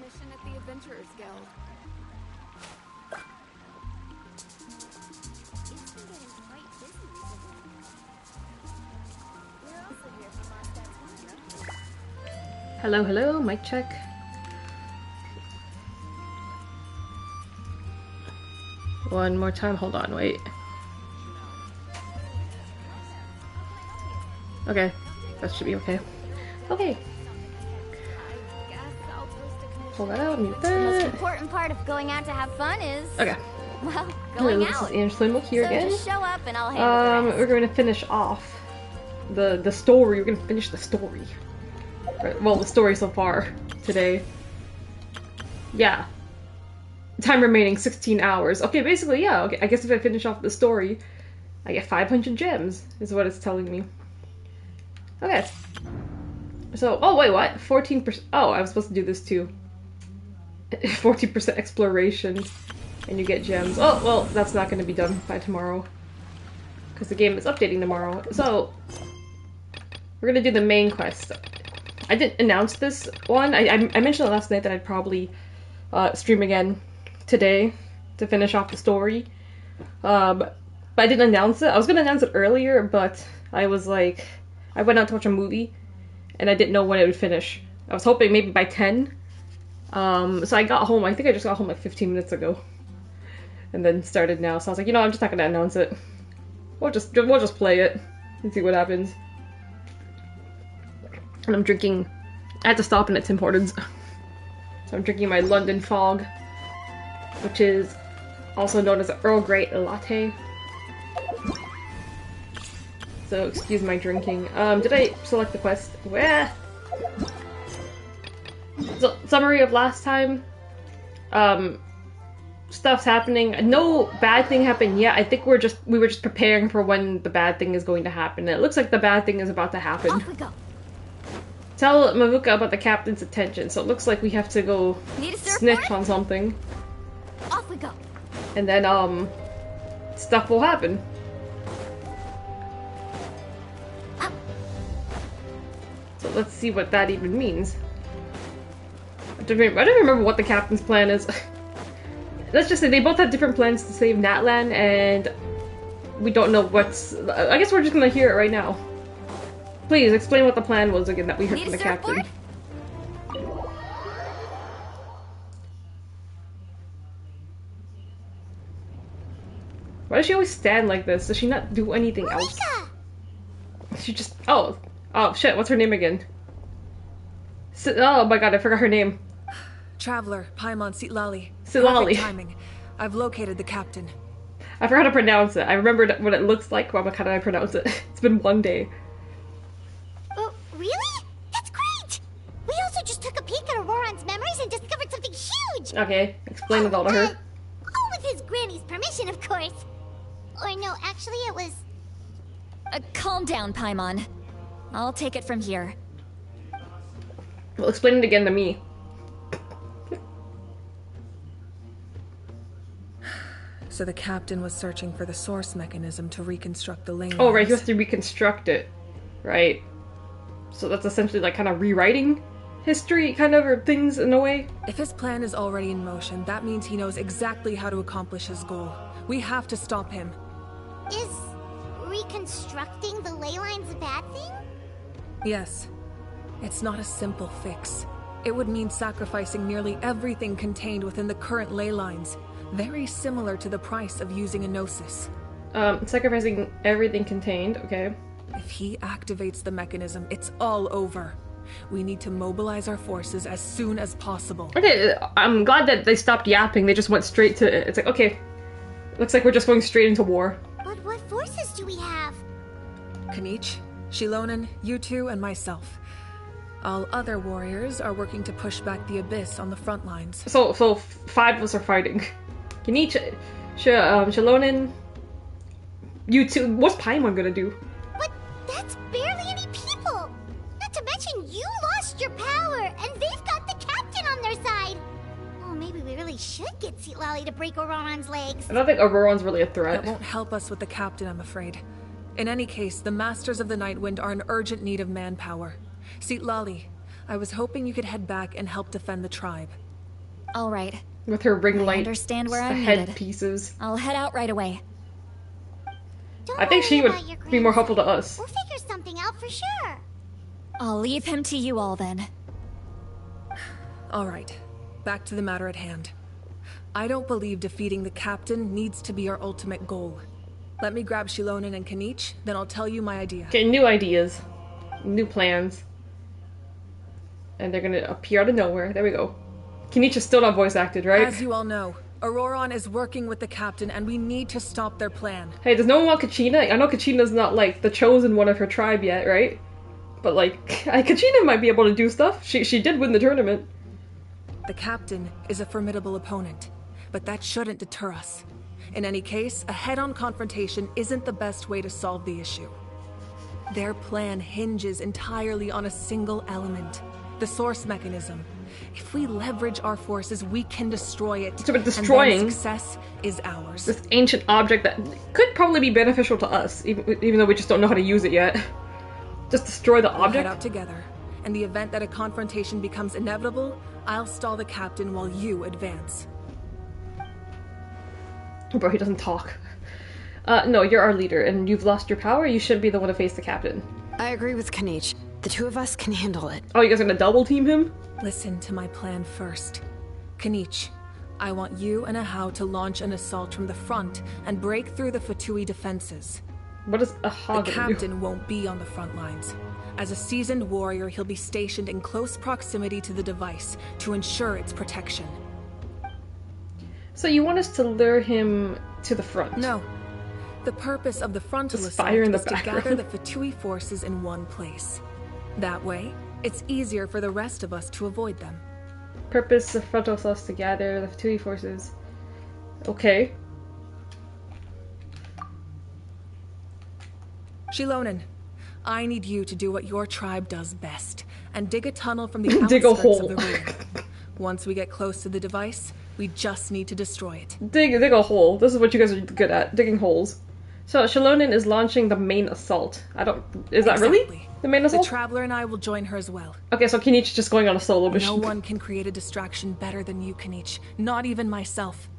mission at the Adventurers Guild. It's been getting quite busy recently. We're also here from last time. Hello, hello, mic check. One more time, hold on, wait. Okay, that should be okay. Okay. Pull that out, mute that. The most important part of going out to have fun is... Okay. Well, going This out. is Angela here so again. Just show up and I'll handle the rest. We're going to finish off the story. We're going to finish the story. Well, the story so far today. Yeah. Time remaining 16 hours. Okay, basically, yeah. Okay, I guess if I finish off the story, I get 500 gems, is what it's telling me. Okay. So, oh wait, what? 14%. Oh, I was supposed to do this too. 14% exploration, and you get gems. Oh, well, that's not going to be done by tomorrow, because the game is updating tomorrow. So, we're going to do the main quest. I didn't announce this one. I mentioned last night that I'd probably stream again today to finish off the story. But I didn't announce it. I was going to announce it earlier, but I was like... I went out to watch a movie, and I didn't know when it would finish. I was hoping maybe by 10. So I got home, I think I just got home like 15 minutes ago. And then started now, so I was like, you know, I'm just not gonna announce it. We'll just play it and see what happens. And I'm drinking... I had to stop in at Tim Hortons. So I'm drinking my London Fog, which is also known as an Earl Grey latte. So excuse my drinking. Did I select the quest? Where? So, summary of last time. Stuff's happening. No bad thing happened yet. I think we were just preparing for when the bad thing is going to happen. And it looks like the bad thing is about to happen. Off we go. Tell Mavuka about the captain's attention. So it looks like we have to go snitch on something. Off we go. And then stuff will happen. So let's see what that even means. I don't remember what the captain's plan is. Let's just say they both have different plans to save Natlan, and we don't know what's... I guess we're just gonna hear it right now. Please, explain what the plan was again that we heard from the captain. Why does she always stand like this? Does she not do anything else? She just... Oh shit, what's her name again? Oh my god, I forgot her name. Traveler, Paimon Sitlali. Sitlali. Timing. I've located the captain. I forgot to pronounce it. I remembered what it looks like, but how did I pronounce it? It's been one day. Oh, really? That's great! We also just took a peek at Auroran's memories and discovered something huge! Okay, explain it all to her. All with his granny's permission, of course. Or no, actually it was... Calm down, Paimon. I'll take it from here. Well, explain it again to me. So the captain was searching for the source mechanism to reconstruct the lane. Oh, right, he has to reconstruct it. Right. So that's essentially like kind of rewriting history, kind of, or things in a way. If his plan is already in motion, that means he knows exactly how to accomplish his goal. We have to stop him. Is reconstructing the ley lines a bad thing? Yes. It's not a simple fix. It would mean sacrificing nearly everything contained within the current ley lines. Very similar to the price of using a Gnosis. Sacrificing everything contained, okay. If he activates the mechanism, it's all over. We need to mobilize our forces as soon as possible. Okay, I'm glad that they stopped yapping. They just went straight to it. It's like, okay, looks like we're just going straight into war. But what forces do we have? Kanich, Shilonen, you two, and myself. All other warriors are working to push back the Abyss on the front lines. So 5 of us are fighting. Kanich, Shilonen, you two. What's Paimon gonna do? But that's barely any people! Not to mention you lost your power, and they've got the captain on their side! Oh, maybe we really should get Sitlali to break Auroran's legs. I don't think Auroran's really a threat. That won't help us with the captain, I'm afraid. In any case, the Masters of the Nightwind are in urgent need of manpower. Sitlali, I was hoping you could head back and help defend the tribe. All right. With her ring I light understand where I'm head needed. pieces. I'll head out right away. Don't I think she worry would about your be more helpful to grandson. us. We'll figure something out for sure. I'll leave him to you all then. All right, back to the matter at hand. I don't believe defeating the captain needs to be our ultimate goal. Let me grab Shilonen and Kanich, then I'll tell you my idea. Okay, new ideas. New plans. And they're gonna appear out of nowhere. There we go. Kenichi is still not voice acted, right? As you all know, Auroron is working with the captain and we need to stop their plan. Hey, does no one want Kachina? I know Kachina's not, like, the chosen one of her tribe yet, right? But, like, Kachina might be able to do stuff. She did win the tournament. The captain is a formidable opponent, but that shouldn't deter us. In any case, a head-on confrontation isn't the best way to solve the issue. Their plan hinges entirely on a single element, the source mechanism. If we leverage our forces, we can destroy it. So, but destroying and then success is ours. this ancient object that could probably be beneficial to us, even though we just don't know how to use it yet. Just destroy the We'll object? head out together. In the event that a confrontation becomes inevitable, I'll stall the captain while you advance. Bro, he doesn't talk. No, you're our leader, and you've lost your power. You shouldn't be the one to face the captain. I agree with Kanich. The two of us can handle it. Oh, you guys are gonna double team him? Listen to my plan first. Kanich, I want you and Ahau to launch an assault from the front and break through the Fatui defenses. What is a The hog gonna do? captain won't be on the front lines. As a seasoned warrior, he'll be stationed in close proximity to the device to ensure its protection. So you want us to lure him to the front? No. The purpose of the frontal Just assault fire in the is to background. gather the Fatui forces in one place. That way, it's easier for the rest of us to avoid them. Purpose of frontal assaults to gather the Fatui forces. Okay. Shilonen, I need you to do what your tribe does best, and dig a tunnel from the Dig a outskirts hole. of the room. Once we get close to the device, we just need to destroy it. Dig a hole. This is what you guys are good at, digging holes. So Shilonen is launching the main assault. Is that really Exactly. the main The assault? Traveler and I will join her as well. Okay, so Kenichi's just going on a solo mission. No one can create a distraction better than you, Kanich. Not even myself.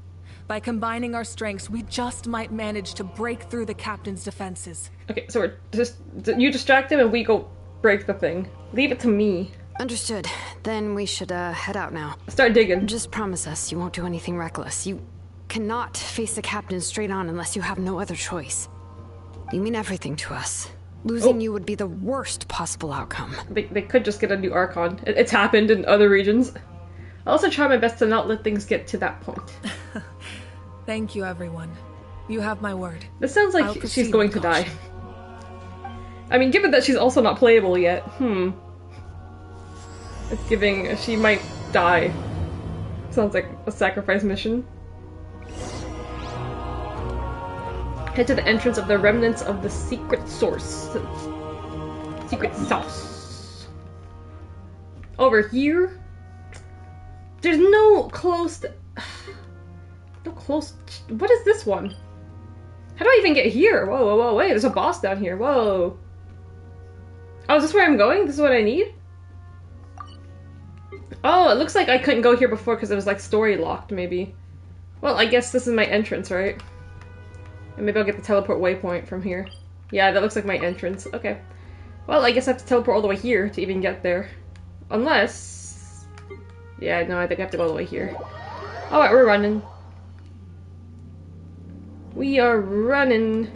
By combining our strengths, we just might manage to break through the captain's defenses. Okay, so we're just you distract him and we go break the thing. Leave it to me. Understood. Then we should head out now. Start digging. Just promise us you won't do anything reckless. You cannot face the captain straight on unless you have no other choice. You mean everything to us. Losing you would be the worst possible outcome. They could just get a new Archon. It's happened in other regions. I'll also try my best to not let things get to that point. Thank you, everyone. You have my word. This sounds I'll like she's proceed going with to die. caution. I mean, given that she's also not playable yet, it's giving she might die. Sounds like a sacrifice mission. Head to the entrance of the remnants of the secret source. Secret sauce. Over here? There's no close... No close... What is this one? How do I even get here? Whoa, whoa, whoa, wait, there's a boss down here. Whoa. Oh, is this where I'm going? This is what I need? Oh, it looks like I couldn't go here before because it was like story locked, maybe. Well, I guess this is my entrance, right? And maybe I'll get the teleport waypoint from here. Yeah, that looks like my entrance. Okay. Well, I guess I have to teleport all the way here to even get there. Unless... Yeah, no, I think I have to go all the way here. Alright, we're running. We are running.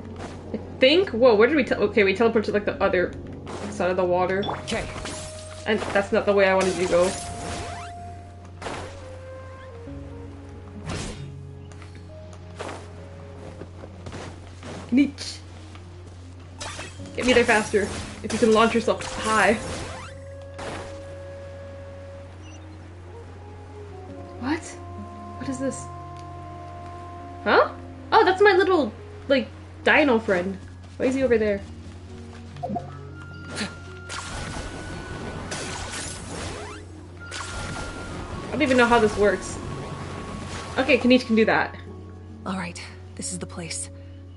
I think? Whoa, where did we okay, we teleported to like the other side of the water. Okay. And that's not the way I wanted you to go. Neat. Get me there faster. If you can launch yourself high. What? What is this? Huh? Oh, that's my little, like, dino friend. Why is he over there? I don't even know how this works. Okay, Kenichi can do that. Alright, this is the place.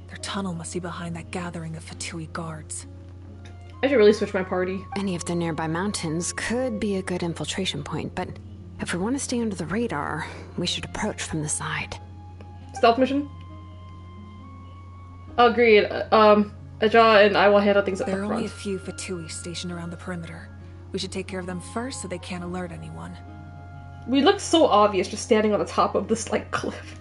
Their tunnel must be behind that gathering of Fatui guards. I should really switch my party. Any of the nearby mountains could be a good infiltration point, but If we want to stay under the radar, we should approach from the side. Stealth mission? Agreed. Aja and I will handle things up There are front. only a few Fatui stationed around the perimeter. We should take care of them first so they can't alert anyone. We look so obvious just standing on the top of this, like, cliff.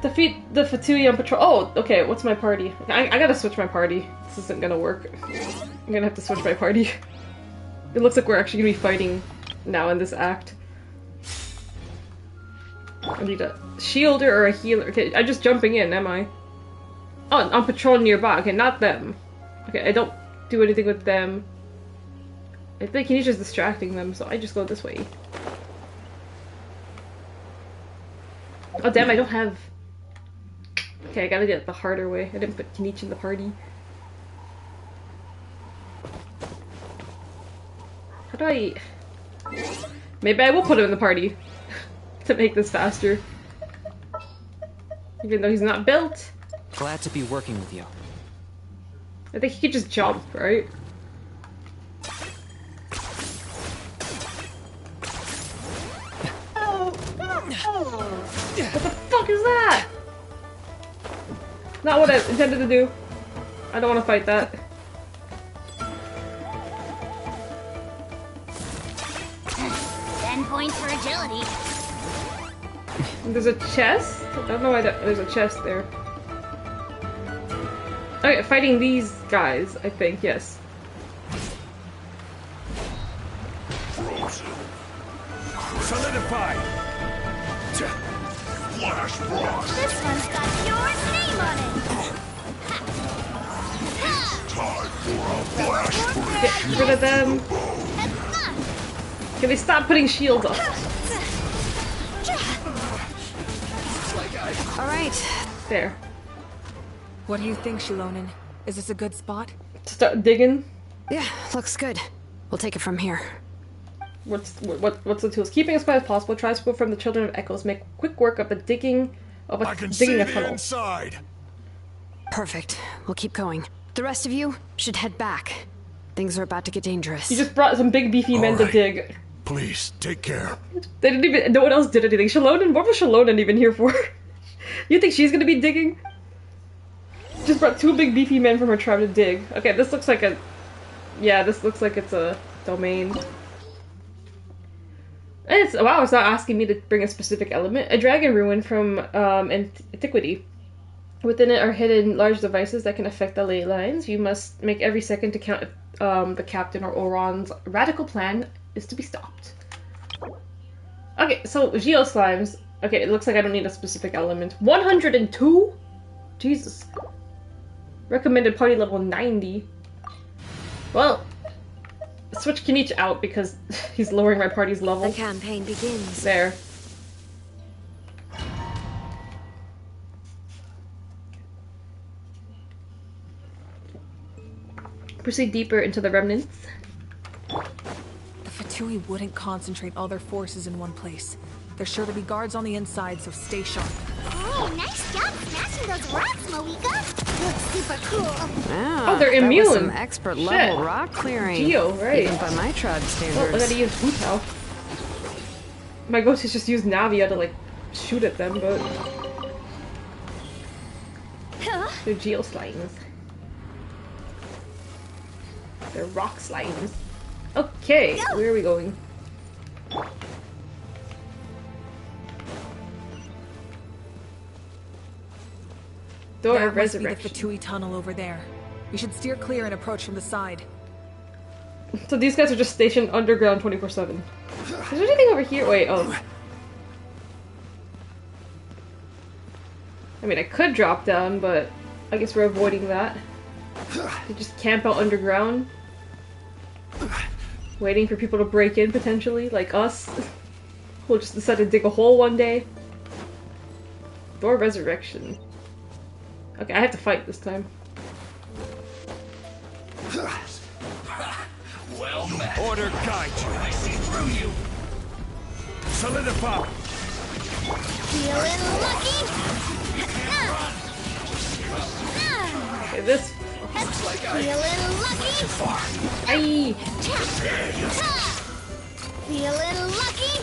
Defeat the Fatui on patrol. Oh, okay, what's my party? I gotta switch my party. This isn't gonna work. I'm gonna have to switch my party. It looks like we're actually gonna be fighting now in this act. I need a shielder or a healer. Okay, I'm just jumping in, am I? Oh, I'm patrolling nearby. Okay, not them. Okay, I don't do anything with them. I think he's just distracting them, so I just go this way. Oh damn, I don't have... Okay, I gotta get it the harder way. I didn't put Kenichi in the party. How do I... Maybe I will put him in the party. To make this faster. Even though he's not built. Glad to be working with you. I think he could just jump, right? What the fuck is that? Not what I intended to do. I don't want to fight that. 10 points for agility. There's a chest? I don't know why there's a chest there. Okay, fighting these guys, I think, yes. Solidify! Flash frost! This one's got your name on it. Time for a flash burst! Get rid of them. Can they stop putting shields up? Alright. There. What do you think, Shilonen? Is this a good spot? Start digging. Yeah, looks good. We'll take it from here. What's the tools? Keeping as quiet as possible. Tribespeople from the Children of Echoes make quick work of the digging of I can see digging a the tunnel. inside! Perfect. We'll keep going. The rest of you should head back. Things are about to get dangerous. You just brought some big beefy men to Alright. dig. Please, take care. They didn't even. No one else did anything. Shilonen. What was Shilonen even here for? You think she's gonna be digging? Just brought two big beefy men from her tribe to dig. Okay, this looks like a... Yeah, this looks like it's a domain. And it's... Wow, it's not asking me to bring a specific element. A dragon ruin from antiquity. Within it are hidden large devices that can affect the ley lines. You must make every second to count if the captain or Oron's radical plan is to be stopped. Okay, so Geoslimes. Okay, it looks like I don't need a specific element. 102? Jesus. Recommended party level 90. Well, switch Kenichi out because he's lowering my party's level. The campaign begins. There. Proceed deeper into the remnants. The Fatui wouldn't concentrate all their forces in one place. There's sure to be guards on the inside, so stay sharp. Oh, nice job smashing those rocks, Moika. Looks super cool. Ah, Oh, they're that was immune. some expert level Shit. rock clearing. Geo, right. Even by my tribe Oh, I standards. gotta use Intel. My go to just use Navia to, like, shoot at them, but... They're Geo slimes. They're rock slimes. Okay, where are we going? Door That of must be the Resurrection. Fatui tunnel over there. We should steer clear and approach from the side. So these guys are just stationed underground 24/7. Is there anything over here? Wait, oh. I mean, I could drop down, but I guess we're avoiding that. They just camp out underground. Waiting for people to break in, potentially, like us. We'll just decide to dig a hole one day. Door of Resurrection. Okay, I have to fight this time. Well met. Order guide you. I see through you. Solidify. Feeling lucky? Okay, this... Feeling lucky? Aye! Feeling lucky?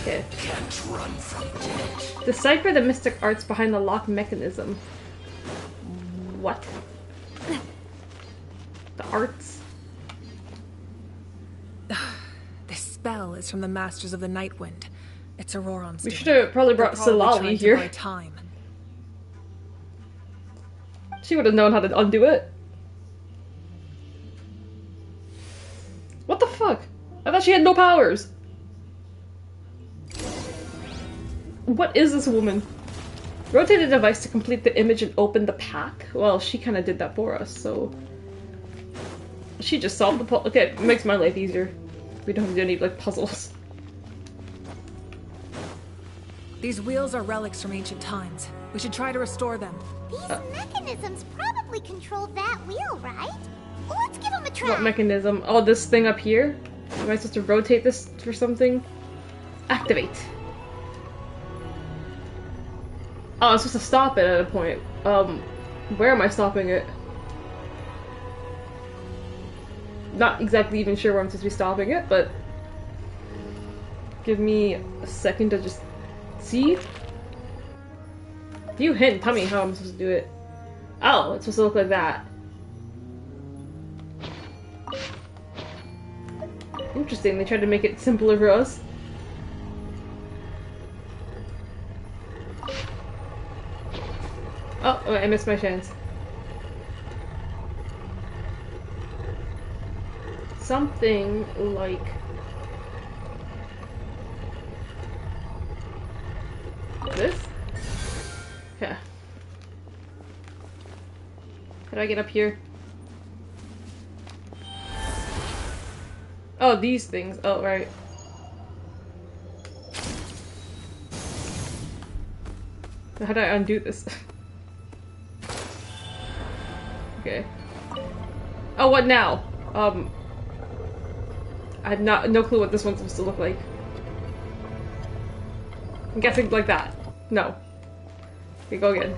Okay. Can't run from death. Decipher the mystic arts behind the lock mechanism. What? The arts? This spell is from the Masters of the Nightwind. It's Auroron's We doing. should have probably brought They're probably Silali trying to here. buy time. She would have known how to undo it. What the fuck? I thought she had no powers. What is this woman? Rotate the device to complete the image and open the pack? Well, she kind of did that for us, so... She just solved the puzzle. Okay, it makes my life easier. We don't have to do any, like, puzzles. These wheels are relics from ancient times. We should try to restore them. These mechanisms probably control that wheel, right? Well, let's give them a try. What mechanism? Oh, this thing up here? Am I supposed to rotate this for something? Activate. Oh, I'm supposed to stop it at a point. Where am I stopping it? Not exactly even sure where I'm supposed to be stopping it, but... Give me a second to just see. View hint, tell me how I'm supposed to do it. Oh, it's supposed to look like that. Interesting, they tried to make it simpler for us. Oh, wait, I missed my chance. Something like... this? Yeah. How do I get up here? Oh, these things. Oh, right. How do I undo this? Okay. Oh, what now? I had no clue what this one's supposed to look like. I'm guessing like that. No. Okay, go again.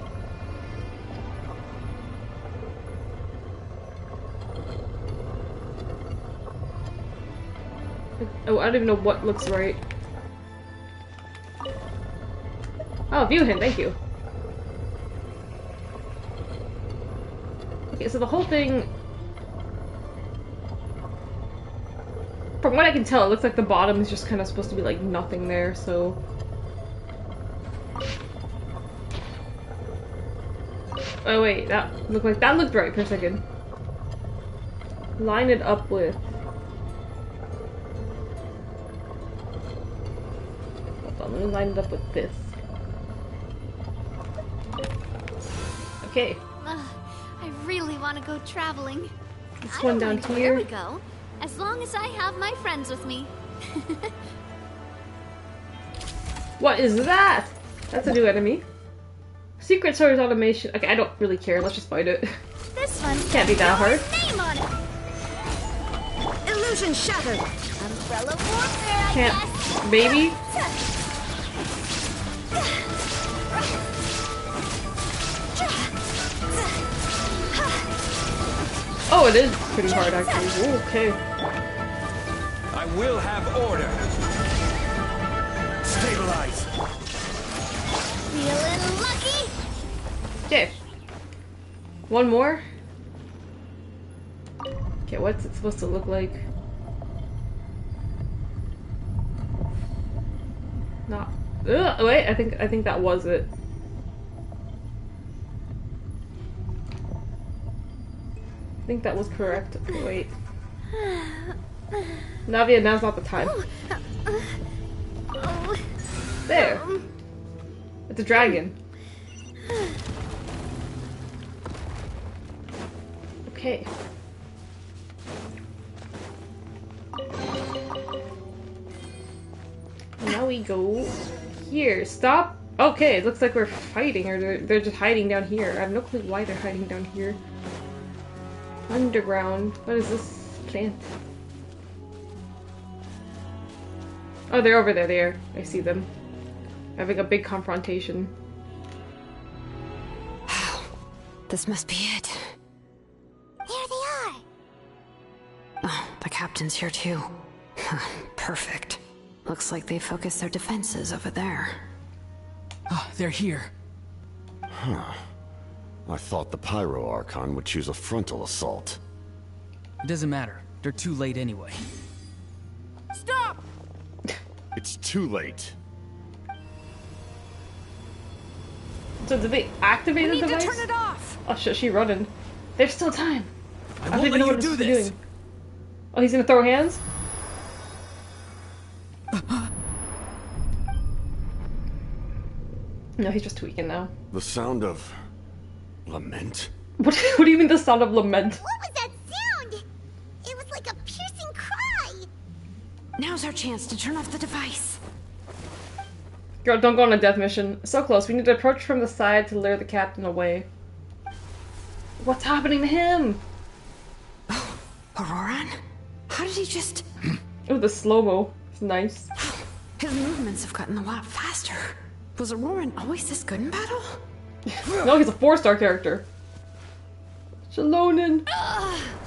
Oh, I don't even know what looks right. Oh, view hint, thank you. Okay, so the whole thing... From what I can tell, it looks like the bottom is just kind of supposed to be like nothing there, so... Oh wait, that looked right for a second. Line it up with... Hold on, let me line it up with this. Okay. I really want to go traveling. This one down Where here. we go, as long as I have my friends with me. What is that? That's a new enemy. Secret Sword's automation. Okay, I don't really care. Let's just fight it. This one Can't be that hard. name on it. Illusion shattered. Umbrella warfare, I Can't. guess. Maybe? Oh, it is pretty hard actually. Ooh, okay. I will have order. Stabilize. Feeling lucky? Okay. One more. Okay, what's it supposed to look like? Not. Ugh, wait, I think that was it. I think that was correct. Wait. Navia, now's not the time. Oh. There. It's a dragon. Okay. Now we go here. Stop. Okay, it looks like we're fighting, or they're just hiding down here. I have no clue why they're hiding down here. Underground. What is this plant? Oh, they're over there. There. I see them. Having a big confrontation. This must be it. There they are. Oh, the captain's here too. Perfect. Looks like they focused their defenses over there. Oh, they're here. I thought the Pyro Archon would choose a frontal assault. It doesn't matter. They're too late anyway. Stop! It's too late. So did they activate the We need device? to turn it off! Oh shit, she running. There's still time. I don't won't even let know you what do is this. doing. Oh, he's gonna throw hands? No, he's just tweaking now. The sound of lament? What do you mean the sound of lament? What was that sound? It was like a piercing cry. Now's our chance to turn off the device. Girl, don't go on a death mission. So close. We need to approach from the side to lure the captain away. What's happening to him? Auroran? How did he just... Oh, the slow-mo. It's nice. His movements have gotten a lot faster. Was Auroran always this good in battle? No, he's a 4-star character. Shalonin.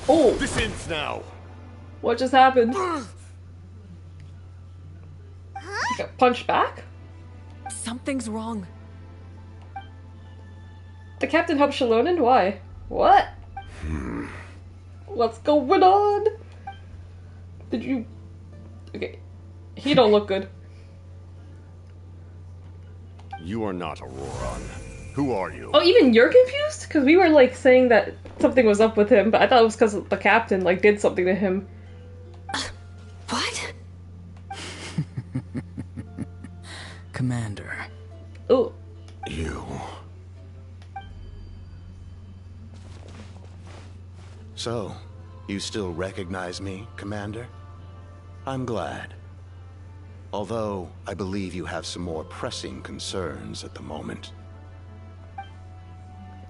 Oh, This ends now! what just happened? He got punched back? Something's wrong. The captain helped Shalonin? Why? What? What's going on? Did you... Okay. He don't look good. You are not Auroran. Who are you? Oh, even you're confused? Because we were, like, saying that something was up with him, but I thought it was because the captain, like, did something to him. What? Commander. Oh. You. So, you still recognize me, Commander? I'm glad. Although, I believe you have some more pressing concerns at the moment.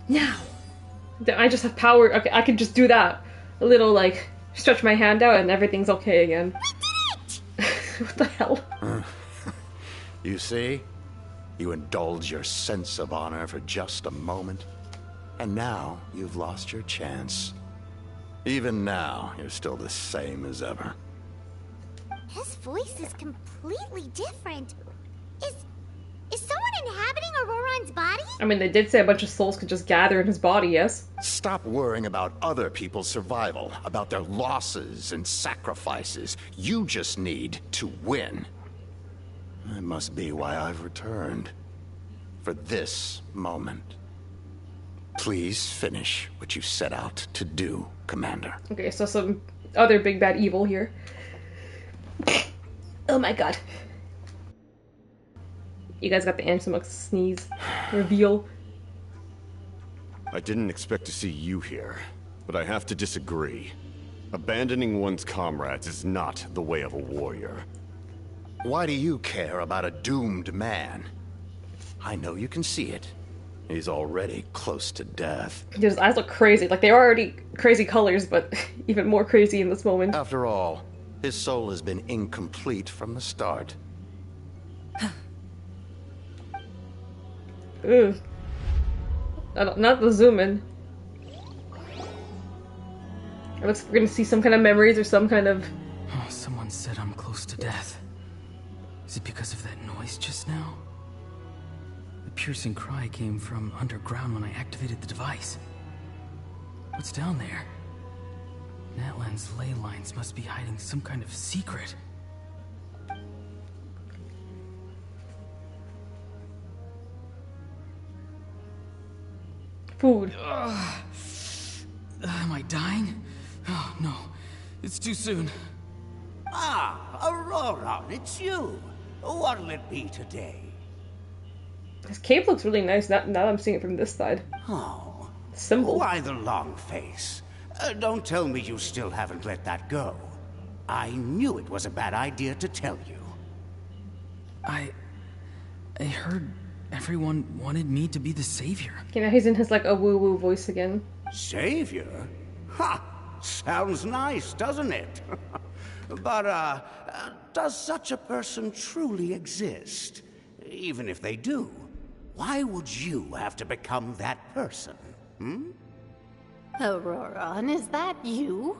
Now. I just have power. Okay, I can just do that. A little, like, stretch my hand out and everything's okay again. We did it! What the hell? You see? You indulge your sense of honor for just a moment, and now you've lost your chance. Even now, you're still the same as ever. His voice is completely different. Is someone inhabiting Auroran's body? I mean, they did say a bunch of souls could just gather in his body, yes? Stop worrying about other people's survival, about their losses and sacrifices. You just need to win. That must be why I've returned. For this moment. Please finish what you set out to do, Commander. Okay, so some other big bad evil here. Oh my god. You guys got the Ansem sneeze reveal. I didn't expect to see you here, but I have to disagree. Abandoning one's comrades is not the way of a warrior. Why do you care about a doomed man? I know you can see it. He's already close to death. His eyes look crazy. Like, they are already crazy colors, but even more crazy in this moment. After all, his soul has been incomplete from the start. Ugh. Not the zoom in. We're gonna see some kind of memories or some kind of... Oh, someone said I'm close to death. Is it because of that noise just now? The piercing cry came from underground when I activated the device. What's down there? Natlan's ley lines must be hiding some kind of secret. food. Am I dying? Oh, no. It's too soon. Ah, Aurora, it's you. What'll it be today? His cape looks really nice now that I'm seeing it from this side. Oh. Symbol. Why the long face? Don't tell me you still haven't let that go. I knew it was a bad idea to tell you. I heard everyone wanted me to be the savior. Okay, now he's in his, like, a woo-woo voice again. Savior? Ha! Sounds nice, doesn't it? But, does such a person truly exist? Even if they do, why would you have to become that person? Hmm? Auroran, is that you?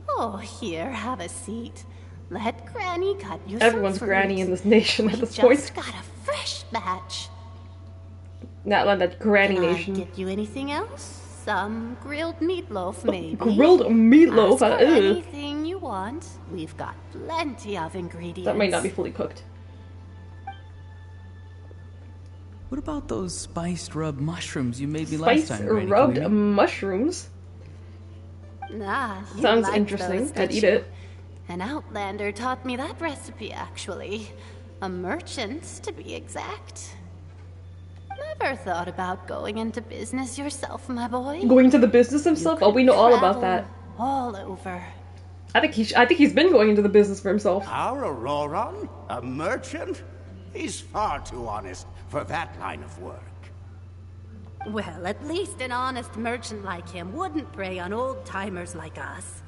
Oh, here, have a seat. let Granny cut you Everyone's some granny fruit. in this nation at We this point. just got a fresh batch. Not that granny Can I nation. get you anything else? Some grilled meatloaf, maybe. Grilled meatloaf? Ask for Ew. anything you want. We've got plenty of ingredients. That might not be fully cooked. What about those spiced rub mushrooms you made me last Spice time, Granny? rubbed Queenie? mushrooms? Nah, you Sounds like interesting. those, I'd don't eat you? it. An outlander taught me that recipe, actually. A merchant, to be exact. Never thought about going into business yourself, my boy. Going to the business himself? Oh, we know all about that. All over. I think he's been going into the business for himself. Our Auroron? A merchant? He's far too honest for that line of work. Well, at least an honest merchant like him wouldn't prey on old-timers like us.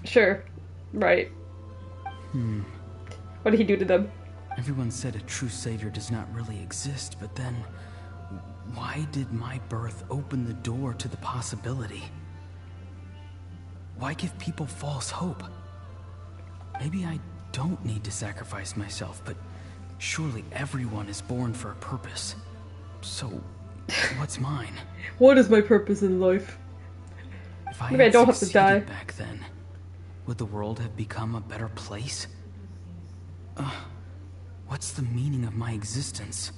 Sure. Right. What did he do to them? Everyone said a true savior does not really exist, but then why did my birth open the door to the possibility? Why give people false hope? Maybe I don't need to sacrifice myself, but surely everyone is born for a purpose. So, what's mine? What is my purpose in life? If I Maybe I had don't have to die. succeeded back then, would the world have become a better place? What's the meaning of my existence?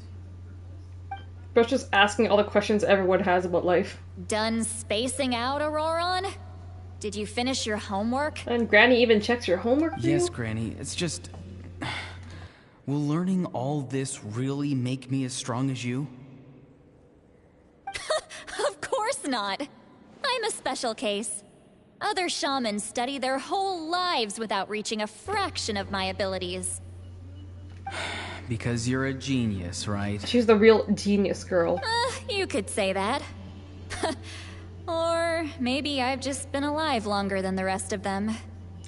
Bro's just asking all the questions everyone has about life. Done spacing out, Auroron? Did you finish your homework? And Granny even checks your homework for Yes, you? Granny, it's just... Will learning all this really make me as strong as you? Of course not. I'm a special case. Other shamans study their whole lives without reaching a fraction of my abilities. Because you're a genius, right? She's the real genius girl. You could say that. Or maybe I've just been alive longer than the rest of them.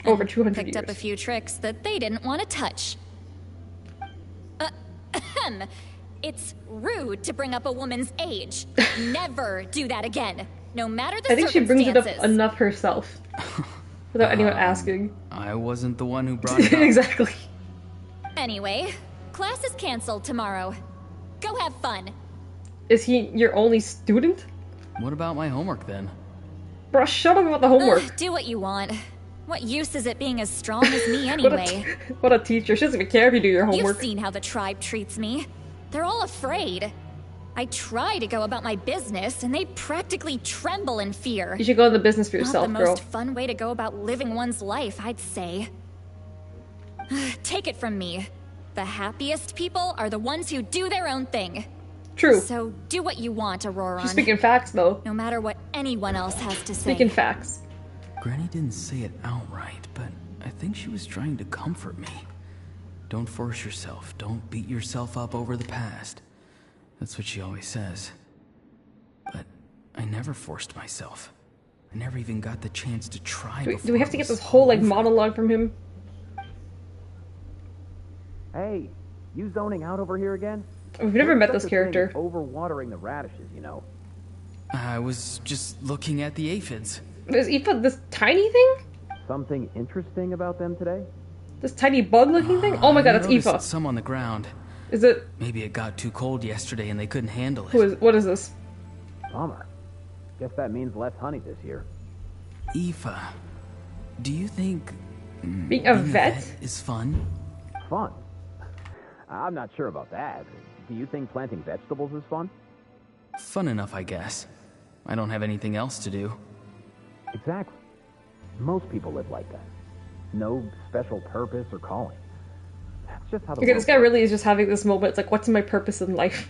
Over and 200 picked years. up a few tricks that they didn't want to touch. It's rude to bring up a woman's age. Never do that again, no matter the I think she brings it up circumstances. enough herself. Without anyone asking. I wasn't the one who brought it up. Exactly. Anyway, class is canceled tomorrow. Go have fun. Is he your only student? What about my homework then? Bro, shut up about the homework. Do what you want. What use is it being as strong as me anyway? What a teacher. She doesn't even care if you do your You've homework. seen how the tribe treats me. They're all afraid. I try to go about my business, and they practically tremble in fear. You should go into the business for yourself, Not the girl. most fun way to go about living one's life, I'd say. Take it from me. The happiest people are the ones who do their own thing. True. So do what you want, Auroron. She's speaking facts, though. No matter what anyone else has to say. Speaking facts. Granny didn't say it outright, but I think she was trying to comfort me. Don't force yourself. Don't beat yourself up over the past. That's what she always says. But I never forced myself. I never even got the chance to try before. Do we have to it get this was whole, like, over. monologue from him? Hey, you zoning out over here again? We've never There's met such this a thing character. as overwatering the radishes, you know. I was just looking at the aphids. Is Aoife this tiny thing? Something interesting about them today? This tiny bug-looking thing? Oh my god, I it's noticed Aoife. some on the ground. Is it... Maybe it got too cold yesterday and they couldn't handle it. What is this? Bummer. Guess that means less honey this year. Aoife, do you think Being a vet? is fun? Fun? I'm not sure about that. Do you think planting vegetables is fun? Fun enough, I guess. I don't have anything else to do. Exactly. Most people live like that. No special purpose or calling. That's just how the Okay, world this guy really is just having this moment. It's like, what's my purpose in life?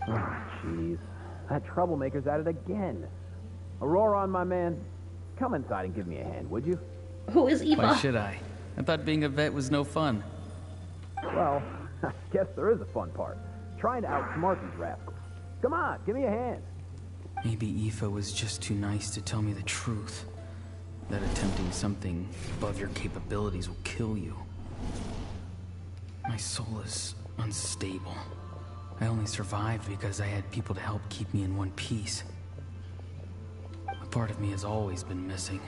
Oh, jeez. That troublemaker's at it again. Auroron, my man, come inside and give me a hand, would you? Who is Aoife? Why should I? I thought being a vet was no fun. Well, I guess there is a fun part. Trying to outsmart these rascals. Come on, give me a hand. Maybe Aoife was just too nice to tell me the truth. That attempting something above your capabilities will kill you. My soul is unstable. I only survived because I had people to help keep me in one piece. A part of me has always been missing.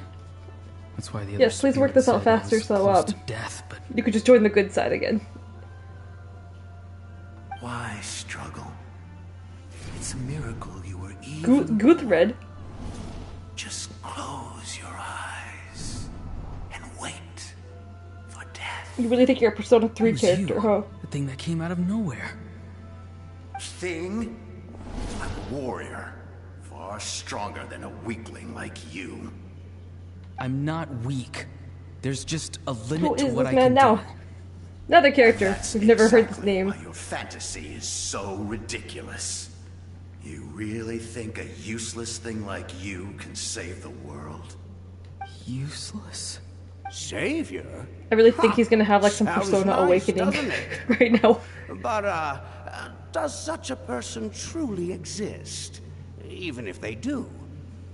That's why the other Yes, please work this out spirit said I faster was so close to death, but you could just join the good side again. Why struggle? It's a miracle you were even. Guthred. Just close your eyes and wait for death. You really think you're a Persona 3 It was character, you, huh? the thing that came out of nowhere. Thing? I'm a warrior. Far stronger than a weakling like you. I'm not weak. There's just a Who limit to is what this I man can now? do. Another character. That's We've never heard this exactly name. why your fantasy is so ridiculous. You really think a useless thing like you can save the world? Useless? Savior? I really think he's gonna have like some Sounds Persona nice, awakening doesn't it? right now. But, does such a person truly exist? Even if they do,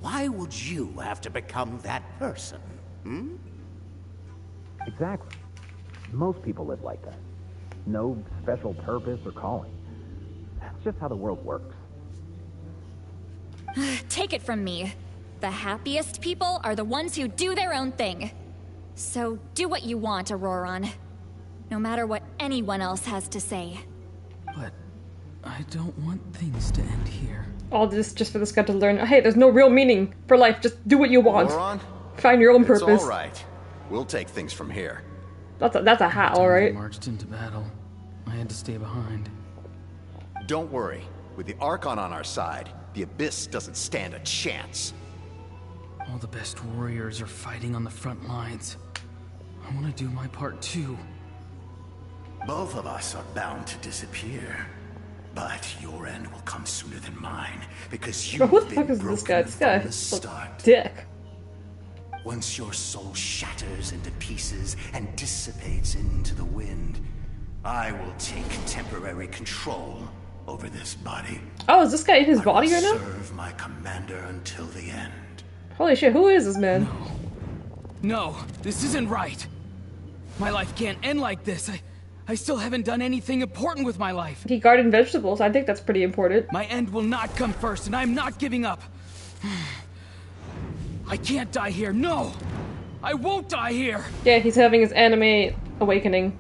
why would you have to become that person? Hmm? Exactly. Most people live like that. No special purpose or calling. That's just how the world works. Take it from me. The happiest people are the ones who do their own thing. So do what you want, Auroron. No matter what anyone else has to say. But I don't want things to end here. All this just for this guy to learn, hey, there's no real meaning for life. Just do what you want. Auroron? Find your own purpose. It's all right. We'll take things from here. That's a hat, all I right. marched into battle. I had to stay behind. Don't worry. With the Archon on our side, the Abyss doesn't stand a chance. All the best warriors are fighting on the front lines. I want to do my part too. Both of us are bound to disappear. But your end will come sooner than mine, because Bro, you've who the been fuck is this guy? broken This guy from the is start. a dick. Once your soul shatters into pieces and dissipates into the wind, I will take temporary control over this body. Oh, is this guy in his body I right will now? serve my commander until the end. Holy shit, who is this man? No, this isn't right. My life can't end like this. I still haven't done anything important with my life. He gardened vegetables. I think that's pretty important. My end will not come first, and I'm not giving up. I can't die here. No! I won't die here! Yeah, he's having his anime awakening.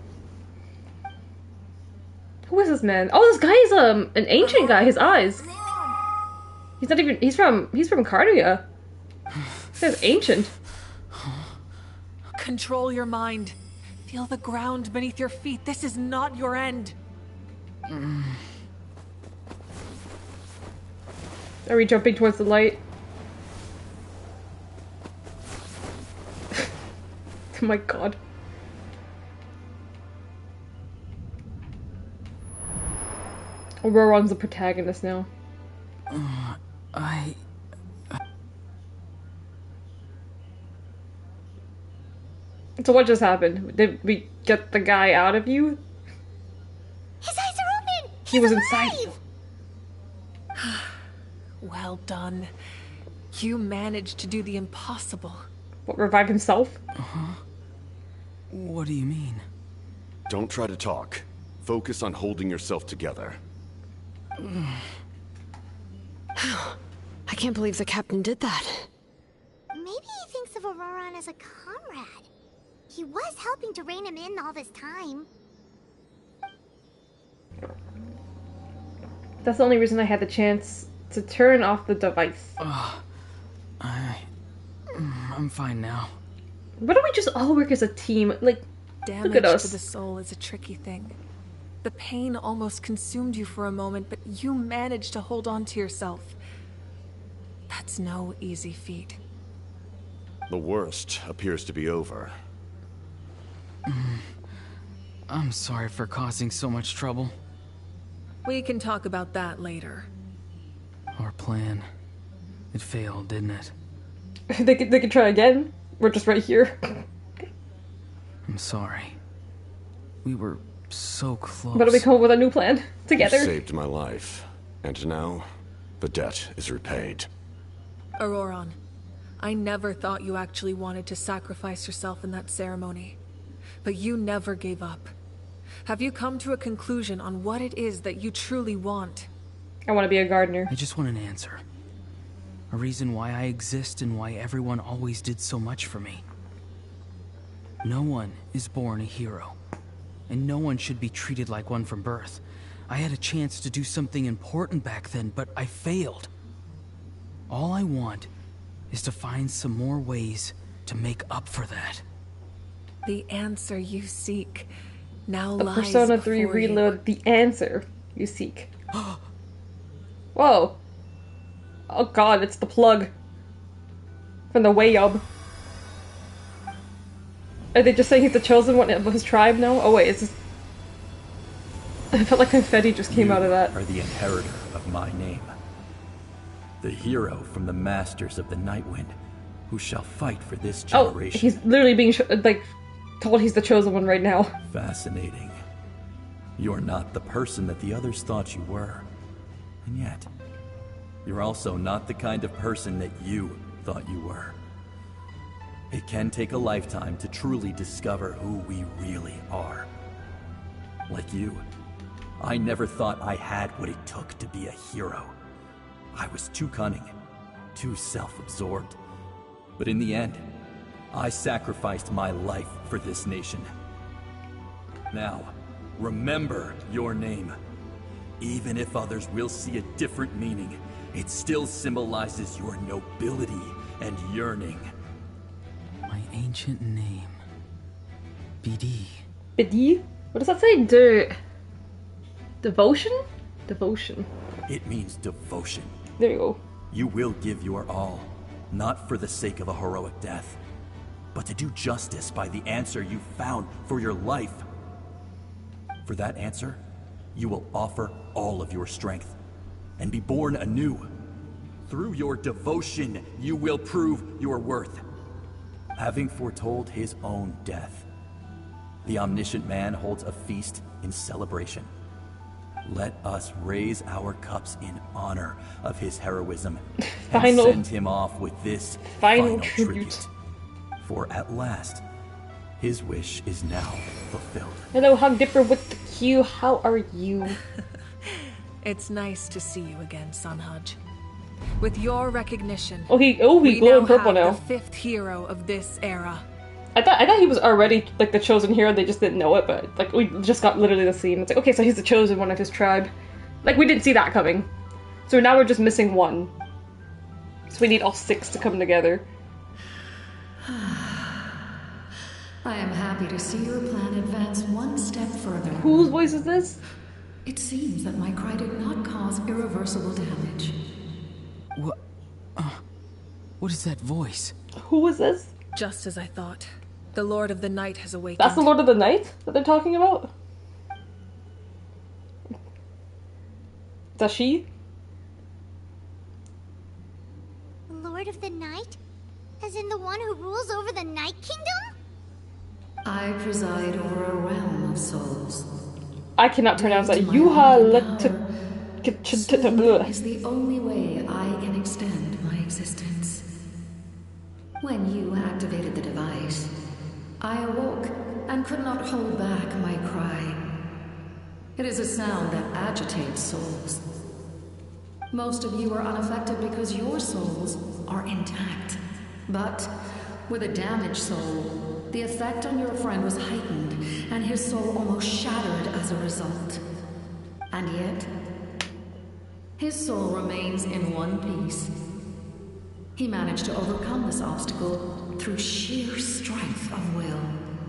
Who is this man? Oh, this guy is an ancient guy. His eyes. He's not even. He's from Cardia. He says ancient. Control your mind. Feel the ground beneath your feet. This is not your end. Are we jumping towards the light? Oh my god. Auroron's the protagonist now. So what just happened? Did we get the guy out of you? His eyes are open! He was inside you. Well done. You managed to do the impossible. What, revive himself? What do you mean? Don't try to talk. Focus on holding yourself together. I can't believe the captain did that. Maybe he thinks of Auroron as a comrade. He was helping to rein him in all this time. That's the only reason I had the chance to turn off the device. I'm fine now. Why don't we just all work as a team? Like, Damage look at us. to the soul is a tricky thing. The pain almost consumed you for a moment, but you managed to hold on to yourself. That's no easy feat. The worst appears to be over. I'm sorry for causing so much trouble. We can talk about that later. Our plan. It failed, didn't it? they could try again. We're just right here. I'm sorry. We were so close. But we come up with a new plan together. You saved my life. And now, the debt is repaid. Auroron, I never thought you actually wanted to sacrifice yourself in that ceremony. But you never gave up. Have you come to a conclusion on what it is that you truly want? I want to be a gardener. I just want an answer. A reason why I exist and why everyone always did so much for me. No one is born a hero, and no one should be treated like one from birth. I had a chance to do something important back then, but I failed. All I want is to find some more ways to make up for that. The answer you seek now The lies Persona 3 before you. Reload, the answer you seek. Whoa. Oh god, it's the plug. From the Way-Up. Are they just saying he's the chosen one of his tribe now? Oh wait, is this... I felt like confetti just came out of that. Are the inheritor of my name. The hero from the masters of the Nightwind, who shall fight for this generation. Oh, he's literally being, told he's the chosen one right now. Fascinating. You're not the person that the others thought you were. And yet, you're also not the kind of person that you thought you were. It can take a lifetime to truly discover who we really are. Like you, I never thought I had what it took to be a hero. I was too cunning, too self-absorbed. But in the end, I sacrificed my life for this nation. Now, remember your name. Even if others will see a different meaning, it still symbolizes your nobility and yearning. My ancient name. BD. BD? What does that say? Devotion? Devotion. It means devotion. There you go. You will give your all, not for the sake of a heroic death, but to do justice by the answer you found for your life. For that answer, you will offer all of your strength and be born anew. Through your devotion, you will prove your worth. Having foretold his own death, the omniscient man holds a feast in celebration. Let us raise our cups in honor of his heroism and send him off with this final tribute. For at last, his wish is now fulfilled. Hello, Hug Dipper with the Q. How are you? It's nice to see you again, Sunhudge. With your recognition, he's glowing purple now. The fifth hero of this era. I thought he was already the chosen hero. They just didn't know it, but we just got literally the scene. It's okay, so he's the chosen one of his tribe. We didn't see that coming. So now we're just missing one. So we need all 6 to come together. I am happy to see your plan advance one step further. Whose voice is this? It seems that my cry did not cause irreversible damage. What is that voice? Who is this? Just as I thought. The Lord of the Night has awakened. That's the Lord of the Night that they're talking about? Is that she? Lord of the Night? As in the one who rules over the Night Kingdom? I preside over a realm of souls. I cannot pronounce that. Is the only way I can extend my existence. When you activated the device, I awoke and could not hold back my cry. It is a sound that agitates souls. Most of you are unaffected because your souls are intact. But with a damaged soul, the effect on your friend was heightened, and his soul almost shattered as a result. And yet, his soul remains in one piece. He managed to overcome this obstacle through sheer strength of will.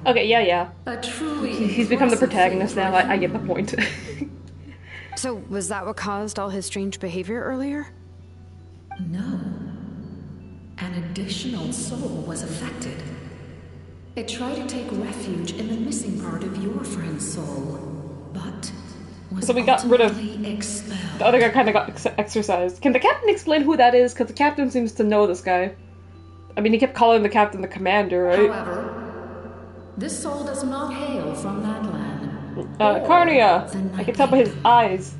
Okay, yeah. A truly He's become the protagonist now. I get the point. So, was that what caused all his strange behavior earlier? No. An additional soul was affected. It tried to take refuge in the missing part of your friend's soul, but was so we got rid of expelled. The other guy kind of got exorcised. Can the captain explain who that is? Because the captain seems to know this guy. I mean, he kept calling the captain the commander, right? However, this soul does not hail from Natlan. Carnia! I can tell by his eyes.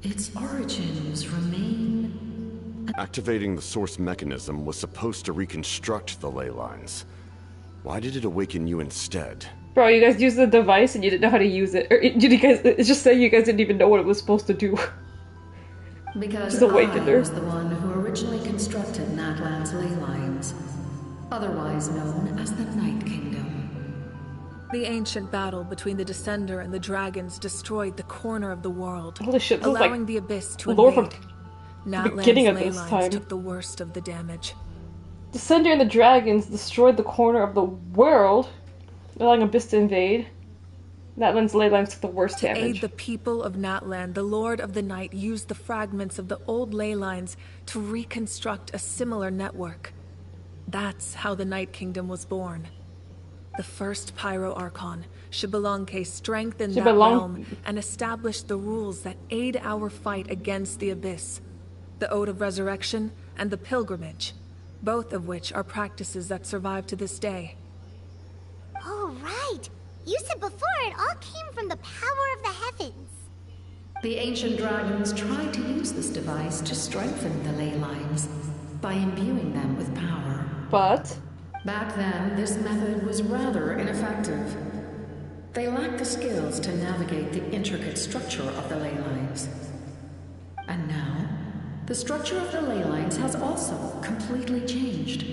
Its origins remain... Activating the source mechanism was supposed to reconstruct the ley lines. Why did it awaken you instead? Bro, you guys used the device and you didn't know how to use it. Or did you guys... It's just saying you guys didn't even know what it was supposed to do. Because I was the one who originally constructed Natlan's ley lines, otherwise known as the Night Kingdom. The ancient battle between the Descender and the dragons destroyed the corner of the world, Holy shit, this allowing is like the Abyss to lore invade. from the beginning of ley this lines time. took the worst of the damage. Descender and the dragons destroyed the corner of the world, allowing Abyss to invade. Natlan's ley lines took the worst To damage. aid the people of Natlan, the Lord of the Night used the fragments of the old ley lines to reconstruct a similar network. That's how the Night Kingdom was born. The first Pyro Archon, Xbalanque, strengthened that realm and established the rules that aid our fight against the Abyss. The Ode of Resurrection and the Pilgrimage, both of which are practices that survive to this day. Oh, right. You said before it all came from the power of the heavens. The ancient dragons tried to use this device to strengthen the ley lines by imbuing them with power. But back then, this method was rather ineffective. They lacked the skills to navigate the intricate structure of the ley lines. And now, the structure of the ley lines has also completely changed.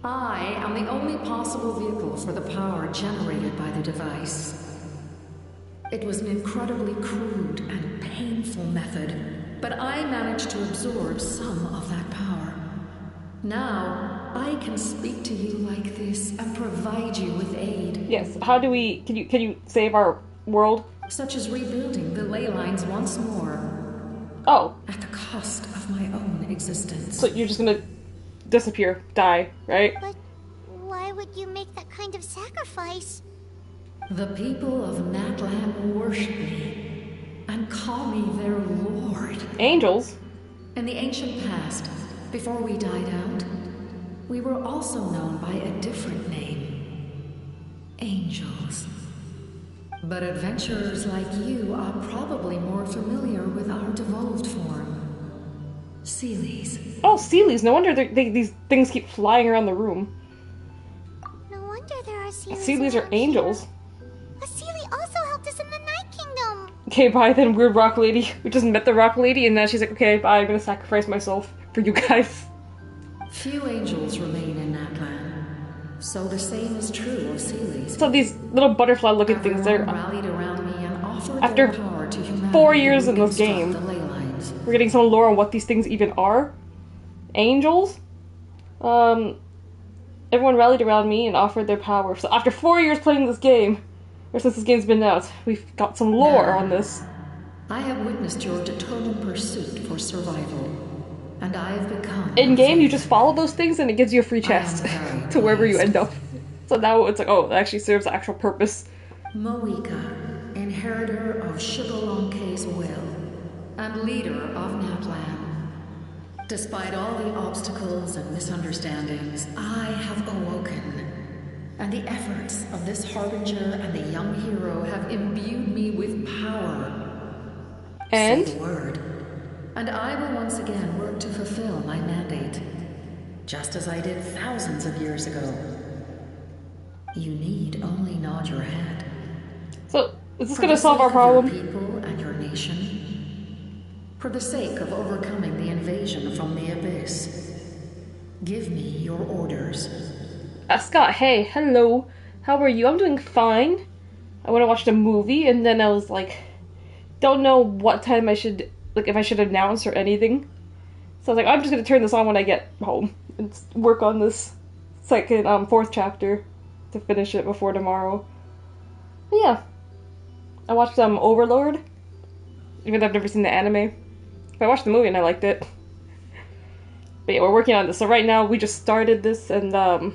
I am the only possible vehicle for the power generated by the device. It was an incredibly crude and painful method, but I managed to absorb some of that power. Now, I can speak to you like this and provide you with aid. yes, how do we? Can you save our world? Such as rebuilding the ley lines once more. Oh, at the cost of my own existence. So you're just gonna disappear, die, right? But why would you make that kind of sacrifice? The people of Natlan worship me and call me their lord. Angels? In the ancient past, before we died out, we were also known by a different name. Angels. But adventurers like you are probably more familiar with our devolved form. Seelies. Oh, Seelies. No wonder these things keep flying around the room. No wonder there are Seelies. Seelies are angels. A Seelie also helped us in the Night Kingdom. Okay, bye then, weird rock lady. We just met the rock lady and now she's like, okay, bye, I'm gonna sacrifice myself for you guys. Few angels remain in Natlan, so the same is true of Seelies. So these little butterfly-looking things, they're rallied around me and offered after their power to humanity 4 years in this game, the ley lines. we're getting some lore on what these things even are. Angels? Everyone rallied around me and offered their power. So after 4 years playing this game, or since this game's been out, we've got some lore on this. I have witnessed your determined pursuit for survival, and I have become... In-game, you just follow those things and it gives you a free chest to wherever you end up. So now it's like, oh, it actually serves the actual purpose. Moika, inheritor of Xbalanque's will, and leader of Natlan. Despite all the obstacles and misunderstandings, I have awoken. And the efforts of this Harbinger and the young hero have imbued me with power. And? Say the word. And I will once again work to fulfill my mandate. Just as I did thousands of years ago. You need only nod your head. So, is this gonna solve our problem? For the sake of your people and your nation. For the sake of overcoming the invasion from the Abyss. Give me your orders. Scott, hey, hello. How are you? I'm doing fine. I went and watched a movie, and then I was like, don't know what time I should, like, if I should announce or anything. So I was like, I'm just gonna turn this on when I get home and work on this fourth chapter to finish it before tomorrow. But yeah, I watched Overlord, even though I've never seen the anime. But I watched the movie and I liked it. But yeah, we're working on this. So right now we just started this, and our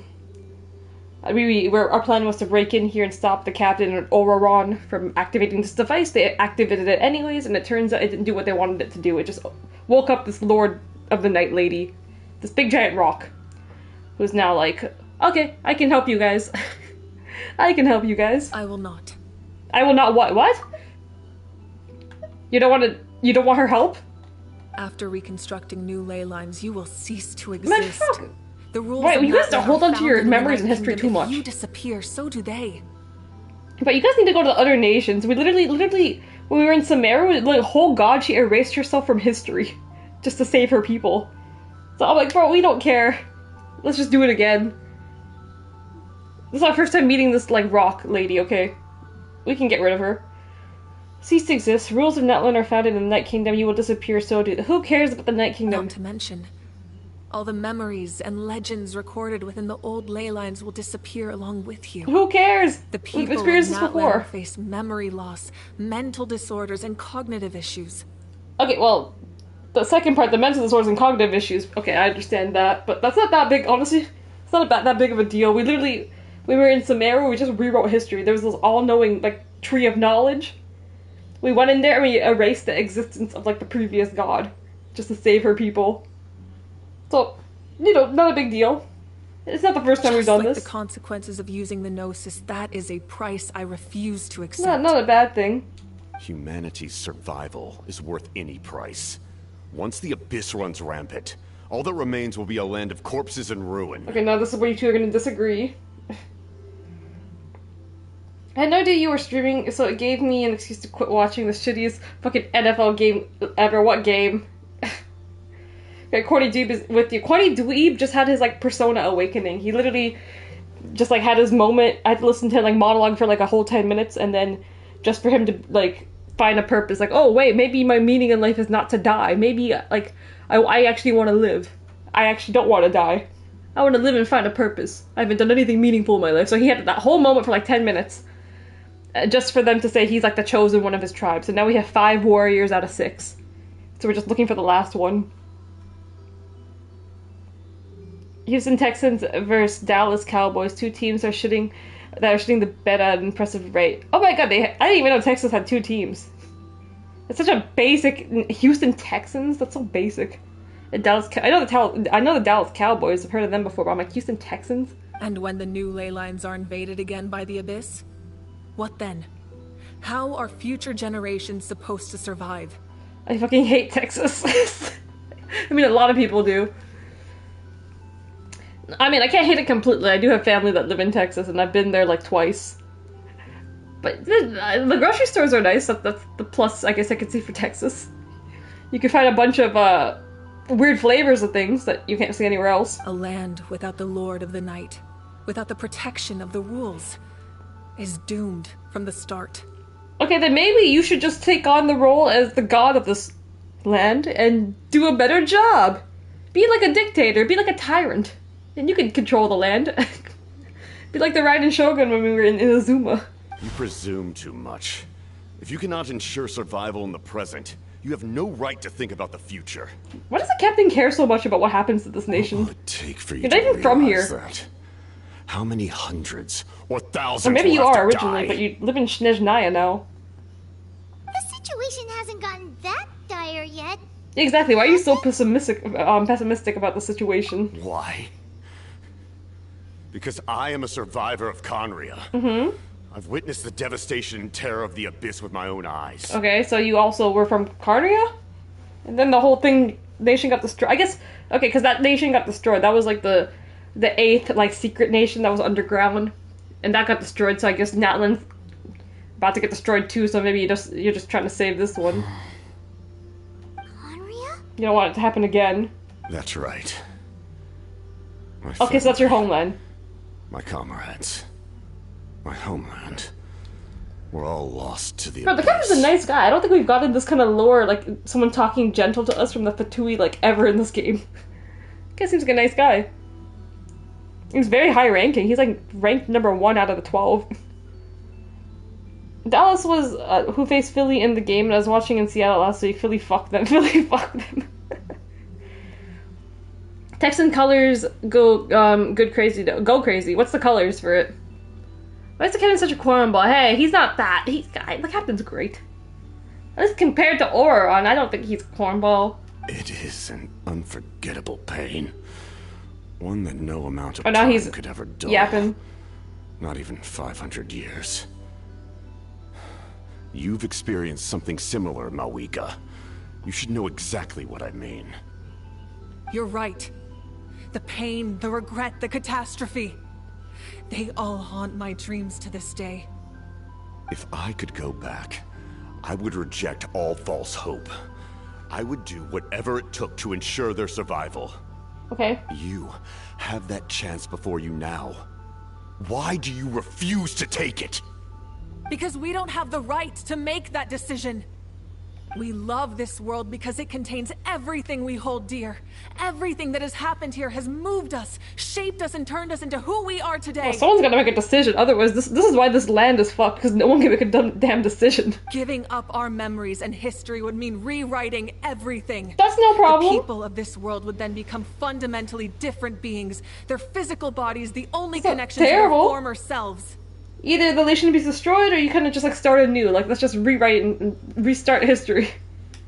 plan was to break in here and stop the captain and Auroron from activating this device. They activated it anyways, and it turns out it didn't do what they wanted it to do. It just woke up this Lord of the Night lady, this big giant rock, who's now like, okay, I can help you guys. I can help you guys. I will not. I will not what? What? You don't want her help? After reconstructing new ley lines, you will cease to exist. The rules right, you guys don't hold on to your founded in memories the and history Night too Kingdom. much. If you disappear, so do they. But you guys need to go to the other nations. We literally, when we were in Sumeru, like, whole god, she erased herself from history just to save her people. So I'm like, bro, we don't care. Let's just do it again. This is our first time meeting this, like, rock lady, okay? We can get rid of her. Cease to exist. Rules of Natlan are founded in the Night Kingdom. You will disappear, so do... Who cares about the Night Kingdom? Not to mention, all the memories and legends recorded within the old ley lines will disappear along with you. Who cares? The people We've experienced of this before. Natlan face memory loss, mental disorders, and cognitive issues. Okay, well, the second part, the mental disorders and cognitive issues, okay, I understand that, but that's not that big, honestly. It's not that big of a deal. We were in Samara, we just rewrote history. There was this all-knowing, like, tree of knowledge. We went in there and we erased the existence of, like, the previous god, just to save her people. So, you know, not a big deal. It's not the first time we've done like this. The consequences of using the Gnosis, that is a price I refuse to accept. Not a bad thing. Humanity's survival is worth any price. Once the Abyss runs rampant, all that remains will be a land of corpses and ruin. Okay, now this is where you two are going to disagree. I had no idea you were streaming, so it gave me an excuse to quit watching the shittiest fucking NFL game ever. What game? Okay, Corny Dweeb is with you. Corny Dweeb just had his, like, persona awakening. He literally just, like, had his moment. I had to listen to him, like, monologue for, like, a whole 10 minutes, and then just for him to, like, find a purpose. Like, oh, wait, maybe my meaning in life is not to die. Maybe, like, I actually want to live. I actually don't want to die. I want to live and find a purpose. I haven't done anything meaningful in my life. So he had that whole moment for, like, 10 minutes. Just for them to say he's, like, the chosen one of his tribe. So now we have 5 warriors out of 6. So we're just looking for the last one. Houston Texans versus Dallas Cowboys. 2 teams are shitting the bed at an impressive rate. Oh my god, I didn't even know Texas had 2 teams. It's such a basic... Houston Texans? That's so basic. And Dallas... I know the Dallas Cowboys. I've heard of them before, but I'm like, Houston Texans? And when the new ley lines are invaded again by the Abyss? What then? How are future generations supposed to survive? I fucking hate Texas. I mean, a lot of people do. I mean, I can't hate it completely. I do have family that live in Texas, and I've been there, like, twice. But the grocery stores are nice. That's the plus, I guess, I could see for Texas. You can find a bunch of weird flavors of things that you can't see anywhere else. A land without the Lord of the Night, without the protection of the rules, is doomed from the start. Okay, then maybe you should just take on the role as the god of this land and do a better job. Be like a dictator. Be like a tyrant. And you can control the land. Be like the Raiden Shogun when we were in Inazuma. You presume too much. If you cannot ensure survival in the present, you have no right to think about the future. Why does the captain care so much about what happens to this nation? What will it take for you You're not even from here. That? How many hundreds or thousands? Or maybe you are originally, die? but you live in Snezhnaya now. The situation hasn't gotten that dire yet. Exactly. Why are you so pessimistic about the situation? Why? Because I am a survivor of Conria. Mm-hmm. I've witnessed the devastation and terror of the Abyss with my own eyes. Okay, so you also were from Conria? And then the whole nation got destroyed. I guess, okay, because that nation got destroyed. That was like the 8th, like, secret nation that was underground. And that got destroyed, so I guess Natlan's about to get destroyed too, so maybe you're just trying to save this one. Conria? You don't want it to happen again. That's right. Okay, so that's your homeland. My comrades. My homeland. We're all lost to the Bro, the Abyss. captain's a nice guy. I don't think we've gotten this kind of lore, like, someone talking gentle to us from the Fatui, like, ever in this game. Guy seems like a nice guy. He's very high ranking. He's, like, ranked number 1 out of the 12. Dallas was, who faced Philly in the game, and I was watching in Seattle last week. Philly fucked them. Philly fucked them. Texan colors go, go crazy. What's the colors for it? Why is the captain such a cornball? Hey, he's not that. The captain's great. At least compared to Auron, I don't think he's a cornball. It is an unforgettable pain. One that no amount of now time he's could ever dull. Yapping. Not even 500 years. You've experienced something similar, Mawika. You should know exactly what I mean. You're right. The pain, the regret, the catastrophe. They all haunt my dreams to this day. If I could go back, I would reject all false hope. I would do whatever it took to ensure their survival. Okay. You have that chance before you now. Why do you refuse to take it? Because we don't have the right to make that decision. We love this world because it contains everything we hold dear. Everything that has happened here has moved us, shaped us, and turned us into who we are today. Well, someone's gotta make a decision, otherwise this is why this land is fucked, because no one can make a damn decision. Giving up our memories and history would mean rewriting everything. That's no problem. The people of this world would then become fundamentally different beings. Their physical bodies the only connection to their former selves. Either the nation be destroyed, or you kind of just like start anew. Like, let's just rewrite and restart history.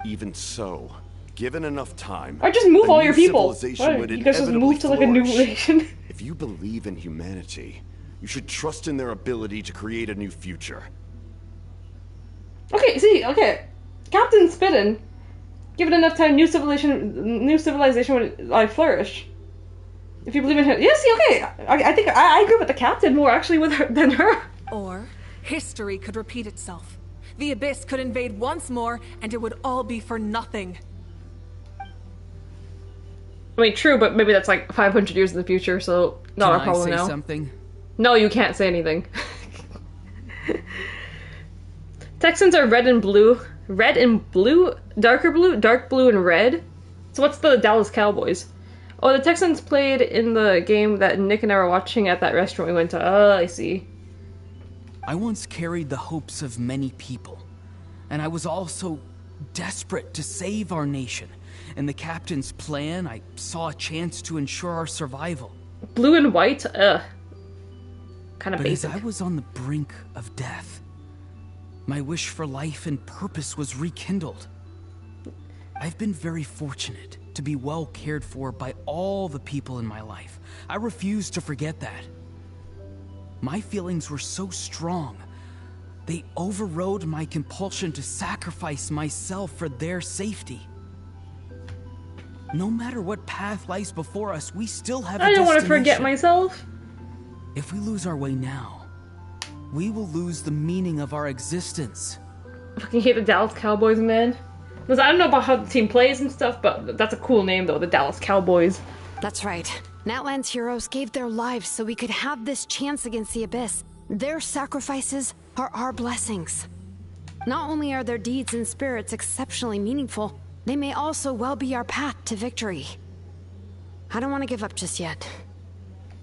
Even so, given enough time, or just move all your people. Would you guys just move to like a new nation. If you believe in humanity, you should trust in their ability to create a new future. Okay. Captain Spittin, given enough time, new civilization would flourish. If you believe in him, I think I agree with the captain more actually than her. Or history could repeat itself. The Abyss could invade once more, and it would all be for nothing. I mean, true, but maybe that's like 500 years in the future, so not our problem now. Can I say something? No, you can't say anything. Texans are red and blue, dark blue, and red. So what's the Dallas Cowboys? Oh, the Texans played in the game that Nick and I were watching at that restaurant we went to. Oh, I see. I once carried the hopes of many people, and I was also desperate to save our nation. In the captain's plan, I saw a chance to ensure our survival. Blue and white? Kind of basic. As I was on the brink of death, my wish for life and purpose was rekindled. I've been very fortunate to be well cared for by all the people in my life. I refuse to forget that. My feelings were so strong, they overrode my compulsion to sacrifice myself for their safety. No matter what path lies before us, we still have a destination. I don't want to forget myself. If we lose our way now, we will lose the meaning of our existence. I fucking hate the Dallas Cowboys, man. Listen, I don't know about how the team plays and stuff, but that's a cool name, though, the Dallas Cowboys. That's right. Natlan's heroes gave their lives so we could have this chance against the Abyss. Their sacrifices are our blessings. Not only are their deeds and spirits exceptionally meaningful, they may also well be our path to victory. I don't want to give up just yet.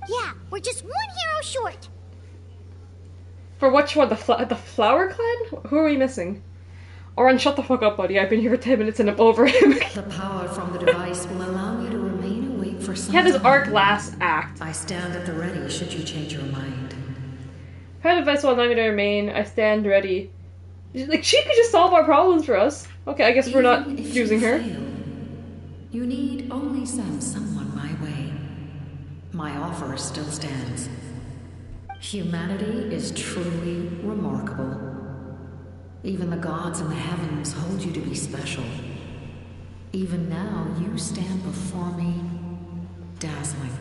Yeah, we're just one hero short. For which one? The Flower Clan? Who are we missing? Oren, shut the fuck up, buddy. I've been here for 10 minutes and I'm over him. The power from the device will allow you to remain awake for some time. He had his arc time. last act. I stand at the ready should you change your mind. Her device will allow me to remain. I stand ready. Like, she could just solve our problems for us. Okay, I guess we're not using her. You need only send someone my way. My offer still stands. Humanity is truly remarkable. Even the gods in the heavens hold you to be special. Even now, you stand before me, dazzling,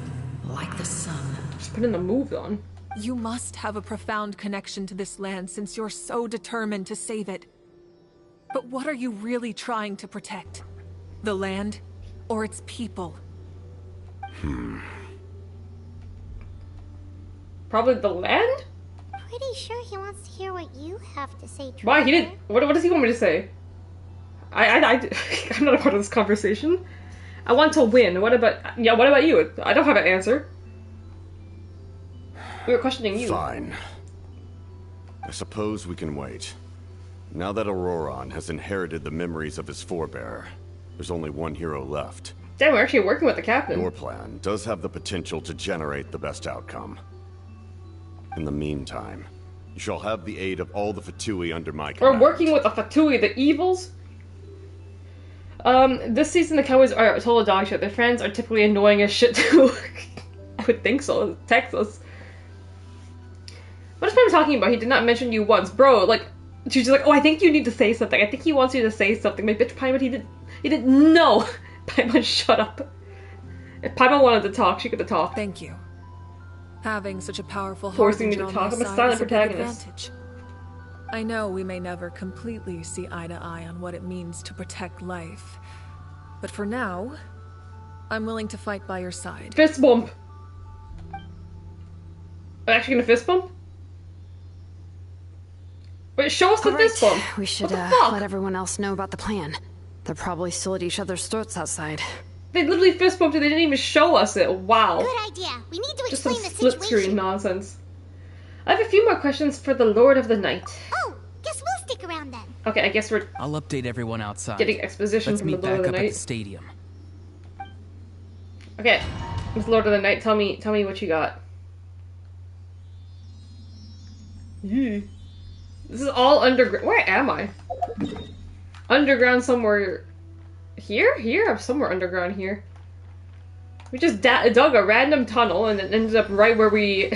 like the sun. Just putting the move on. You must have a profound connection to this land since you're so determined to save it. But what are you really trying to protect? The land, or its people? Probably the land? Pretty sure he wants to hear what you have to say, Trevor. Why? He didn't. What does he want me to say? I'm not a part of this conversation. I want to win. What about you? I don't have an answer. We were questioning you. Fine. I suppose we can wait. Now that Auroran has inherited the memories of his forebear, there's only one hero left. Damn, we're actually working with the captain. Your plan does have the potential to generate the best outcome. In the meantime, you shall have the aid of all the Fatui under my command. We're working with the Fatui, the evils? This season the Cowboys are total dog shit. Their friends are typically annoying as shit too. I would think so. Texas. What is Paimon talking about? He did not mention you once. Bro, like, she's just like, oh, I think you need to say something. I think he wants you to say something. My bitch, Paimon, he didn't know. Paimon, shut up. If Paimon wanted to talk, she could have talked. Thank you. Having such a powerful forcing me to talk. I'm a silent protagonist. I know we may never completely see eye to eye on what it means to protect life, but for now, I'm willing to fight by your side. Fist bump. I'm actually gonna fist bump? Wait, show us the fist bump! We should let everyone else know about the plan. They're probably still at each other's throats outside. They literally fist bumped and they didn't even show us it. Wow. Good idea. We need to Just explain some the split situation. screen nonsense. I have a few more questions for the Lord of the Night. Oh, guess we'll stick around then. Okay, I guess we're I'll update everyone outside. getting exposition Let's from the meet Lord of back the up at Night. the stadium. Okay, Miss Lord of the Night, tell me what you got. This is all underground. Where am I? Underground somewhere. Here? Here? I'm somewhere underground here. We just dug a random tunnel and it ended up right where we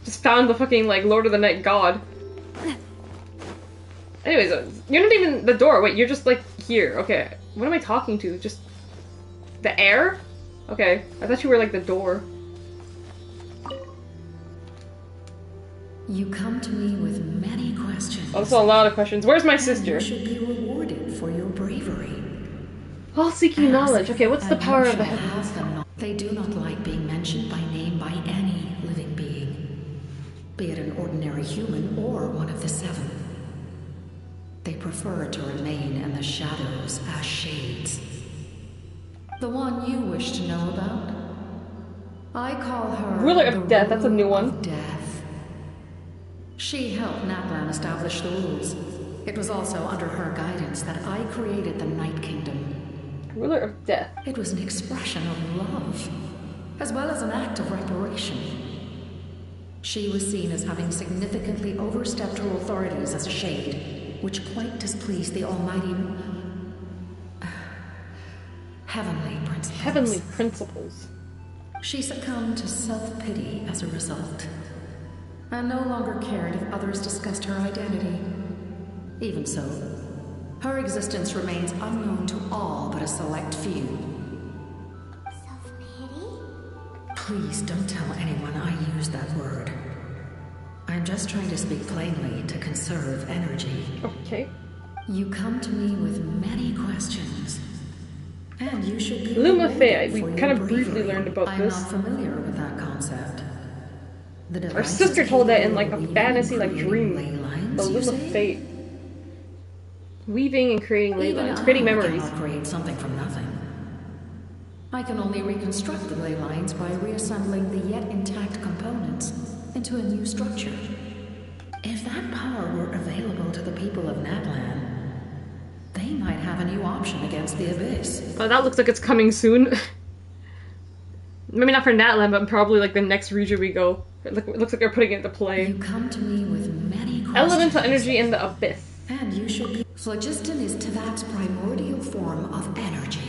just found the fucking, like, Lord of the Night god. Anyways, you're not even the door. Wait, you're just, like, here. Okay. What am I talking to? Just the air? Okay. I thought you were, like, the door. You come to me with many questions. Oh, that's a lot of questions. Where's my sister? You should be rewarded for your bravery. All seeking knowledge. Okay, what's the power of the heavens? They do not like being mentioned by name by any living being, be it an ordinary human or one of the seven. They prefer to remain in the shadows as shades. The one you wish to know about? I call her Ruler of Death. That's a new one. Death. She helped Natlan establish the rules. It was also under her guidance that I created the Night Kingdom. Ruler of Death. It was an expression of love, as well as an act of reparation. She was seen as having significantly overstepped her authorities as a shade, which quite displeased the almighty heavenly principles. Heavenly principles. She succumbed to self-pity as a result, and no longer cared if others discussed her identity. Even so, her existence remains unknown to all but a select few. Self-pity? Please don't tell anyone I used that word. I'm just trying to speak plainly to conserve energy. Okay. You come to me with many questions, and you should be Luma rewarded Fey. We for your kind of bravery. briefly learned about I'm this. not familiar with that concept. The Our device sister is told that in capable like of a weaving fantasy and like creating dream. ley lines, The you Luma say? Fate. Weaving and creating ley Even lines, I creating memories. cannot create something from nothing. I can only reconstruct the ley lines by reassembling the yet intact components into a new structure. If that power were available to the people of Natlan, they might have a new option against the Abyss. Oh, that looks like it's coming soon. Maybe not for Natlan, but probably like the next region we go. It looks like they're putting it into play. You come to me with many questions. Elemental energy in the abyss. And you should be... Phlogiston is Teyvat's primordial form of energy.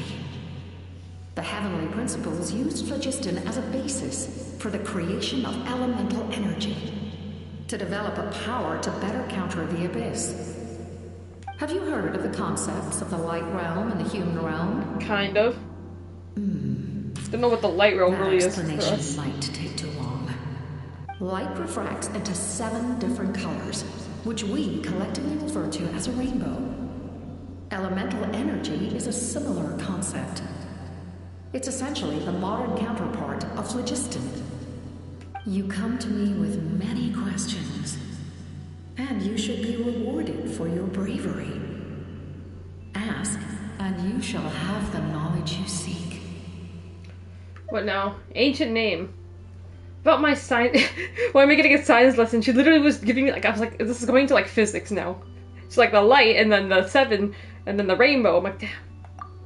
The heavenly principles used phlogiston as a basis for the creation of elemental energy, to develop a power to better counter the Abyss. Have you heard of the concepts of the light realm and the human realm? Kind of. Don't know what the light realm really is for Explanation us. might take too long. Light refracts into 7 different colors, which we collectively refer to as a rainbow. Elemental energy is a similar concept. It's essentially the modern counterpart of phlogiston. You come to me with many questions, and you should be rewarded for your bravery. Ask, and you shall have the knowledge you seek. What now? Ancient name. About my science. Why am I getting a science lesson? She literally was giving me like, I was like, this is going to like physics now. It's like the light and then the 7 and then the rainbow. I'm like, damn.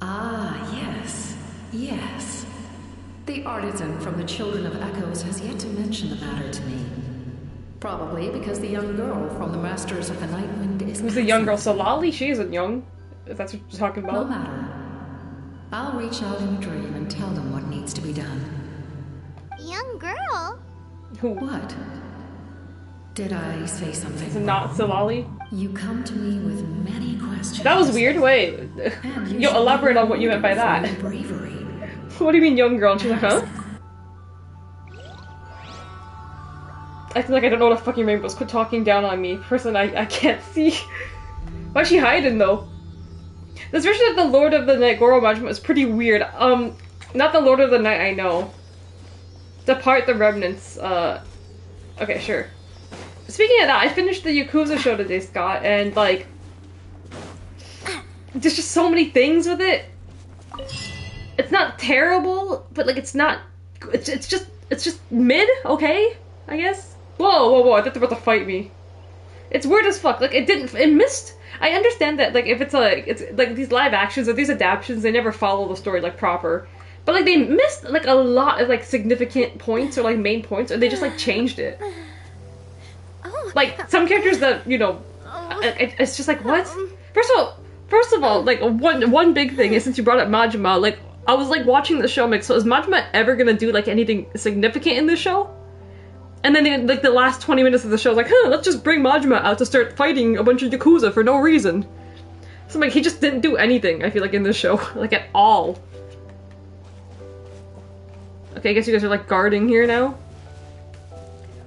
Ah, yes. Yes. The artisan from the Children of Echoes has yet to mention the matter to me. Probably because the young girl from the Masters of the Night Wind is Who's the young girl? Solali? She isn't young. If that's what you're talking No about. matter. I'll reach out in a dream and tell them what needs to be done. Young girl? Who? What? Did I say something Is it not Solali? You come to me with many questions. That was weird. Wait. Yo, elaborate on what you meant by that. Bravery. What do you mean, young girl? And she's like, huh? I feel like I don't know what a fucking rainbows. Quit talking down on me. Person I can't see. Why's she hiding, though? This version of the Lord of the Night Goro Majima is pretty weird. Not the Lord of the Night I know. Depart the remnants, Okay, sure. Speaking of that, I finished the Yakuza show today, Scott, and like, there's just so many things with it. It's not terrible, but like, it's not. It's just mid, okay, I guess. Whoa! I thought they were about to fight me. It's weird as fuck. Like, it missed. I understand that, like, if it's like these live actions or these adaptations, they never follow the story like proper. But like, they missed like a lot of like significant points or like main points, or they just like changed it. Like some characters that it's just like what? First of all, like one big thing is, since you brought up Majima, like I was like watching the show, I'm like, so is Majima ever gonna do like anything significant in this show? And then like the last 20 minutes of the show, I was like, let's just bring Majima out to start fighting a bunch of Yakuza for no reason. So I'm like, he just didn't do anything, I feel like, in this show, like at all. Okay, I guess you guys are like guarding here now.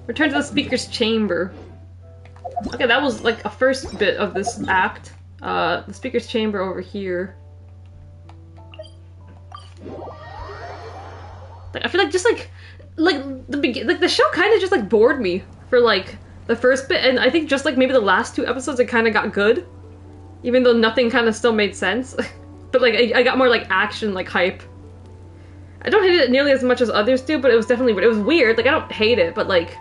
Return to the speaker's chamber. Okay, that was like a first bit of this act. The speaker's chamber over here. Like, I feel like just like the show kind of just like bored me for like the first bit, and I think just like maybe the last 2 episodes it kind of got good, even though nothing kind of still made sense. But like I got more like action, like hype. I don't hate it nearly as much as others do, but it was definitely weird. It was weird. Like I don't hate it, but like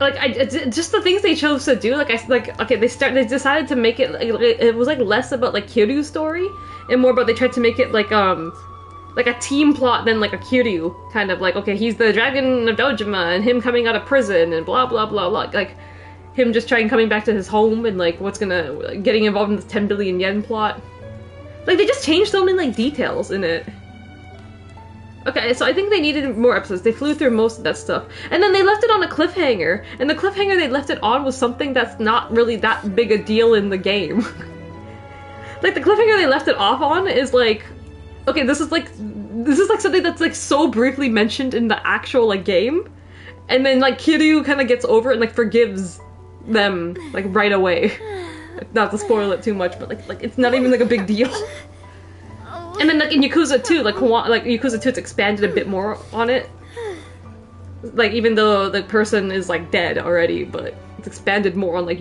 just the things they chose to do. Okay, they decided to make it it was like less about like Kiryu's story and more about, they tried to make it like a team plot than like a Kiryu kind of like, okay, he's the dragon of Dojima and him coming out of prison and blah blah blah blah, like him just coming back to his home and like getting involved in this 10 billion yen plot. Like they just changed so many like details in it. Okay, so I think they needed more episodes. They flew through most of that stuff. And then they left it on a cliffhanger. And the cliffhanger they left it on was something that's not really that big a deal in the game. Like, the cliffhanger they left it off on is like, okay, this is like something that's like so briefly mentioned in the actual like game. And then like Kiryu kind of gets over it and like forgives them like right away. Not to spoil it too much, but like it's not even like a big deal. And then like in Yakuza 2, like Yakuza 2, it's expanded a bit more on it. Like even though the person is like dead already, but it's expanded more on like,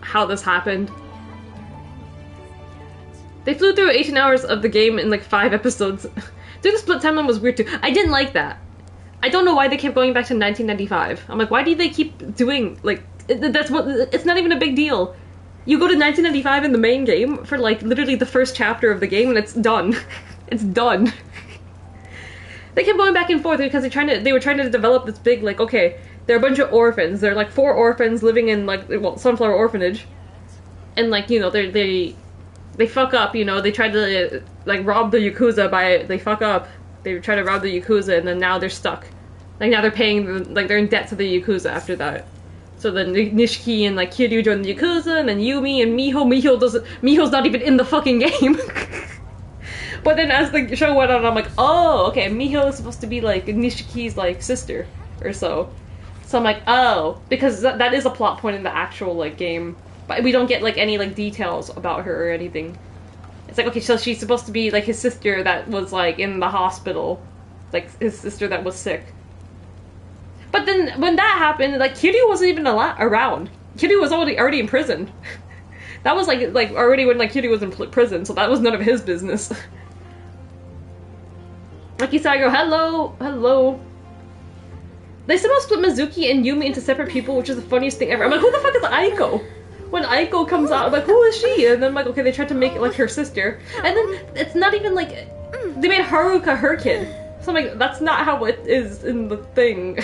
how this happened. They flew through 18 hours of the game in like 5 episodes. Doing the split timeline was weird too. I didn't like that. I don't know why they kept going back to 1995. I'm like, why do they keep doing like it's not even a big deal. You go to 1995 in the main game for like literally the first chapter of the game and it's done. It's done. They kept going back and forth because they were trying to develop this big like, okay, they're a bunch of orphans. They're like 4 orphans living in like, well, Sunflower Orphanage. And like, they fuck up, they try to like rob the Yakuza they fuck up. They try to rob the Yakuza and then now they're stuck. Like now they're paying, like they're in debt to the Yakuza after that. So then Nishiki and like Kiryu join the Yakuza, and then Yumi and Miho's not even in the fucking game. But then as the show went on, I'm like, oh, okay, Miho is supposed to be like Nishiki's like sister or so. So I'm like, oh, because that is a plot point in the actual like game, but we don't get like any like details about her or anything. It's like, okay, so she's supposed to be like his sister that was like in the hospital, like his sister that was sick. But then when that happened, like Kiryu wasn't even around. Kiryu was already in prison. That was like already when like Kiryu was in prison, so that was none of his business. Like Isago, hello. They somehow split Mizuki and Yumi into separate people, which is the funniest thing ever. I'm like, who the fuck is Aiko? When Aiko comes out, I'm like, who is she? And then I'm like, okay, they tried to make it like her sister, and then it's not even like they made Haruka her kid. So I'm like, that's not how it is in the thing.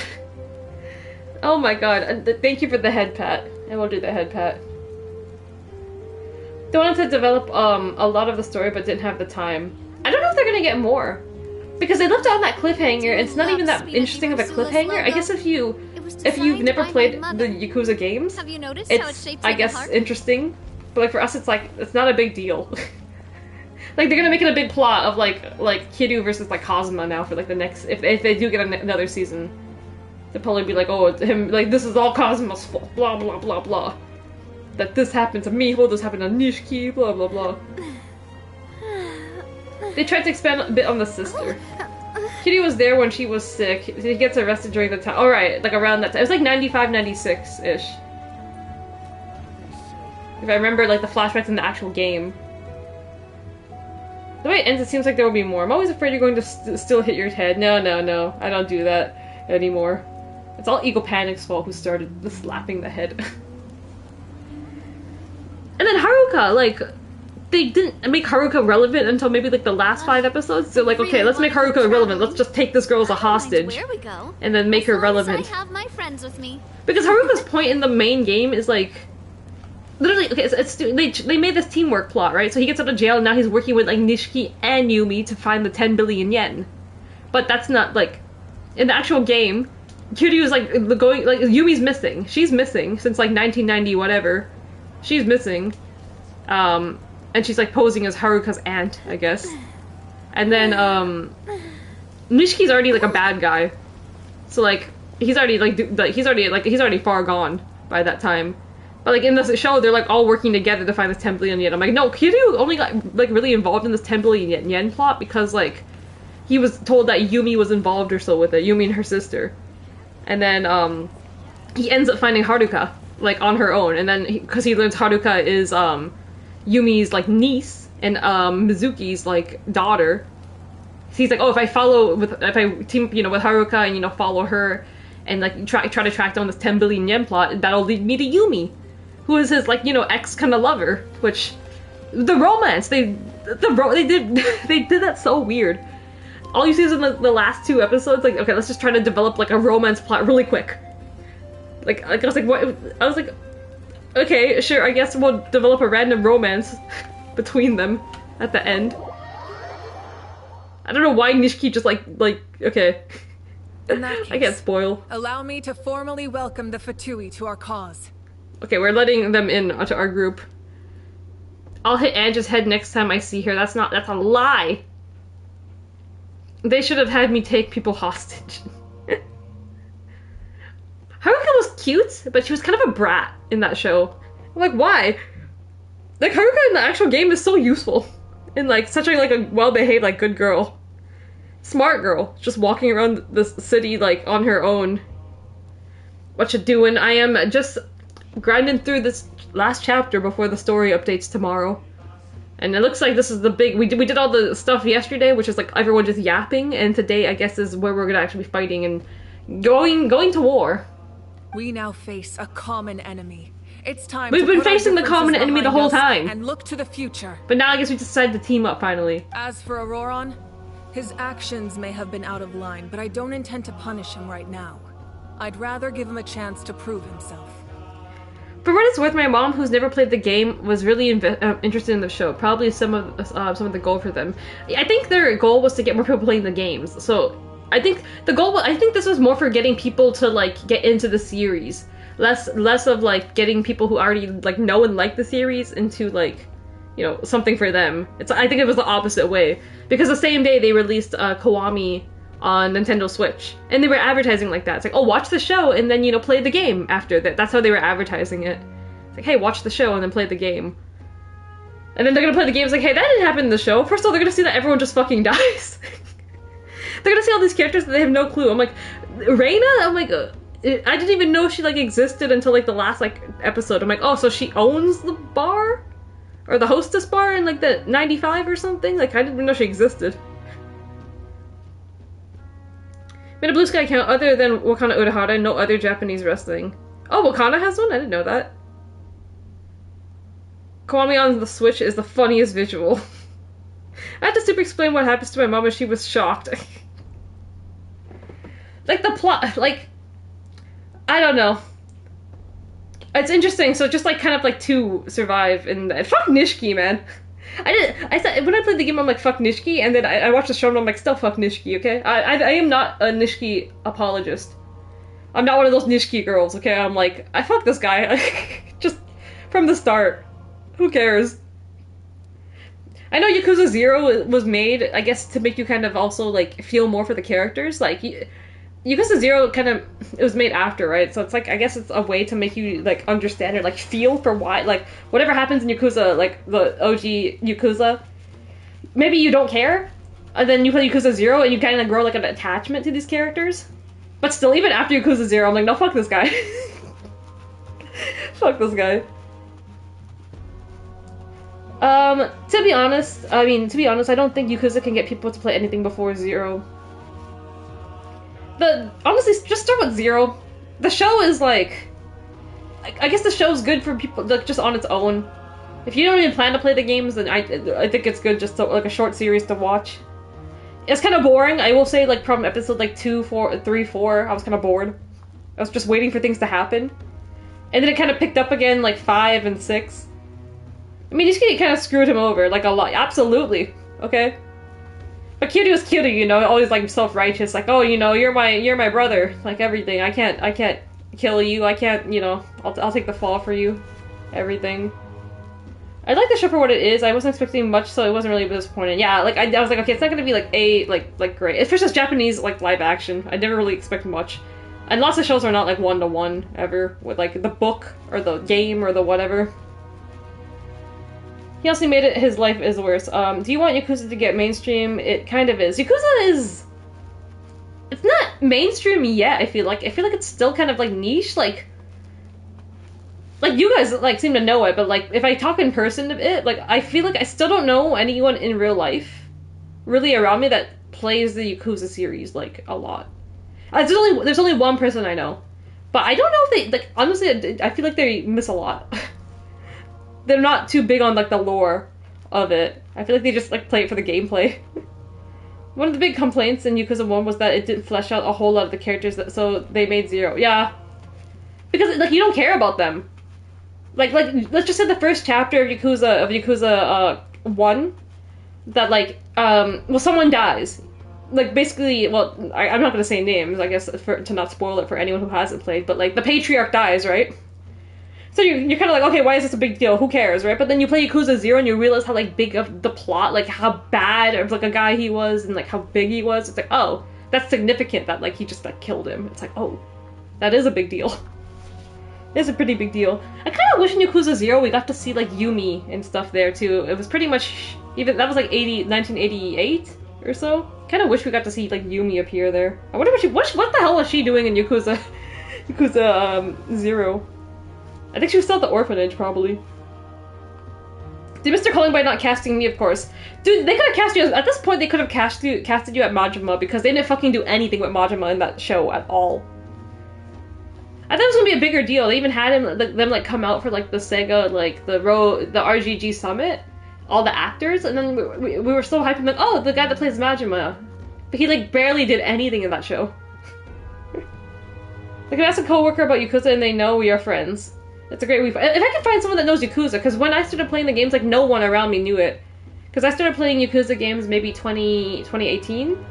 Oh my god, thank you for the head pat. I will do the head pat. They wanted to develop a lot of the story but didn't have the time. I don't know if they're gonna get more. Because they left it on that cliffhanger, it's not even that interesting of a cliffhanger. I guess if you've never played the Yakuza games, it's, I guess, interesting. But like for us, it's like, it's not a big deal. Like they're gonna make it a big plot of like Kiryu versus like Kazuma now for like the next, if they do get another season. They'll probably be like, oh, him, like, this is all Kazuma's fault, blah, blah, blah, blah. That this happened to Miho, this happened to Nishiki, blah, blah, blah. They tried to expand a bit on the sister. Kitty was there when she was sick. He gets arrested during the time. Alright, like around that time. It was like 95, 96-ish. If I remember, like, the flashbacks in the actual game. The way it ends, it seems like there will be more. I'm always afraid you're going to still hit your head. No, no, no. I don't do that anymore. It's all Ego Panic's fault who started the slapping the head. And then Haruka, like, they didn't make Haruka relevant until maybe like the last 5 episodes. They're like, okay, let's make Haruka irrelevant. Let's just take this girl as a hostage, and then make her relevant. I have my friends with me. Because Haruka's point in the main game is like, literally, okay, they made this teamwork plot, right? So he gets out of jail, and now he's working with like Nishiki and Yumi to find the 10 billion yen. But that's not like in the actual game. Kiryu is like going like Yumi's missing. She's missing since like 1990 whatever. She's missing. And she's like posing as Haruka's aunt, I guess. And then Nishiki's already like a bad guy. So like he's already far gone by that time. But like in this show they're like all working together to find this 10 billion yen. I'm like, no, Kiryu only got like really involved in this 10 billion yen plot because like he was told that Yumi was involved or so with it, Yumi and her sister. And then he ends up finding Haruka like on her own, and then because he learns Haruka is Yumi's like niece and Mizuki's like daughter. So he's like, oh, if I team with Haruka and follow her and like try to track down this 10 billion yen plot, that'll lead me to Yumi, who is his like ex kind of lover. Which the romance they did that so weird. All you see is in the last 2 episodes, like, okay, let's just try to develop like a romance plot really quick. Like I was like, what? I was like, okay, sure, I guess we'll develop a random romance between them at the end. I don't know why Nishiki just like, okay. In that case, I can't spoil. Allow me to formally welcome the Fatui to our cause. Okay, we're letting them in to our group. I'll hit Ange's head next time I see her. That's a lie. They should have had me take people hostage. Haruka was cute, but she was kind of a brat in that show. I'm like, why? Like, Haruka in the actual game is so useful. And, like, such a well-behaved, like, good girl. Smart girl. Just walking around the city, like, on her own. What you doing? I am just grinding through this last chapter before the story updates tomorrow. And it looks like this is the big... We did all the stuff yesterday, which is, like, everyone just yapping. And today, I guess, is where we're gonna actually be fighting and going to war. We now face a common enemy. It's time We've been facing the common enemy the whole time. And look to the future. But now I guess we decided to team up finally. As for Auroron, his actions may have been out of line, but I don't intend to punish him right now. I'd rather give him a chance to prove himself. For what it's worth, my mom, who's never played the game, was really interested in the show. Probably some of the goal for them. I think their goal was to get more people playing the games. So I think the goal was, I think this was more for getting people to like get into the series. Less of like getting people who already like know and like the series into like, something for them. I think it was the opposite way. Because the same day they released Kiwami on Nintendo Switch. And they were advertising like that. It's like, oh, watch the show and then, play the game after that. That's how they were advertising it. It's like, hey, watch the show and then play the game. And then they're gonna play the game. It's like, hey, that didn't happen in the show. First of all, they're gonna see that everyone just fucking dies. They're gonna see all these characters that they have no clue. I'm like, Reina? I'm like, I didn't even know she like existed until like the last like episode. I'm like, oh, so she owns the bar? Or the hostess bar in like the 95 or something? Like, I didn't even know she existed. Made a Blue Sky account other than Wakana Urahara, no other Japanese wrestling. Oh, Wakana has one? I didn't know that. Kiwami on the Switch is the funniest visual. I had to super explain what happens to my mom and she was shocked. Like, the plot, like, I don't know. It's interesting, so just, like, kind of, like, to survive, and fuck Nishiki, man. I said, when I played the game, I'm like, fuck Nishiki, and then I watched the show, and I'm like, still fuck Nishiki, okay? I am not a Nishiki apologist. I'm not one of those Nishiki girls, okay? I'm like, I fuck this guy, just from the start. Who cares? I know Yakuza 0 was made, I guess, to make you kind of also, like, feel more for the characters. Like, Yakuza 0 kind of, it was made after, right? So it's like, I guess it's a way to make you, like, understand or, like, feel for why, like, whatever happens in Yakuza, like, the OG Yakuza, maybe you don't care And then you play Yakuza 0 and you kind of grow like an attachment to these characters. But still, even after Yakuza 0, I'm like, no, fuck this guy. Fuck this guy. To be honest, I don't think Yakuza can get people to play anything before 0. Honestly, just start with 0. The show is like... I guess the show's good for people, like, just on its own. If you don't even plan to play the games, then I think it's good just to, like, a short series to watch. It's kind of boring, I will say, like, from episode, like, 2, 4, 3, 4, I was kind of bored. I was just waiting for things to happen. And then it kind of picked up again, like, 5 and 6. I mean, Ishiki kind of screwed him over, like, a lot. Absolutely, okay? But Kiryu is Kiryu, you know, always, like, self-righteous, like, oh, you know, you're my brother, like, everything. I can't kill you, I can't, you know, I'll take the fall for you. Everything. I like the show for what it is. I wasn't expecting much, so it wasn't really disappointing. Yeah, like, I was like, okay, it's not gonna be, like, great. Especially as Japanese, like, live action. I never really expected much. And lots of shows are not, like, one-to-one, ever, with, like, the book, or the game, or the whatever. He also made it his life is worse. Do you want Yakuza to get mainstream? It kind of is. Yakuza is... It's not mainstream yet, I feel like. I feel like it's still kind of, like, niche, like you guys, like, seem to know it, but, like, if I talk in person of it, like, I feel like I still don't know anyone in real life, really around me, that plays the Yakuza series, like, a lot. There's only one person I know. But I don't know if they, like, honestly, I feel like they miss a lot. They're not too big on, like, the lore of it. I feel like they just, like, play it for the gameplay. One of the big complaints in Yakuza 1 was that it didn't flesh out a whole lot of the characters, so they made 0. Yeah. Because, like, you don't care about them. Like, let's just say the first chapter of Yakuza 1, that, like, well, someone dies. Like, basically, well, I'm not gonna say names, I guess, to not spoil it for anyone who hasn't played, but, like, the patriarch dies, right? So you're kind of like, okay, why is this a big deal? Who cares, right? But then you play Yakuza 0 and you realize how, like, big of the plot, like, how bad of, like, a guy he was and, like, how big he was. It's like, oh, that's significant that, like, he just, like, killed him. It's like, oh, that is a big deal. It's a pretty big deal. I kind of wish in Yakuza 0 we got to see, like, Yumi and stuff there, too. It was pretty much, even, that was, like, 1988 or so. Kind of wish we got to see, like, Yumi appear there. I wonder what the hell was she doing in Yakuza 0? I think she was still at the orphanage, probably. Did Mr. Calling by not casting me, of course. Dude, they could have cast you, at this point they could have casted you at Majima, because they didn't fucking do anything with Majima in that show at all. I thought it was gonna be a bigger deal. They even had them like come out for like the Sega, like the RGG Summit, all the actors, and then we were so hyped, like, oh, the guy that plays Majima. But he like barely did anything in that show. Like, I asked a coworker about Yakuza and they know we are friends. It's a great week. If I can find someone that knows Yakuza, because when I started playing the games, like, no one around me knew it. Because I started playing Yakuza games maybe 2018.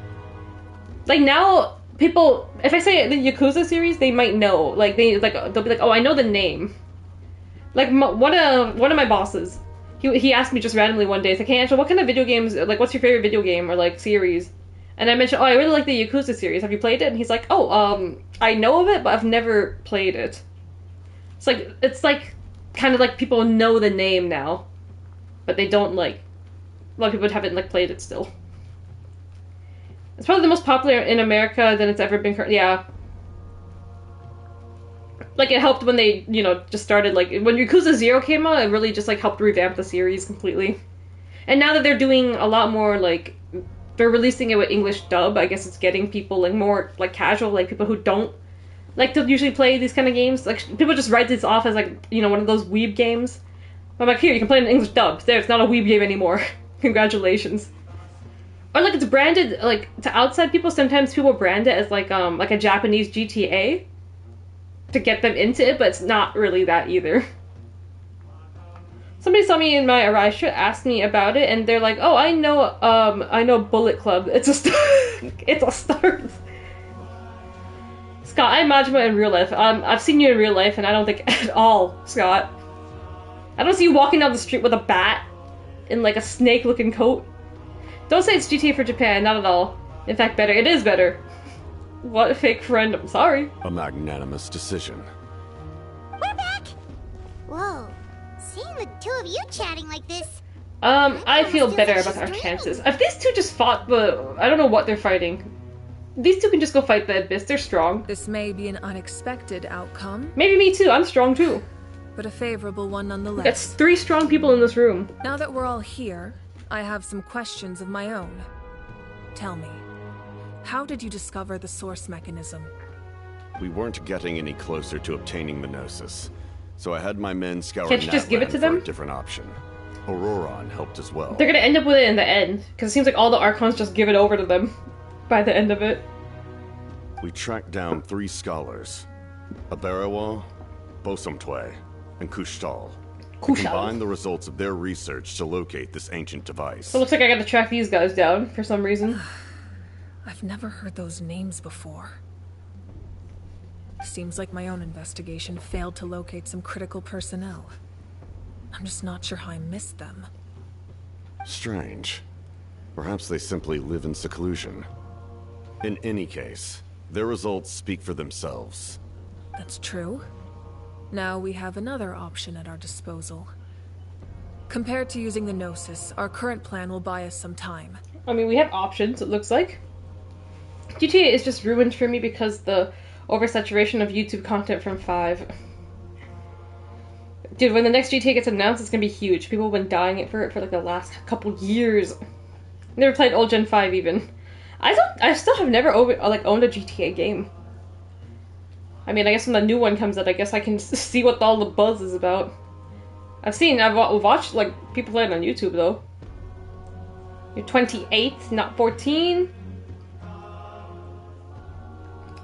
Like, now, people, if I say the Yakuza series, they might know. Like, they'll be like, oh, I know the name. Like, one of my bosses, he asked me just randomly one day, he's like, hey, Angela, what kind of video games, like, what's your favorite video game or, like, series? And I mentioned, oh, I really like the Yakuza series. Have you played it? And he's like, oh, I know of it, but I've never played it. It's like, kind of like people know the name now, but they don't, like, a lot of people haven't, like, played it still. It's probably the most popular in America than it's ever been, yeah. Like, it helped when they, you know, just started, like, when Yakuza 0 came out, it really just, like, helped revamp the series completely. And now that they're doing a lot more, like, they're releasing it with English dub, I guess it's getting people, like, more, like, casual, like, people who don't like to usually play these kind of games. Like, people just write this off as, like, you know, one of those weeb games. But I'm like, here, you can play it in English dub. There, it's not a weeb game anymore. Congratulations. Or, like, it's branded, like, to outside people, sometimes people brand it as, like a Japanese GTA to get them into it, but it's not really that either. Somebody saw me in my Arise shirt, asked me about it, and they're like, oh, I know Bullet Club. It's a start. Scott, I'm Majima in real life. I've seen you in real life, and I don't think at all, Scott. I don't see you walking down the street with a bat in, like, a snake-looking coat. Don't say it's GTA for Japan, not at all. In fact, better. It is better. What a fake friend. I'm sorry. A magnanimous decision. We're back! Whoa. Seeing the two of you chatting like this, I feel better about our chances. If these two just fought I don't know what they're fighting. These two can just go fight the Abyss. They're strong. This may be an unexpected outcome. Maybe me too. I'm strong too. But a favorable one nonetheless. That's 3 strong people in this room. Now that we're all here, I have some questions of my own. Tell me, how did you discover the source mechanism? We weren't getting any closer to obtaining the Gnosis, so I had my men scour Can't you just give it to Natlan them? for a different option. Auroron helped as well. They're gonna end up with it in the end, because it seems like all the Archons just give it over to them by the end of it. We tracked down 3 scholars, Aberawa, Bosomtwe, and Kushtal. We combined the results of their research to locate this ancient device. So it looks like I gotta track these guys down for some reason. I've never heard those names before. Seems like my own investigation failed to locate some critical personnel. I'm just not sure how I missed them. Strange. Perhaps they simply live in seclusion. In any case, their results speak for themselves. That's true. Now we have another option at our disposal. Compared to using the Gnosis, our current plan will buy us some time. I mean, we have options, it looks like. GTA is just ruined for me because the oversaturation of YouTube content from 5. Dude, when the next GTA gets announced, it's gonna be huge. People have been dying it for like the last couple years. Never played old Gen 5 even. I still have never owned a GTA game. I mean, I guess when the new one comes out, I guess I can see what all the buzz is about. I've watched like people play it on YouTube though. You're 28, not 14.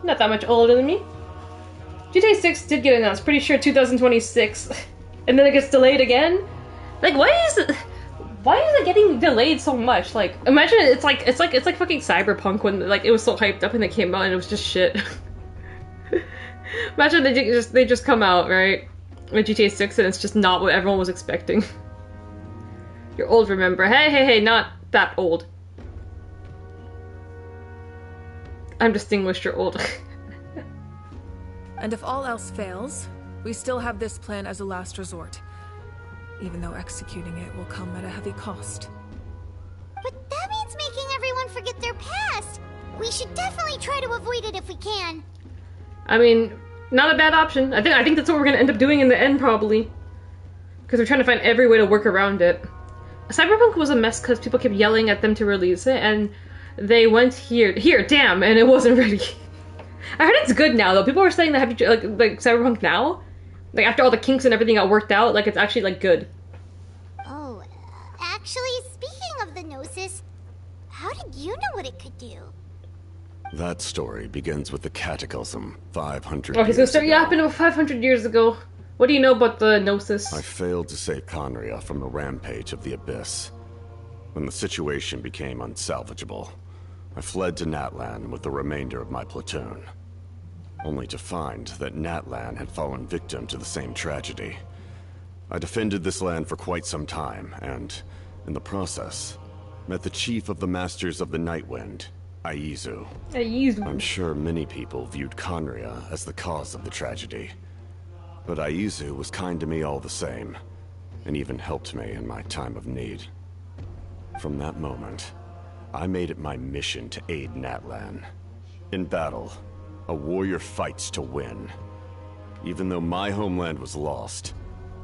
Not that much older than me. GTA 6 did get announced, pretty sure 2026. And then it gets delayed again? Like, why is it getting delayed so much? Like, imagine it's like fucking Cyberpunk when like it was so hyped up and it came out and it was just shit. Imagine they just come out, right? With GTA 6 and it's just not what everyone was expecting. You're old, remember? Hey, not that old. I'm distinguished, you're old. And if all else fails, we still have this plan as a last resort. Even though executing it will come at a heavy cost. But that means making everyone forget their past. We should definitely try to avoid it if we can. I mean, not a bad option. I think that's what we're gonna end up doing in the end, probably. Because we're trying to find every way to work around it. Cyberpunk was a mess because people kept yelling at them to release it, and they went here, damn, and it wasn't ready. I heard it's good now, though. People were saying that like Cyberpunk now, like after all the kinks and everything got worked out, like it's actually like good. Oh, actually, speaking of the Gnosis, how did you know what it could do? That story begins with the Cataclysm 500 Okay, so years start ago. yapping about 500 years ago. What do you know about the Gnosis? I failed to save Conria from the rampage of the Abyss. When the situation became unsalvageable, I fled to Natlan with the remainder of my platoon. Only to find that Natlan had fallen victim to the same tragedy. I defended this land for quite some time, and, in the process, met the chief of the Masters of the Nightwind, Aizu. I'm sure many people viewed Conria as the cause of the tragedy. But Aizu was kind to me all the same, and even helped me in my time of need. From that moment, I made it my mission to aid Natlan. In battle, a warrior fights to win. Even though my homeland was lost,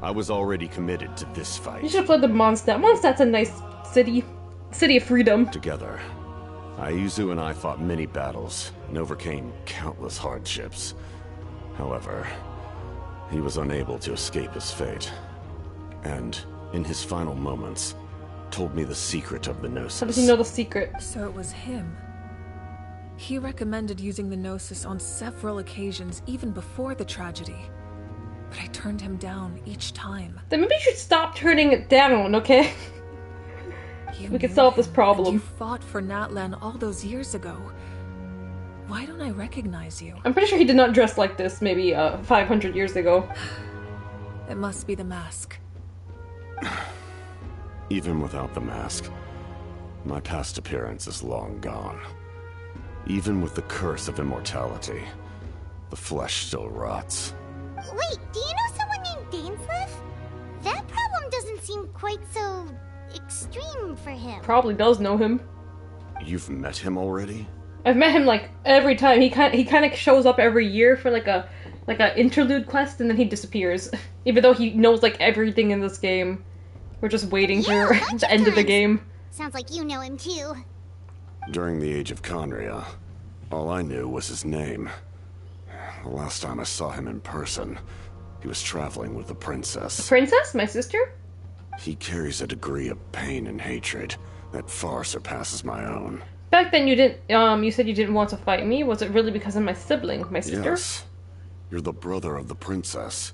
I was already committed to this fight. You should have played the Mondstadt. Mondstadt's a nice city. City of freedom. Together, Aizu and I fought many battles and overcame countless hardships. However, he was unable to escape his fate. And, in his final moments, told me the secret of the Gnosis. How does he know the secret? So it was him. He recommended using the Gnosis on several occasions, even before the tragedy. But I turned him down each time. Then maybe you should stop turning it down, okay? We can solve this problem. You fought for Natlan all those years ago. Why don't I recognize you? I'm pretty sure he did not dress like this maybe 500 years ago. It must be the mask. Even without the mask, my past appearance is long gone. Even with the curse of immortality, the flesh still rots. Wait, do you know someone named Dainsleif? That problem doesn't seem quite so stream for him. Probably does know him. You've met him already? I've met him like every time. He kind of shows up every year for like a interlude quest, and then he disappears. Even though he knows like everything in this game, we're just waiting for the end of the game. Sounds like you know him too. During the age of Conria, all I knew was his name. The last time I saw him in person, he was traveling with the princess. Princess? My sister? He carries a degree of pain and hatred that far surpasses my own. Back then you didn't, you said you didn't want to fight me. Was it really because of my sibling, my sister? Yes. You're the brother of the princess.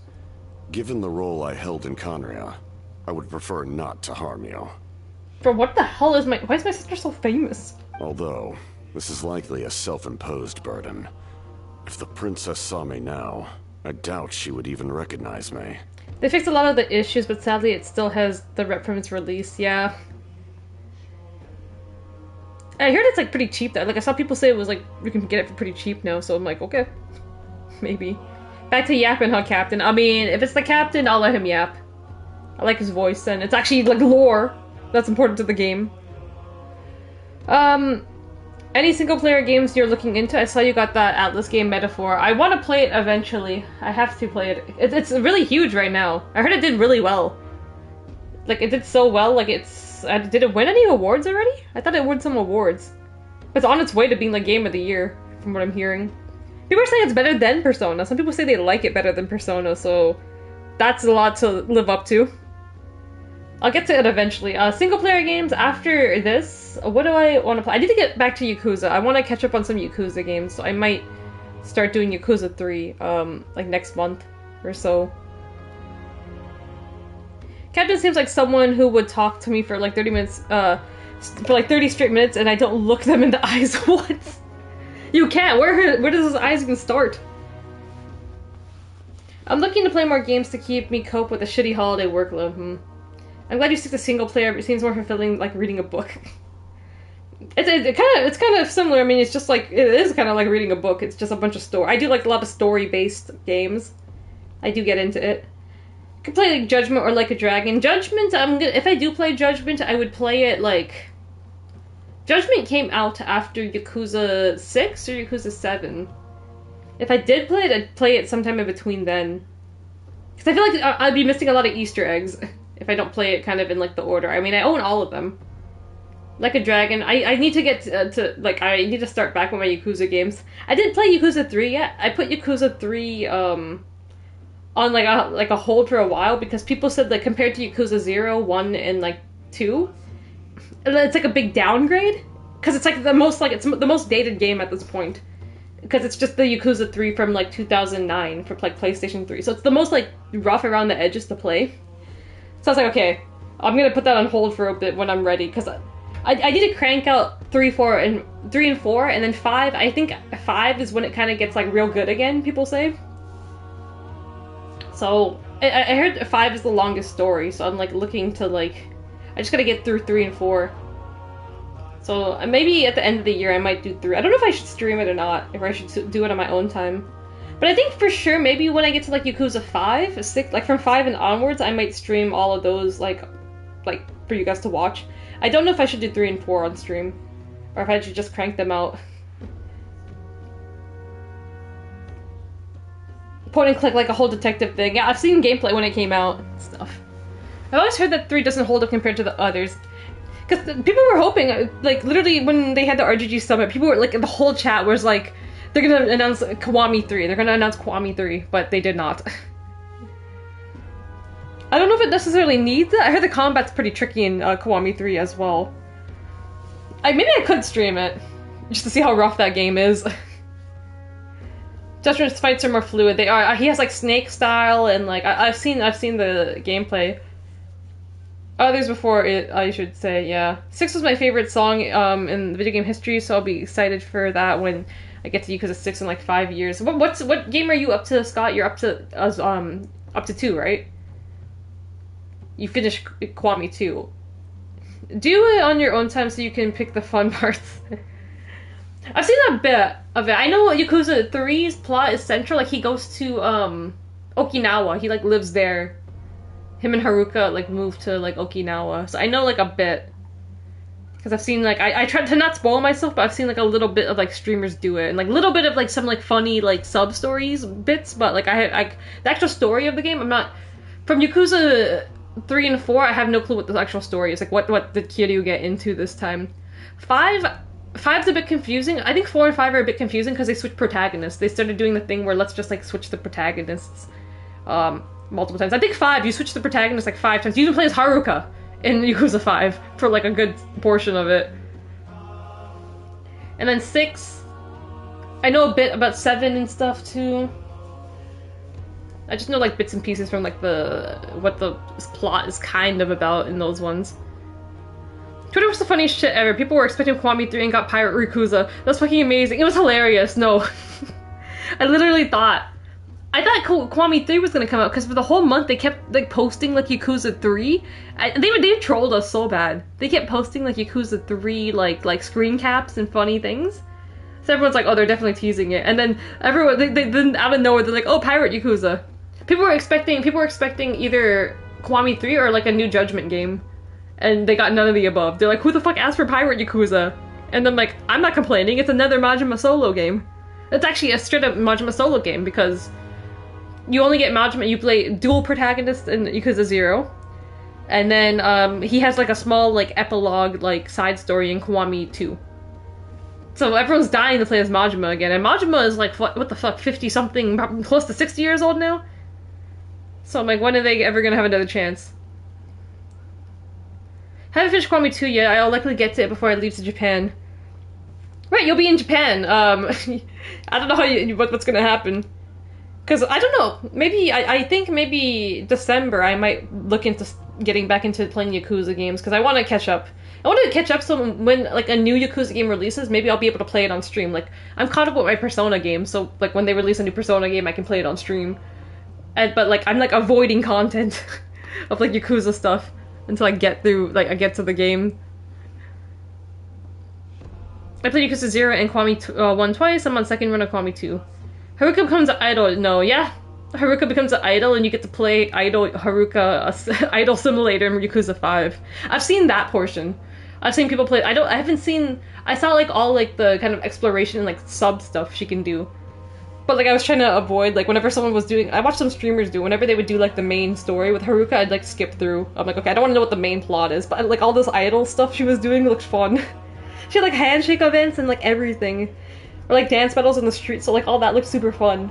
Given the role I held in Conria, I would prefer not to harm you. For what the hell is why is my sister so famous? Although, this is likely a self-imposed burden. If the princess saw me now, I doubt she would even recognize me. They fixed a lot of the issues, but sadly it still has the rep from its release, yeah. I heard it's like pretty cheap though. Like I saw people say it was like, we can get it for pretty cheap now, so I'm like, okay. Maybe. Back to yapping, huh, Captain? I mean, if it's the Captain, I'll let him yap. I like his voice, and it's actually like lore that's important to the game. Any single-player games you're looking into? I saw you got that Atlas game, Metaphor. I want to play it eventually. I have to play it. It's really huge right now. I heard it did really well. Like, it did so well, like it's... did it win any awards already? I thought it won some awards. It's on its way to being like Game of the Year, from what I'm hearing. People are saying it's better than Persona. Some people say they like it better than Persona, so... that's a lot to live up to. I'll get to it eventually. Single-player games, after this, what do I want to play? I need to get back to Yakuza. I want to catch up on some Yakuza games, so I might start doing Yakuza 3, like next month or so. Captain seems like someone who would talk to me for like 30 minutes, for like 30 straight minutes, and I don't look them in the eyes once. You can't! Where does his eyes even start? I'm looking to play more games to keep me cope with a shitty holiday workload. I'm glad you stick to single player, but it seems more fulfilling like reading a book. It's kind of similar. I mean, it's just like, it is kind of like reading a book. It's just a bunch of story. I do like a lot of story-based games. I do get into it. I could play like Judgment or Like a Dragon. Judgment, if I do play Judgment, I would play it like... Judgment came out after Yakuza 6 or Yakuza 7. If I did play it, I'd play it sometime in between then. Because I feel like I'd be missing a lot of Easter eggs if I don't play it kind of in like the order. I mean, I own all of them. Like a Dragon, I need to get I need to start back with my Yakuza games. I didn't play Yakuza 3 yet. I put Yakuza 3 on like a hold for a while because people said that compared to Yakuza 0, 1, and like 2, it's like a big downgrade. Because it's like it's the most dated game at this point. Because it's just the Yakuza 3 from like 2009 for like PlayStation 3. So it's the most like rough around the edges to play. So I was like, okay, I'm gonna put that on hold for a bit when I'm ready, because I need to crank out 3 and 4, and then 5. I think 5 is when it kind of gets like real good again, people say. So I heard 5 is the longest story, so I'm like looking to like, I just gotta get through 3 and 4. So maybe at the end of the year I might do 3. I don't know if I should stream it or not, if I should do it on my own time. But I think for sure, maybe when I get to like Yakuza 5, 6, like from 5 and onwards, I might stream all of those like for you guys to watch. I don't know if I should do 3 and 4 on stream, or if I should just crank them out. Point and click like a whole detective thing. Yeah, I've seen gameplay when it came out and stuff. I've always heard that 3 doesn't hold up compared to the others. Because people were hoping, like literally when they had the RGG Summit, people were like, the whole chat was like, they're gonna announce Kiwami 3. They're gonna announce Kiwami 3, but they did not. I don't know if it necessarily needs it. I heard the combat's pretty tricky in Kiwami 3 as well. Maybe I could stream it, just to see how rough that game is. Judgment's fights are more fluid. They are. He has like Snake style, and like I've seen the gameplay. Others before it, I should say, yeah. 6 was my favorite song in the video game history, so I'll be excited for that when I get to Yakuza 6 in like 5 years. What game are you up to, Scott? You're up to 2, right? You finished Kiwami 2. Do it on your own time so you can pick the fun parts. I've seen a bit of it. I know Yakuza 3's plot is central. Like he goes to Okinawa. He like lives there. him and Haruka like moved to like Okinawa, so I know like a bit. Because I've seen like I tried to not spoil myself, but I've seen like a little bit of like streamers do it, and like a little bit of like some like funny like sub stories bits. But like the actual story of the game, I'm not from Yakuza 3 and 4. I have no clue what the actual story is. Like what did Kiryu get into this time? 5's a bit confusing. I think 4 and 5 are a bit confusing because they switched protagonists. They started doing the thing where let's just like switch the protagonists multiple times. I think 5 you switch the protagonist like 5 times. You even play as Haruka in Yakuza 5 for like a good portion of it. And then 6, I know a bit about 7 and stuff too. I just know like bits and pieces from like what the plot is kind of about in those ones. Twitter was the funniest shit ever. People were expecting Kiwami 3 and got Pirate Yakuza. That was fucking amazing. It was hilarious. No. I literally thought Kiwami 3 was gonna come out because for the whole month they kept like posting like Yakuza 3. They trolled us so bad. They kept posting like Yakuza 3 like screen caps and funny things. So everyone's like, oh, they're definitely teasing it. And then everyone they then out of nowhere they're like, oh, Pirate Yakuza. People were expecting either Kiwami 3 or like a New Judgment game. And they got none of the above. They're like, who the fuck asked for Pirate Yakuza? And I'm like, I'm not complaining, it's another Majima solo game. It's actually a straight up Majima solo game because you only get Majima, you play dual protagonists in Yakuza 0. And then he has like a small like epilogue like side story in Kiwami 2. So everyone's dying to play as Majima again, and Majima is like, what the fuck, 50 something, close to 60 years old now? So I'm like, when are they ever gonna have another chance? Haven't finished Kiwami 2 yet. I'll likely get to it before I leave to Japan. Right, you'll be in Japan. I don't know what's gonna happen. Because, I don't know, maybe, I think maybe December I might look into getting back into playing Yakuza games, because I want to catch up. I want to catch up so when, like, a new Yakuza game releases, maybe I'll be able to play it on stream. Like, I'm caught up with my Persona game, so, like, when they release a new Persona game, I can play it on stream. But, like, I'm, like, avoiding content of, like, Yakuza stuff until I get through, like, I get to the game. I played Yakuza 0 and Kiwami 1 twice. I'm on second run of Kiwami 2. Haruka becomes an idol. No, yeah. Haruka becomes an idol and you get to play idol Haruka, idol simulator in Yakuza 5. I've seen that portion. I've seen people play. I haven't seen. I saw like all like the kind of exploration and like sub stuff she can do. But like I was trying to avoid like whenever someone was doing. I watched some streamers do. Whenever they would do like the main story with Haruka, I'd like skip through. I'm like, okay, I don't want to know what the main plot is. But like all this idol stuff she was doing looked fun. She had like handshake events and like everything. Or like dance battles in the street, so like all that looked super fun.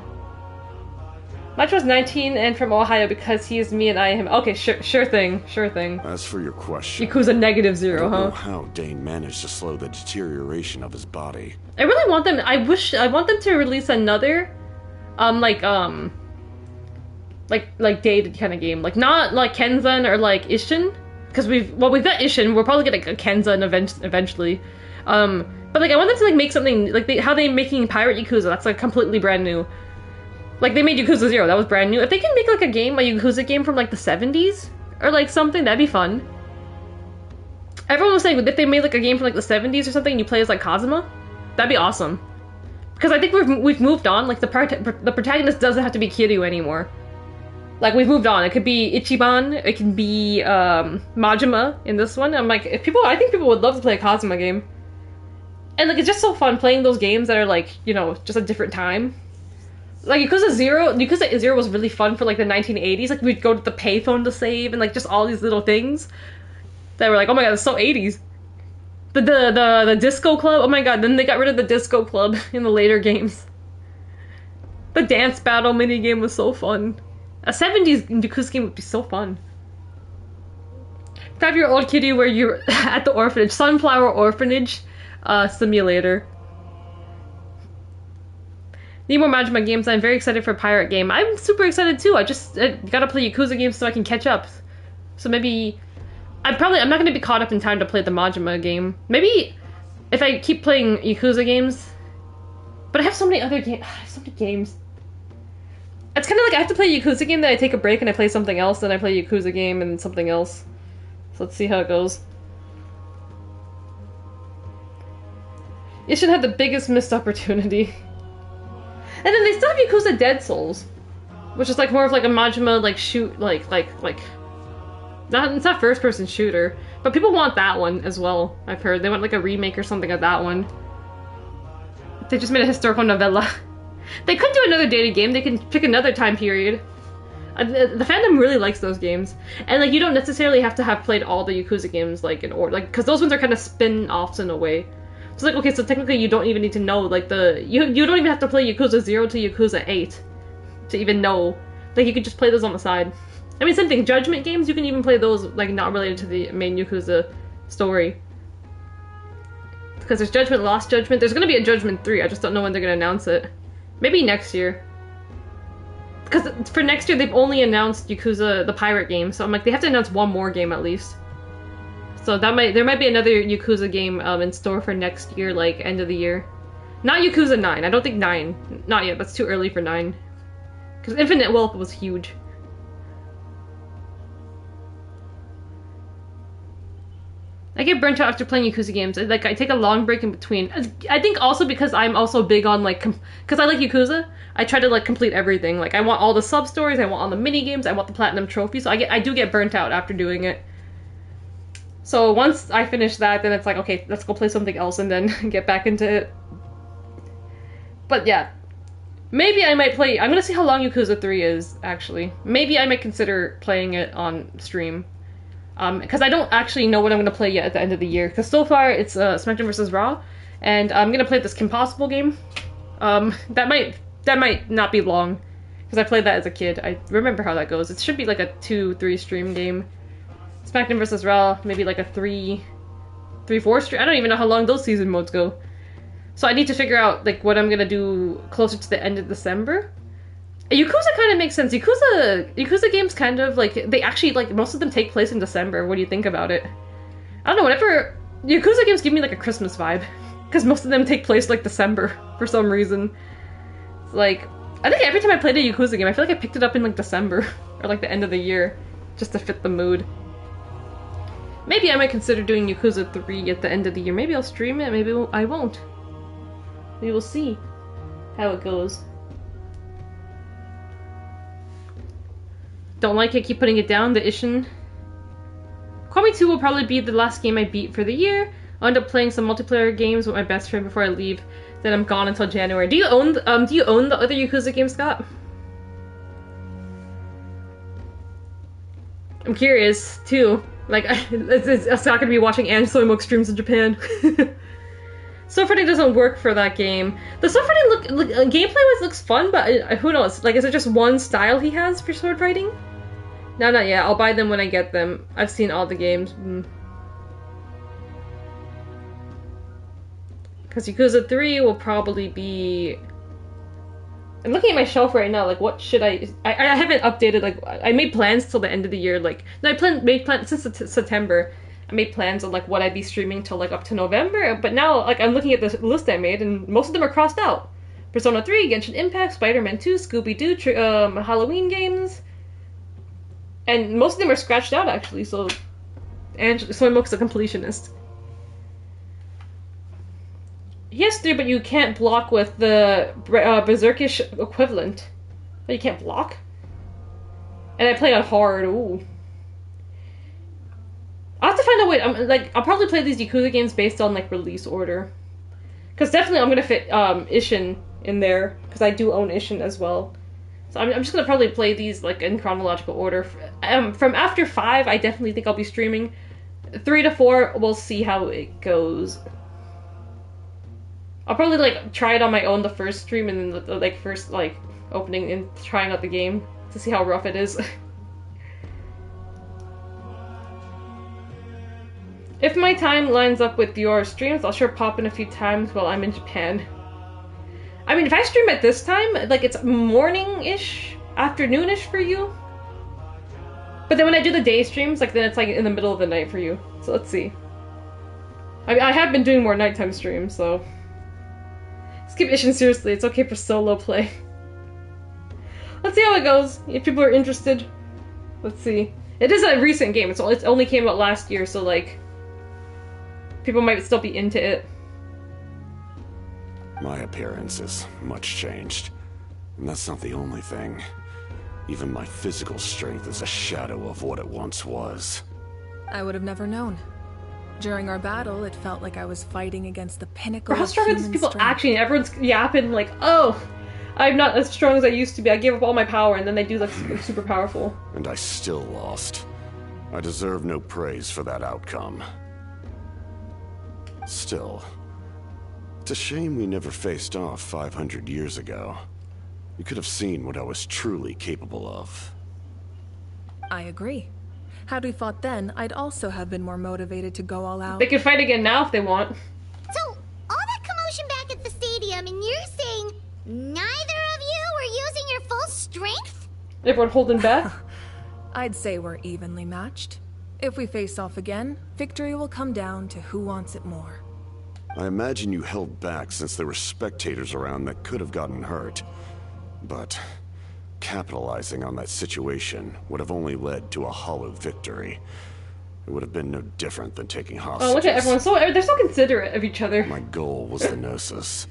Macho's 19 and from Ohio because he is me and I am him. Okay, sure thing. As for your question, Yakuza -0, I don't huh? know how Dane managed to slow the deterioration of his body. I really want them. I want them to release another, like dated kind of game, like not like Kenzan or like Ishin, because we've got Ishin. We're probably getting a Kenzan eventually. But like I want them to like make something like how they making Pirate Yakuza. That's like completely brand new. Like they made Yakuza 0, that was brand new. If they can make like a Yakuza game from like the 70s or like something, that'd be fun. Everyone was saying if they made like a game from like the 70s or something and you play as like Kazuma, that'd be awesome. Because I think we've moved on. Like the protagonist doesn't have to be Kiryu anymore. Like we've moved on. It could be Ichiban, it can be Majima in this one. I'm like, I think people would love to play a Kazuma game. And like it's just so fun playing those games that are like, you know, just a different time. Like Yakuza 0 was really fun for like the 1980s. Like we'd go to the payphone to save and like just all these little things that were like, oh my god, it's so 80s. The disco club, oh my god, then they got rid of the disco club in the later games. The dance battle minigame was so fun. A 70s Yakuza game would be so fun. 5-year-old Kiryu where you're at the orphanage, Sunflower Orphanage simulator. Need more Majima games. I'm very excited for a pirate game. I'm super excited too. I gotta play Yakuza games so I can catch up. So maybe I'm not gonna be caught up in time to play the Majima game. Maybe if I keep playing Yakuza games, but I have so many other games. It's kind of like I have to play a Yakuza game, then I take a break and I play something else, then I play a Yakuza game and something else. So let's see how it goes. You should have the biggest missed opportunity. And then they still have Yakuza Dead Souls, which is like more of like a Majima like shoot like It's not first-person shooter, but people want that one as well. I've heard they want like a remake or something of that one. They just made a historical novella. They could do another dated game. They can pick another time period. The fandom really likes those games, and like you don't necessarily have to have played all the Yakuza games like in order, like because those ones are kind of spin-offs in a way. So like okay, so technically you don't even need to know like you don't even have to play Yakuza 0 to Yakuza 8 to even know. Like you could just play those on the side. I mean, same thing. Judgment games, you can even play those like not related to the main Yakuza story. Because there's Judgment, Lost Judgment. There's gonna be a Judgment 3. I just don't know when they're gonna announce it. Maybe next year. Because for next year they've only announced Yakuza the pirate game, so I'm like they have to announce one more game at least. So there might be another Yakuza game in store for next year, like end of the year. Not Yakuza 9. I don't think 9. Not yet. That's too early for 9. Because Infinite Wealth was huge. I get burnt out after playing Yakuza games. Like, I take a long break in between. I think also because I'm also big on, like, because I like Yakuza, I try to, like, complete everything. Like, I want all the sub-stories, I want all the mini-games, I want the Platinum Trophy, so I do get burnt out after doing it. So once I finish that, then it's like, okay, let's go play something else and then get back into it. But yeah. Maybe I might play... I'm gonna see how long Yakuza 3 is, actually. Maybe I might consider playing it on stream. Because I don't actually know what I'm going to play yet at the end of the year. Because so far, it's SmackDown vs. Raw. And I'm going to play this Kim Possible game. That might not be long. Because I played that as a kid. I remember how that goes. It should be like a 2-3 stream game. SmackDown vs. Raw, maybe like a 3-4 stream. I don't even know how long those season modes go. So I need to figure out like what I'm going to do closer to the end of December. Yakuza kind of makes sense. Yakuza games kind of, like, they actually, like, most of them take place in December. What do you think about it? I don't know, whenever... Yakuza games give me, like, a Christmas vibe. Because most of them take place, like, December, for some reason. It's like, I think every time I played a Yakuza game, I feel like I picked it up in, like, December. Or, like, the end of the year. Just to fit the mood. Maybe I might consider doing Yakuza 3 at the end of the year. Maybe I'll stream it, maybe I won't. We will see how it goes. Don't like it, keep putting it down, the Ishin. Call Me 2 will probably be the last game I beat for the year. I'll end up playing some multiplayer games with my best friend before I leave. Then I'm gone until January. Do you own the other Yakuza games, Scott? I'm curious, too. Like, it's not gonna be watching Ansoimo streams in Japan. Sword fighting doesn't work for that game. The sword fighting gameplay-wise looks fun, but who knows? Like, is it just one style he has for sword fighting? No, not yet. I'll buy them when I get them. I've seen all the games. Because Yakuza 3 will probably be... I'm looking at my shelf right now, like, what should I haven't updated, like, I made plans till the end of the year, like... No, I made plans since September. I made plans on, like, what I'd be streaming till, like, up to November, but now, like, I'm looking at the list I made, and most of them are crossed out. Persona 3, Genshin Impact, Spider-Man 2, Scooby-Doo, Halloween games... And most of them are scratched out, actually, so... Soimo's a completionist. He has 3, but you can't block with the Berserkish equivalent. But you can't block? And I play on hard, ooh. I'll have to find a way, I'll probably play these Yakuza games based on, like, release order. Because definitely I'm gonna fit, Ishin in there, because I do own Ishin as well. So I'm just gonna probably play these, like, in chronological order. From after 5, I definitely think I'll be streaming. 3 to 4, we'll see how it goes. I'll probably, like, try it on my own the first stream, and then, like, first, like, opening and trying out the game to see how rough it is. If my time lines up with your streams, I'll sure pop in a few times while I'm in Japan. I mean, if I stream at this time, like, it's morning-ish, afternoon-ish for you. But then when I do the day streams, like, then it's, like, in the middle of the night for you. So let's see. I mean, I have been doing more nighttime streams, so... Skip Ishin seriously, it's okay for solo play. Let's see how it goes, if people are interested. Let's see. It is a recent game, it's only came out last year, so, like... People might still be into it. My appearance is much changed, and that's not the only thing. Even my physical strength is a shadow of what it once was. I would have never known. During our battle, it felt like I was fighting against the pinnacle How of strong are human these people strength. actually? Everyone's yapping like, oh, I'm not as strong as I used to be. I gave up all my power, and then they do like super powerful. And I still lost. I deserve no praise for that outcome. Still, it's a shame we never faced off 500 years ago. You could have seen what I was truly capable of. I agree. Had we fought then, I'd also have been more motivated to go all out. They can fight again now if they want. So, all that commotion back at the stadium, and you're saying neither of you were using your full strength? Everyone holding back? I'd say we're evenly matched. If we face off again, victory will come down to who wants it more. I imagine you held back since there were spectators around that could have gotten hurt. But capitalizing on that situation would have only led to a hollow victory. It would have been no different than taking hostages. Oh, look at everyone. They're so considerate of each other. My goal was the Gnosis,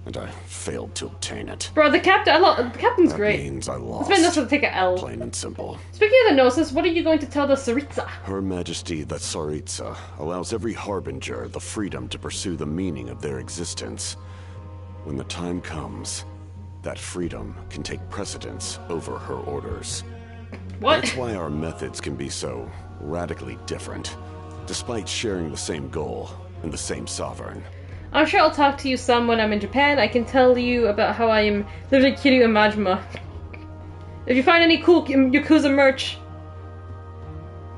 and I failed to obtain it. Bro, the captain's That great. means I lost. It's been enough to take a L. Plain and simple. Speaking of the Gnosis, what are you going to tell the Tsaritsa? Her Majesty, the Tsaritsa, allows every Harbinger the freedom to pursue the meaning of their existence. When the time comes, that freedom can take precedence over her orders. What? That's why our methods can be so radically different, despite sharing the same goal and the same sovereign. I'm sure I'll talk to you some when I'm in Japan. I can tell you about how I am literally Kiryu and Majima. If you find any cool Yakuza merch,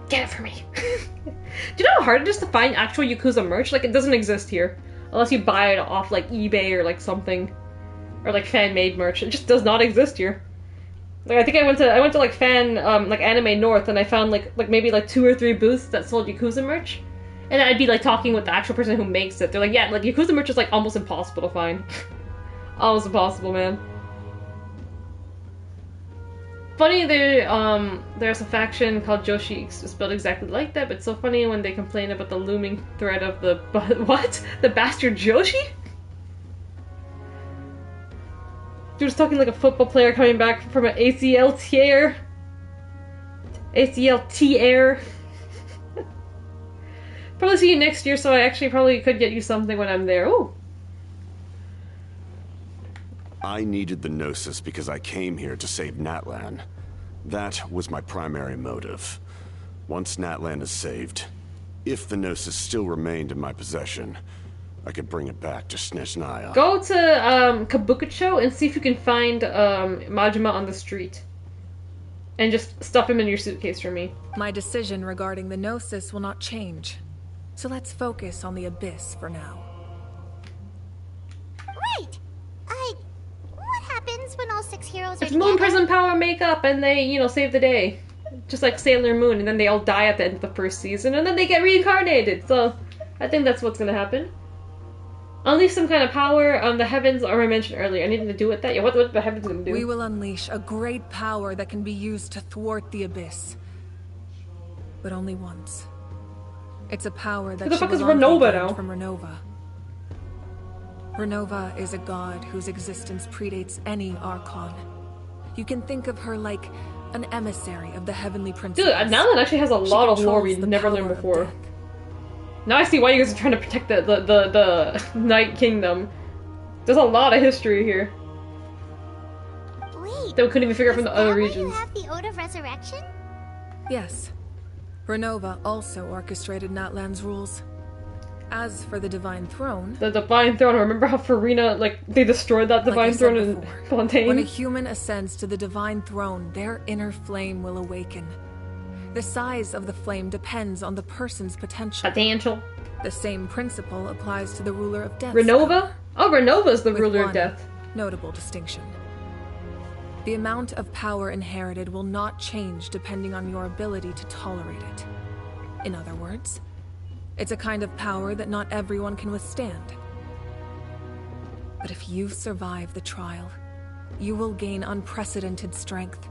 get it for me. Do you know how hard it is to find actual Yakuza merch? Like, it doesn't exist here. Unless you buy it off, like, eBay or, like, something. Or, like, fan-made merch. It just does not exist here. Like, I think I went to like, like, Anime North, and I found, like maybe, like, 2 or 3 booths that sold Yakuza merch. And I'd be, like, talking with the actual person who makes it. They're like, yeah, like, Yakuza merch is, like, almost impossible to find. Almost impossible, man. Funny, there's a faction called Joshi spelled exactly like that, but it's so funny when they complain about the looming threat of the... What? The bastard Joshi? Dude's talking like a football player coming back from an ACL tear. ACL tear. Probably see you next year, so I actually probably could get you something when I'm there. Ooh. I needed the Gnosis because I came here to save Natlan. That was my primary motive. Once Natlan is saved, if the Gnosis still remained in my possession, I could bring it back to Snezhnaya. Go to Kabukicho and see if you can find Majima on the street. And just stuff him in your suitcase for me. My decision regarding the Gnosis will not change. So let's focus on the Abyss for now. Right! What happens when all 6 heroes are It's Moon together? Prism Power makeup and they, you know, save the day. Just like Sailor Moon, and then they all die at the end of the first season, and then they get reincarnated. So, I think that's what's gonna happen. Unleash some kind of power. The heavens are mentioned earlier. Anything to do with that? Yeah, what the heavens gonna do? We will unleash a great power that can be used to thwart the Abyss. But only once. It's a power that Who the fuck should is belong Renova to now? from Renova. Renova is a god whose existence predates any Archon. You can think of her like an emissary of the heavenly princess. Dude, Natlan actually has a lot of lore we controls the never learned power of before. death. Now I see why you guys are trying to protect the Night Kingdom. There's a lot of history here Wait, that we couldn't even figure out from the other why you regions. have the Ode of Resurrection? Yes. Renova also orchestrated Natlan's rules. As for the Divine Throne... The Divine Throne, remember how Farina, like, they destroyed that Divine Throne in Fontaine? When a human ascends to the Divine Throne, their inner flame will awaken. The size of the flame depends on the person's potential. The same principle applies to the ruler of death. Renova? Oh, Renova's the With ruler of one death. Notable distinction. The amount of power inherited will not change depending on your ability to tolerate it. In other words, it's a kind of power that not everyone can withstand. But if you survive the trial, you will gain unprecedented strength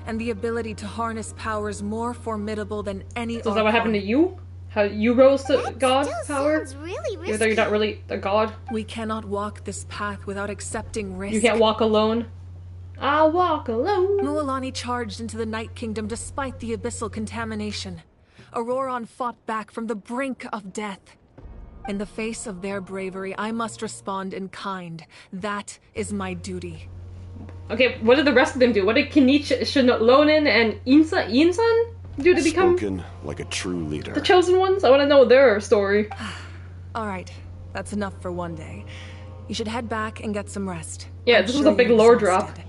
and the ability to harness powers more formidable than any So is that what happened to you? How you rose to god power? Really Even though you're not really a god? We cannot walk this path without accepting risk. You can't walk alone? I'll walk alone. Mualani charged into the Night Kingdom despite the abyssal contamination. Auroron fought back from the brink of death. In the face of their bravery, I must respond in kind. That is my duty. Okay, what did the rest of them do? What did Kenichi, Lonin, and Insan do to become Spoken like a true leader. the chosen ones? I want to know their story. All right, that's enough for one day. You should head back and get some rest. Yeah, I'm this was sure a big you're lore drop. exhausted.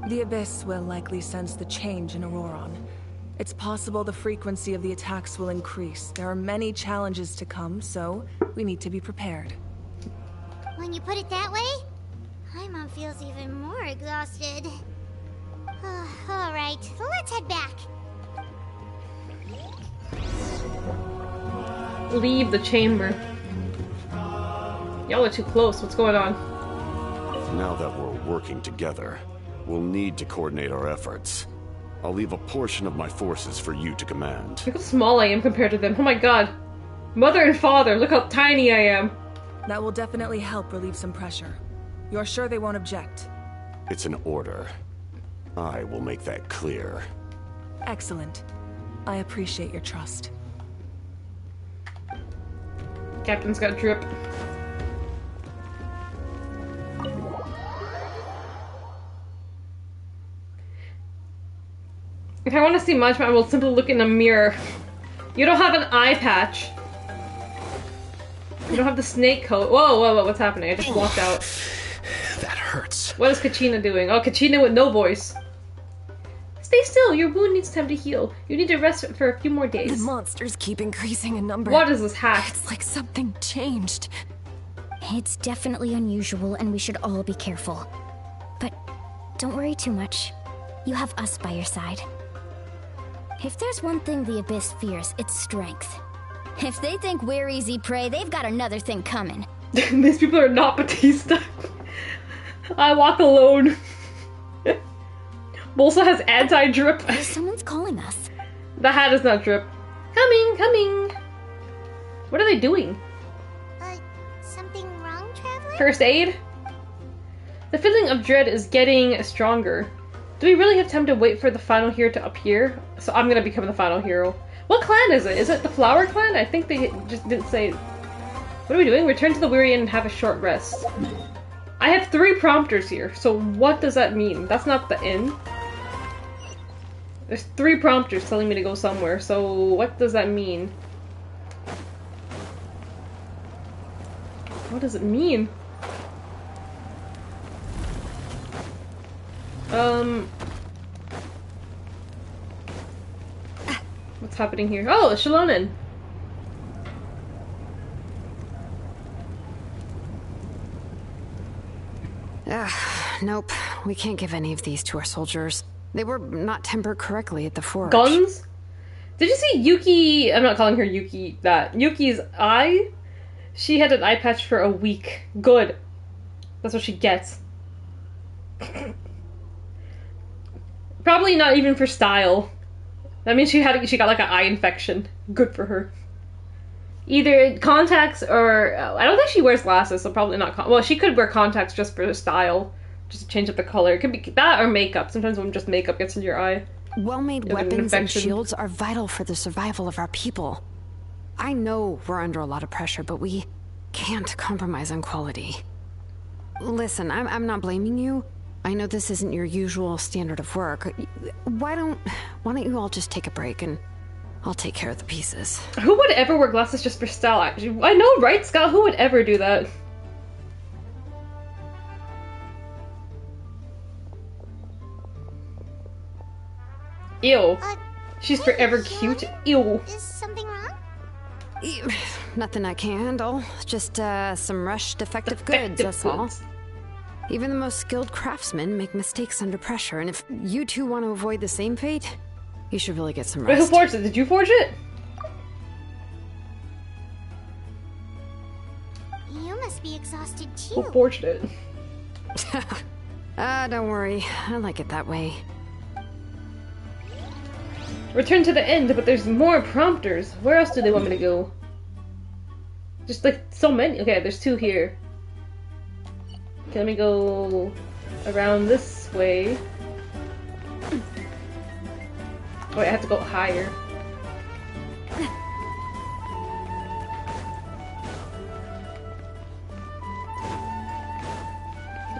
The Abyss will likely sense the change in Auroron. It's possible the frequency of the attacks will increase. There are many challenges to come, so we need to be prepared. When you put it that way, Paimon feels even more exhausted. Alright, let's head back. Leave the chamber. Y'all are too close. What's going on? Now that we're working together, we'll need to coordinate our efforts. I'll leave a portion of my forces for you to command. Look how small I am compared to them. Oh my god. Mother and father, look how tiny I am. That will definitely help relieve some pressure. You're sure they won't object? It's an order. I will make that clear. Excellent. I appreciate your trust. Captain's got drip. If I want to see much, I will simply look in a mirror. You don't have an eye patch. You don't have the snake coat. Whoa, whoa, whoa, what's happening? I just walked out. That hurts. What is Kachina doing? Oh, Kachina with no voice. Stay still, your wound needs time to heal. You need to rest for a few more days. The monsters keep increasing in number. What is this hack? It's like something changed. It's definitely unusual and we should all be careful. But don't worry too much. You have us by your side. If there's one thing the Abyss fears, it's strength. If they think we're easy prey, they've got another thing coming. These people are not Batista. I walk alone. Bolsa has anti-drip. Someone's calling us. The hat is not drip. Coming, coming. What are they doing? Something wrong, Traveler? First aid? The feeling of dread is getting stronger. Do we really have time to wait for the final hero to appear? So I'm gonna become the final hero. What clan is it? Is it the Flower Clan? I think they just didn't say. What are we doing? Return to the Weary Inn and have a short rest. I have 3 prompters here, so what does that mean? That's not the inn. There's 3 prompters telling me to go somewhere, so what does that mean? What does it mean? What's happening here? Oh, it's Shalonen. Nope. We can't give any of these to our soldiers. They were not tempered correctly at the forge. Guns? Did you see Yuki? I'm not calling her Yuki that. Yuki's eye? She had an eye patch for a week. Good. That's what she gets. Probably not even for style. That means she got like an eye infection. Good for her. Either contacts or I don't think she wears glasses, so probably not. Well, she could wear contacts just for style, just to change up the color. It could be that or makeup. Sometimes when just makeup gets into your eye. Well-made weapons and shields are vital for the survival of our people. I know we're under a lot of pressure, but we can't compromise on quality. Listen, I'm not blaming you. I know this isn't your usual standard of work. Why don't you all just take a break and I'll take care of the pieces. Who would ever wear glasses just for style? Actually, I know, right, Scott? Who would ever do that? Ew. She's forever cute. Ew. Is something wrong? Nothing I can handle. Just some rushed defective goods, that's all. Even the most skilled craftsmen make mistakes under pressure, and if you two want to avoid the same fate, you should really get some rest. Wait, who forged it? Did you forge it? You must be exhausted too. Who forged it? Don't worry. I like it that way. Return to the end, but there's more prompters. Where else do they want me to go? Just like so many. Okay, there's 2 here. Okay, let me go around this way. Oh, wait, I have to go higher.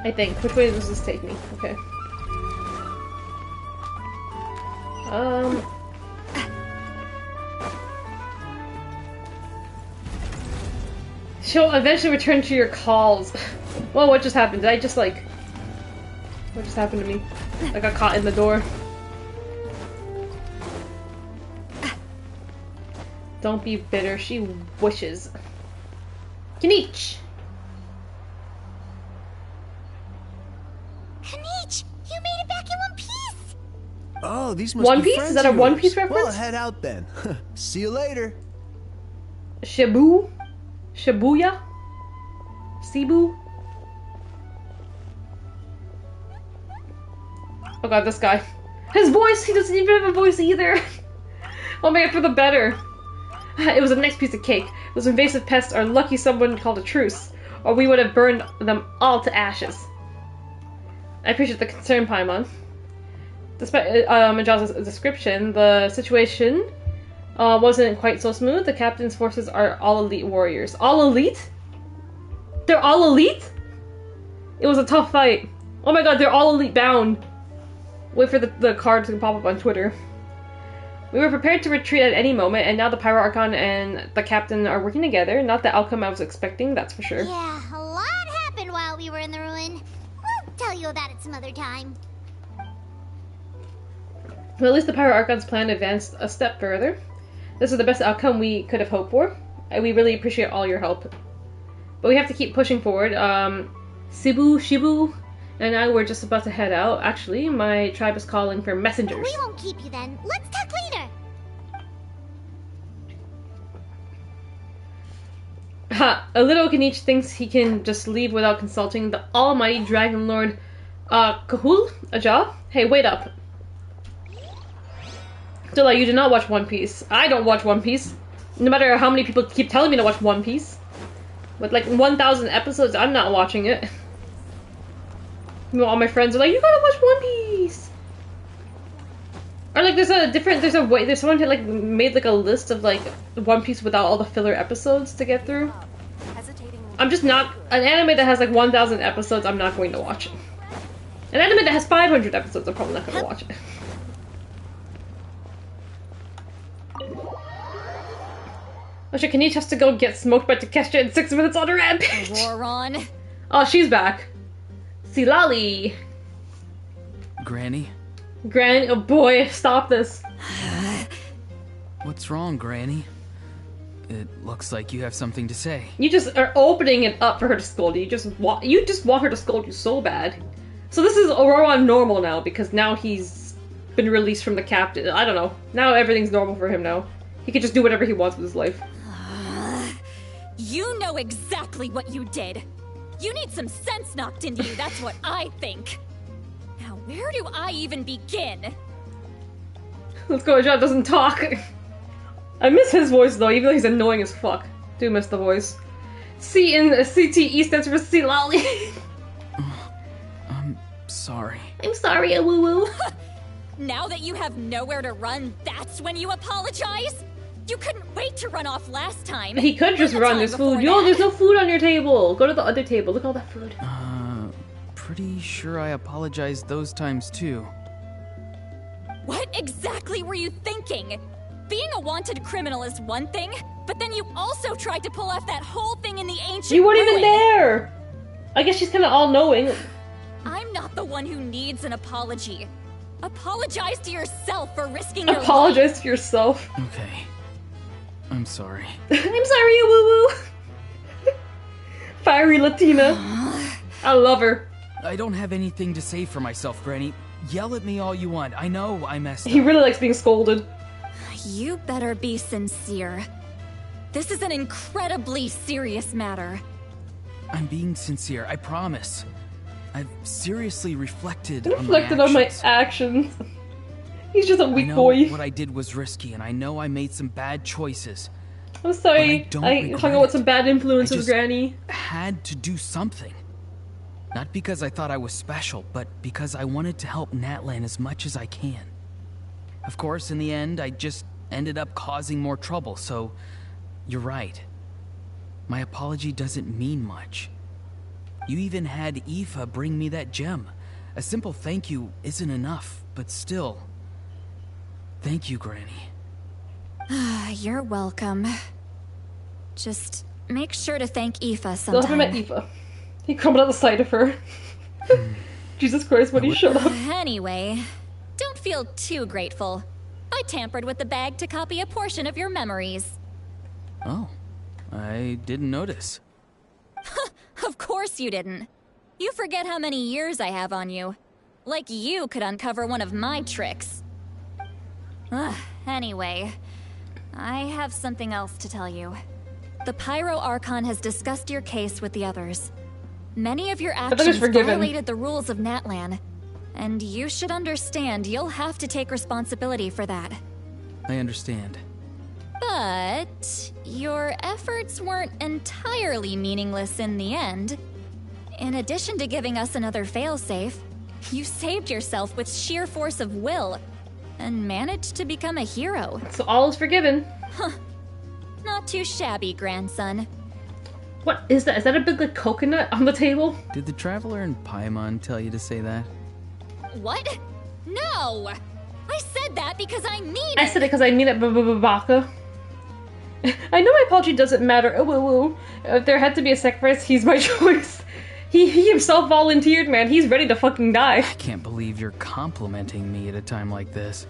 I think. Which way does this take me? Okay. She'll eventually return to your calls. Well, what just happened? Did I just like... What just happened to me? I got caught in the door. Don't be bitter, she wishes. Kanich! Kanich, you made it back in one piece! Oh, these must One be Piece? friends Is that a of One yours. Piece reference? Well, head out then. See you later. Shibu? Shibuya? Cebu? Oh god, this guy. His voice! He doesn't even have a voice either! Oh my god, for the better. It was a nice piece of cake. Those invasive pests are lucky someone called a truce, or we would have burned them all to ashes. I appreciate the concern, Paimon. Despite Majal's description, the situation wasn't quite so smooth. The captain's forces are all elite warriors. All elite? They're all elite? It was a tough fight. Oh my god, they're all elite bound. Wait for the card to pop up on Twitter. We were prepared to retreat at any moment, and now the Pyro Archon and the captain are working together. Not the outcome I was expecting, that's for sure. Yeah, a lot happened while we were in the ruin. We'll tell you about it some other time. Well, at least the Pyro Archon's plan advanced a step further. This is the best outcome we could have hoped for. We really appreciate all your help. But we have to keep pushing forward. Shibu, and I were just about to head out. Actually, my tribe is calling for messengers. We won't keep you then. Let's talk later. Ha! A little Kanich thinks he can just leave without consulting the almighty Dragon Lord, Kahul? Aja? Hey, wait up. Dilla, you do not watch One Piece. I don't watch One Piece. No matter how many people keep telling me to watch One Piece. With like 1,000 episodes, I'm not watching it. You know, all my friends are like, you gotta watch One Piece! Or like there's someone who like made like a list of like One Piece without all the filler episodes to get through. I'm just not, an anime that has like 1,000 episodes, I'm not going to watch it. An anime that has 500 episodes, I'm probably not going to watch it. Oh shit, Kanich has to go get smoked by Takesha in 6 minutes on a rampage! Roron. Oh, she's back. Silali. Granny? Granny, oh boy, stop this. What's wrong, Granny? It looks like you have something to say. You just are opening it up for her to scold you. You just want her to scold you so bad. So this is Aurora normal now, because now he's been released from the captain. I don't know. Now everything's normal for him now. He can just do whatever he wants with his life. You know exactly what you did. You need some sense knocked into you, that's what I think. Now, where do I even begin? Let's go, John doesn't talk. I miss his voice though, even though he's annoying as fuck. Do miss the voice. C in CTE stands for Silali. I'm sorry. I'm sorry, a woo-woo. Now that you have nowhere to run, that's when you apologize? You couldn't wait to run off last time. He could just run, there's food. Yo, there's no food on your table. Go to the other table, look at all that food. Pretty sure I apologized those times too. What exactly were you thinking? Being a wanted criminal is one thing, but then you also tried to pull off that whole thing in the ancient You weren't even ruin. there! I guess she's kinda all-knowing. I'm not the one who needs an apology. Apologize to yourself for risking your life. Apologize to yourself. Okay. I'm sorry. I'm sorry, you woo-woo. Fiery Latina. I love her. I don't have anything to say for myself, Granny. Yell at me all you want. I know I messed up. He really likes being scolded. You better be sincere. This is an incredibly serious matter. I'm being sincere, I promise. I've seriously reflected on my actions. He's just a weak boy. I know what I did was risky, and I know I made some bad choices. I'm sorry. I hung out with some bad influences, Granny. Had to do something. Not because I thought I was special, but because I wanted to help Natlan as much as I can. Of course, in the end, I just ended up causing more trouble, so you're right. My apology doesn't mean much. You even had Aoife bring me that gem. A simple thank you isn't enough, but still. Thank you, Granny. You're welcome. Just make sure to thank Aoife Still haven't met sometime. Aoife. He crumbled at the sight of her. Jesus Christ, when he showed up. Anyway, don't feel too grateful. I tampered with the bag to copy a portion of your memories. Oh, I didn't notice. Of course you didn't. You forget how many years I have on you. Like you could uncover one of my tricks. Anyway, I have something else to tell you. The Pyro Archon has discussed your case with the others. Many of your actions violated the rules of Natlan, and you should understand you'll have to take responsibility for that. I understand. But your efforts weren't entirely meaningless in the end. In addition to giving us another failsafe, you saved yourself with sheer force of will and managed to become a hero. So all is forgiven. Huh. Not too shabby, grandson. What is that? Is that a big like coconut on the table? Did the Traveler and Paimon tell you to say that? What? No! I said that because I mean it! I said it because I mean it, Baka. I know my apology doesn't matter. Oh, woo woo. If there had to be a sacrifice, he's my choice. He himself volunteered, man. He's ready to fucking die. I can't believe you're complimenting me at a time like this.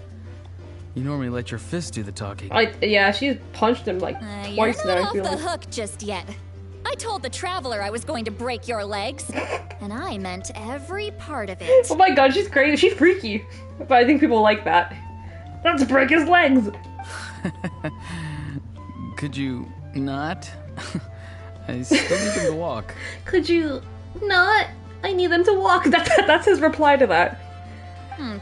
You normally let your fist do the talking. Yeah, she's punched him like twice now. You're not off the hook just yet. I told the Traveler I was going to break your legs, and I meant every part of it. Oh my god, she's crazy. She's freaky. But I think people like that. Let's break his legs! Could you not? I still need them to walk. Could you not? I need them to walk. That's his reply to that.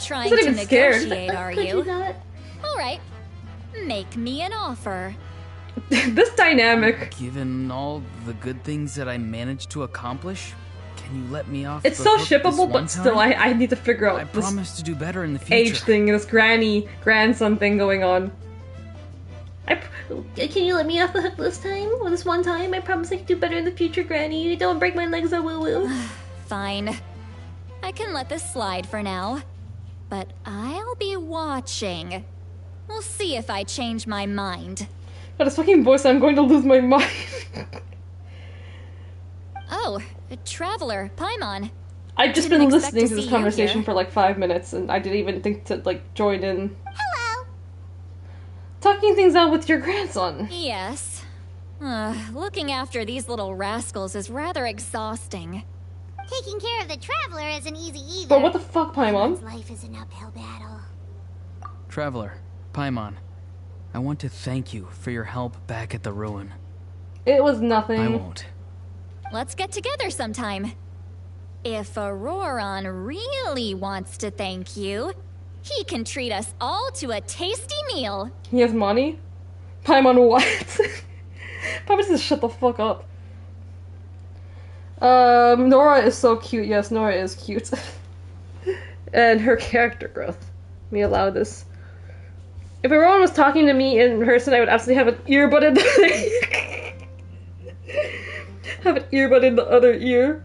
Trying to negotiate, are Could you? not? Alright. Make me an offer. This dynamic. Given all the good things that I managed to accomplish, can you let me off It's the so hook shippable, this but one still, time? I need to figure out I this promise to do better in the future. age thing, this grandson thing going on. Can you let me off the hook this time? Or this one time? I promise I can do better in the future, Granny. Don't break my legs, oh woo woo. Fine. I can let this slide for now. But I'll be watching. We'll see if I change my mind. But this fucking voice, I'm going to lose my mind. Oh, Traveler, Paimon. I've just been listening to this conversation for like 5 minutes, and I didn't even think to like join in. Hello. Talking things out with your grandson. Yes. Looking after these little rascals is rather exhausting. Taking care of the Traveler isn't easy either. But what the fuck, Paimon? Life is an uphill battle. Traveler, Paimon, I want to thank you for your help back at the ruin. It was nothing. I won't. Let's get together sometime. If Auroron really wants to thank you, he can treat us all to a tasty meal. He has money? Paimon what? Paimon just shut the fuck up. Nora is so cute. Yes, Nora is cute. And her character growth. Let me allow this. If Auroron was talking to me in person, I would absolutely have an earbud in the have an earbud in the other ear.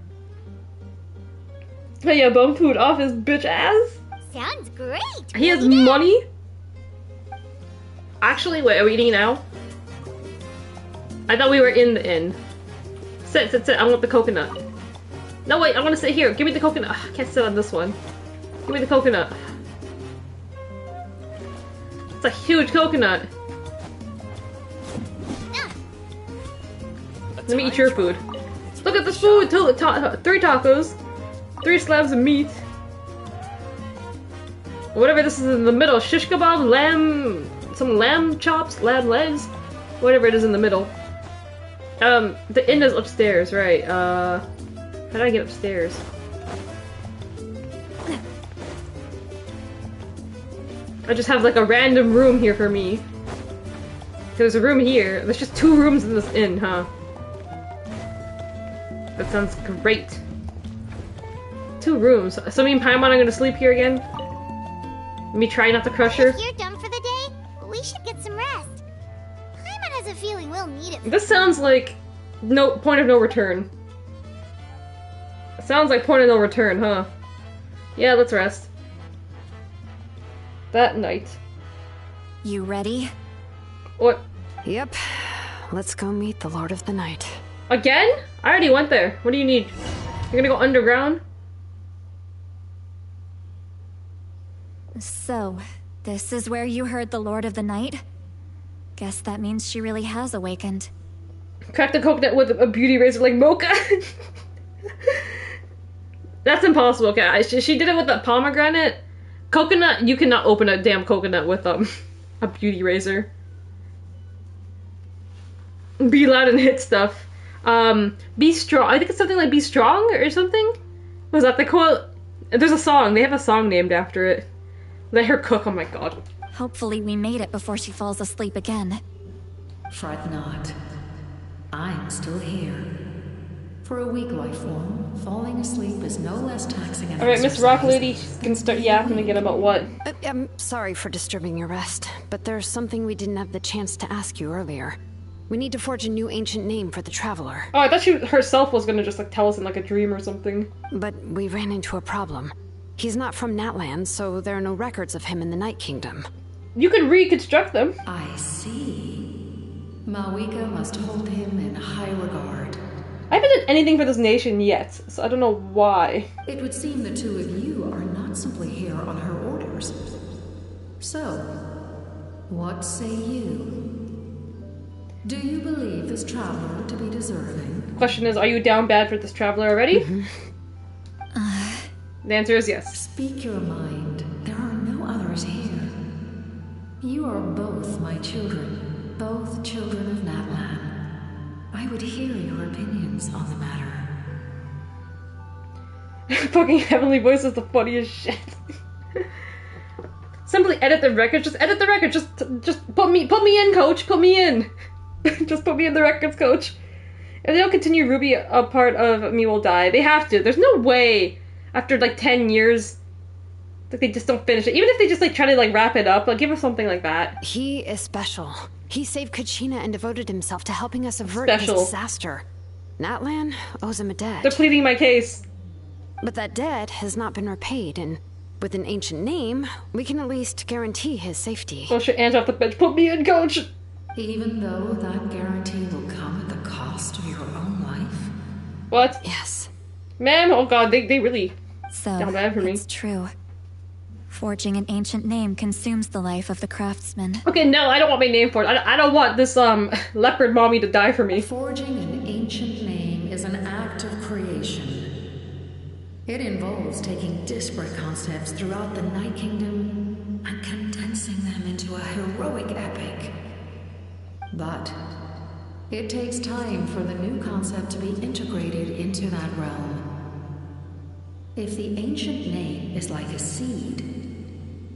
Hey, yeah, bum food off his bitch ass. Sounds great. He has money. Actually, wait, are we eating now? I thought we were in the inn. Sit. I want the coconut. No, wait, I want to sit here. Give me the coconut. Ugh, I can't sit on this one. Give me the coconut. It's a huge coconut. Let me eat your food. Look at this food! 3 tacos. 3 slabs of meat. Whatever this is in the middle. Shish kebab, lamb... some lamb chops, lamb legs. Whatever it is in the middle. The inn is upstairs, right? How do I get upstairs? I just have like a random room here for me. There's a room here. There's just 2 rooms in this inn, huh? That sounds great. 2 rooms. So me and Paimon are gonna sleep here again? Me try not to crush her? If you're done for the day, we should get some rest. Paimon has a feeling we'll need it. This sounds like no point of no return. Sounds like point of no return, huh? Yeah, let's rest. That night. You ready? What? Yep. Let's go meet the Lord of the Night. Again? I already went there. What do you need? You're gonna go underground? So, this is where you heard the Lord of the Night? Guess that means she really has awakened. Crack the coconut with a beauty razor like Mocha? That's impossible. Okay, she did it with a pomegranate. Coconut, you cannot open a damn coconut with a beauty razor. Be loud and hit stuff. Be strong. I think it's something like be strong or something. Was that the quote? There's a song. They have a song named after it. Let her cook. Oh my god. Hopefully we made it before she falls asleep again. Fret not. I'm still here. For a weak life form, falling asleep is no less taxing an Alright, Miss Rock Lady can start yapping again about what? I'm sorry for disturbing your rest, but there's something we didn't have the chance to ask you earlier. We need to forge a new ancient name for the Traveler. Oh, I thought she herself was gonna just like tell us in like a dream or something. But we ran into a problem. He's not from Natlan, so there are no records of him in the Night Kingdom. You could reconstruct them. I see. Mawika must hold him in high regard. I haven't done anything for this nation yet, so I don't know why. It would seem the two of you are not simply here on her orders. So, what say you? Do you believe this traveler to be deserving? Question is, are you down bad for this traveler already? The answer is yes. Speak your mind. There are no others here. You are both my children, both children of Natlan. I would hear your opinions on the matter. Fucking Heavenly Voice is the funniest shit. Simply edit the record. Just edit the record. Just put me in, coach. Put me in. Just put me in the records, coach. If they don't continue, Ruby, a part of me will die. They have to. There's no way after like 10 years that they just don't finish it. Even if they just like try to like wrap it up, like give us something like that. He is special. He saved Kachina and devoted himself to helping us avert this disaster. Natlan owes him a debt. They're pleading my case. But that debt has not been repaid, and with an ancient name, we can at least guarantee his safety. Oh shit, Ange off the bench. Put me in, coach! Even though that guarantee will come at the cost of your own life? What? Yes. Man, oh god, they really so down bad for me. It's true. Forging an ancient name consumes the life of the craftsman. Okay, no, I don't want my name for it. I don't want this leopard mommy to die for me. Forging an ancient name is an act of creation. It involves taking disparate concepts throughout the Night Kingdom and condensing them into a heroic epic. But it takes time for the new concept to be integrated into that realm. If the ancient name is like a seed,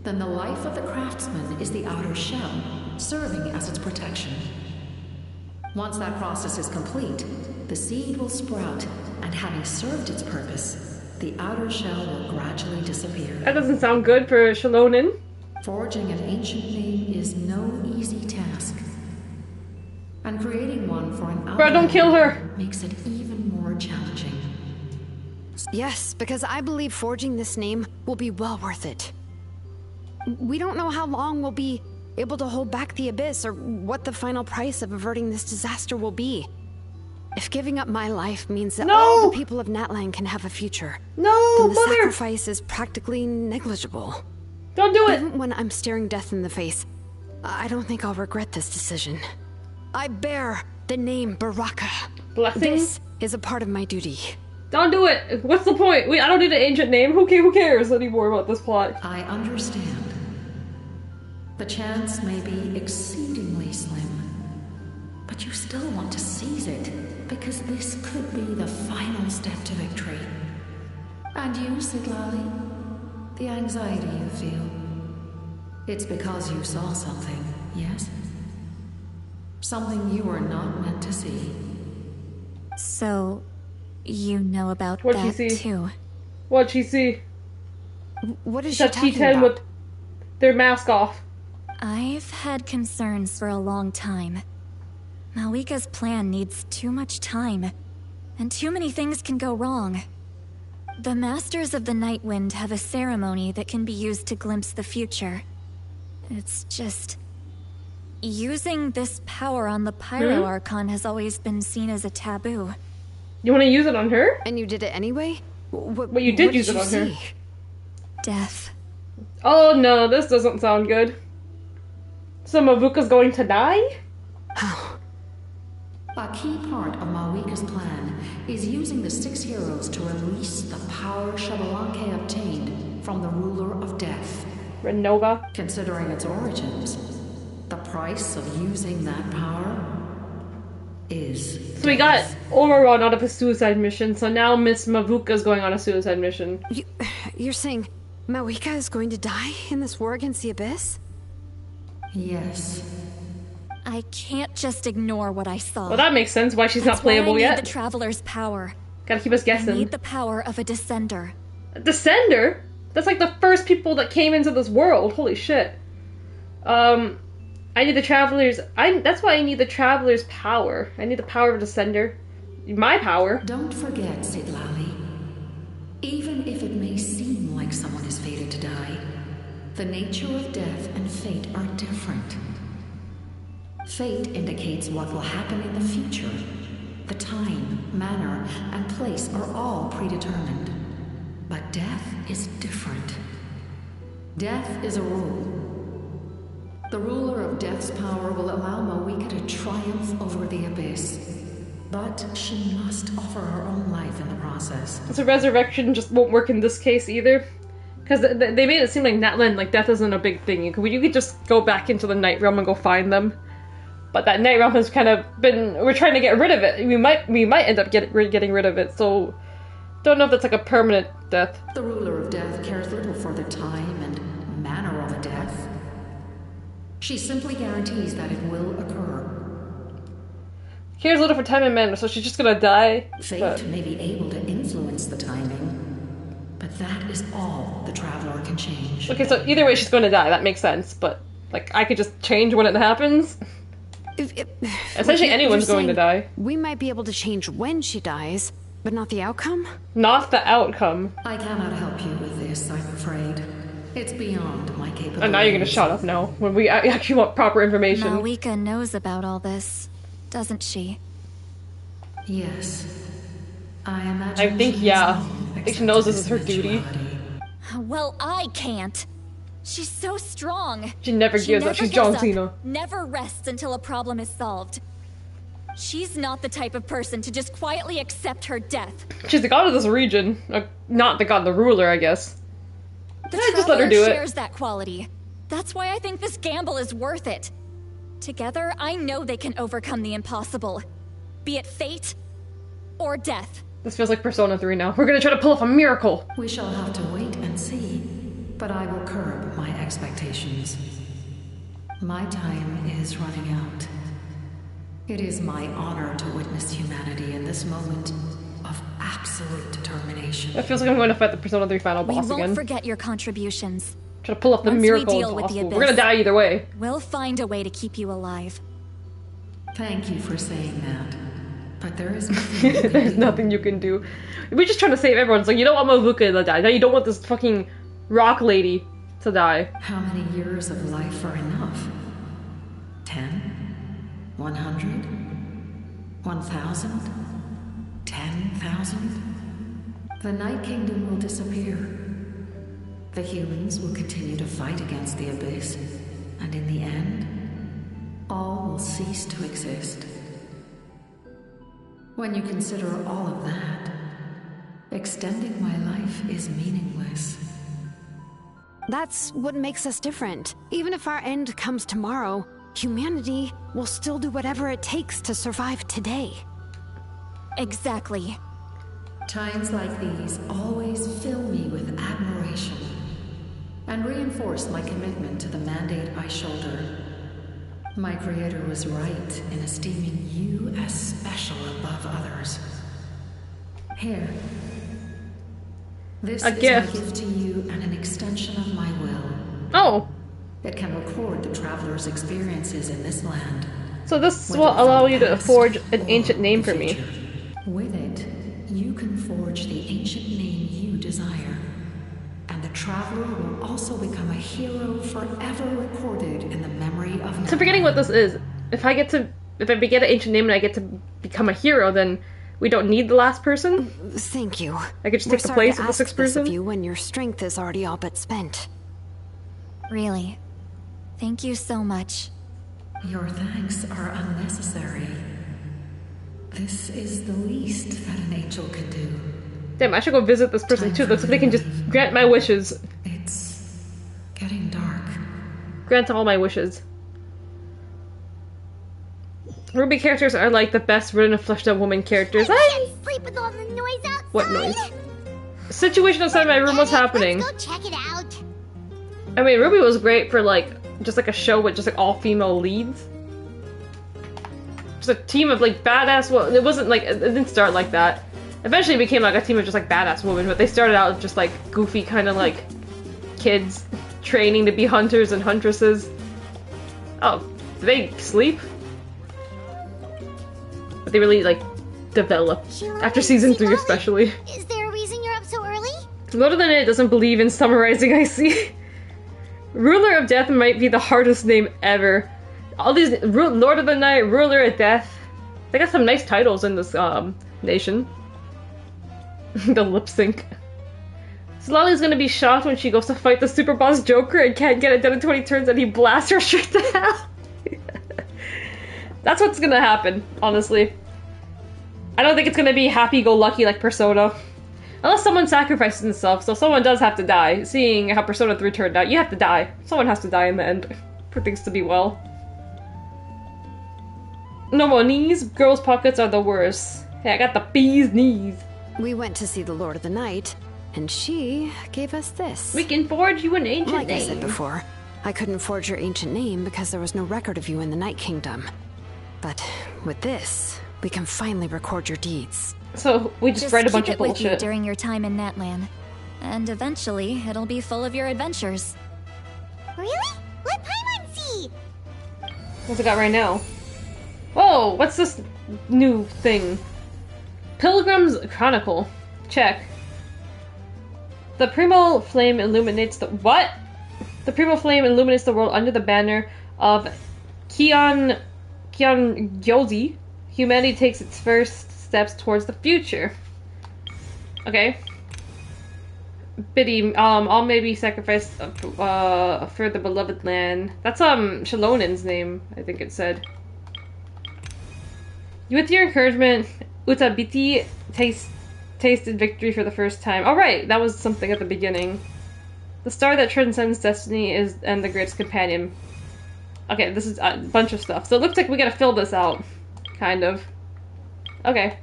then the life of the craftsman is the outer shell, serving as its protection. Once that process is complete, the seed will sprout, and having served its purpose, the outer shell will gradually disappear. That doesn't sound good for Shalonin. Forging an ancient name is no easy task. And creating one for an outer Bro, don't kill her! Makes it even more challenging. Yes, because I believe forging this name will be well worth it. We don't know how long we'll be able to hold back the Abyss or what the final price of averting this disaster will be. If giving up my life means that all the people of Natlan can have a future, then the sacrifice is practically negligible. Don't do it! Even when I'm staring death in the face, I don't think I'll regret this decision. I bear the name Baraka. Blessing? This is a part of my duty. Don't do it! What's the point? Wait, I don't need an ancient name. Who cares anymore about this plot? I understand. The chance may be exceedingly slim, but you still want to seize it, because this could be the final step to victory. And you, Siglali, the anxiety you feel, it's because you saw something, yes? Something you were not meant to see. So, you know about What'd that you see? too? What'd she see? What is she she talking T10 about? with their mask off. I've had concerns for a long time. Malika's plan needs too much time, and too many things can go wrong. The Masters of the Night Wind have a ceremony that can be used to glimpse the future. It's just... using this power on the Pyro Archon has always been seen as a taboo. You want to use it on her? And you did it anyway? But you did use it on her. Death. Oh no, this doesn't sound good. So Mavuka's going to die? A key part of Malika's plan is using the 6 heroes to release the power Xbalanque obtained from the ruler of death. Renova? Considering its origins, the price of using that power is... So we got Oberon out of his suicide mission, so now Miss Mavuka's going on a suicide mission. You're saying Malika is going to die in this war against the Abyss? Yes. I can't just ignore what I saw. Well, that makes sense why she's not playable yet. I need the Traveler's power. Gotta keep us guessing. I need the power of a Descender. A Descender? That's like the first people that came into this world. Holy shit. I need the Traveler's... That's why I need the Traveler's power. I need the power of a Descender. My power. Don't forget, Sidlali. Even if it may seem like someone is fated to die, the nature of death and fate are different. Fate indicates what will happen in the future. The time, manner, and place are all predetermined. But death is different. Death is a rule. The ruler of death's power will allow Malika to triumph over the Abyss. But she must offer her own life in the process. So resurrection just won't work in this case either? Because they made it seem like Natlan, like death isn't a big thing. You could just go back into the Night Realm and go find them. But that Night Realm has kind of been... We're trying to get rid of it. We might end up getting rid of it, so... Don't know if that's like a permanent death. The ruler of death cares little for the time and manner of a death. She simply guarantees that it will occur. Cares little for time and manner, so she's just gonna die. Fate may be able to influence the timing, but that is all the Traveler can change. Okay, so either way she's gonna die, that makes sense, but like I could just change when it happens? Essentially anyone's going to die. We might be able to change when she dies, but not the outcome? Not the outcome. I cannot help you with this, I'm afraid. It's beyond my capabilities. And now you're gonna shut up now, when we actually want proper information. Malika knows about all this, doesn't she? Yes. I think she knows this is her duty. Well, I can't. She's so strong. She never gives up. She's John Cena. Never rests until a problem is solved. She's not the type of person to just quietly accept her death. She's the god of this region. Not the god, the ruler, I guess. Just let her do it. Shares that quality. That's why I think this gamble is worth it. Together, I know they can overcome the impossible. Be it fate or death. This feels like Persona 3 now. We're gonna try to pull off a miracle. We shall have to wait and see. But I will curb my expectations. My time is running out. It is my honor to witness humanity in this moment of absolute determination. It feels like I'm going to fight the Persona 3 final boss again. We won't forget your contributions. Try to pull off the miracle if possible. We're gonna die either way. We'll find a way to keep you alive. Thank you for saying that. But there is nothing There's nothing you can do. We're just trying to save everyone. It's like, you don't want Mavuka to die. Now you don't want this fucking rock lady to die. How many years of life are enough? 10? 100? 1,000? 10,000? The Night Kingdom will disappear. The humans will continue to fight against the Abyss, and in the end, all will cease to exist. When you consider all of that, extending my life is meaningless. That's what makes us different. Even if our end comes tomorrow, humanity will still do whatever it takes to survive today. Exactly. Times like these always fill me with admiration and reinforce my commitment to the mandate I shoulder. My creator was right in esteeming you as special above others. Here. This A is gift. my gift to you and an extension of my will. Oh. It can record the traveler's experiences in this land. So this will allow you to forge an ancient name for me. With it, you can forge the ancient name you desire. And the traveler will also become a hero forever recorded in the memory of So forgetting what this is, if I get an ancient name and I get to become a hero, then we don't need the last person? Thank you. I could just take the place of the sixth person? Of you when your strength is already all but spent. Really. Thank you so much. Your thanks are unnecessary. This is the least that an angel can do. Damn, I should go visit this person too. Looks like they can just grant my wishes. It's getting dark. Grant all my wishes. Ruby characters are like the best written and fleshed out woman characters. I can't sleep with all the noise outside. What noise? Situation outside my room was happening. Let's go check it out. I mean, Ruby was great for like just like a show with just like all female leads. Just a team of like badass. Well, it wasn't like it didn't start like that. Eventually, it became like a team of just like badass women, but they started out just like goofy kind of like kids training to be hunters and huntresses. Oh, do they sleep? But they really like develop after season 3 especially. Is there a reason you're up so early? Lord of the Night doesn't believe in summarizing, I see. Ruler of Death might be the hardest name ever. All these Lord of the Night, Ruler of Death. They got some nice titles in this nation. The lip sync. Solali's gonna be shocked when she goes to fight the super boss Joker and can't get it done in 20 turns and he blasts her straight to hell. That's what's gonna happen, honestly. I don't think it's gonna be happy-go-lucky like Persona. Unless someone sacrifices themselves, so someone does have to die. Seeing how Persona 3 turned out, you have to die. Someone has to die in the end for things to be well. No more knees. Girls' pockets are the worst. Hey, I got the bee's knees. We went to see the Lord of the Night, and she gave us this. We can forge you an ancient name. Like I said name. before, I couldn't forge your ancient name because there was no record of you in the Night Kingdom. But with this, we can finally record your deeds. So we just write a bunch of keep it with you bullshit. during your time in Natlan. And eventually, it'll be full of your adventures. Really? Let Paimon see! What's it got right now? Whoa, what's this new thing? Pilgrim's Chronicle. Check. The Primo Flame illuminates the- what? The Primo Flame illuminates the world under the banner of Kion Gyozi. Humanity takes its first steps towards the future. Okay. Biddy, all may be sacrificed for the beloved land. That's Shalonen's name, I think it said. With your encouragement, Utabiti tasted victory for the first time. Alright, that was something at the beginning. The star that transcends destiny and the greatest companion. Okay, this is a bunch of stuff. So it looks like we gotta fill this out. Kind of. Okay.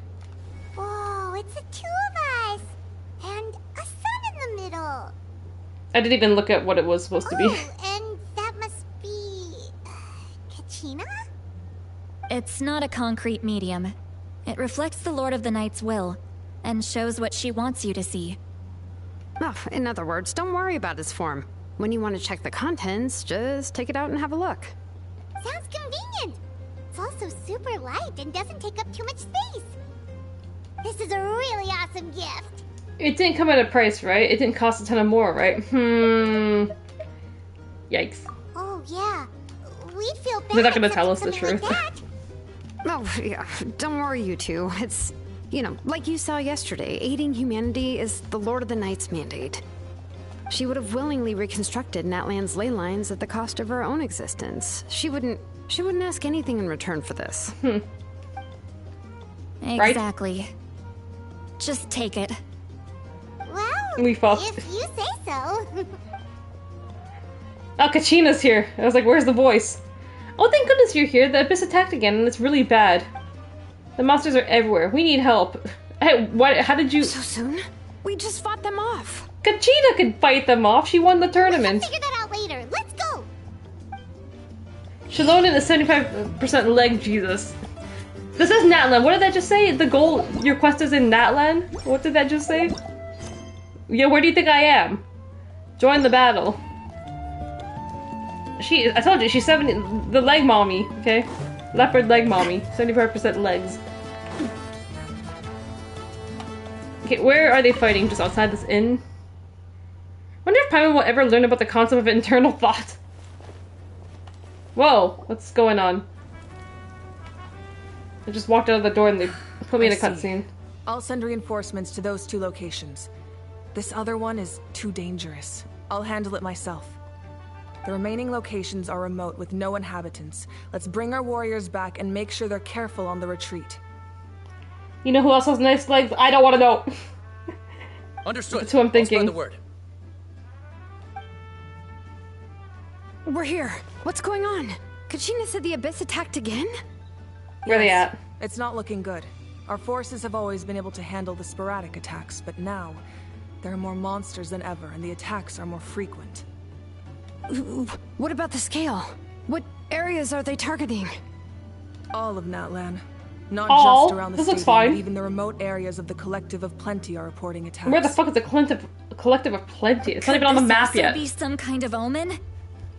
Whoa, it's the two of us! And a sun in the middle! I didn't even look at what it was supposed to be. And that must be... Kachina? It's not a concrete medium. It reflects the Lord of the Night's will, and shows what she wants you to see. Oh, in other words, don't worry about its form. When you want to check the contents, just take it out and have a look. Sounds convenient! It's also super light and doesn't take up too much space. This is a really awesome gift. It didn't come at a price, right? It didn't cost a ton of more, right? Yikes. Oh, yeah. We'd feel bad. They're not gonna tell us the truth. Oh, yeah. Don't worry, you two. It's, you know, like you saw yesterday, aiding humanity is the Lord of the Night's mandate. She would have willingly reconstructed Natlan's ley lines at the cost of her own existence. She wouldn't ask anything in return for this. Exactly. Just take it. Well, We fought. if you say so. Oh, Kachina's here. I was like, where's the voice? Oh, thank goodness you're here. The Abyss attacked again, and it's really bad. The monsters are everywhere. We need help. Hey, what? How did you... So soon? We just fought them off. Kachina could fight them off. She won the tournament. We'll figure that out later. Let's go. Shalonen is 75% leg Jesus. This is Natlan. What did that just say? The goal, your quest is in Natlan? What did that just say? Yeah, where do you think I am? Join the battle. I told you, she's 70, the leg mommy, okay? Leopard leg mommy, 75% legs. Okay, where are they fighting? Just outside this inn? Wonder if Paimon will ever learn about the concept of internal thought. Whoa, what's going on? I just walked out of the door and they put me in a cutscene. I'll send reinforcements to those 2 locations. This other one is too dangerous. I'll handle it myself. The remaining locations are remote with no inhabitants. Let's bring our warriors back and make sure they're careful on the retreat. You know who else has nice legs? I don't want to know. Understood. That's who I'm thinking. I'll spread the word. We're here. What's going on? Kachina said the Abyss attacked again? Where are they at? It's not looking good. Our forces have always been able to handle the sporadic attacks, but now there are more monsters than ever, and the attacks are more frequent. What about the scale? What areas are they targeting? All of Natlan. Not all? Just around the This looks stadium, fine. but even the remote areas of the Collective of Plenty are reporting attacks. Where the fuck is the Collective of Plenty? It's not even on the map yet. Could this also be some kind of omen?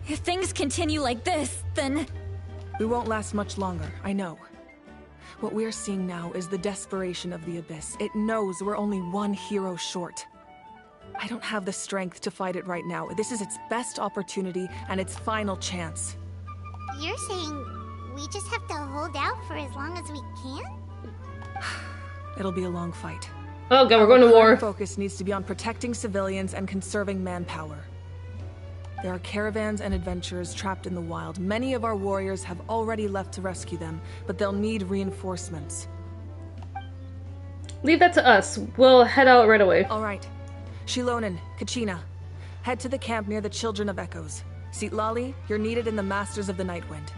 If things continue like this, then... We won't last much longer, I know. What we're seeing now is the desperation of the Abyss. It knows we're only one hero short. I don't have the strength to fight it right now. This is its best opportunity and its final chance. You're saying we just have to hold out for as long as we can? It'll be a long fight. Oh god, we're going to war. Our focus needs to be on protecting civilians and conserving manpower. There are caravans and adventurers trapped in the wild. Many of our warriors have already left to rescue them, but they'll need reinforcements. Leave that to us. We'll head out right away. All right. Shilonen, Kachina, head to the camp near the Children of Echoes. Sitlali, you're needed in the Masters of the Nightwind.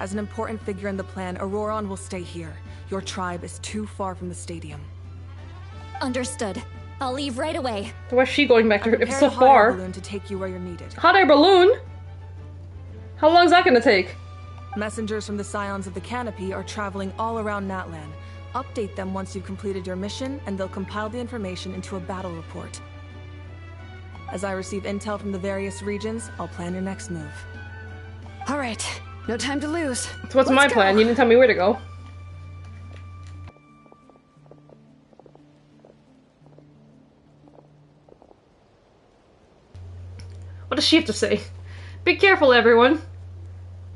As an important figure in the plan, Auroron will stay here. Your tribe is too far from the stadium. Understood. I'll leave right away. Where's she going back to her? If it's so Prepare a hot air far. balloon to take you where you're needed. Hot air balloon? How long is that gonna take? Messengers from the Scions of the Canopy are traveling all around Natlan. Update them once you've completed your mission, and they'll compile the information into a battle report. As I receive intel from the various regions, I'll plan your next move. All right, no time to lose. So what's my plan? You didn't tell me where to go. What does she have to say? Be careful, everyone.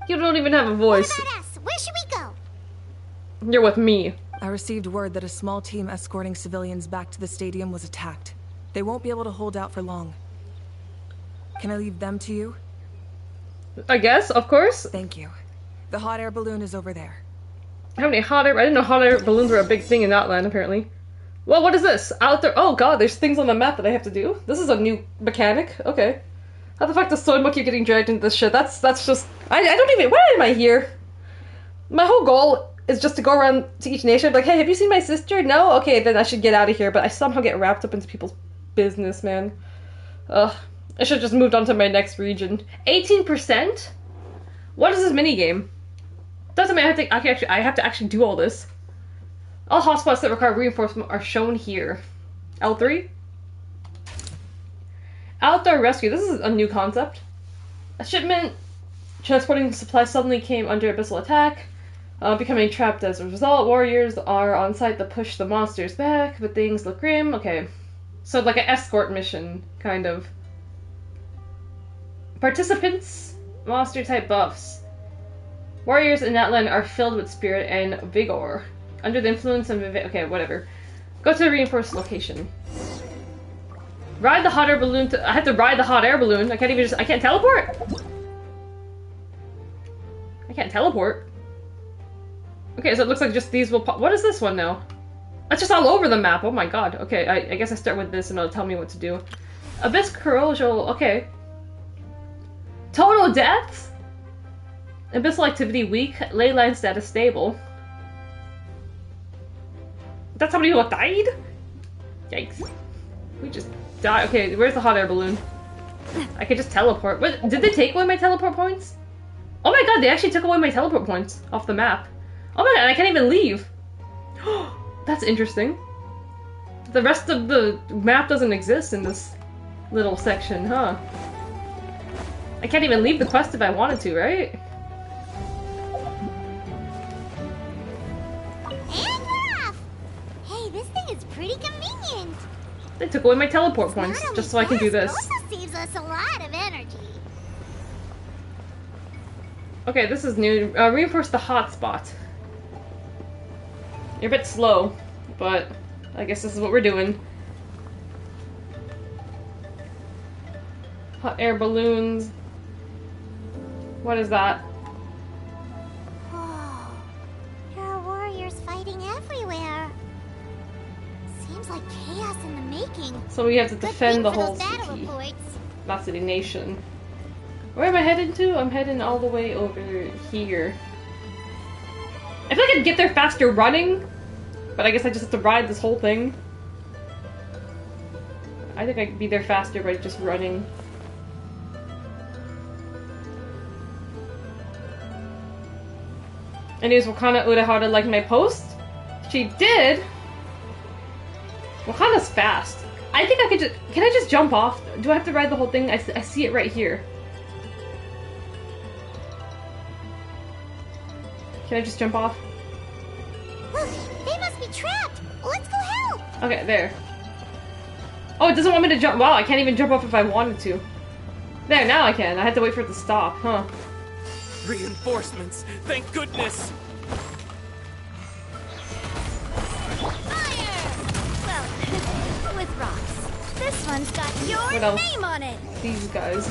You don't even have a voice. What about us? Where should we go? You're with me. I received word that a small team escorting civilians back to the stadium was attacked. They won't be able to hold out for long. Can I leave them to you? I guess, of course. Thank you. The hot air balloon is over there. How many hot air? I didn't know hot air balloons were a big thing in Natlan, apparently. Well, what is this? Out there? Oh god, there's things on the map that I have to do? This is a new mechanic? Okay. How the fuck does Soyma keep getting dragged into this shit? That's just... I don't even... Why am I here? My whole goal is just to go around to each nation and be like, hey, have you seen my sister? No? Okay, then I should get out of here. But I somehow get wrapped up into people's business, man. Ugh. I should have just moved on to my next region. 18%? What is this minigame? Doesn't mean I have to actually do all this. All hotspots that require reinforcement are shown here. L3? Outdoor rescue. This is a new concept. A shipment transporting supplies suddenly came under abyssal attack, becoming trapped as a result. Warriors are on site to push the monsters back, but things look grim. Okay. So like an escort mission, kind of. Participants, monster type buffs. Warriors in Natlan are filled with spirit and vigor. Under the influence of... Okay, whatever. Go to the reinforced location. Ride the hot air balloon to... I have to ride the hot air balloon. I can't even just... I can't teleport? I can't teleport. Okay, so it looks like just these will pop... What is this one now? That's just all over the map. Oh my god. Okay, I guess I start with this and it'll tell me what to do. Abyss corrosion... Okay. Total deaths? Abyssal activity weak. Leyline status stable. That's how many people died? Yikes. We just died. Okay, where's the hot air balloon? I could just teleport. What, did they take away my teleport points? Oh my god, they actually took away my teleport points off the map. Oh my god, I can't even leave. That's interesting. The rest of the map doesn't exist in this little section, huh? I can't even leave the quest if I wanted to, right? And we're off! Hey, this thing is pretty convenient. They took away my teleport points just so I can do this. It also saves us a lot of energy. Okay, this is new. Reinforce the hotspot. You're a bit slow, but I guess this is what we're doing. Hot air balloons. What is that? Oh, there are warriors fighting everywhere. Seems like chaos in the making. So we have to defend the whole battle city. reports. Not city, nation. Where am I heading to? I'm heading all the way over here. I feel like I'd get there faster running, but I guess I just have to ride this whole thing. I think I could be there faster by just running. Anyways, Wakana Urahara liked my post? She did? Wakana's fast. I think I could just... Can I just jump off? Do I have to ride the whole thing? I see it right here. Can I just jump off? Look, they must be trapped. Let's go help. Okay, there. Oh, it doesn't want me to jump. Wow, I can't even jump off if I wanted to. There, now I can. I had to wait for it to stop, huh? Reinforcements! Thank goodness! Well, with rocks. This one's got What your else? name on it. These guys.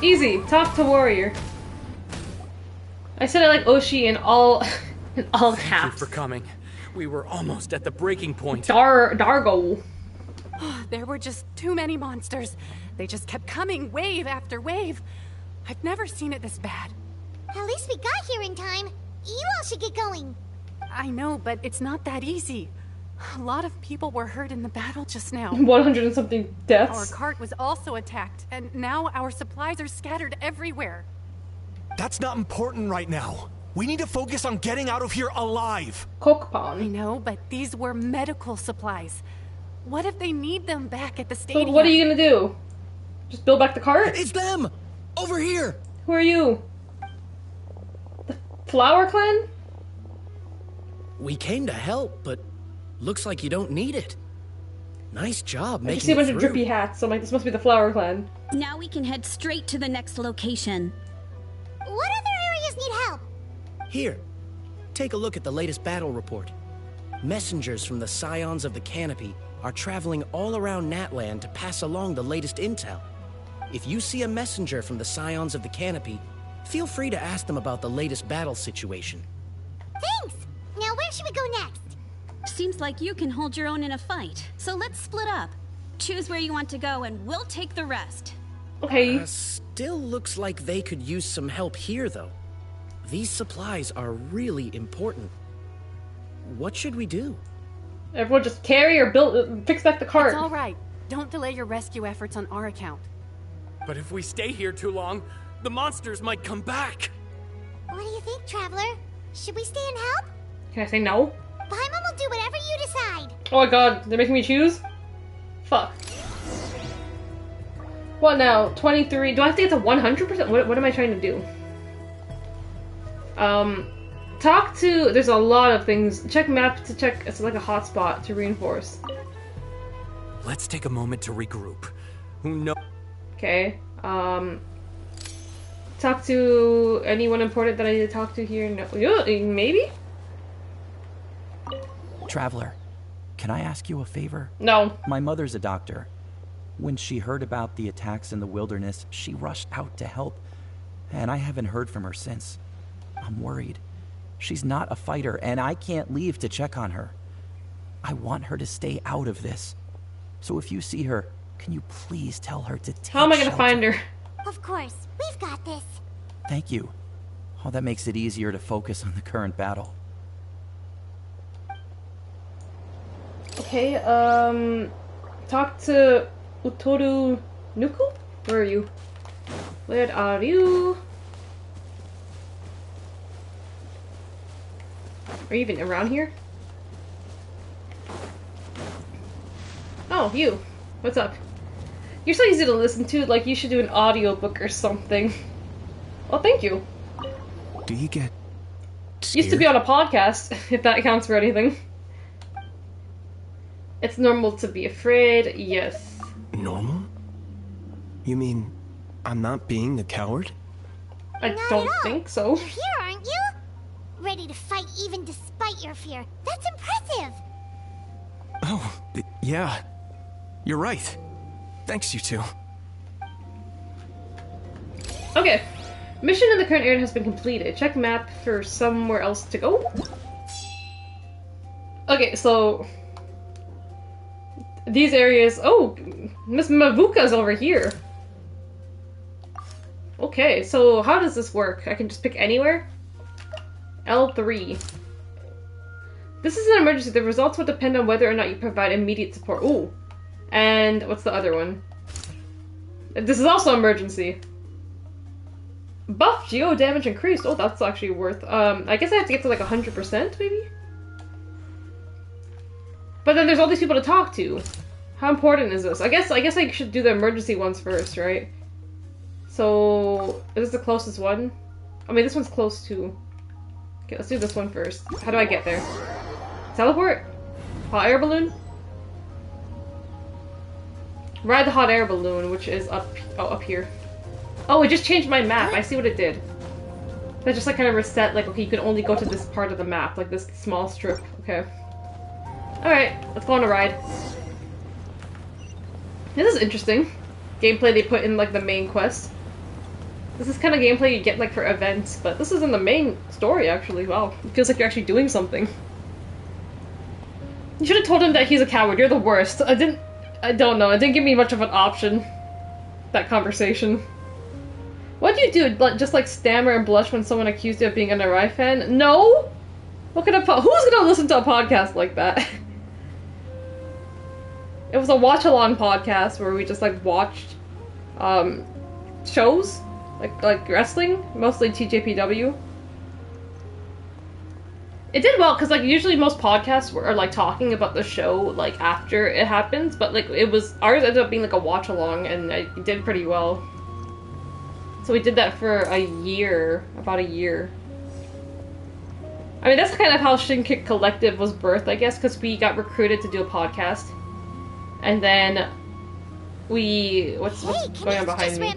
Easy. Talk to warrior. I said I like Oshi in all in all Thank caps. you for coming. We were almost at the breaking point. Dargo. There were just too many monsters. They just kept coming, wave after wave. I've never seen it this bad. At least we got here in time. You all should get going. I know, but it's not that easy. A lot of people were hurt in the battle just now. 100 and something Our deaths. cart was also attacked, and now our supplies are scattered everywhere. That's not important right now. We need to focus on getting out of here alive. Kokpan. I know, but these were medical supplies. What if they need them back at the So stadium? what are you gonna do? Just build back the cart? It's them! Over here! Who are you? The Flower Clan? We came to help, but looks like you don't need it. Nice job I making just see a it bunch of through. drippy hats, so I'm like, this must be the Flower Clan. Now we can head straight to the next location. What other areas need help? Here, take a look at the latest battle report. Messengers from the Scions of the Canopy are traveling all around Natlan to pass along the latest intel. If you see a messenger from the Scions of the Canopy, feel free to ask them about the latest battle situation. Thanks. Now where should we go next? Seems like you can hold your own in a fight, so let's split up. Choose where you want to go and we'll take the rest. Okay. Still looks like they could use some help here, though. These supplies are really important. What should we do? Everyone just carry or build, fix back the cart. It's all right. Don't delay your rescue efforts on our account. But if we stay here too long, the monsters might come back. What do you think, Traveler? Should we stay and help? Can I say no? Paimon will do whatever you decide. Oh my god, they're making me choose? Fuck. What now? 23. Do I have to get to 100%? What am I trying to do? Talk to... There's a lot of things. Check map to check... It's like a hotspot to reinforce. Let's take a moment to regroup. Who knows? Okay. Talk to anyone important that I need to talk to here? No. Maybe? Traveler, can I ask you a favor? No. My mother's a doctor. When she heard about the attacks in the wilderness, she rushed out to help, and I haven't heard from her since. I'm worried. She's not a fighter, and I can't leave to check on her. I want her to stay out of this. So if you see her, can you please tell her to take How am I gonna shelter? find her? Of course. We've got this. Thank you. Oh, that makes it easier to focus on the current battle. Okay, talk to Utoru Nuku? Where are you? Where are you? Are you even around here? Oh, you. What's up? You're so easy to listen to, like you should do an audiobook or something. Oh, thank you. Do you get Used to be on a podcast, if that counts for anything. It's normal to be afraid, yes. normal? You mean I'm not being a coward? I don't think so. You're here, aren't you? Ready to fight even despite your fear. That's impressive. Oh, yeah. You're right. Thanks, you two. Okay. Mission in the current area has been completed. Check map for somewhere else to go. Okay, so... these areas... oh! Miss Mavuka's over here. Okay, so how does this work? I can just pick anywhere? L3. This is an emergency. The results will depend on whether or not you provide immediate support. Ooh. And what's the other one? This is also emergency. Buff geo damage increased. Oh, that's actually worth... I guess I have to get to like 100% maybe? But then there's all these people to talk to. How important is this? I guess I should do the emergency ones first, right? So, is this the closest one? I mean, this one's close too. Okay, let's do this one first. How do I get there? Teleport? Hot air balloon? Ride the hot air balloon, which is up here. Oh, it just changed my map. I see what it did. That just like kind of reset, like, okay, you can only go to this part of the map, like this small strip. Okay. Alright, let's go on a ride. This is interesting. Gameplay they put in, like, the main quest. This is kind of gameplay you get, like, for events, but this is in the main story, actually. Wow. It feels like you're actually doing something. You should have told him that he's a coward. You're the worst. I don't know. It didn't give me much of an option. That conversation. What do you do? Just, like, stammer and blush when someone accused you of being an Arai fan? No? What kind of who's gonna listen to a podcast like that? It was a watch-along podcast where we just, like, watched, shows. Like wrestling. Mostly TJPW. It did well, because, like, usually most podcasts are, like, talking about the show, like, after it happens, but, like, ours ended up being, like, a watch-along, and it did pretty well. So we did that for a year. About a year. I mean, that's kind of how ShinKickCollective was birthed, I guess, because we got recruited to do a podcast. And then we... What's going on behind me?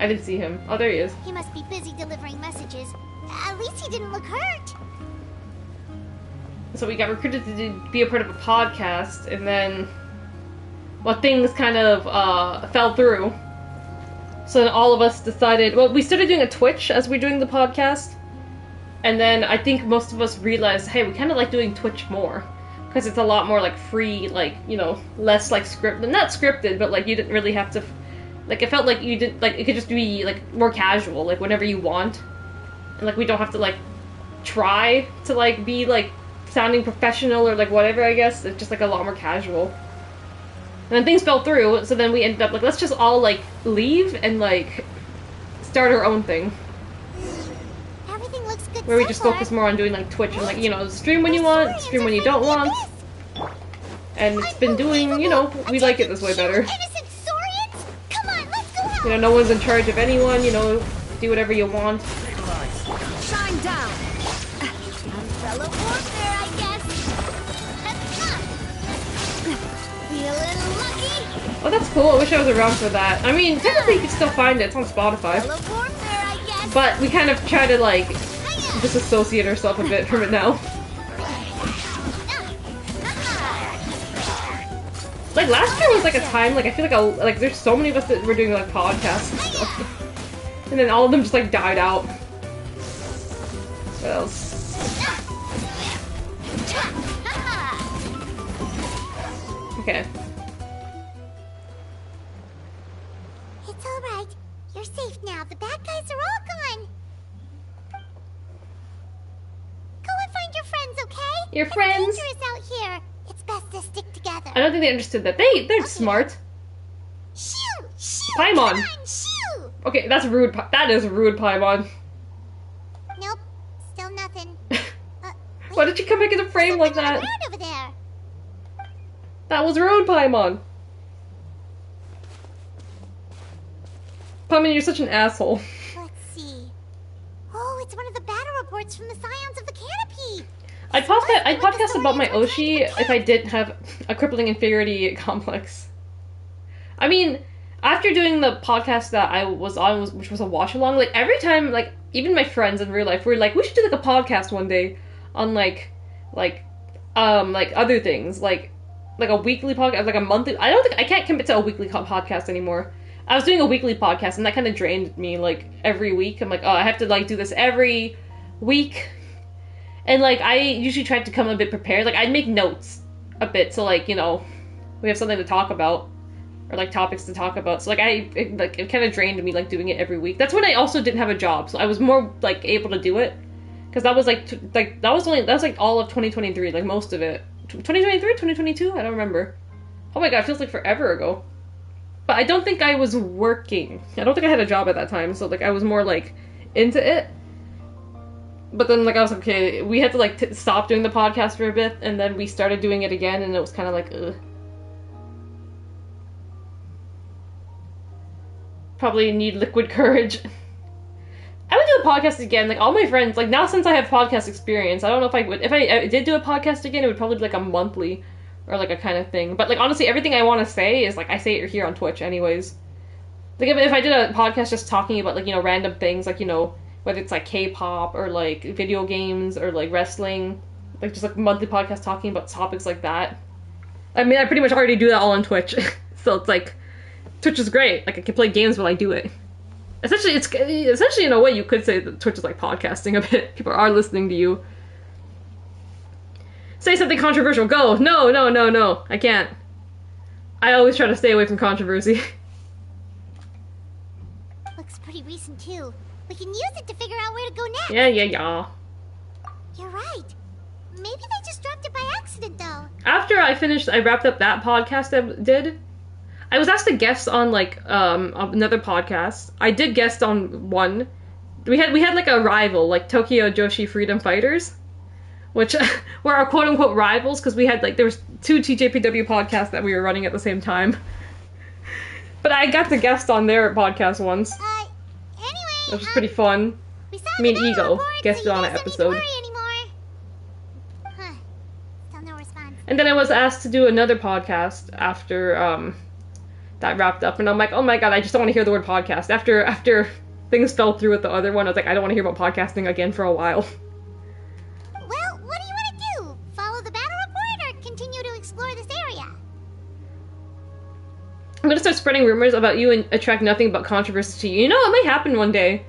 I didn't see him. Oh, there he is. He must be busy delivering messages. At least he didn't look hurt. So we got recruited to be a part of a podcast, and then... well, things kind of fell through. So then all of us decided... well, we started doing a Twitch as we were doing the podcast. And then I think most of us realized, hey, we kind of like doing Twitch more. Because it's a lot more, like, free, like, you know, less, like, scripted. Not scripted, but, like, you didn't really have to... like, it felt like you didn't... like, it could just be, like, more casual, like, whenever you want. And, like, we don't have to, like, try to, like, be, like, sounding professional or, like, whatever, I guess. It's just, like, a lot more casual. And then things fell through, so then we ended up, like, let's just all, like, leave and, like, start our own thing. Where we just focus more on doing, like, Twitch and, like, you know, stream when you want, stream when you don't want. And it's been doing, you know, we like it this way better. You know, no one's in charge of anyone, you know, do whatever you want. Shine down. Umbrella warfare, I guess. Feeling lucky. Oh, that's cool. I wish I was around for that. I mean, technically you can still find it. It's on Spotify. But we kind of try to, like, disassociate ourselves a bit from it now. Like, last year was, like, a time, like, I feel like there's so many of us that were doing, like, podcasts and stuff. And then all of them just, like, died out. What else? Okay. It's alright. You're safe now. The bad guys are all gone. Go and find your friends, okay? Your friends? It's dangerous out here. It's best to stick together. I don't think they understood that. They're smart. Shoo! Shoo! Paimon! Come on, shoo! Okay, that's rude. That is rude, Paimon. Nope. Still nothing. What did you come back in the frame like that? Over there. That was her own Paimon. Paimon, you're such an asshole. Let's see. Oh, it's one of the battle reports from the Scions of the Canopy. I'd podcast about my Oshi if I didn't have a crippling inferiority complex. I mean, after doing the podcast that I was on, which was a watch along, like every time, like even my friends in real life were like, we should do like a podcast one day on like other things, like a weekly podcast, like a monthly. I can't commit to a weekly podcast anymore. I was doing a weekly podcast and that kind of drained me, like every week. I'm like, oh, I have to like do this every week. And, like, I usually try to come a bit prepared. Like, I'd make notes a bit, so, like, you know, we have something to talk about. Or, like, topics to talk about. So, like, it kind of drained me, like, doing it every week. That's when I also didn't have a job, so I was more, like, able to do it. Because that was, that was, like, all of 2023, like, most of it. 2023? 2022? I don't remember. Oh my god, it feels like forever ago. But I don't think I was working. I don't think I had a job at that time, so, like, I was more, like, into it. But then, like, I was like, okay, we had to, like, stop doing the podcast for a bit, and then we started doing it again, and it was kind of like, ugh. Probably need liquid courage. I would do a podcast again, like, all my friends, like, now since I have podcast experience, I don't know if I would, if I did do a podcast again, it would probably be, like, a monthly, or, like, a kind of thing. But, like, honestly, everything I want to say is, like, I say it here on Twitch anyways. Like, if I did a podcast just talking about, like, you know, random things, like, you know, whether it's like K-pop or like video games or like wrestling, like just like monthly podcast talking about topics like that. I mean, I pretty much already do that all on Twitch, so it's like Twitch is great. Like I can play games while I do it. Essentially in a way you could say that Twitch is like podcasting a bit. People are listening to you. Say something controversial. Go. No. I can't. I always try to stay away from controversy. Looks pretty recent too. We can use it to figure out where to go next. Yeah. You're right. Maybe they just dropped it by accident, though. After I wrapped up that podcast I did, I was asked to guest on, like, another podcast. I did guest on one. We had like, a rival, like, Tokyo Joshi Freedom Fighters, which were our quote-unquote rivals, because we had, like, there was 2 TJPW podcasts that we were running at the same time. But I got to guest on their podcast once. It was pretty fun. Me and Ego guested on an episode. And then I was asked to do another podcast after that wrapped up, and I'm like, oh my god, I just don't want to hear the word podcast. After things fell through with the other one, I was like, I don't want to hear about podcasting again for a while. Well, what do you want to do? Follow the battle report or continue to explore this area? I'm gonna start spreading rumors about you and attract nothing but controversy to you. You know, it might happen one day.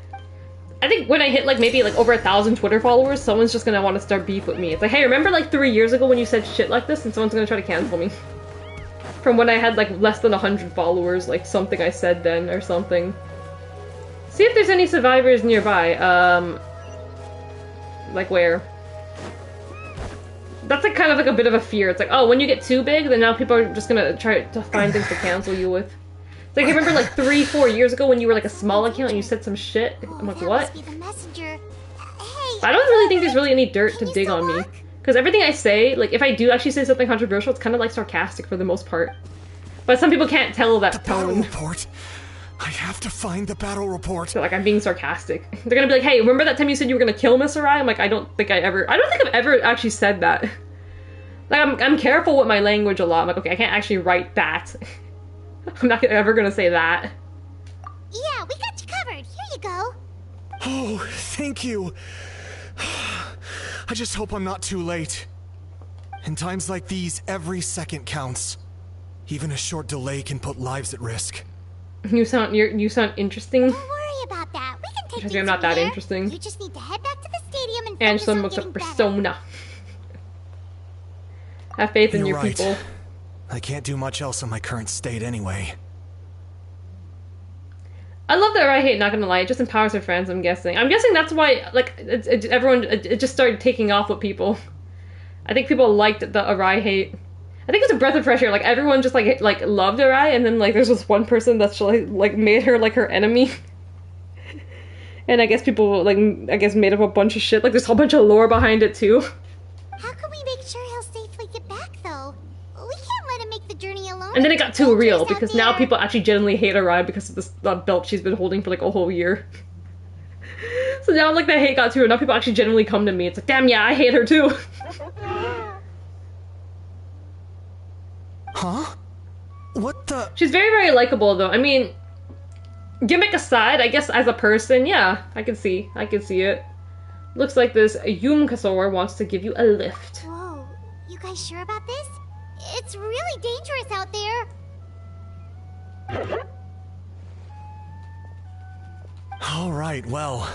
I think when I hit, like, maybe, like, over 1,000 Twitter followers, someone's just gonna want to start beef with me. It's like, hey, remember, like, 3 years ago when you said shit like this? And someone's gonna try to cancel me. From when I had, like, less than 100 followers, like, something I said then, or something. See if there's any survivors nearby. Like, where? That's, like, kind of, like, a bit of a fear. It's like, oh, when you get too big, then now people are just gonna try to find things to cancel you with. It's like, I remember, like, 3-4 years ago when you were, like, a small account and you said some shit. I'm like, what? I don't really think there's really any dirt to dig on me. Because everything I say, like, if I do actually say something controversial, it's kind of, like, sarcastic for the most part. But some people can't tell that tone. Report. I have to find the battle report. So, like, I'm being sarcastic. They're gonna be like, hey, remember that time you said you were gonna kill Miss Arai? I'm like, I don't think I've ever actually said that. Like, I'm careful with my language a lot. I'm like, okay, I can't actually write that. I'm not ever gonna say that. Yeah, we got you covered. Here you go. Oh, thank you. I just hope I'm not too late. In times like these, every second counts. Even a short delay can put lives at risk. You sound interesting. Don't worry about that. We can take things I'm not that there. interesting. You just need to head back to the stadium and focus some on looks like getting better. Persona. Have faith in You're your right. people. I can't do much else in my current state anyway. I love that Arai hate, not gonna lie. It just empowers her friends, I'm guessing. I'm guessing that's why, like, it just started taking off with people. I think people liked the Arai hate. I think it's a breath of fresh air. Like, everyone just, like loved Arai, and then, like, there's this one person that's, like, made her, like, her enemy. And I guess people, like, made up a bunch of shit. Like, there's a whole bunch of lore behind it, too. And then it got too real, because now people actually genuinely hate Arai because of this belt she's been holding for like a whole year. So now like the hate got too real, now people actually genuinely come to me. It's like, damn yeah, I hate her too. Huh? What the? She's very, very likable though. I mean, gimmick aside, I guess as a person, yeah, I can see it. Looks like this Yumkasor wants to give you a lift. Whoa, you guys sure about this? It's really dangerous out there. All right, well,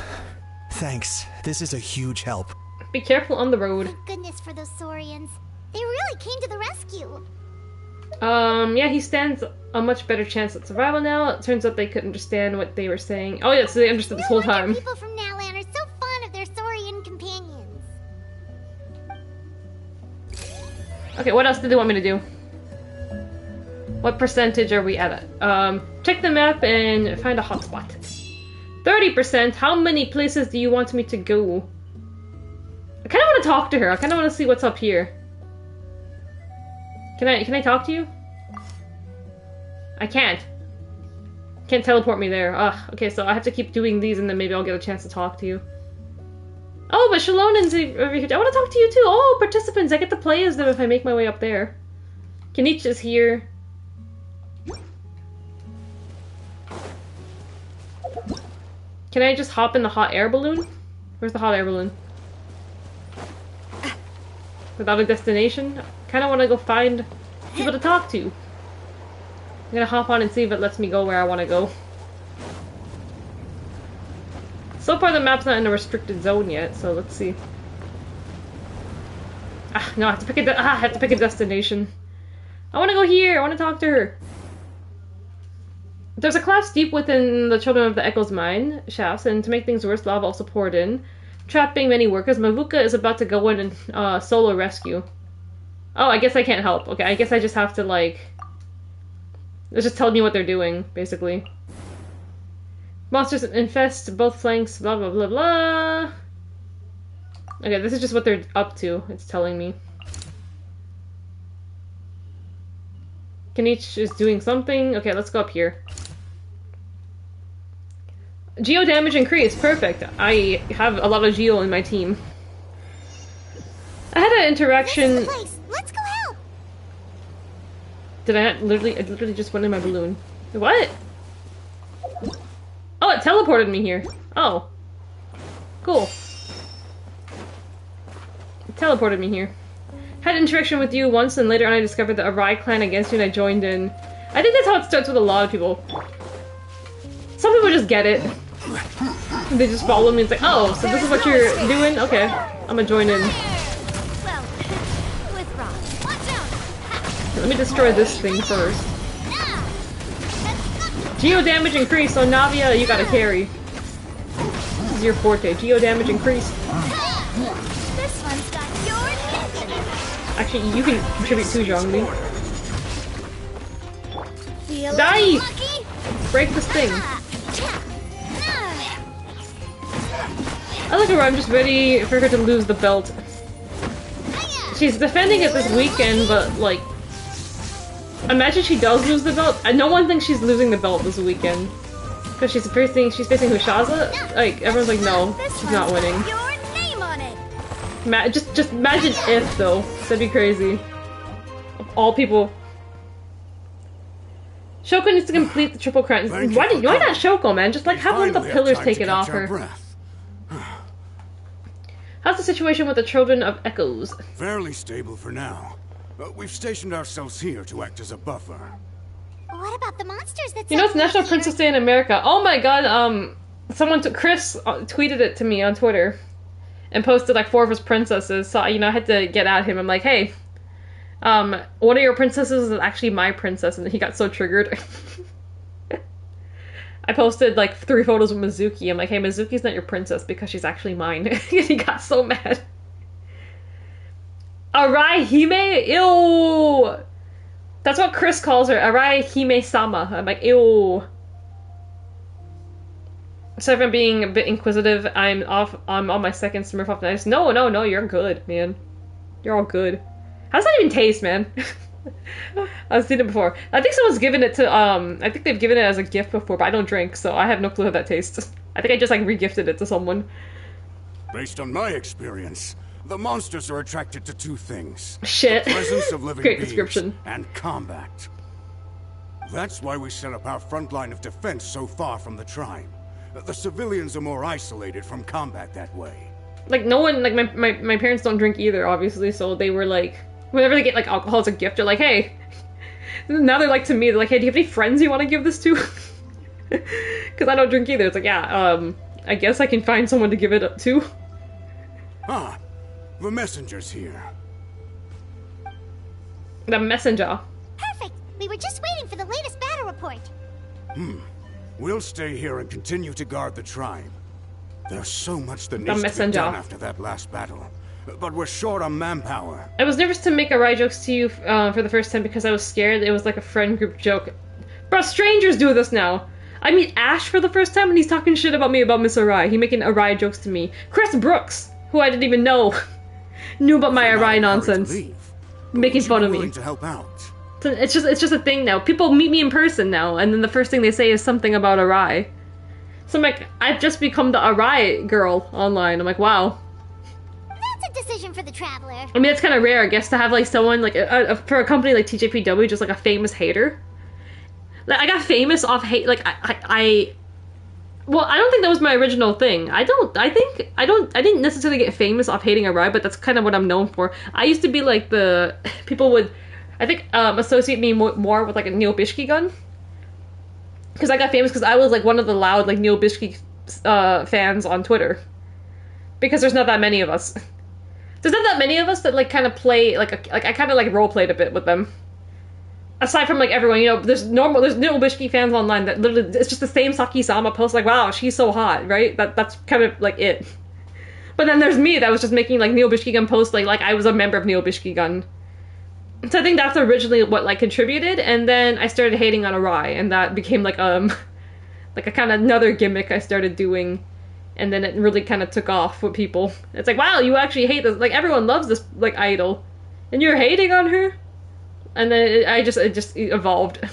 thanks. This is a huge help. Be careful on the road. Thank goodness for those Saurians. They really came to the rescue. Yeah, he stands a much better chance at survival now. It turns out they couldn't understand what they were saying. Oh yeah, so they understood this whole time. People from Natlan are so fond of their Saurian companions. Okay, what else did they want me to do? What percentage are we at? Check the map and find a hotspot. 30%? How many places do you want me to go? I kind of want to talk to her. I kind of want to see what's up here. Can I talk to you? I can't. Can't teleport me there. Ugh, okay, so I have to keep doing these and then maybe I'll get a chance to talk to you. Oh, but Shalonen's over here. I want to talk to you too. Oh, participants, I get to play as them if I make my way up there. Kanich is here. Can I just hop in the hot air balloon? Where's the hot air balloon? Without a destination? Kinda wanna go find people to talk to. I'm gonna hop on and see if it lets me go where I wanna go. So far the map's not in a restricted zone yet, so let's see. Ah, no, I have to pick a destination. I wanna go here, I wanna talk to her. There's a collapse deep within the Children of the Echo's mine shafts, and to make things worse, lava also poured in, trapping many workers. Mavuka is about to go in and solo rescue. Oh, I guess I can't help. Okay, I guess I just have to, like... It's just telling me what they're doing, basically. Monsters infest both flanks, blah blah blah blah. Okay, this is just what they're up to. It's telling me. Kanich is doing something. Okay, let's go up here. Geo damage increased. Perfect. I have a lot of Geo in my team. I had an interaction... Let's go help. Did I not literally... I literally just went in my balloon. What? Oh, it teleported me here. Oh. Cool. It teleported me here. Had interaction with you once, and later on I discovered the Arai clan against you and I joined in. I think that's how it starts with a lot of people. Some people just get it. They just follow me and it's like, oh, so this is what you're doing? Okay, I'm gonna join in. Let me destroy this thing first. Geo damage increased, so Navia, you gotta carry. This is your forte. Geo damage increased. This one's got your attention. Actually, you can contribute too, Zhongli. Feel Die! lucky? Break this thing. I like her, I'm just ready for her to lose the belt. She's defending it this weekend, but like... Imagine she does lose the belt. No one thinks she's losing the belt this weekend. Because she's facing Hushaza? Like, everyone's like, no, she's not winning. Your name on it. Just imagine if, though. That'd be crazy. Of all people. Shoko needs to complete the triple crown. Why not Shoko, man? Just like have one of the pillars taken off her. How's the situation with the Children of Echoes? Fairly stable for now. We've stationed ourselves here to act as a buffer. What about the monsters that... You know it's National Princess Day in America. Oh my god, Chris tweeted it to me on Twitter. And posted like 4 of his princesses. So, you know, I had to get at him. I'm like, hey, one of your princesses is actually my princess. And he got so triggered. I posted like 3 photos of Mizuki. I'm like, hey, Mizuki's not your princess because she's actually mine. He got so mad. Arai Hime? Ew! That's what Chris calls her. Arai Hime-sama. I'm like, ew. So if I'm being a bit inquisitive, I'm on my second Smurf off nice. No, you're good, man. You're all good. How does that even taste, man? I've seen it before. I think someone's given it to, I think they've given it as a gift before, but I don't drink, so I have no clue how that tastes. I think I just, like, re-gifted it to someone. Based on my experience, the monsters are attracted to two things. Shit. The presence of living Great beings description. and combat. That's why we set up our front line of defense so far from the tribe. The civilians are more isolated from combat that way. Like, no one, like, my parents don't drink either, obviously, so they were like, whenever they get, like, alcohol as a gift, they're like, hey. Now they're like to me, they're like, hey, do you have any friends you want to give this to? Because I don't drink either. It's like, yeah, I guess I can find someone to give it up to. Ah, the messenger's here. The messenger. Perfect! We were just waiting for the latest battle report. We'll stay here and continue to guard the tribe. There's so much that needs to be messenger. done after that last battle. But we're short on manpower. I was nervous to make Arai jokes to you for the first time because I was scared it was like a friend group joke. Bro, strangers do this now. I meet Ash for the first time and he's talking shit about me about Miss Arai. He making Arai jokes to me. Chris Brooks, who I didn't even know, knew about my Arai nonsense. Making fun of me. To help out. So it's just a thing now. People meet me in person now, and then the first thing they say is something about Arai. So I'm like, I've just become the Arai girl online. I'm like, wow. That's a decision for the Traveler. I mean, it's kind of rare, I guess, to have like someone like for a company like TJPW, just like a famous hater. Like, I got famous off hate. Like well, I don't think that was my original thing. I didn't necessarily get famous off hating Arai, but that's kind of what I'm known for. I used to be like the people would, I think, associate me more with like a Neo Bishki gun. Because I got famous because I was like one of the loud like Neo Bishki fans on Twitter. Because there's not that many of us. There's not that many of us that like kind of play like I kind of like role played a bit with them. Aside from like everyone, you know, there's Neo Bishki fans online that literally it's just the same Saki-sama post like, wow, she's so hot, right? That's kind of like it. But then there's me that was just making like Neo Bishki gun posts like I was a member of Neo Bishki gun. So I think that's originally what like contributed, and then I started hating on Arai, and that became like a kind of another gimmick I started doing, and then it really kind of took off with people. It's like, wow, you actually hate this, like everyone loves this like idol, and you're hating on her, and then it just evolved.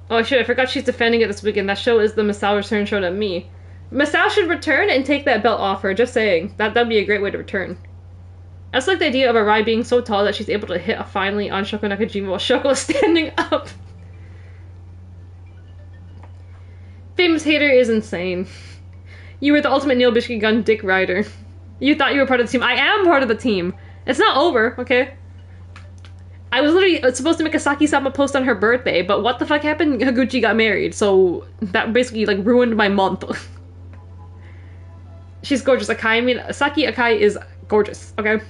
Oh shit, I forgot she's defending it this weekend. That show is the Masao return show, not me. Masao should return and take that belt off her. Just saying, that'd be a great way to return. I just like the idea of Arai being so tall that she's able to hit a finally on Shoko Nakajima while Shoko is standing up. Famous hater is insane. You were the ultimate Neo Bishki gun dick rider. You thought you were part of the team. I am part of the team. It's not over, okay? I was literally supposed to make a Saki-sama post on her birthday, but what the fuck happened? Higuchi got married, so that basically like ruined my month. She's gorgeous. Akai, I mean, Saki Akai is gorgeous, okay?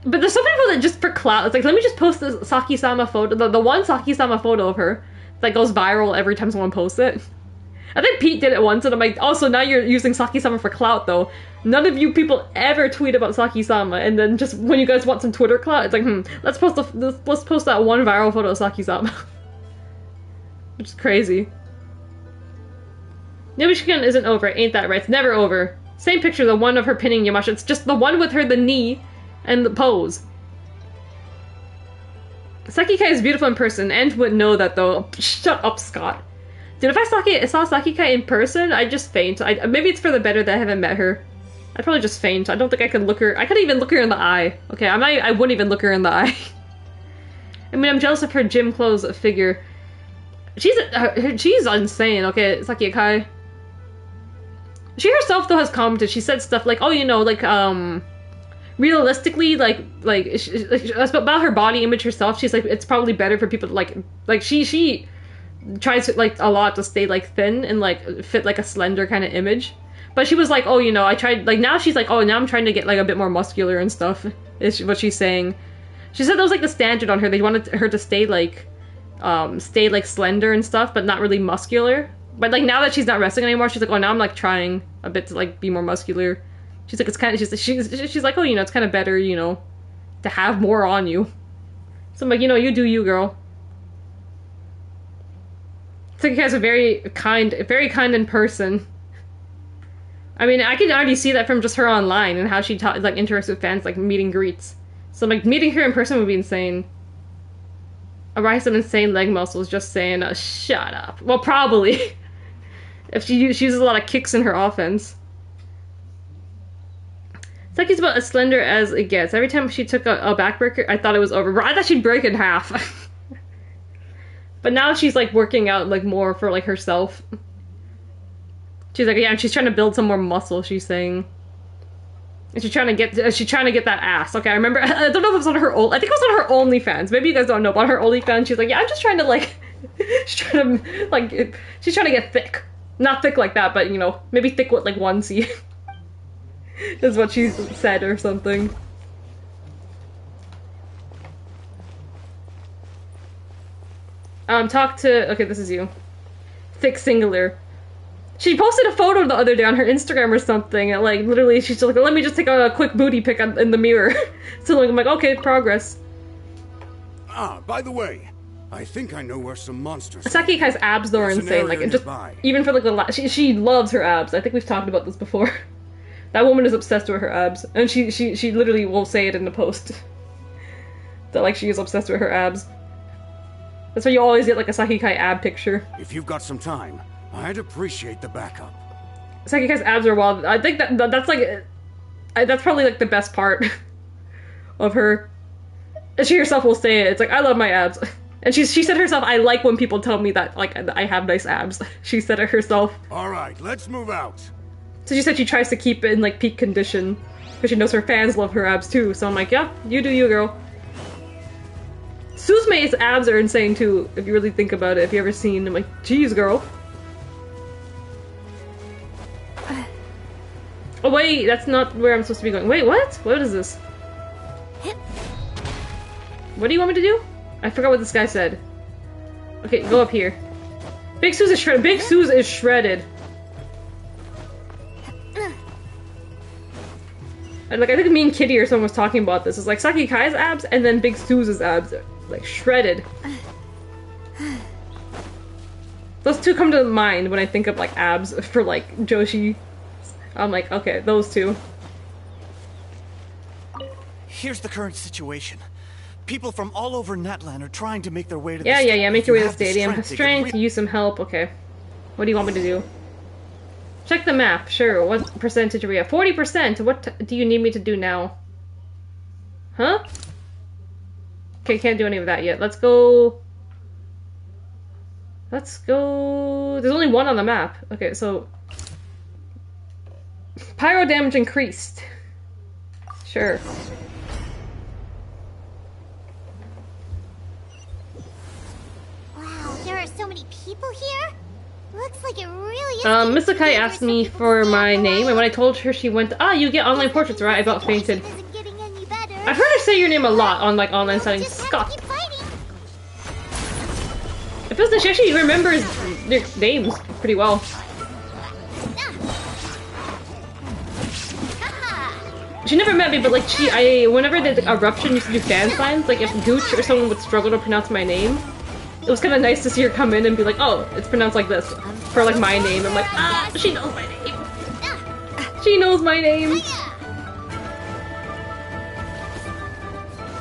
But there's some people that just for clout, it's like, let me just post this Saki-sama photo, the one Saki-sama photo of her that goes viral every time someone posts it. I think Pete did it once, and I'm like, also now you're using Saki-sama for clout though. None of you people ever tweet about Saki-sama, and then just when you guys want some Twitter clout, it's like, let's post that one viral photo of Saki-sama. Which is crazy. Nobishikan isn't over, ain't that right? It's never over. Same picture, the one of her pinning Yamashita. It's just the one with her, the knee, and the pose. Saki-kai is beautiful in person, and would know that though. Shut up, Scott. Dude, if I saw Saki-kai in person, I'd just faint. Maybe it's for the better that I haven't met her. I'd probably just faint. I don't think I could look her. I couldn't even look her in the eye. Okay, I wouldn't even look her in the eye. I mean, I'm jealous of her gym clothes figure. She's insane. Okay, Saki-kai. She herself though has commented. She said stuff like, "Oh, you know, like realistically, like about her body image herself. She's like, it's probably better for people to like she tries to, like a lot to stay like thin and like fit like a slender kind of image. But she was like, oh, you know, I tried like now she's like, oh, now I'm trying to get like a bit more muscular and stuff. Is what she's saying. She said that was like the standard on her. They wanted her to stay like slender and stuff, but not really muscular. But like now that she's not wrestling anymore, she's like, oh, now I'm like trying a bit to like be more muscular. She's like, it's kind of she's like, oh, you know, it's kind of better, you know, to have more on you. So I'm like, you know, you do you, girl. So you guys are very kind in person. I mean, I can already see that from just her online and how she like interacts with fans, like meet and greets. So like meeting her in person would be insane. Arise some insane leg muscles just saying, shut up. Well, probably. If she uses a lot of kicks in her offense. Saki's about as slender as it gets. Every time she took a backbreaker, I thought it was over. I thought she'd break in half. But now she's like working out like more for like herself. She's like, yeah, and she's trying to build some more muscle, she's saying. And she's trying to get that ass. Okay, I remember, I don't know if it was on her I think it was on her OnlyFans. Maybe you guys don't know, but on her OnlyFans, she's like, yeah, I'm just trying to like, she's trying to get thick. Not thick like that, but you know, maybe thick with like 1C. Is what she said or something. Okay, this is you. Thick singular. She posted a photo the other day on her Instagram or something, and like literally she's just like, let me just take a quick booty pic in the mirror. So like, I'm like, okay, progress. Ah, by the way, I think I know where some monsters. Saki has abs though are insane. Like, just even for like she loves her abs. I think we've talked about this before. That woman is obsessed with her abs, and she literally will say it in the post. That like she is obsessed with her abs. That's why you always get like a Sakikai ab picture. If you've got some time, I'd appreciate the backup. Sakikai's abs are wild. I think that's like that's probably like the best part of her. And she herself will say it. It's like, I love my abs. And she said herself, I like when people tell me that like I have nice abs. She said it herself. All right, let's move out. So she said she tries to keep it in like peak condition because she knows her fans love her abs too. So I'm like, yeah, you do you, girl. Suzume's abs are insane too, if you really think about it. If you ever seen them, like, geez, girl. Oh wait, that's not where I'm supposed to be going. Wait, what? What is this? What do you want me to do? I forgot what this guy said. Okay, go up here. Big Suze is shredded. Big Suze is shredded. Like, I think me and Kitty or someone was talking about this. It's like Saki Kai's abs and then Big Suze's abs are like shredded. Those two come to mind when I think of like abs for like Joshi. I'm like, okay, those two. Here's the current situation. People from all over Natlan are trying to make their way to the Yeah, make your way to the stadium. Have Strength, use some help, okay. What do you want me to do? Check the map, sure. What percentage are we at? 40%! What do you need me to do now? Huh? Okay, can't do any of that yet. Let's go... Let's go... There's only one on the map. Okay, so... Pyro damage increased. Sure. Wow, there are so many people here? Looks like it really is. Misakai asked me for my name, and when I told her, she went, you get online portraits, right? I about fainted. I've heard her say your name a lot on, like, online settings. Scott. It feels like she actually remembers their names pretty well. She never met me, but, like, whenever the Eruption used to do fan signs, like, if Gooch or someone would struggle to pronounce my name, it was kind of nice to see her come in and be like, oh, it's pronounced like this. For, like, my name. I'm like, she knows my name. She knows my name.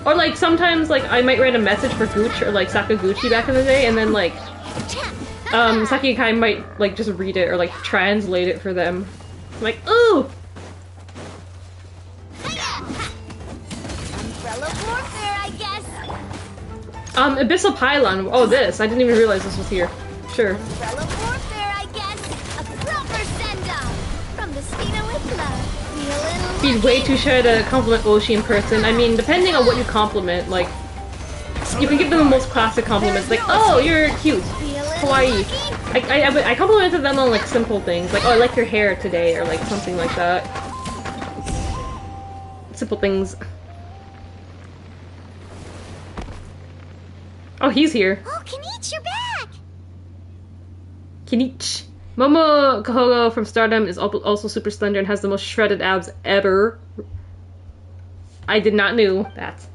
Or, like, sometimes, like, I might write a message for Gooch or, like, Sakaguchi back in the day, and then, like, Saki Kai might, like, just read it or, like, translate it for them. I'm like, ooh! Abyssal Pylon. Oh, this. I didn't even realize this was here. Sure. He's way too shy to compliment Oshi in person. I mean, depending on what you compliment, like, you can give them the most classic compliments, like, oh, you're cute, kawaii. I complimented them on, like, simple things, like, oh, I like your hair today, or, like, something like that. Simple things. Oh, he's here. Oh, Kinich, you're back! Kinich. Momo Kahogo from Stardom is also super slender and has the most shredded abs ever. I did not know that.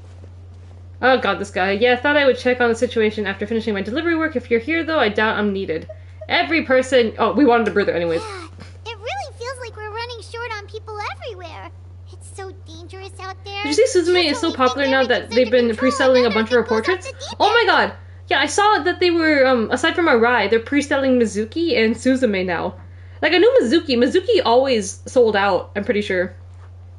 Oh god, this guy. Yeah, I thought I would check on the situation after finishing my delivery work. If you're here, though, I doubt I'm needed. Every person... Oh, we wanted to breathe it anyways. Yeah, it really feels like we're running short on people everywhere. It's so dangerous out there. Did you see Suzume is so popular now that they've been pre-selling a bunch of her portraits? Oh my god! Yeah, I saw that they were, aside from Arai, they're pre-selling Mizuki and Suzume now. Like, I knew Mizuki. Mizuki always sold out, I'm pretty sure.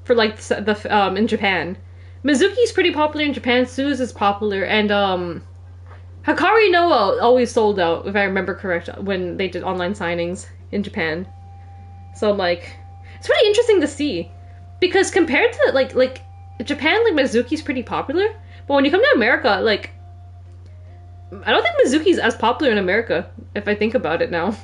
For, like, in Japan. Mizuki's pretty popular in Japan, Suze is popular, and, Hakari Noa always sold out, if I remember correct, when they did online signings in Japan. So, like, it's pretty interesting to see. Because compared to, like, Japan, like, Mizuki's pretty popular, but when you come to America, like, I don't think Mizuki's as popular in America, if I think about it now.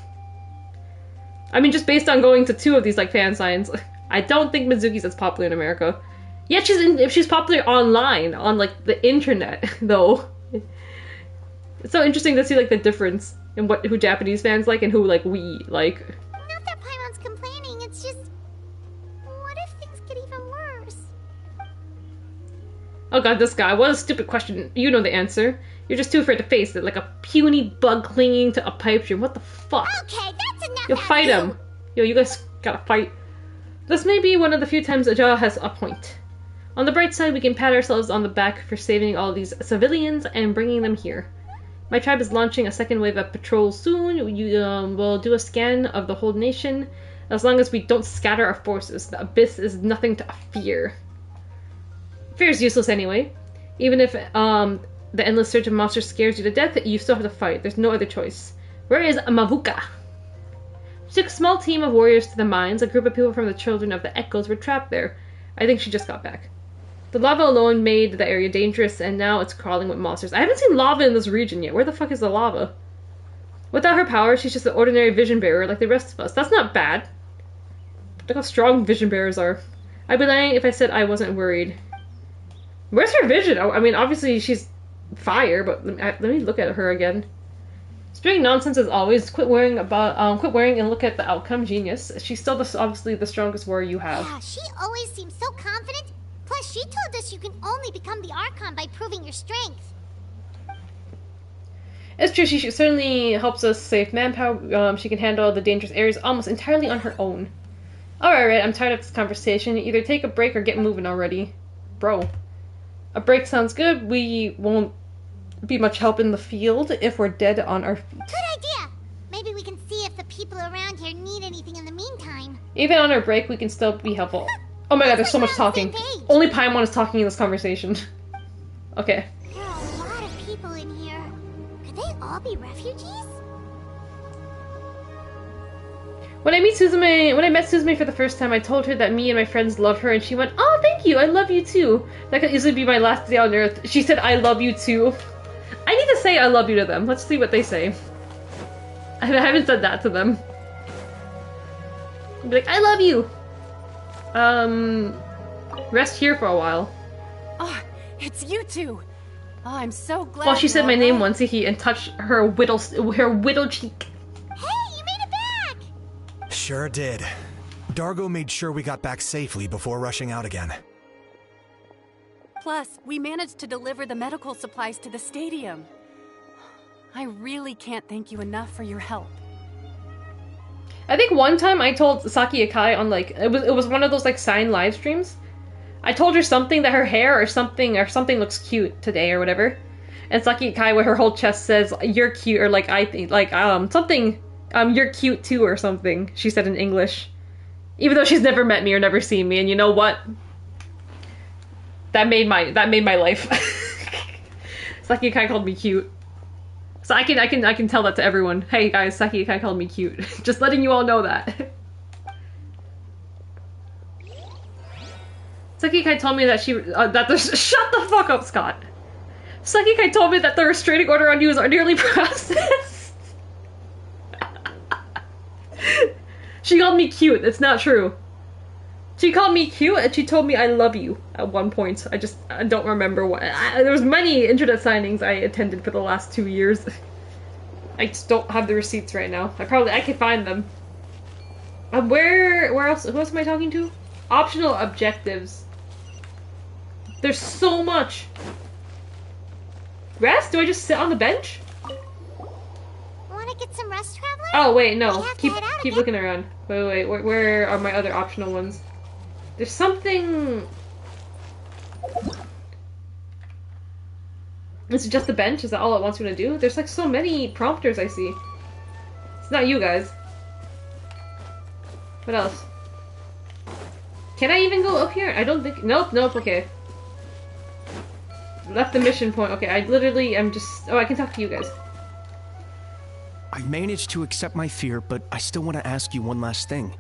I mean, just based on going to 2 of these, like, fan signs, I don't think Mizuki's as popular in America. Yet she's popular online, on, like, the internet, though. It's so interesting to see, like, the difference in who Japanese fans like and who, like, we like. Not that Paimon's complaining, it's just... what if things get even worse? Oh god, this guy. What a stupid question. You know the answer. You're just too afraid to face it, like a puny bug clinging to a pipe dream. What the fuck? Okay, that's enough. Yo, fight him. Yo, you guys gotta fight. This may be one of the few times Aja has a point. On the bright side, we can pat ourselves on the back for saving all these civilians and bringing them here. My tribe is launching a second wave of patrols soon. We'll do a scan of the whole nation. As long as we don't scatter our forces, the Abyss is nothing to fear. Fear is useless anyway. Even if the endless surge of monsters scares you to death, you still have to fight. There's no other choice. Where is Mavuka? She took a small team of warriors to the mines. A group of people from the Children of the Echoes were trapped there. I think she just got back. The lava alone made the area dangerous, and now it's crawling with monsters. I haven't seen lava in this region yet. Where the fuck is the lava? Without her power, she's just an ordinary vision bearer like the rest of us. That's not bad. Look how strong vision bearers are. I'd be lying if I said I wasn't worried. Where's her vision? I mean, obviously she's fire, but let me look at her again. Spewing nonsense as always. Quit worrying and look at the outcome. Genius. She's still obviously the strongest warrior you have. Yeah, she always seems so confident. Plus, she told us you can only become the Archon by proving your strength. It's true, she certainly helps us save manpower. She can handle the dangerous areas almost entirely on her own. Alright, I'm tired of this conversation. Either take a break or get moving already. Bro. A break sounds good. We won't be much help in the field if we're dead on our feet. Good idea! Maybe we can see if the people around here need anything in the meantime. Even on our break, we can still be helpful. Oh my god, there's so much talking. Only Paimon is talking in this conversation. Okay. There are a lot of people in here. Could they all be refugees? When I met Suzume for the first time, I told her that me and my friends love her, and she went, "Oh, thank you, I love you too. That could easily be my last day on Earth." She said, "I love you too." I need to say I love you to them. Let's see what they say. I haven't said that to them. I'd be like, "I love you." Rest here for a while. Oh, it's you two. Oh, I'm so glad. Well, she said my name once, and touched her whittle cheek. Hey, you made it back! Sure did. Dargo made sure we got back safely before rushing out again. Plus, we managed to deliver the medical supplies to the stadium. I really can't thank you enough for your help. I think one time I told Saki Akai on, like, it was one of those, like, signed live streams. I told her something that her hair or something looks cute today or whatever. And Saki Akai with her whole chest says, "You're cute," or like, I think, like, something, "You're cute too," or something, she said in English. Even though she's never met me or never seen me, and you know what? That made my life. Saki Akai called me cute. So I can tell that to everyone. Hey guys, Saki Akai called me cute. Just letting you all know that. Saki Akai told me that shut the fuck up, Scott. Saki Akai told me that the restraining order on you is nearly processed. She called me cute. It's not true. She called me cute and she told me I love you at one point. I don't remember what. There was many internet signings I attended for the last 2 years. I just don't have the receipts right now. I can find them. Where else? Who else am I talking to? Optional objectives. There's so much. Rest? Do I just sit on the bench? Wanna get some rest, Traveler? Oh wait, no. Keep looking around. Wait. Where are my other optional ones? There's something... Is it just the bench? Is that all it wants me to do? There's like so many prompters I see. It's not you guys. What else? Can I even go up here? I don't think... Nope, nope, okay. Left the mission point. Okay, I literally am just... Oh, I can talk to you guys. I managed to accept my fear, but I still want to ask you one last thing.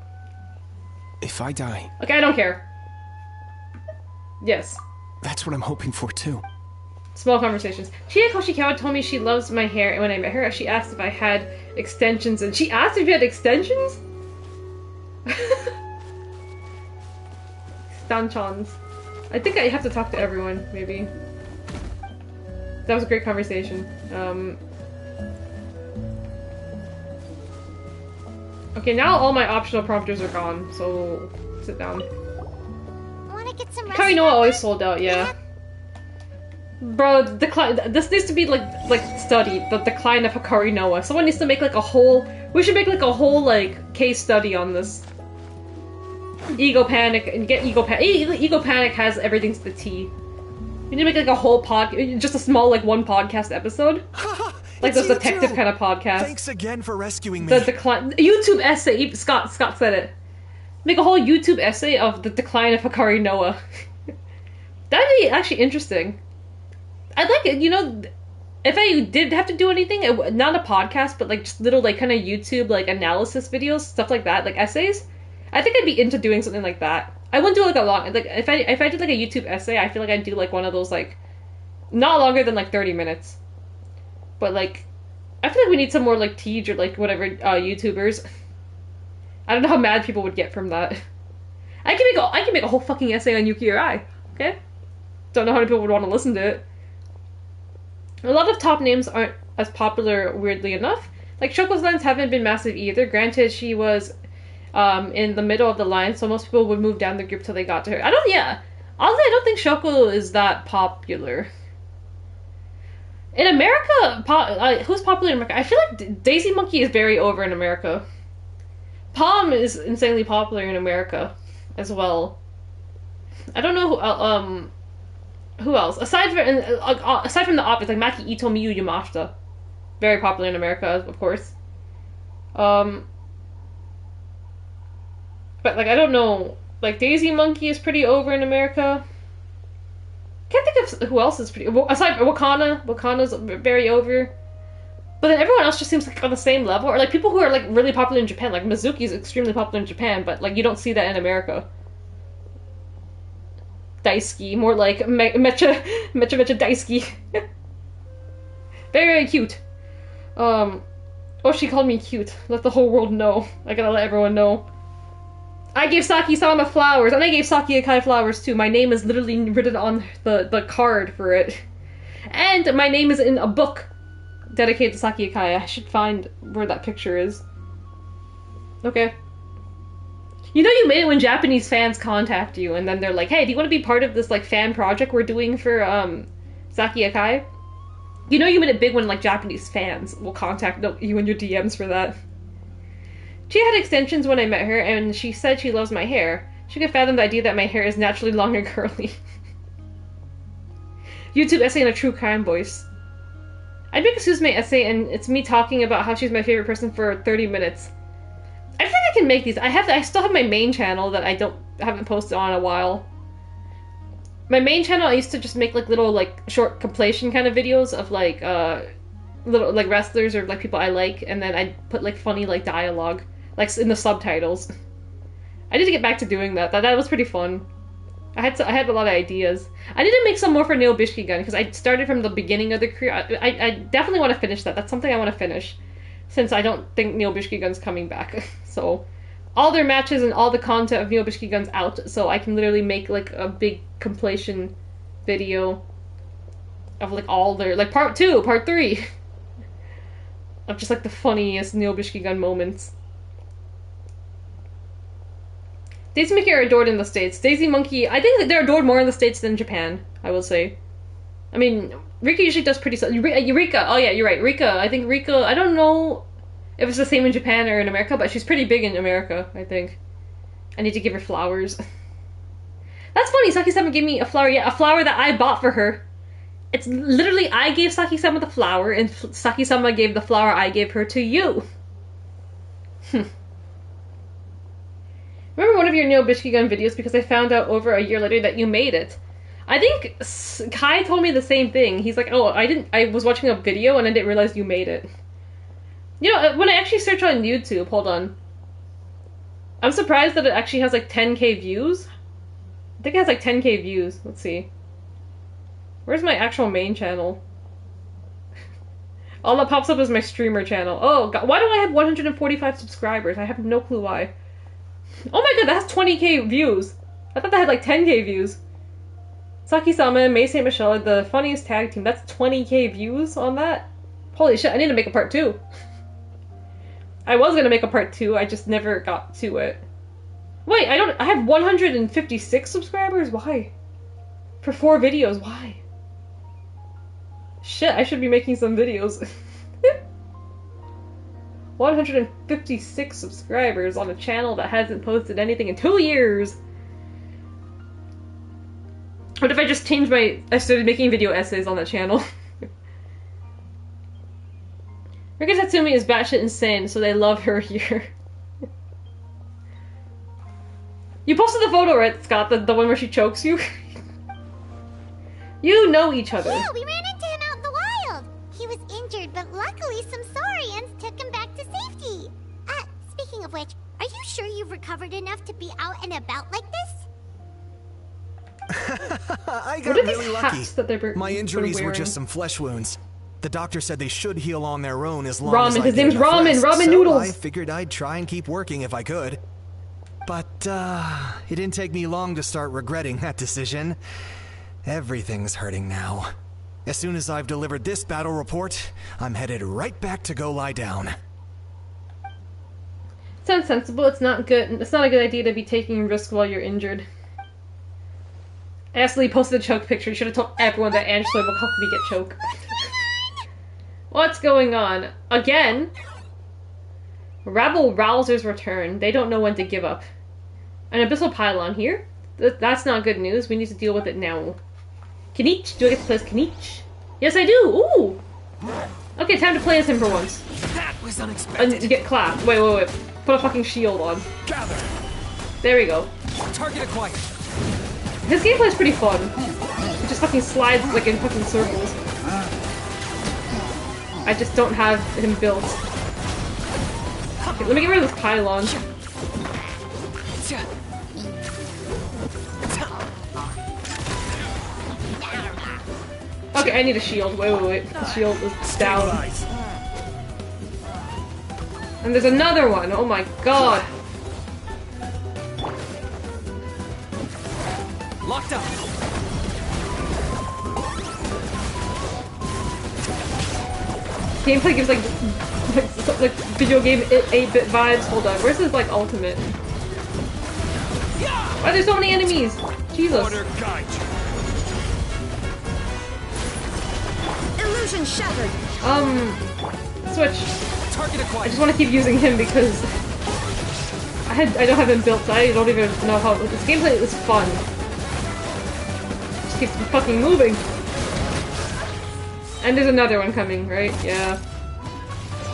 If I die... Okay, I don't care. Yes. That's what I'm hoping for, too. Small conversations. Chie Koshikawa told me she loves my hair, and when I met her, she asked if I had extensions, and she asked if you had extensions? Stanchons. I think I have to talk to everyone, maybe. That was a great conversation. Okay, now all my optional prompters are gone, so sit down. Wanna get some Hikari Noa always sold out, yeah. Bro, this needs to be like studied, the decline of Hikari Noa. Someone needs to make like a whole... We should make like a whole like case study on this. Ego Panic, and get Ego Panic. Ego Panic has everything to the T. We need to make like a whole just a small like one podcast episode. Like those detective kind of podcast. Thanks again for rescuing me. The decline... YouTube essay, Scott said it. Make a whole YouTube essay of the decline of Hikari Noa. That'd be actually interesting. I'd like it, you know, if I did have to do anything, not a podcast, but like just little like kind of YouTube like analysis videos, stuff like that, like essays. I think I'd be into doing something like that. I wouldn't do like a long, like if I did like a YouTube essay, I feel like I'd do like one of those like, not longer than like 30 minutes. But like, I feel like we need some more like Tej or like whatever YouTubers. I don't know how mad people would get from that. I can make a whole fucking essay on Yuki Rai, okay? Don't know how many people would want to listen to it. A lot of top names aren't as popular, weirdly enough. Like, Shoko's lines haven't been massive either. Granted, she was in the middle of the line, so most people would move down the group till they got to her. Honestly, I don't think Shoko is that popular. In America, who's popular in America? I feel like Daisy Monkey is very over in America. Palm is insanely popular in America as well. I don't know who else? Aside from the obvious, like Maki Ito, Miyu Yamashita. Very popular in America, of course. But like, I don't know. Like, Daisy Monkey is pretty over in America. Can't think of who else is pretty... Aside from Wakana's very over. But then everyone else just seems like on the same level. Or like people who are like really popular in Japan. Like Mizuki's extremely popular in Japan, but like you don't see that in America. Daisuke, more like Mecha Daisuke. Very cute. Oh, she called me cute. Let the whole world know. I gotta let everyone know. I gave Saki-sama flowers, and I gave Saki Akai flowers too. My name is literally written on the card for it. And my name is in a book dedicated to Saki Akai. I should find where that picture is. Okay. You know you made it when Japanese fans contact you, and then they're like, hey, do you want to be part of this, like, fan project we're doing for, Saki Akai? You know you made it big when, like, Japanese fans will contact you in your DMs for that. She had extensions when I met her, and she said she loves my hair. She could fathom the idea that my hair is naturally long and curly. YouTube essay in a true crime voice. I'd make a Suzume essay, and it's me talking about how she's my favorite person for 30 minutes. I think I can make these. I still have my main channel that I haven't posted on in a while. My main channel, I used to just make like little like short compilation kind of videos of like little like wrestlers or like people I like, and then I'd put like funny like dialogue like in the subtitles. I need to get back to doing that. That was pretty fun. I had a lot of ideas. I need to make some more for Neo Bishki-gun because I started from the beginning of the career. I definitely want to finish that. That's something I want to finish. Since I don't think Neo Bishki-gun's coming back. So, all their matches and all the content of Neo Bishki-gun's out, so I can literally make, like, a big compilation video of, like, all their... Like, part 2, part 3! Of just, like, the funniest Neo Bishki-gun moments. Daisy Monkey are adored in the States. Daisy Monkey... I think that they're adored more in the States than Japan, I will say. I mean... Rika usually does pretty... Rika, oh yeah, you're right. Rika, I think Rika... I don't know if it's the same in Japan or in America, but she's pretty big in America, I think. I need to give her flowers. That's funny, Saki-sama gave me a flower. Yeah, a flower that I bought for her. It's literally, I gave Saki-sama the flower, and Saki-sama gave the flower I gave her to you. Remember one of your Neo Bishikigun videos because I found out over a year later that you made it. I think Kai told me the same thing. He's like, oh, I was watching a video and I didn't realize you made it. You know, when I actually search on YouTube, hold on. I'm surprised that it actually has like 10k views. I think it has like 10k views. Let's see. Where's my actual main channel? All that pops up is my streamer channel. Oh god, why do I have 145 subscribers? I have no clue why. Oh my god, that has 20k views. I thought that had like 10k views. Saki-sama, May St. Michelle, the funniest tag team. That's 20k views on that? Holy shit, I need to make a part 2. I was gonna make a part 2, I just never got to it. Wait, I have 156 subscribers? Why? For 4 videos, why? Shit, I should be making some videos. 156 subscribers on a channel that hasn't posted anything in 2 years. What if I just changed I started making video essays on that channel? Rika Tatsumi is batshit insane, so they love her here. You posted the photo, right, Scott? The one where she chokes you? You know each other. Yeah, we ran into him out in the wild. He was injured, but luckily some Saurians took him back to safety. Speaking of which, are you sure you've recovered enough to be out and about like this? I got really lucky. My injuries were just some flesh wounds. The doctor said they should heal on their own as long as I his name's Ramen. Rest, Ramen so noodles. I figured I'd try and keep working if I could. But, it didn't take me long to start regretting that decision. Everything's hurting now. As soon as I've delivered this battle report, I'm headed right back to go lie down. Sounds sensible. It's not good. It's not a good idea to be taking risks while you're injured. I accidentally posted a choke picture. You should have told everyone that Angela will help me get choke. What's going on? Again? Rabble Rousers return. They don't know when to give up. An abyssal pylon here? That's not good news. We need to deal with it now. Kanich? Do I get to play as Kanich? Yes, I do! Ooh! Okay, time to play as him for once. That was unexpected. And get clapped. Wait. Put a fucking shield on. Gather. There we go. Target acquired. His gameplay is pretty fun. It just fucking slides like in fucking circles. I just don't have him built. Okay, let me get rid of this pylon. Okay, I need a shield. Wait. The shield is down. And there's another one. Oh my god. Locked up. Gameplay gives like video game 8-bit vibes. Hold on, where's his like ultimate? Why are there so many enemies? Jesus. Illusion shattered. Switch. I just want to keep using him because I don't have him built, so I don't even know how this gameplay is fun. Just keeps fucking moving. And there's another one coming, right? Yeah.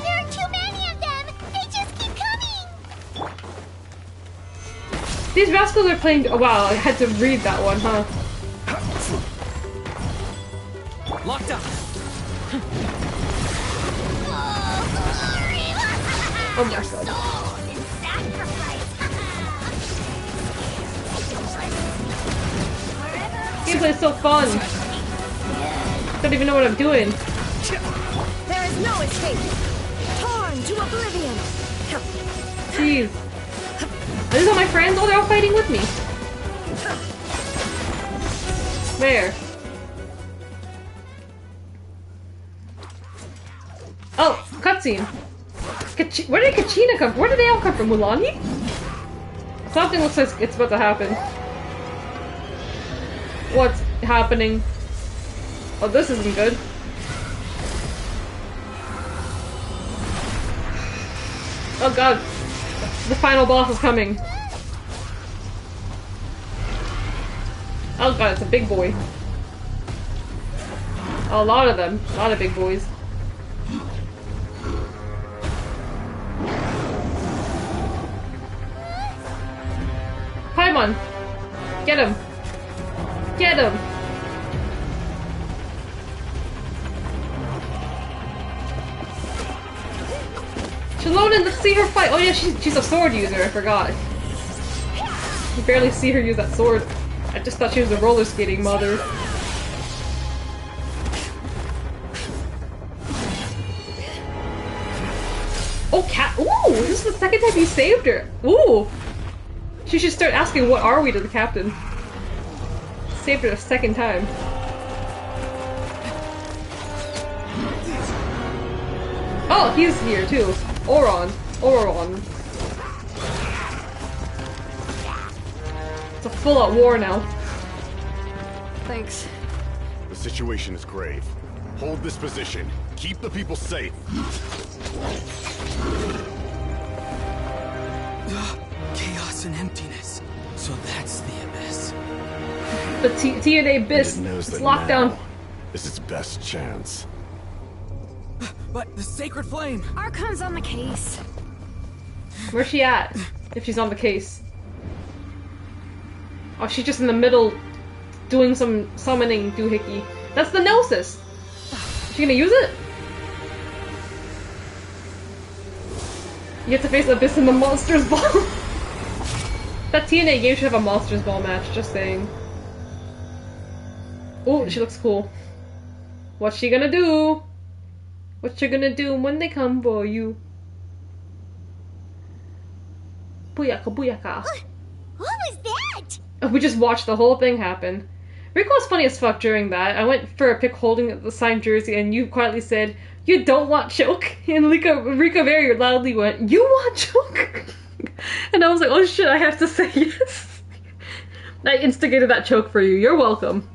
There are too many of them! They just keep coming! These rascals are playing. Oh wow, I had to read that one, huh? Locked up. Oh my god. Gameplay is so fun. Don't even know what I'm doing. There is no escape. Torn to oblivion. Jeez. Are these all my friends? Oh, they're all fighting with me. Where? Oh, cutscene. Where did Kachina come from? Where did they all come from? Mulani? Something looks like it's about to happen. What's happening? Oh, this isn't good. Oh god. The final boss is coming. Oh god, it's a big boy. A lot of them. A lot of big boys. Paimon! Get him! Get him! Shallonen, let's see her fight! Oh yeah, she's a sword user, I forgot. You barely see her use that sword. I just thought she was a roller skating mother. Oh, cat! Ooh! This is the second time you saved her! Ooh! She should start asking, what are we to the captain? Saved her a second time. Oh, he's here too. Auron. It's a full-out war now. Thanks. The situation is grave. Hold this position. Keep the people safe. Chaos and emptiness. So that's the Abyss. The TNA Abyss. It's locked down. This is its best chance. But the Sacred Flame! Archon's on the case. Where's she at? If she's on the case. Oh, she's just in the middle doing some summoning doohickey. That's the Gnosis! Is she gonna use it? You have to face Abyss in the Monsters Ball! That TNA game should have a Monsters Ball match, just saying. Oh, she looks cool. What's she gonna do? What you gonna do when they come for you? Booyaka, booyaka. What was that? We just watched the whole thing happen. Rico was funny as fuck during that. I went for a pic holding the signed jersey and you quietly said, "You don't want choke?" And Rico very loudly went, "You want choke?" And I was like, oh shit, I have to say yes. I instigated that choke for you. You're welcome.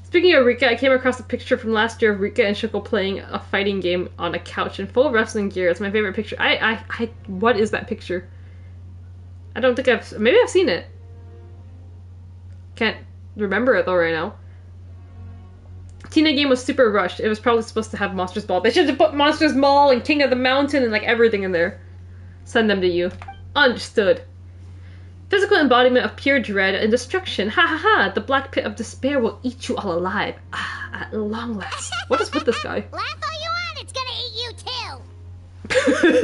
Speaking of Rika, I came across a picture from last year of Rika and Shoko playing a fighting game on a couch in full wrestling gear. It's my favorite picture. What is that picture? I don't think maybe I've seen it. Can't remember it though right now. Tina game was super rushed. It was probably supposed to have Monsters Ball. They should have put Monsters Ball and King of the Mountain and like everything in there. Send them to you. Understood. Physical embodiment of pure dread and destruction. Ha ha ha! The black pit of despair will eat you all alive. Ah, at long last. What is with this guy? Laugh all you want, it's gonna eat you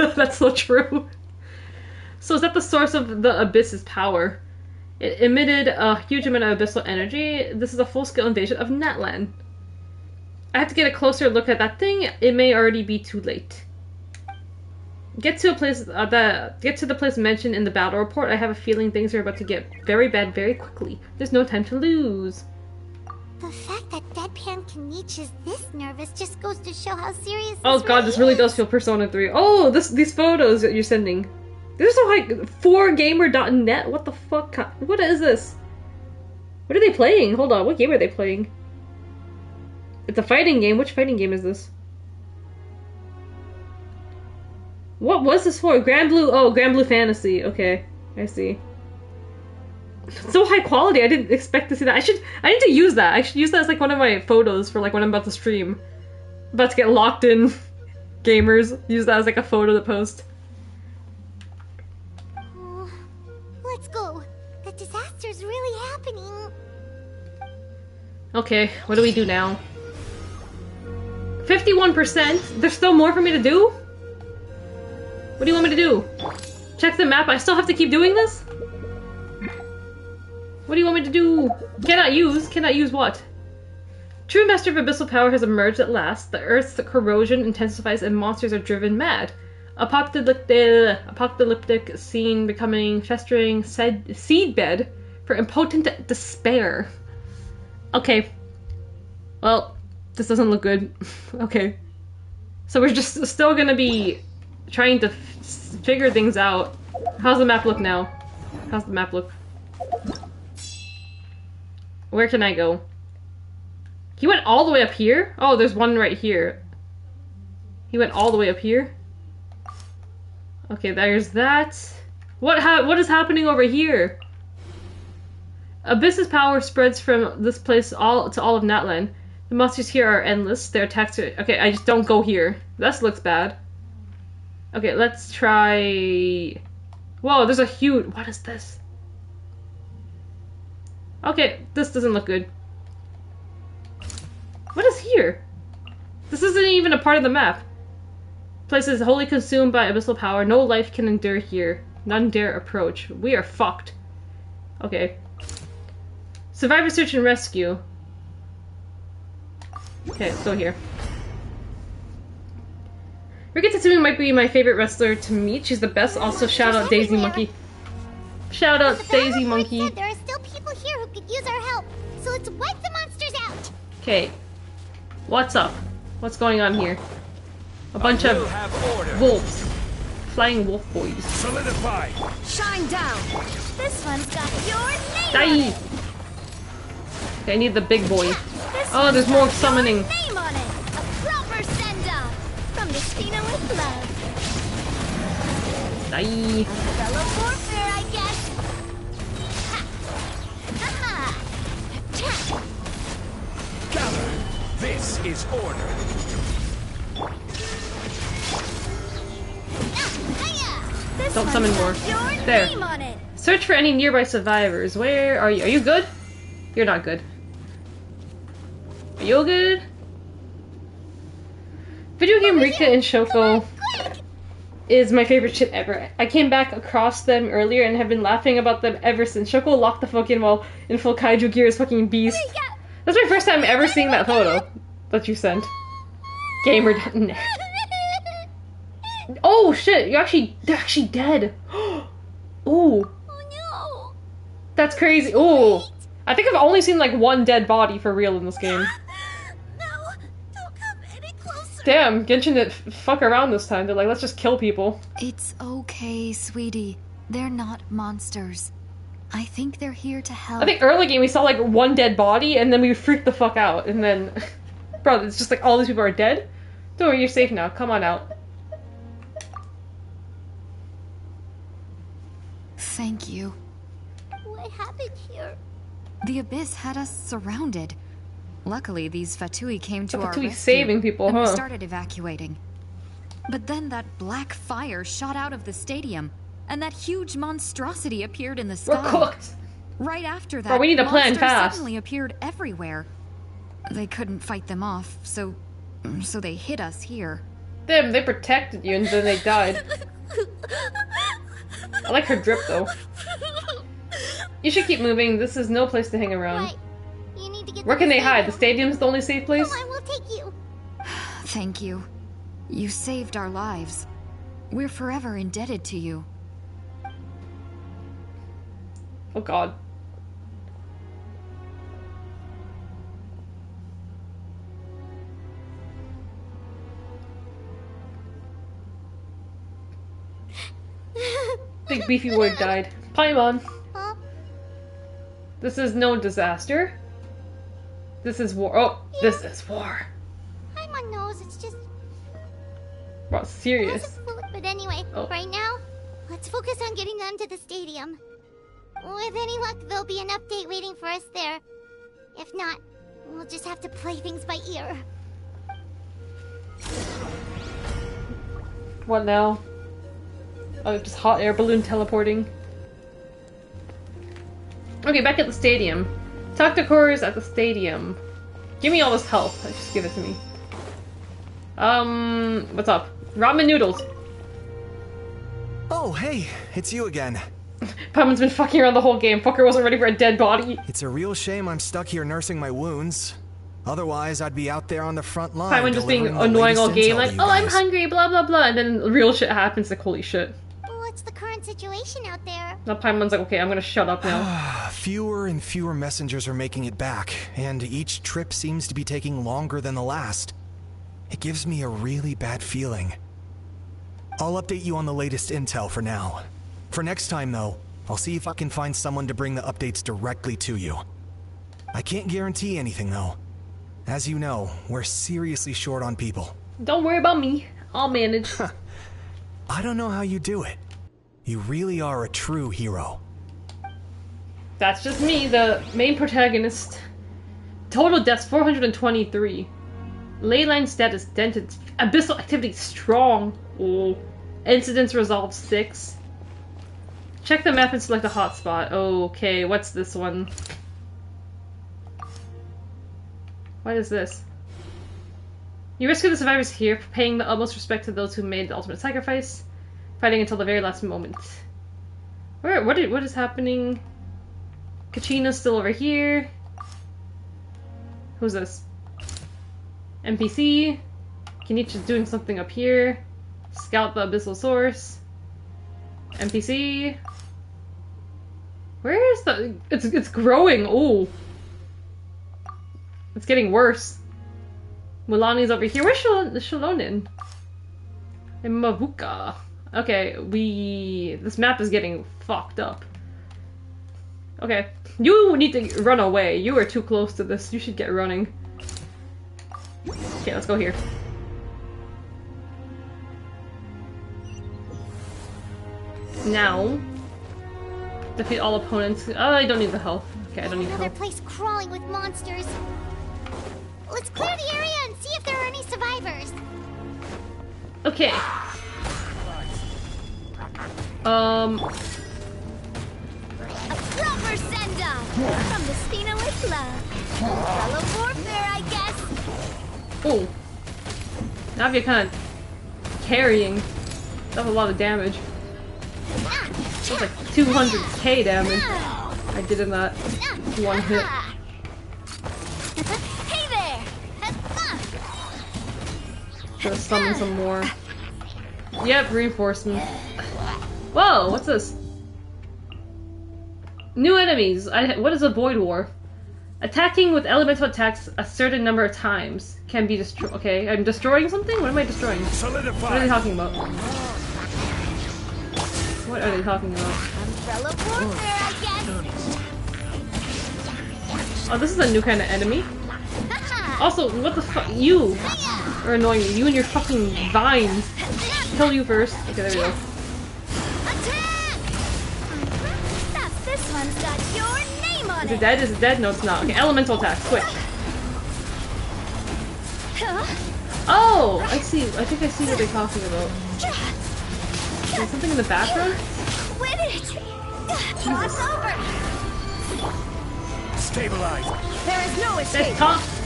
too! That's so true. So is that the source of the Abyss's power? It emitted a huge amount of abyssal energy. This is a full-scale invasion of Natlan. I have to get a closer look at that thing. It may already be too late. Get to the place mentioned in the battle report. I have a feeling things are about to get very bad very quickly. There's no time to lose. The fact that Deadpan Kanich is this nervous just goes to show how serious Oh this god, really this really is. does feel Persona 3. Oh, these photos that you're sending. They're so high. 4gamer.net? What the fuck? What is this? What are they playing? Hold on, what game are they playing? It's a fighting game. Which fighting game is this? What was this for? Grand Blue? Oh, Grand Blue Fantasy. Okay, I see. It's so high quality. I didn't expect to see that. I need to use that. I should use that as like one of my photos for like when I'm about to stream. About to get locked in. Gamers use that as like a photo to post. Oh, let's go. The disaster's really happening. Okay, what do we do now? 51%? There's still more for me to do? What do you want me to do? Check the map? I still have to keep doing this? What do you want me to do? Cannot use what? True master of abyssal power has emerged at last. The earth's corrosion intensifies and monsters are driven mad. Apocalyptic scene becoming festering seedbed for impotent despair. Okay. Well, this doesn't look good. Okay. So we're just still gonna be trying to figure things out. How's the map look now? How's the map look? Where can I go? He went all the way up here? Oh, there's one right here. He went all the way up here? Okay, there's that. What is happening over here? Abyss's power spreads from this place to all of Natlan. The monsters here are endless. Their attacks are... Okay, I just don't go here. This looks bad. Okay, let's try... Whoa, there's a huge... What is this? Okay, this doesn't look good. What is here? This isn't even a part of the map. Place is wholly consumed by abyssal power. No life can endure here. None dare approach. We are fucked. Okay. Survivor search and rescue. Okay, let's go here. Rika Tatsumi might be my favorite wrestler to meet. She's the best. Also, shout out Daisy Monkey. Shout out Daisy Monkey. There are still people here who could use our help, so let's wipe the monsters out. Okay. What's up? What's going on here? A bunch of wolves. Flying wolf boys. Solidify. Shine down. This one's got your name on Die! it. Okay, I need the big boy. Oh, there's more summoning. Name on it. A proper send-off from Destino with love. Die. Fellow warfare, I guess. Ha. Aha. Gather. This is order. Don't summon more. There. Search for any nearby survivors. Where are you? Are you good? You're not good. Are you good? Video game Rika and Shoko is my favorite shit ever. I came back across them earlier and have been laughing about them ever since. Shoko locked the fuck in while in full kaiju gear as fucking beast. That's my first time ever seeing that photo that you sent. Gamer.net. Oh shit! They're actually dead. Ooh. Oh no. That's crazy. Ooh. I think I've only seen like one dead body for real in this game. No, don't come any closer. Damn, Genshin didn't fuck around this time. They're like, let's just kill people. It's okay, sweetie. They're not monsters. I think they're here to help. I think early game we saw like one dead body and then we freaked the fuck out and then, bro, it's just like all these people are dead. Don't worry, you're safe now. Come on out. Thank you. What happened here? The Abyss had us surrounded. Luckily, these Fatui came to our rescue saving people, and we huh? started evacuating. But then that black fire shot out of the stadium, and that huge monstrosity appeared in the sky. We're cooked. Right after that, Bro, we need to plan monsters fast. suddenly appeared everywhere. They couldn't fight them off, so they hit us here. Them, they protected you and then they died. I like her drip though. You should keep moving. This is no place to hang around. You need to get Where can they hide? The stadium's the only safe place? Come on, we'll take you. Thank you. You saved our lives. We're forever indebted to you. Oh god. Big beefy word died. Paimon. Huh? This is no disaster. This is war. Oh, this is war. Paimon knows, it's just... Bro, serious. But anyway, right now, let's focus on getting them to the stadium. With any luck, there'll be an update waiting for us there. If not, we'll just have to play things by ear. What now? Oh, just hot air balloon teleporting. Okay, back at the stadium. Talk to Chorus at the stadium. Give me all this health. Just give it to me. What's up? Ramen noodles. Oh, hey, it's you again. Paimon's been fucking around the whole game. Fucker wasn't ready for a dead body. It's a real shame I'm stuck here nursing my wounds. Otherwise, I'd be out there on the front line. Paimon just being annoying all game, like, oh, I'm hungry, blah blah blah, and then real shit happens, like, holy shit. What's the current situation out there? Now Paimon's like, okay, I'm gonna shut up now. Fewer and fewer messengers are making it back, and each trip seems to be taking longer than the last. It gives me a really bad feeling. I'll update you on the latest intel for now. For next time, though, I'll see if I can find someone to bring the updates directly to you. I can't guarantee anything, though. As you know, we're seriously short on people. Don't worry about me. I'll manage. I don't know how you do it. You really are a true hero. That's just me, the main protagonist. Total deaths 423. Leyline status dented. Abyssal activity strong. Oh. Incidents resolved 6. Check the map and select a hotspot. Okay, what's this one? What is this? You rescue the survivors here, paying the utmost respect to those who made the ultimate sacrifice, fighting until the very last moment. What is happening? Kachina's still over here. Who's this? NPC. Kenichi's doing something up here. Scout the abyssal source. NPC. Where is the... It's growing. Ooh. It's getting worse. Mulani's over here. Where's Shalonin? And Mavuka. Okay, this map is getting fucked up. Okay. You need to run away. You are too close to this. You should get running. Okay, let's go here. Now, defeat all opponents. Oh, I don't need the health. Okay, I don't need Another health. place crawling with monsters. Let's clear the area and see if there are any survivors. Okay. Proper send-off from the Spina with love. Fellow warfare, I guess. Oh. Now you're kind of carrying. That's a lot of damage. That's like 200k damage I did in that one hit. Hey there! Gonna summon some more. Yep, reinforcement. Whoa, what's this? New enemies. What is a Void War? Attacking with elemental attacks a certain number of times can be destroyed. Okay, I'm destroying something? What am I destroying? Solidify. What are they talking about? What are they talking about? Fellow warfare, I guess. Oh, this is a new kind of enemy. Also, what the fuck? You are annoying me. You and your fucking vines. Kill you first. Okay, there we go. This one's got your name on Is it dead? Is it dead? No, it's not. Okay, elemental attack. Quick. Oh, I see. I think I see what they're talking about. Is there something in the background? Quit it! Cross over! Stabilize. There is no escape.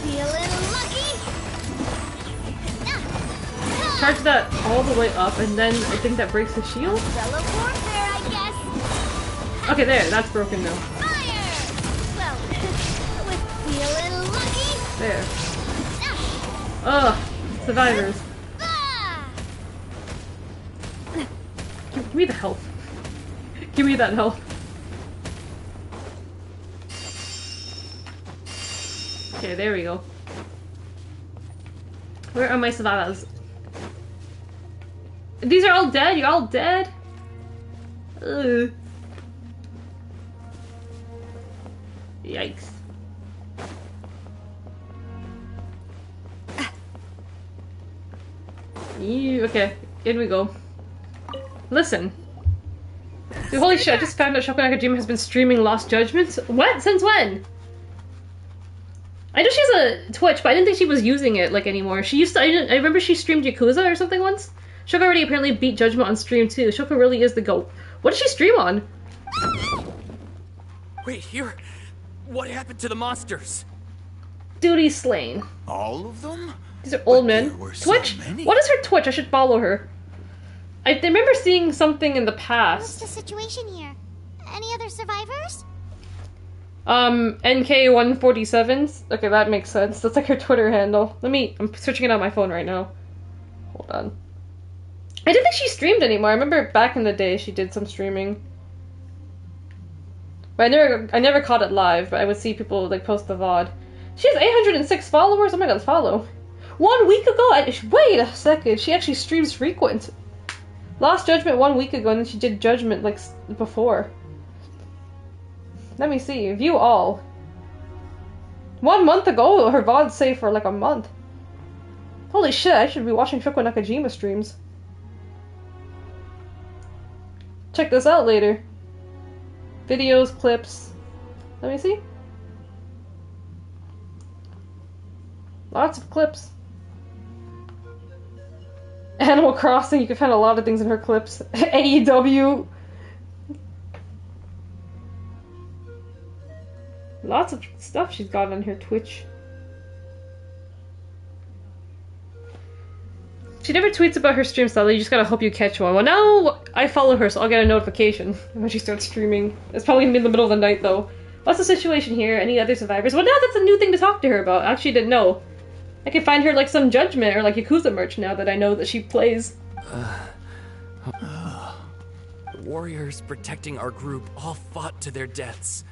Feeling lucky? Charge that all the way up, and then I think that breaks the shield? Fellow warfare, I guess. Okay, there. That's broken now. Fire! Well, with feeling lucky? There. Ugh. Survivors. Give me the health. Give me that health. Okay, there we go. Where are my survivors? These are all dead? You're all dead? Ugh. Yikes. Okay, in we go. Listen. Dude, holy shit, I just found out Shoko Nakajima has been streaming Lost Judgment. What? Since when? I know she has a Twitch, but I didn't think she was using it, like, anymore. She used to- I remember she streamed Yakuza or something once. Shoko already apparently beat Judgment on stream, too. Shoko really is the GOAT. What did she stream on? Wait, here... What happened to the monsters? Duty slain. All of them? These are old men. Twitch? What is her Twitch? I should follow her. I remember seeing something in the past. What's the situation here? Any other survivors? NK147. Okay, that makes sense. That's like her Twitter handle. I'm searching it on my phone right now. Hold on. I didn't think she streamed anymore. I remember back in the day she did some streaming. But I never caught it live, but I would see people like post the VOD. She has 806 followers? Oh my god, let's follow. 1 week ago? Wait a second, she actually streams frequent. Lost Judgment 1 week ago, and then she did Judgment like before. Let me see, view all. 1 month ago, her VODs say for like a month. Holy shit, I should be watching Shoko Nakajima streams. Check this out later. Videos, clips. Let me see. Lots of clips. Animal Crossing, you can find a lot of things in her clips. AEW. Lots of stuff she's got on her Twitch. She never tweets about her stream style, you just gotta hope you catch one. Well, now I follow her, so I'll get a notification when she starts streaming. It's probably gonna be in the middle of the night, though. What's the situation here? Any other survivors? Well, now that's a new thing to talk to her about. I actually didn't know. I can find her, like, some Judgment or, like, Yakuza merch now that I know that she plays. The warriors protecting our group all fought to their deaths.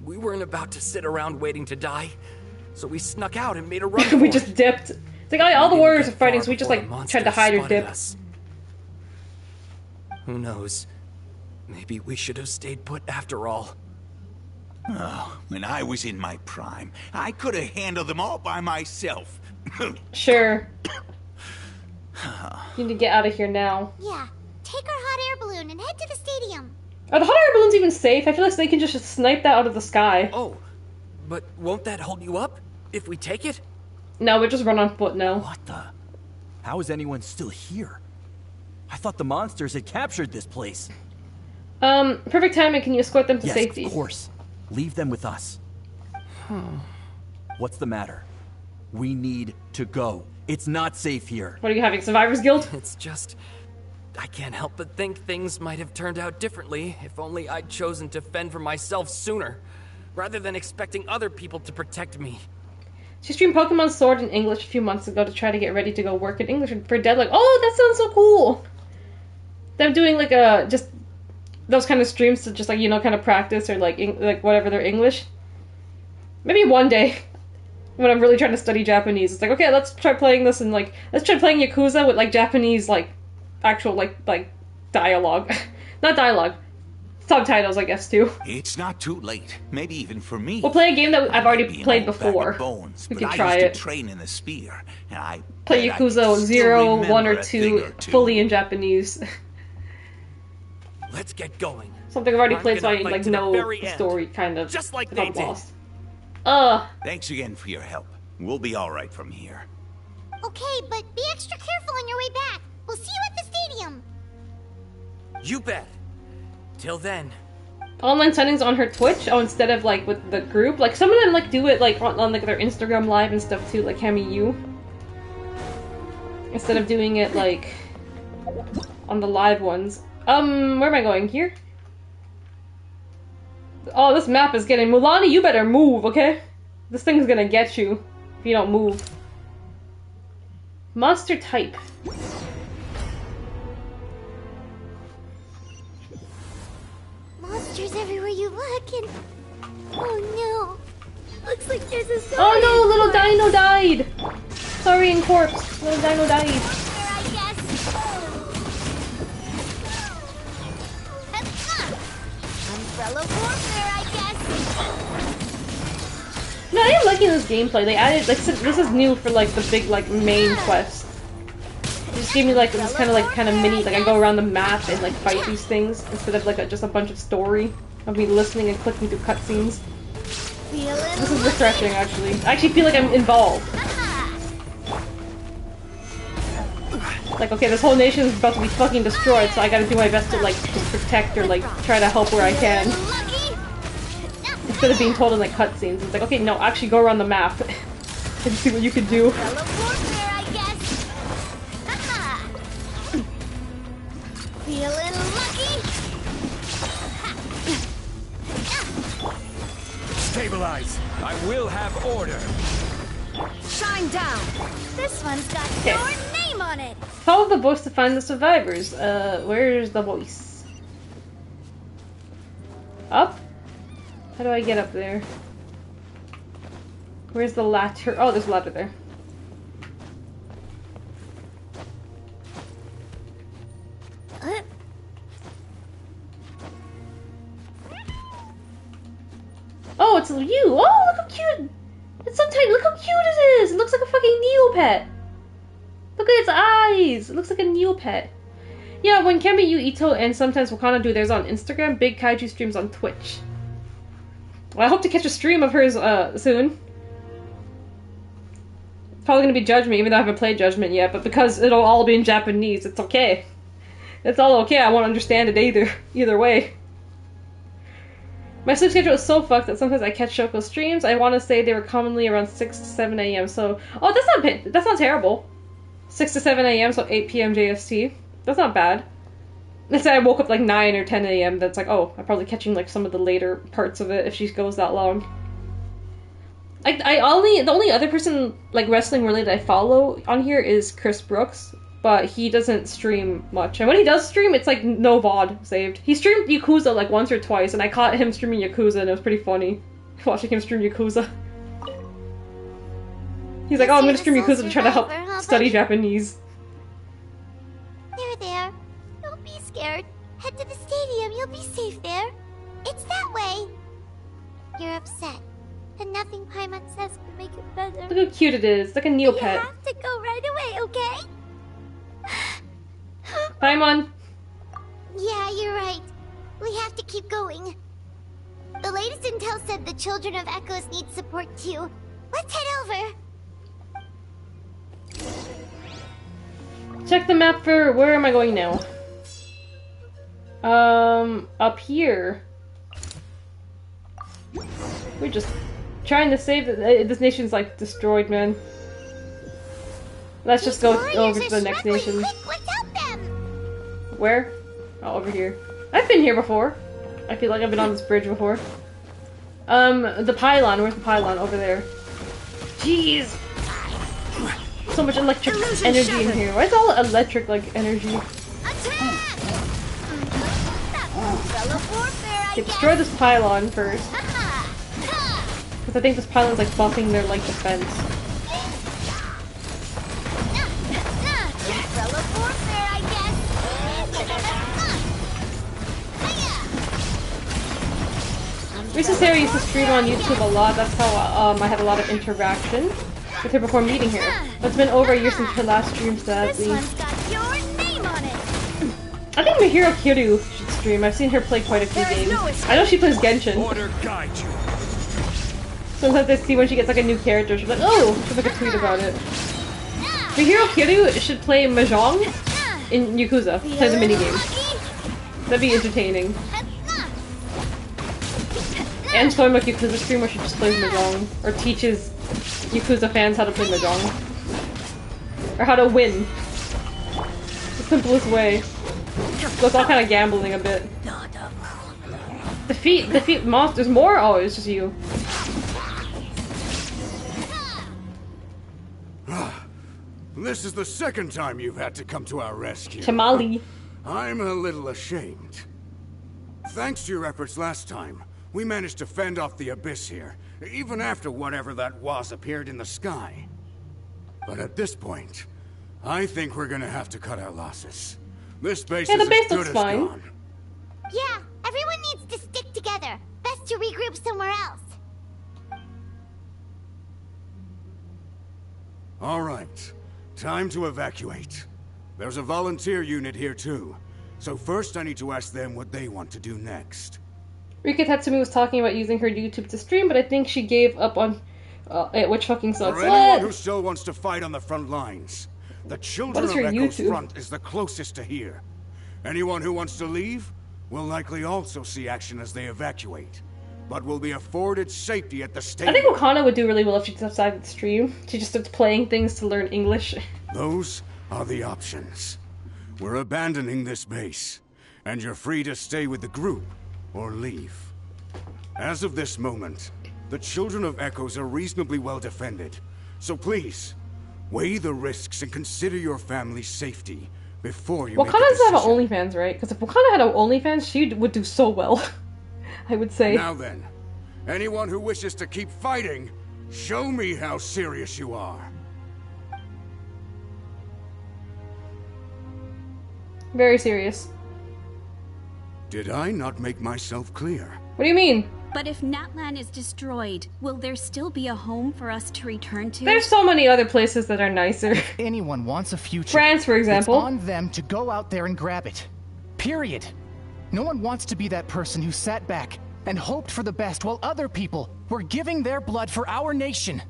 We weren't about to sit around waiting to die, so we snuck out and made a run for we it. just dipped. It's like, oh, all the warriors are fighting, so we just, like, tried to hide or dip. Us. Who knows? Maybe we should have stayed put after all. Oh, when I was in my prime, I could have handled them all by myself. Sure. You need to get out of here now. Yeah, take our hot air balloon and head to the stadium. Are the hot air balloons even safe? I feel like they can just snipe that out of the sky. Oh, but won't that hold you up if we take it? No, we just run on foot now. What the? How is anyone still here? I thought the monsters had captured this place. Perfect timing. Can you escort them to safety? Yes, of course. Leave them with us. What's the matter? We need to go. It's not safe here. What are you having, Survivor's Guild? It's just... I can't help but think things might have turned out differently if only I'd chosen to fend for myself sooner, rather than expecting other people to protect me. She streamed Pokemon Sword in English a few months ago to try to get ready to go work in English for Deadlock. Oh, that sounds so cool! Them doing like just those kind of streams to just like, you know, kind of practice or like whatever their English. Maybe one day when I'm really trying to study Japanese, it's like, okay, let's try playing this and like let's try playing Yakuza with like Japanese like actual like dialogue. Not dialogue. Subtitles, I guess, too. It's not too late. Maybe even for me. We'll play a game that I've already played before. Bones, we can try I it. used to train in the spear, and I play Yakuza 0, 1, or 2 fully in Japanese. Let's get going. Something I've already played, so I like know the story, kind of. Just like they did. Thanks again for your help. We'll be all right from here. Okay, but be extra careful on your way back. We'll see you at the stadium. You bet. Till then. Online settings on her Twitch? Oh, instead of like with the group? Like some of them like do it like on like their Instagram live and stuff too, like Hemi U. Instead of doing it like on the live ones. Where am I going? Here? Oh, this map is getting... Mulani, you better move, okay? This thing's gonna get you if you don't move. Monster type. Monsters everywhere you look, and... Oh no. Looks like there's a... Oh no, little dino died! Saurian corpse. Little dino died. Umbrella warfare, I guess. No, I am liking this gameplay. They added, like, this is new for, like, the big, like, main quest. They just gave me, like, this kind of mini, like, I go around the map and, like, fight these things instead of, like, just a bunch of story of me listening and clicking through cutscenes. This is refreshing, actually. I actually feel like I'm involved. Like, okay, this whole nation is about to be fucking destroyed, so I gotta do my best to, like, just protect or, like, try to help where I can. Instead of being told in, like, cutscenes. It's like, okay, no, actually go around the map and see what you can do. Feeling lucky? Stabilize! I will have order! Shine down! This one's got your name on it! Follow the voice to find the survivors. Where's the voice? Up? How do I get up there? Where's the ladder? Oh, there's a ladder there. Oh, it's you! Oh, look how cute! It's so tiny. Look how cute it is! It looks like a fucking Neopet! Look at its eyes! It looks like a Neopet. Yeah, when Kemi, Ito, and sometimes Wakana do theirs on Instagram, Big Kaiju streams on Twitch. Well, I hope to catch a stream of hers soon. Probably gonna be Judgment, even though I haven't played Judgment yet, but because it'll all be in Japanese, it's okay. It's all okay, I won't understand it either way. My sleep schedule is so fucked that sometimes I catch Shoko streams. I want to say they were commonly around 6 to 7 a.m. So, oh, that's not terrible. 6 to 7 a.m. so 8 p.m. JST. That's not bad. Let's say I woke up like 9 or 10 a.m. That's like, oh, I'm probably catching like some of the later parts of it if she goes that long. The only other person like wrestling related I follow on here is Chris Brooks, but he doesn't stream much. And when he does stream, it's like no VOD saved. He streamed Yakuza like once or twice, and I caught him streaming Yakuza, and it was pretty funny watching him stream Yakuza. He's like, oh, I'm gonna stream Yakuza to try to help study Japanese. There. Don't be scared. Head to the stadium. You'll be safe there. It's that way. You're upset. And nothing Paimon says could make it better. Look how cute it is. It's like a Neopet. You have to go right away, okay? Paimon. Yeah, you're right. We have to keep going. The latest intel said the Children of Echoes need support too. Let's head over. Check the map for where am I going now? Up here. We're just trying to save this nation's like destroyed, man. Let's just go over to the next nation. Where? Oh, over here. I've been here before. I feel like I've been on this bridge before. The pylon. Where's the pylon? Over there. Jeez. So much electric energy in here. Why is all electric like energy? Okay, destroy this pylon first. Because I think this pylon's like buffing their like defense. Risa Sarah used to stream on YouTube a lot. That's how I had a lot of interaction with her before meeting her. But it's been over a year since her last stream, sadly. This one's got your name on it. I think Mahiro Kiryu should stream. I've seen her play quite a few games. I know she plays Genshin. Order guide you. Sometimes I see when she gets like a new character, she's like, oh, she'll make a tweet about it. Mahiro Kiryu should play Mahjong in Yakuza. Play the minigame. That'd be entertaining. And Soyma Yakuza stream where she just plays Mahjong. Or teaches Yakuza fans how to play Mahjong. Or how to win. The simplest way. So it's all kind of gambling a bit. Defeat monsters more? Oh, it's just you. This is the second time you've had to come to our rescue. Tamale. I'm a little ashamed. Thanks to your efforts last time, we managed to fend off the Abyss here, even after whatever that was appeared in the sky. But at this point, I think we're gonna have to cut our losses. This base is as good as gone. Yeah, everyone needs to stick together. Best to regroup somewhere else. All right, time to evacuate. There's a volunteer unit here too, so first I need to ask them what they want to do next. Rika Tatsumi was talking about using her YouTube to stream, but I think she gave up on it, which fucking sucks. For anyone who still wants to fight on the front lines, the Children of Echo's front is the closest to here. Anyone who wants to leave will likely also see action as they evacuate, but will be afforded safety at the stadium. I think Okana would do really well if she steps outside the stream. She just starts playing things to learn English. Those are the options. We're abandoning this base, and you're free to stay with the group or leave. As of this moment, the Children of Echoes are reasonably well defended, so please, weigh the risks and consider your family's safety before you make a decision. Wakana doesn't have an OnlyFans, right? Because if Wakana had an OnlyFans, she would do so well. I would say. Now then, anyone who wishes to keep fighting, show me how serious you are. Very serious. Did I not make myself clear? What do you mean? But if Natlan is destroyed, will there still be a home for us to return to? There's so many other places that are nicer. Anyone wants a future. France, for example. It's on them to go out there and grab it. Period. No one wants to be that person who sat back, and hoped for the best while other people were giving their blood for our nation.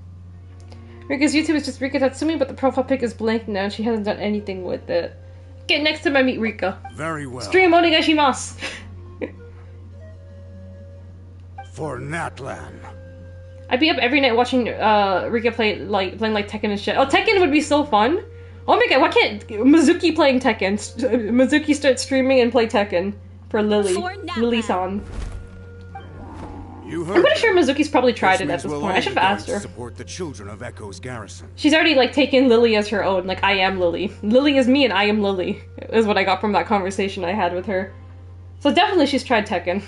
Rika's YouTube is just Rika Tatsumi, but the profile pic is blank now and she hasn't done anything with it. Get next time I meet Rika. Very well. Stream onegaishimasu. For Natlan. I'd be up every night watching Rika playing like Tekken and shit. Oh, Tekken would be so fun. Oh my god, why can't Mizuki playing Tekken? Mizuki start streaming and play Tekken for Lily. Lily-san. You heard I'm pretty sure Mizuki's probably tried it at this will point. I should have asked her. Support the children of Echo's garrison. She's already like taken Lily as her own. Like, I am Lily. Lily is me and I am Lily. Is what I got from that conversation I had with her. So definitely she's tried Tekken.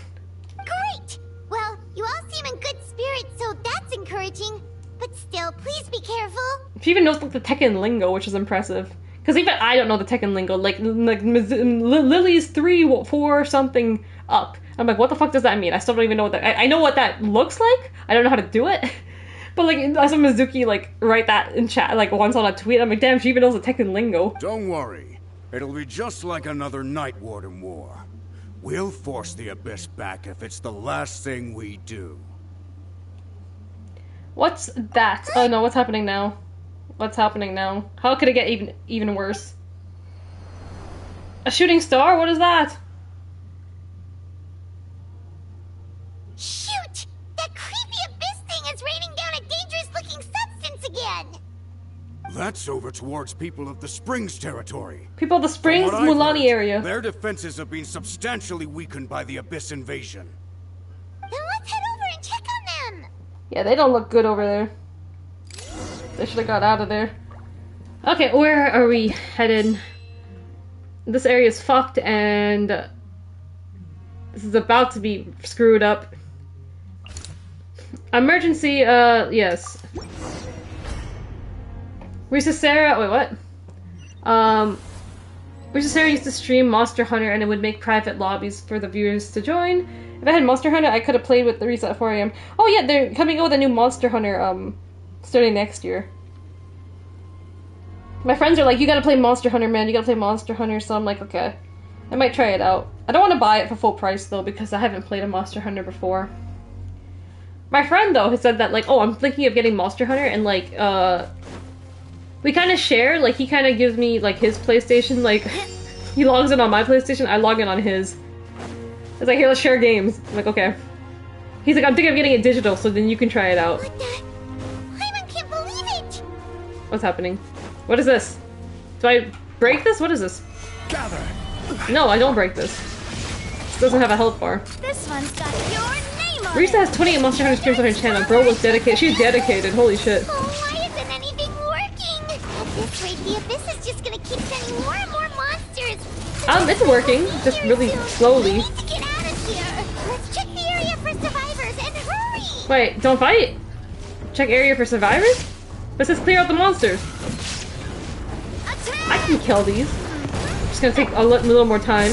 Great! Well, you all seem in good spirits, so that's encouraging. But still, please be careful. She even knows like the Tekken lingo, which is impressive. Because even I don't know the Tekken lingo. Like Lily's 3, 4 something up. I'm like, what the fuck does that mean? I still don't even know what that... I know what that looks like. I don't know how to do it. But like, I saw Mizuki like write that in chat like once on a tweet. I'm like, damn, she even knows the Tekken lingo. Don't worry. It'll be just like another Night Warden war. We'll force the Abyss back if it's the last thing we do. What's that? Oh no, what's happening now? What's happening now? How could it get even worse? A shooting star? What is that? Shoot! That creepy abyss thing is raining down a dangerous-looking substance again! That's over towards people of the Springs territory. People of the Springs, Mulani area. Their defenses have been substantially weakened by the Abyss invasion. Then let's head over and check on them! Yeah, they don't look good over there. They should have got out of there. Okay, where are we headed? This area is fucked and this is about to be screwed up. Emergency, yes. Risa Sarah, wait, what? Risa Sarah used to stream Monster Hunter and it would make private lobbies for the viewers to join. If I had Monster Hunter, I could have played with the Risa at 4 AM. Oh yeah, they're coming out with a new Monster Hunter, starting next year. My friends are like, you gotta play Monster Hunter, man, you gotta play Monster Hunter, so I'm like, okay. I might try it out. I don't want to buy it for full price, though, because I haven't played a Monster Hunter before. My friend, though, has said that, like, oh, I'm thinking of getting Monster Hunter, and, like, we kind of share, like, he kind of gives me, like, his PlayStation, like, he logs in on my PlayStation, I log in on his. It's like, here, let's share games. I'm like, okay. He's like, I'm thinking of getting it digital, so then you can try it out. What the? Hyman can't believe it! What's happening? What is this? Do I break this? What is this? Gather. No, I don't break this. This doesn't have a health bar. This one's got your name on Risa has 28 Monster Hunter streams on her channel. Bro was dedicated. She's dedicated. Holy shit. Oh, why isn't anything working? At this rate, the Abyss is just gonna keep sending more and more monsters. It's working. Just really slowly. We need to get out of here. Let's check the area for survivors and hurry! Wait, don't fight? Check area for survivors? Let's just clear out the monsters. I can kill these. Just gonna take a little more time.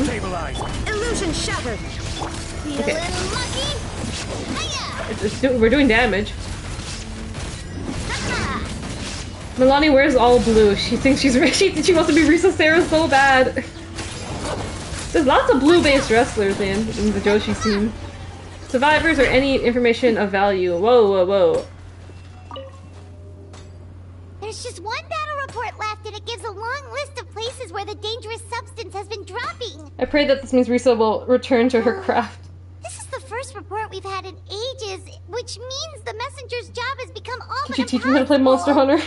Illusion shattered. Okay. We're doing damage. Milani wears all blue. She thinks she wants to be Risa Sarah so bad. There's lots of blue-based wrestlers in the Joshi scene. Survivors or any information of value. Whoa, whoa, whoa. There's just one battle report left, and it gives a long list of places where the dangerous substance has been dropping. I pray that this means Risa will return to her craft. This is the first report we've had in ages, which means the messenger's job has become all Can but she teach me how to play Monster Hunter?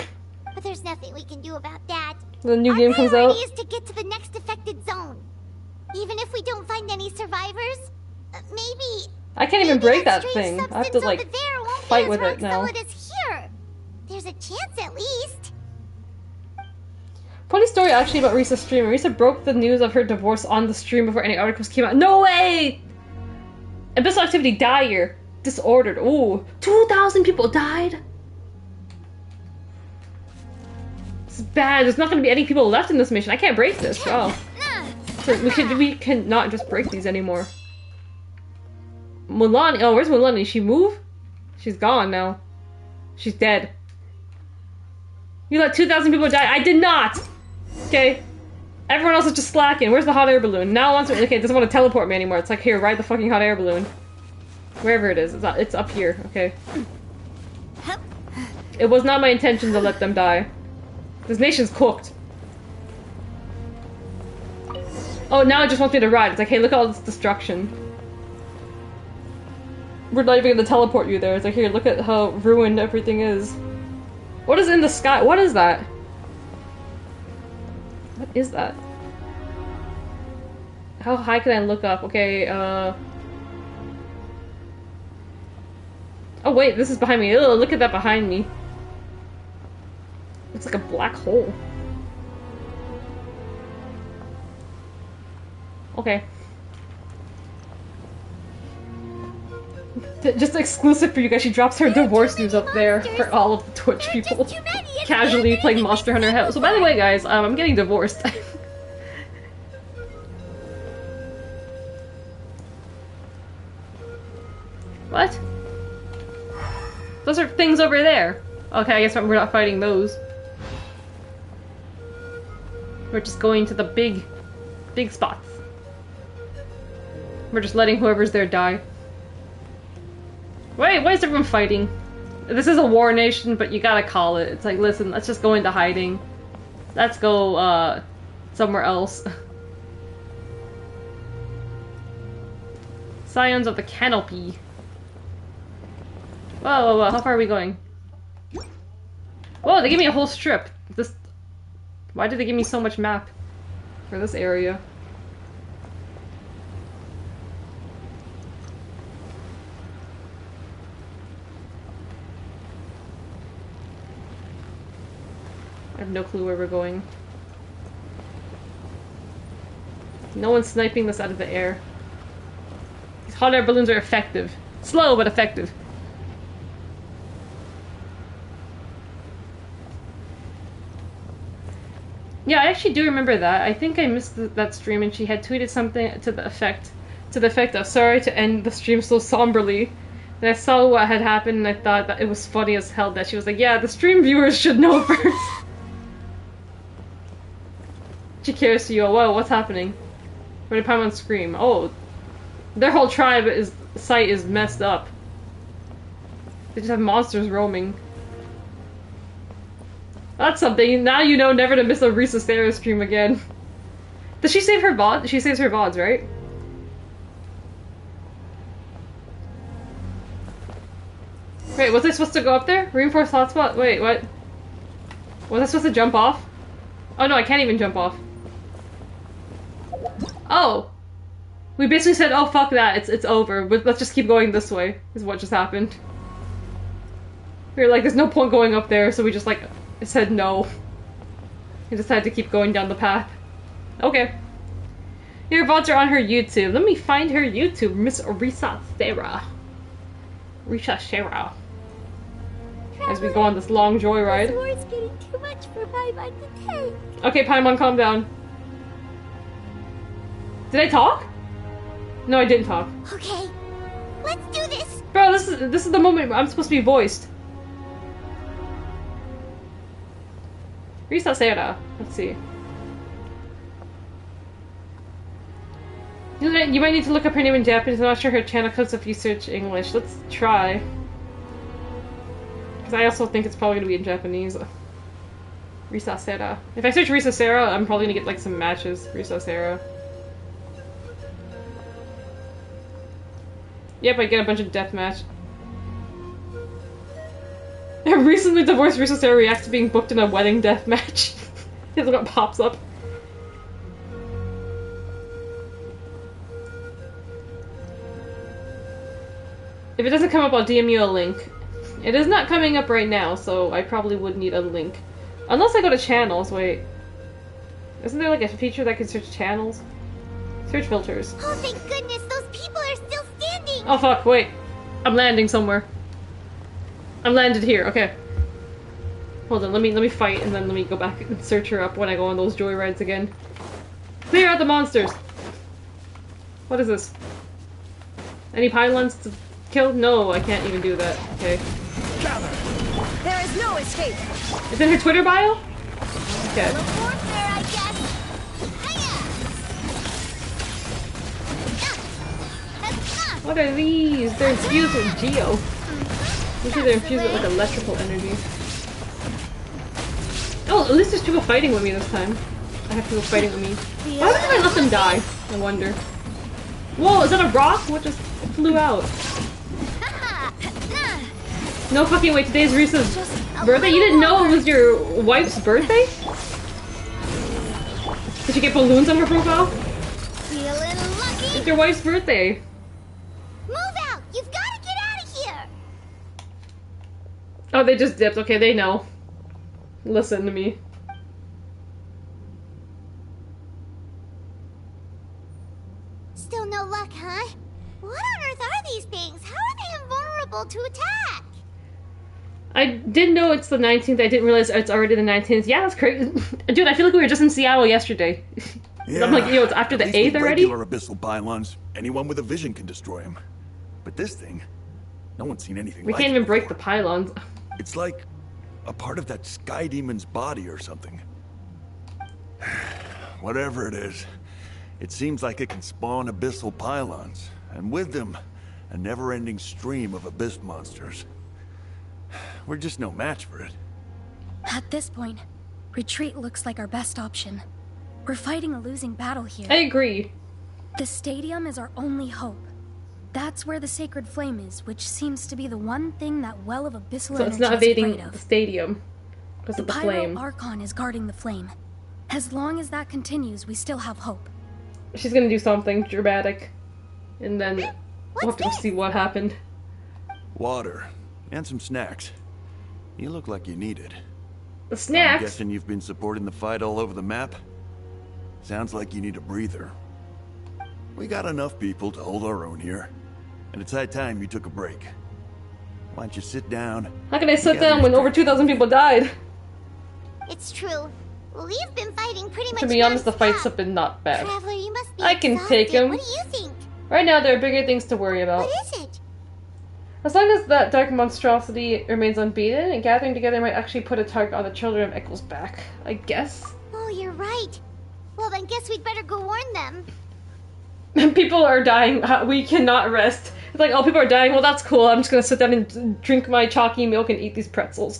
But there's nothing we can do about that. The new game comes out. Our priority is to get to the next affected zone. Even if we don't find any survivors, maybe... I can't even break that thing. I have to, like, fight with it now. Here. There's a chance at least. Funny story actually about Risa's stream. Risa broke the news of her divorce on the stream before any articles came out. No way! Abyssal activity dire. Disordered. Ooh. 2,000 people died? This is bad. There's not going to be any people left in this mission. I can't break this. Wow. So we cannot just break these anymore. Mulani. Oh, where's Mulani? She move? She's gone now. She's dead. You let 2,000 people die. I did not! Okay. Everyone else is just slacking. Where's the hot air balloon? Now it doesn't want to teleport me anymore. It's like, here, ride the fucking hot air balloon. Wherever it is, it's up here, okay. It was not my intention to let them die. This nation's cooked. Oh, now it just wants me to ride. It's like, hey, look at all this destruction. We're not even gonna teleport you there. It's like, here, look at how ruined everything is. What is in the sky? What is that? What is that? How high can I look up? Okay, oh wait, this is behind me. Ugh, look at that behind me. It's like a black hole. Okay. Just exclusive for you guys, she drops her divorce news up there for all of the Twitch people casually playing Monster Hunter Hell. So by the way guys, I'm getting divorced. What? Those are things over there. Okay, I guess we're not fighting those. We're just going to the big spots. We're just letting whoever's there die. Wait, why is everyone fighting? This is a war nation, but you gotta call it. It's like, listen, let's just go into hiding. Let's go, somewhere else. Scions of the Canopy. Whoa, whoa, whoa, how far are we going? Whoa, they gave me a whole strip. Why did they give me so much map for this area? I have no clue where we're going. No one's sniping this out of the air. These hot air balloons are effective. Slow, but effective. Yeah, I actually do remember that. I think I missed that stream and she had tweeted something to the effect of, sorry to end the stream so somberly. And I saw what had happened and I thought that it was funny as hell that she was like, yeah, the stream viewers should know first. She cares to you. Whoa, what's happening? Where did Paimon scream? Oh, their whole site is messed up. They just have monsters roaming. That's something. Now you know never to miss a Risa Sarah stream again. Does she save her VOD? She saves her VODs, right? Wait, was I supposed to go up there? Reinforced hotspot? Wait, what? Was I supposed to jump off? Oh no, I can't even jump off. Oh! We basically said, oh fuck that, it's over, but let's just keep going this way, is what just happened. We were like, there's no point going up there, so we just like, said no. We decided to keep going down the path. Okay. Your VODs are on her YouTube. Let me find her YouTube, Miss Risa Sarah. Risa Sarah. As we go on this long joyride. This war's getting too much for Paimon to take. Okay, Paimon, calm down. Did I talk? No, I didn't talk. Okay, let's do this. Bro, this is the moment I'm supposed to be voiced. Risa Sarah. Let's see. You might need to look up her name in Japanese. I'm not sure her channel comes up if you search English. Let's try. Because I also think it's probably going to be in Japanese. Risa Sarah. If I search Risa Sarah, I'm probably going to get like some matches. Risa Sarah. Yep, I get a bunch of deathmatch. A recently divorced Risa Sarah reacts to being booked in a wedding deathmatch. Here's what pops up. If it doesn't come up, I'll DM you a link. It is not coming up right now, so I probably would need a link. Unless I go to channels, wait. Isn't there like a feature that can search channels? Search filters. Oh, thank goodness, those people are still standing! Oh fuck, wait. I'm landing somewhere. I'm landed here, okay. Hold on, let me fight and then let me go back and search her up when I go on those joyrides again. Clear out the monsters! What is this? Any pylons to kill? No, I can't even do that. Okay. There is no escape! Is it her Twitter bio? Okay. What are these? They're infused with Geo. Usually they're infused with like electrical energy. Oh, at least there's people fighting with me this time. I have people fighting with me. Why did I let them die? I wonder. Whoa, is that a rock? What just flew out? No fucking way, today's Reese's birthday? You didn't know it was your wife's birthday? Did you get balloons on her profile? Feeling lucky. It's your wife's birthday. Move out! You've got to get out of here! Oh, they just dipped. Okay, they know. Listen to me. Still no luck, huh? What on earth are these things? How are they invulnerable to attack? I didn't know it's the 19th. I didn't realize it's already the 19th. Yeah, that's crazy. Dude, I feel like we were just in Seattle yesterday. Yeah, I'm like, yo, it's after the 8th already? Regular abyssal pylons, anyone with a vision can destroy them. But this thing, no one's seen anything We like can't it even break before. the pylons. It's like a part of that sky demon's body or something. Whatever it is, it seems like it can spawn abyssal pylons, and with them, a never-ending stream of abyss monsters. We're just no match for it. At this point, retreat looks like our best option. We're fighting a losing battle here. I agree. The stadium is our only hope. That's where the sacred flame is, which seems to be the one thing that well of abyssal So energy it's not is evading afraid of. the stadium because of the flame. Pyro Archon is guarding the flame. As long as that continues, we still have hope. She's gonna do something dramatic. And then we'll have to go see what happened. Water, and some snacks. You look like you need it. The snacks? I'm guessing you've been supporting the fight all over the map? Sounds like you need a breather. We got enough people to hold our own here. And it's high time you took a break. Why don't you sit down? How can I sit down when over 2,000 people died? It's true. We've been fighting pretty much To be honest, the fights have been not bad. Traveler, you must be I can take exhausted. him. What do you think? Right now, there are bigger things to worry about. What is it? As long as that dark monstrosity remains unbeaten, and gathering together might actually put a target on the children of Echo's back. I guess. Oh, you're right. Well, then guess we'd better go warn them. People are dying. We cannot rest. It's like, oh, people are dying. Well, that's cool. I'm just gonna sit down and drink my chalky milk and eat these pretzels.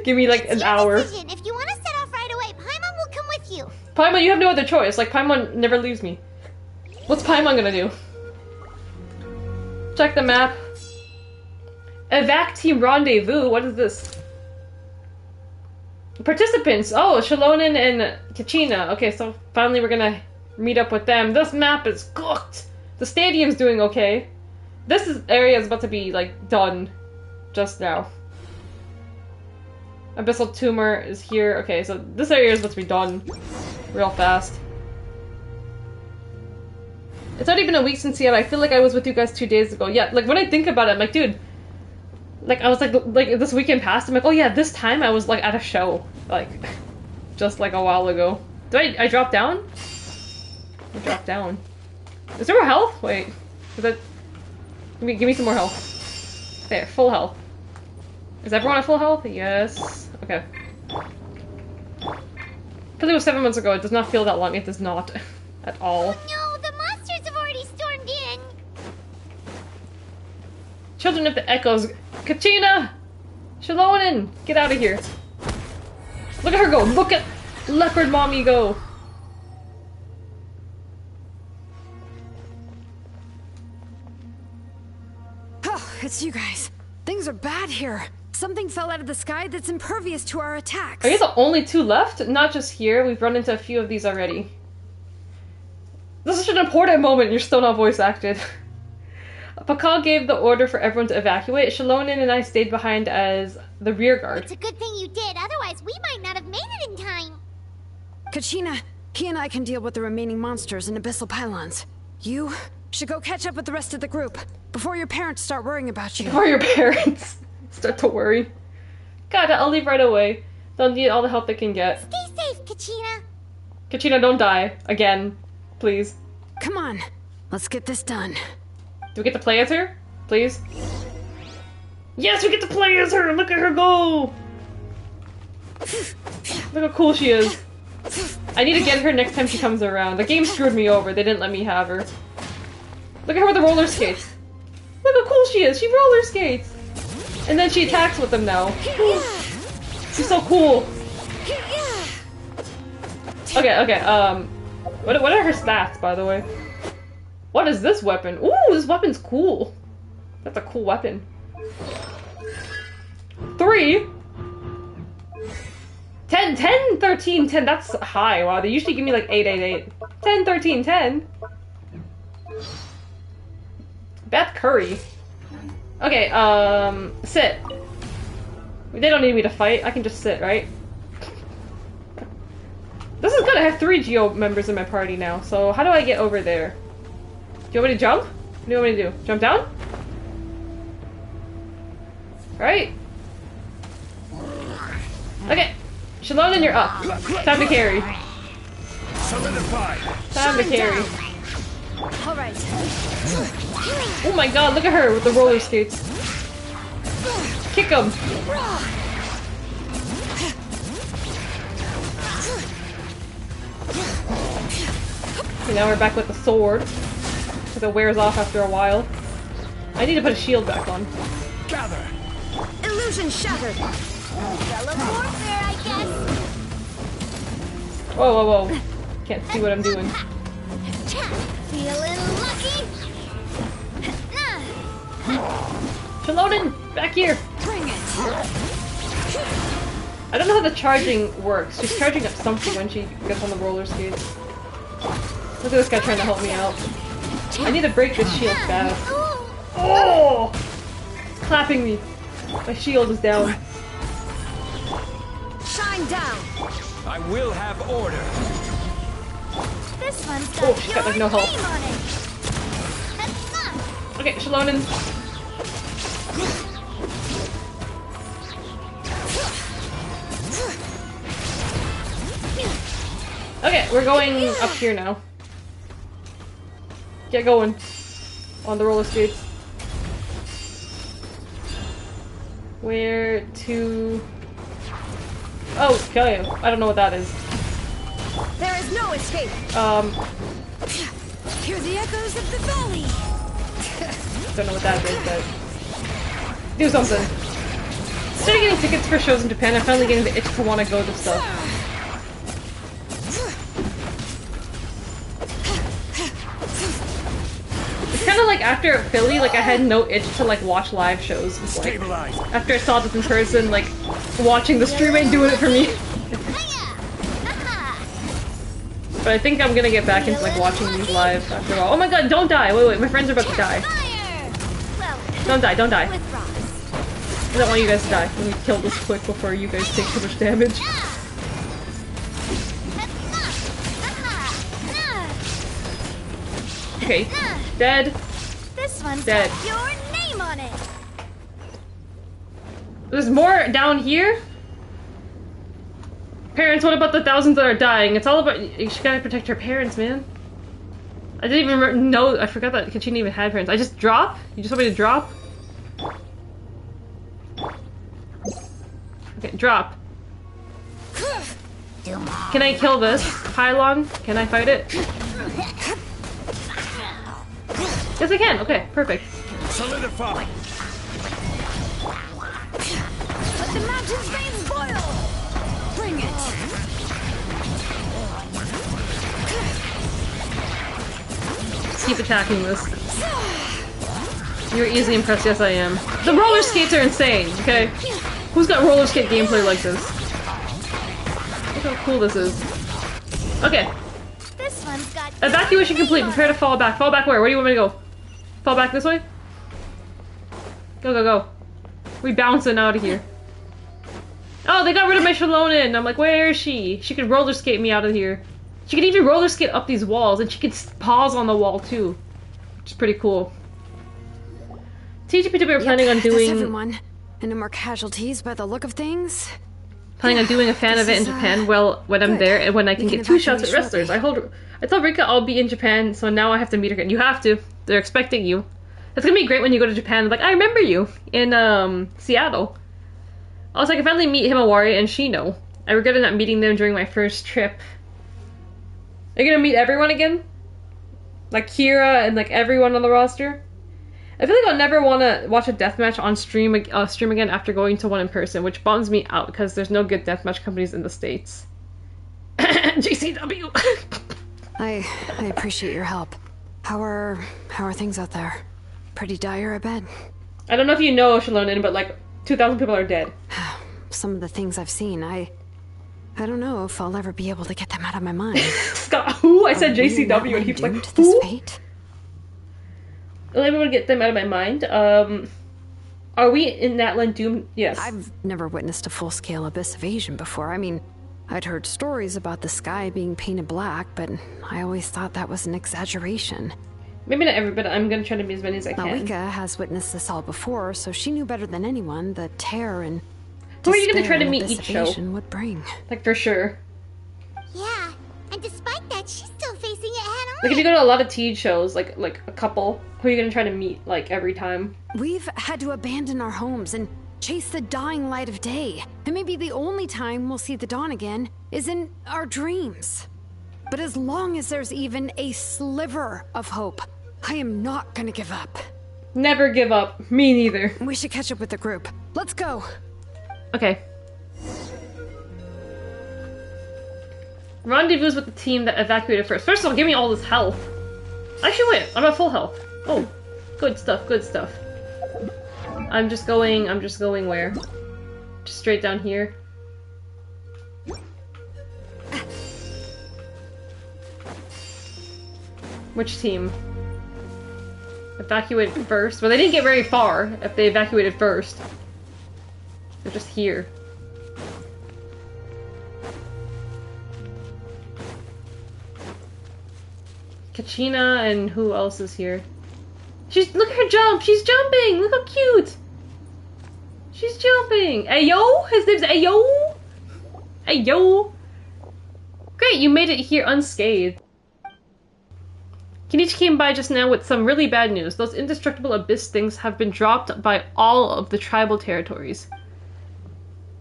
Give me like an hour. Decision. If you want to set off right away, Paimon will come with you. Paimon, you have no other choice. Like, Paimon never leaves me. What's Paimon gonna do? Check the map. Evac Team Rendezvous. What is this? Participants. Oh, Shalonen and Kachina. Okay, so finally we're gonna meet up with them. This map is cooked. The stadium's doing okay. Area is about to be, like, done just now. Abyssal Tumor is here. Okay, so this area is about to be done real fast. It's not even a week since Seattle. I feel like I was with you guys 2 days ago. Yeah, like, when I think about it, I'm like, dude, like, I was like this weekend passed. I'm like, oh yeah, this time I was, like, at a show. Like, just, like, a while ago. Did I drop down? I dropped down. Is there more health? Wait. Is that... Give me some more health. There, full health. Is everyone at full health? Yes. Okay. Because it was 7 months ago, it does not feel that long. It does not. At all. No, the monsters have already stormed in. Children of the Echoes. Kachina! Shalonen! Get out of here. Look at her go! Look at Leopard Mommy go! Oh, it's you guys. Things are bad here. Something fell out of the sky that's impervious to our attacks. Are you the only two left? Not just here. We've run into a few of these already. This is such an important moment. You're still not voice acted. Pakal gave the order for everyone to evacuate. Shalonen and I stayed behind as the rear guard. It's a good thing you did. Otherwise, we might not have made it in time. Kachina, he and I can deal with the remaining monsters and abyssal pylons. You should go catch up with the rest of the group before your parents start worrying about you. Before your parents start to worry. God, I'll leave right away. They'll need all the help they can get. Stay safe, Kachina. Kachina, don't die. Again. Please. Come on. Let's get this done. Do we get to play as her? Please? Yes, we get to play as her! Look at her go! Look how cool she is. I need to get her next time she comes around. The game screwed me over. They didn't let me have her. Look at her with the roller skates. Look how cool she is. She roller skates. And then she attacks with them now. She's so cool. Okay, what are her stats, by the way? What is this weapon? Ooh, this weapon's cool. That's a cool weapon. 3? 10, 10, 13, 10. That's high. Wow, they usually give me like 8, 8, 8. 10, 13, 10. Beth Curry. Okay, sit. They don't need me to fight. I can just sit, right? This is good. I have 3 Geo members in my party now. So how do I get over there? Do you want me to jump? What do you want me to do? Jump down? Right? Okay. Shalona, you're up. Time to carry. Time to carry. Alright. Oh my god, look at her with the roller skates. Kick him. Okay, now we're back with the sword. Because it wears off after a while. I need to put a shield back on. Gather. Illusion shattered. Warfare, I guess. Whoa, whoa, whoa. Can't see what I'm doing. Feeling lucky. Shalodin, back here. Bring it. I don't know how the charging works. She's charging up something when she gets on the roller skates. Look at this guy trying to help me out. I need to break this shield fast. Oh! Clapping me. My shield is down. Shine down. I will have order. This one's got Oh, she's got like no health. Okay, Shalonin. Okay, we're going up here now. Get going. On the roller skates. Where to... Oh, kill you. I don't know what that is. There is no escape. Hear the echoes of the valley. Don't know what that is, but... Do something. Instead of getting tickets for shows in Japan, I'm finally getting the itch to want to go to stuff. It's kind of like after Philly, like I had no itch to like watch live shows. Like, after I saw this in person, like watching the stream ain't doing it for me. But I think I'm gonna get back into like watching these live after all. Oh my god, don't die! Wait, wait, my friends are about to die. Don't die, don't die. I don't want you guys to die. Let me kill this quick before you guys take too much damage. Okay, dead. This one's dead. got your name on it. There's more down here. Parents, what about the thousands that are dying? It's all about you. She gotta protect her parents, man. I didn't even know. I forgot that Kachina even had parents. I just drop. You just want me to drop? Okay, drop. Can I kill this pylon? Can I fight it? Yes, I can. Okay, perfect. Solidify. Let the mountain's veins boil. Bring it. Keep attacking this. You're easily impressed. Yes, I am. The roller skates are insane. Okay, who's got roller skate gameplay like this? Look how cool this is. Okay. This one's got Evacuation complete. Prepare to fall back. Fall back where? Where do you want me to go? Fall back this way? Go, go, go. We bouncing out of here. Oh, they got rid of my Shalonin. I'm like, where is she? She could roller skate me out of here. She could even roller skate up these walls, and she could pause on the wall too, which is pretty cool. TGPW are planning on doing. That's everyone. And no more casualties by the look of things. Planning on doing a fan event in Japan. Well, when I'm there and when I can get 2 shots at wrestlers. I told Rika I'll be in Japan, so now I have to meet her again. You have to. They're expecting you. It's gonna be great when you go to Japan. Like, I remember you in Seattle. Also, I can finally meet Himawari and Shino. I regretted not meeting them during my first trip. Are you gonna meet everyone again? Like Kira and like everyone on the roster. I feel like I'll never want to watch a deathmatch on stream again after going to one in person, which bums me out because there's no good deathmatch companies in the States. JCW! I appreciate your help. How are things out there? Pretty dire, I bet. I don't know if you know, Shalonin, but like 2,000 people are dead. Some of the things I've seen, I don't know if I'll ever be able to get them out of my mind. Scott, who? I said JCW and he was like, who? This fate? I'll never get them out of my mind. Are we in Natlan doomed? Yes. I've never witnessed a full-scale abyss invasion before. I mean, I'd heard stories about the sky being painted black, but I always thought that was an exaggeration. Maybe not every, but I'm gonna try to be as many as I can. Malika has witnessed this all before, so she knew better than anyone the terror and who are you gonna try to meet each show? Would bring. Like for sure. Yeah, and despite that, she's still facing it head on. Like if you go to a lot of TEED shows, like a couple, who are you gonna try to meet like every time? We've had to abandon our homes and chase the dying light of day. And maybe the only time we'll see the dawn again is in our dreams. But as long as there's even a sliver of hope, I am not gonna give up. Never give up. Me neither. We should catch up with the group. Let's go. Okay. Rendezvous with the team that evacuated first. First of all, give me all this health. Actually, wait. I'm at full health. Oh, good stuff. Good stuff. I'm just going where? Just straight down here. Which team? Evacuated first? Well, they didn't get very far if they evacuated first. They're just here. Kachina and who else is here? Look at her jump! She's jumping! Look how cute! She's jumping! Ayo! His name's Ayo! Ayo! Great, you made it here unscathed. Kenichi came by just now with some really bad news. Those indestructible abyss things have been dropped by all of the tribal territories.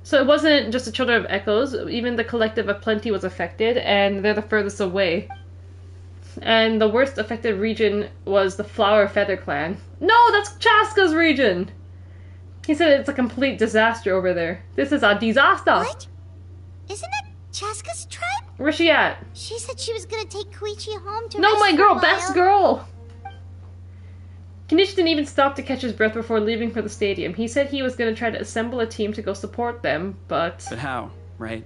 So it wasn't just the Children of Echoes, even the Collective of Plenty was affected, and they're the furthest away. And the worst affected region was the Flower Feather Clan. No, that's Chaska's region! He said it's a complete disaster over there. This is a disaster! What? Isn't that Chaska's tribe? Where's she at? She said she was gonna take Koichi home to No, rest my for girl! a while. Best girl! Kenichi didn't even stop to catch his breath before leaving for the stadium. He said he was gonna try to assemble a team to go support them, but... But how, right?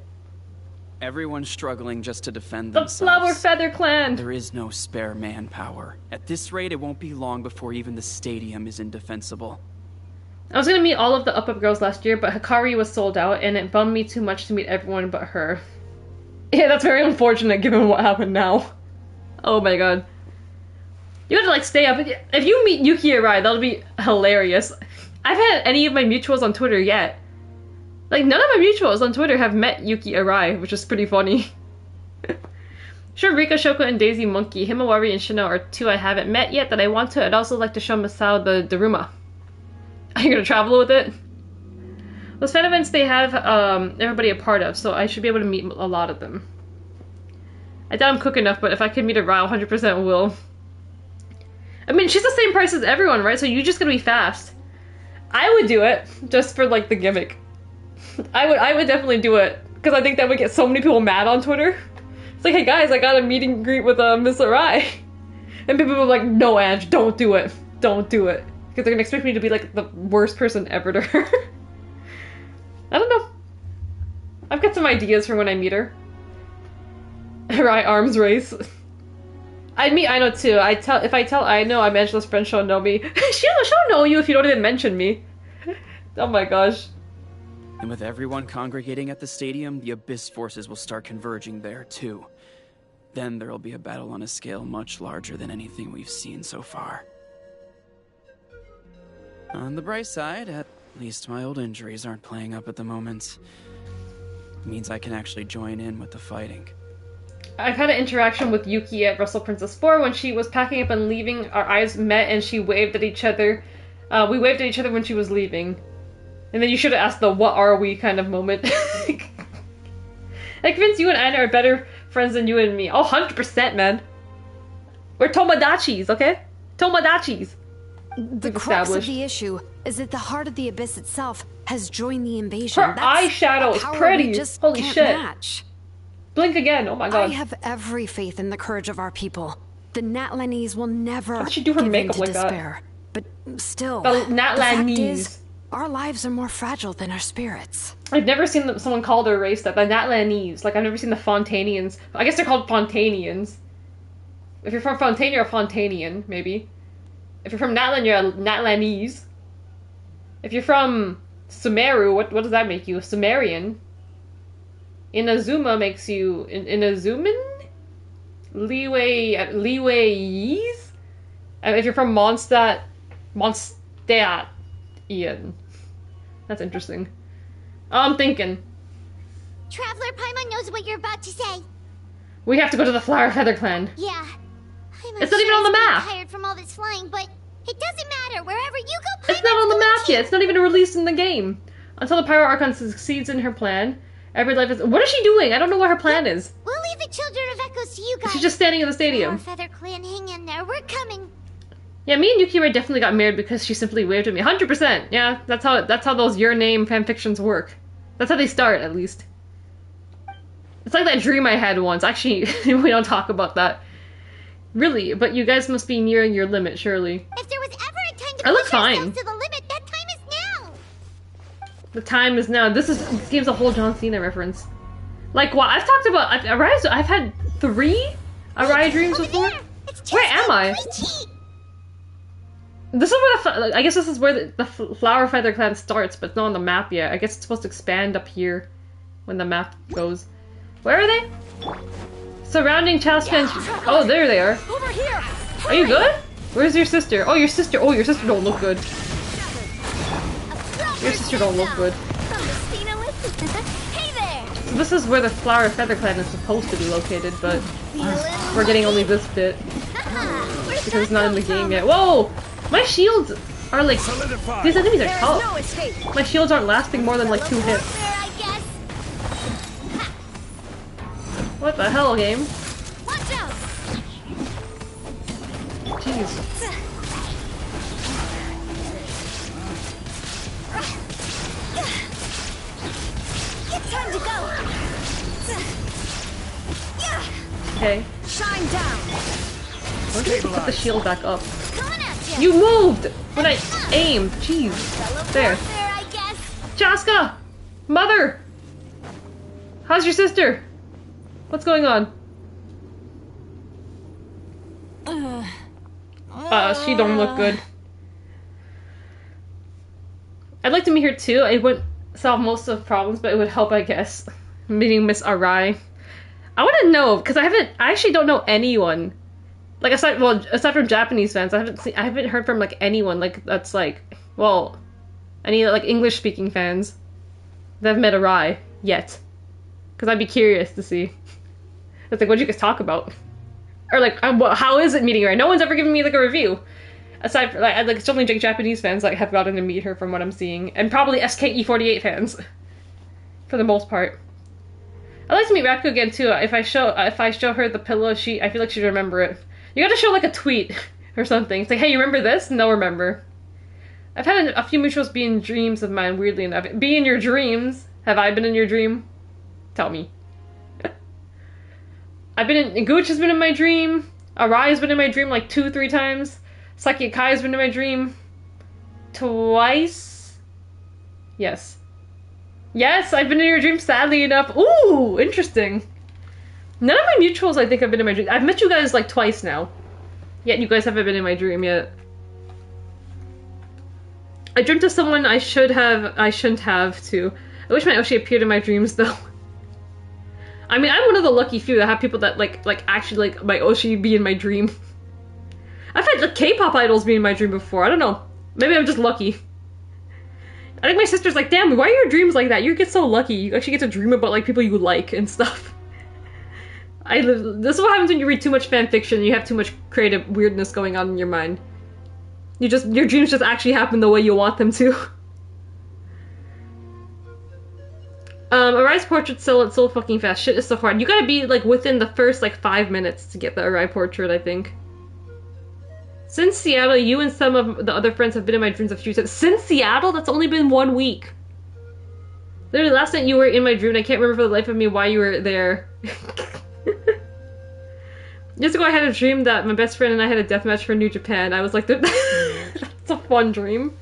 Everyone's struggling just to defend the themselves. The Flower Feather Clan! There is no spare manpower. At this rate, it won't be long before even the stadium is indefensible. I was gonna meet all of the Up girls last year, but Hikari was sold out, and it bummed me too much to meet everyone but her. Yeah, that's very unfortunate given what happened now. Oh my god. You have to like stay up. If you meet Yuki Arai, that'll be hilarious. I haven't had any of my mutuals on Twitter yet. Like, none of my mutuals on Twitter have met Yuki Arai, which is pretty funny. Sure, Rika, Shoko, and Daisy Monkey, Himawari, and Shino are two I haven't met yet that I want to. I'd also like to show Masao the Daruma. Are you gonna travel with it? Those fan events they have everybody a part of, so I should be able to meet a lot of them. I doubt I'm quick enough, but if I can meet a Ryle, 100% will. I mean, she's the same price as everyone, right? So you're just gonna be fast. I would do it, just for, like, the gimmick. I would definitely do it, because I think that would get so many people mad on Twitter. It's like, hey guys, I got a meet and greet with Miss Arai. And people are like, no, Ange, don't do it. Don't do it. Because they're gonna expect me to be, like, the worst person ever to her. I don't know. I've got some ideas for when I meet her. Arai arms race. I'd meet Aino too. If I tell Aino I'm Angela's friend, she'll know me. she'll know you if you don't even mention me. Oh my gosh. And with everyone congregating at the stadium, the Abyss forces will start converging there too. Then there'll be a battle on a scale much larger than anything we've seen so far. On the bright side, at least my old injuries aren't playing up at the moment. It means I can actually join in with the fighting. I've had an interaction with Yuki at Wrestle Princess 4 when she was packing up and leaving. Our eyes met and she waved at each other. We waved at each other when she was leaving. And then you should have asked the what are we kind of moment. Like, Vince, you and Anna are better friends than you and me. Oh, 100%, man. We're Tomodachi's, okay? Tomodachi's. The crux of the issue is that the heart of the Abyss itself has joined the invasion. Her eyeshadow is pretty. Holy shit. Match. Blink again. Oh my god. I have every faith in the courage of our people. The Natlanese will never How did she do her give makeup in to like despair. that? But still, The the fact Natlanese. is, our lives are more fragile than our spirits. I've never seen someone call their race that. The Natlanese. Like, I've never seen the Fontanians. I guess they're called Fontanians. If you're from Fontaine, you're a Fontanian, maybe. If you're from Natlan, you're a Natlanese. If you're from Sumeru, what does that make you? A Sumerian. Inazuma makes you... Inazuman? Leewayese? And if you're from Mondstadt... Ian. That's interesting. I'm thinking. Traveler Paimon knows what you're about to say. We have to go to the Flower Feather Clan. Yeah. It's not even on the map. I'm tired from all this flying, but it doesn't matter. Wherever you go, Paimon's It's not on the going map to. yet. It's not even released in the game. Until the Pyro Archon succeeds in her plan, every life is... What is she doing? I don't know what her plan is. We'll leave the Children of Echoes to you guys. She's just standing in the stadium. Flower Feather Clan, hang in there. We're coming. Yeah, me and Yukira definitely got married because she simply waved at me. 100%. Yeah, that's how those Your Name fanfictions work. That's how they start, at least. It's like that dream I had once. Actually, we don't talk about that. Really, but you guys must be nearing your limit, surely. If there was ever a time to I look push fine. ourselves to the limit, that time is now. The time is now. This game's a whole John Cena reference. Like, what? I've talked about... I've had 3 Araya dreams before? Where am I? This is where I guess this is where the Flower Feather Clan starts, but it's not on the map yet. I guess it's supposed to expand up here when the map goes. Where are they? Surrounding Chaspan. Oh, there they are. Over here. Are you good? Where's your sister? Oh, your sister. Oh, your sister don't look good. Your sister don't look good. Hey there. So this is where the Flower Feather Clan is supposed to be located, but we're getting only this bit because it's not in the game yet. Whoa! My shields are like... These enemies are tough. My shields aren't lasting more than like 2 hits. What the hell, game? Jeez. It's time to go. Okay. Shine down. Why did you put the shield back up? You moved when I aimed. Jeez. There. Chaska! Mother! How's your sister? What's going on? She don't look good. I'd like to meet her too. It wouldn't solve most of the problems, but it would help, I guess. Meeting Miss Arai. I want to know, because I actually don't know anyone. Like, aside from Japanese fans, I haven't heard from, like, anyone, like, that's, like, well, any, like, English-speaking fans that have met Arai yet. Because I'd be curious to see. It's like, what did you guys talk about? Or, like, how is it meeting her? No one's ever given me, like, a review. Aside from, like, it's only Japanese fans that have gotten to meet her from what I'm seeing. And probably SKE48 fans. For the most part. I'd like to meet Raku again, too. If I show her the pillow, I feel like she'd remember it. You gotta show, like, a tweet or something. It's like, hey, you remember this? And they'll remember. I've had a few mutuals be in dreams of mine, weirdly enough. Be in your dreams? Have I been in your dream? Tell me. Gooch has been in my dream. Arai has been in my dream like 2-3 times. Saki Kai has been in my dream twice. Yes. Yes, I've been in your dream, sadly enough. Ooh, interesting. None of my mutuals, I think, have been in my dream. I've met you guys like twice now. Yet you guys haven't been in my dream yet. I dreamt of someone I shouldn't have too. I wish my Oshi appeared in my dreams though. I mean, I'm one of the lucky few that have people that like actually like my Oshi be in my dream. I've had like K-pop idols be in my dream before. I don't know. Maybe I'm just lucky. I think my sister's like, damn, why are your dreams like that? You get so lucky. You actually get to dream about like people you like and stuff. This is what happens when you read too much fan fiction. You have too much creative weirdness going on in your mind. Your dreams just actually happen the way you want them to. Arai's portrait it's so fucking fast. Shit is so hard. You gotta be like within the first like 5 minutes to get the Arai portrait, I think. Since Seattle, you and some of the other friends have been in my dreams a few times. Since Seattle? That's only been 1 week. Literally, last night you were in my dream, and I can't remember for the life of me why you were there. Years ago, I had a dream that my best friend and I had a deathmatch for New Japan. I was like, that's a fun dream.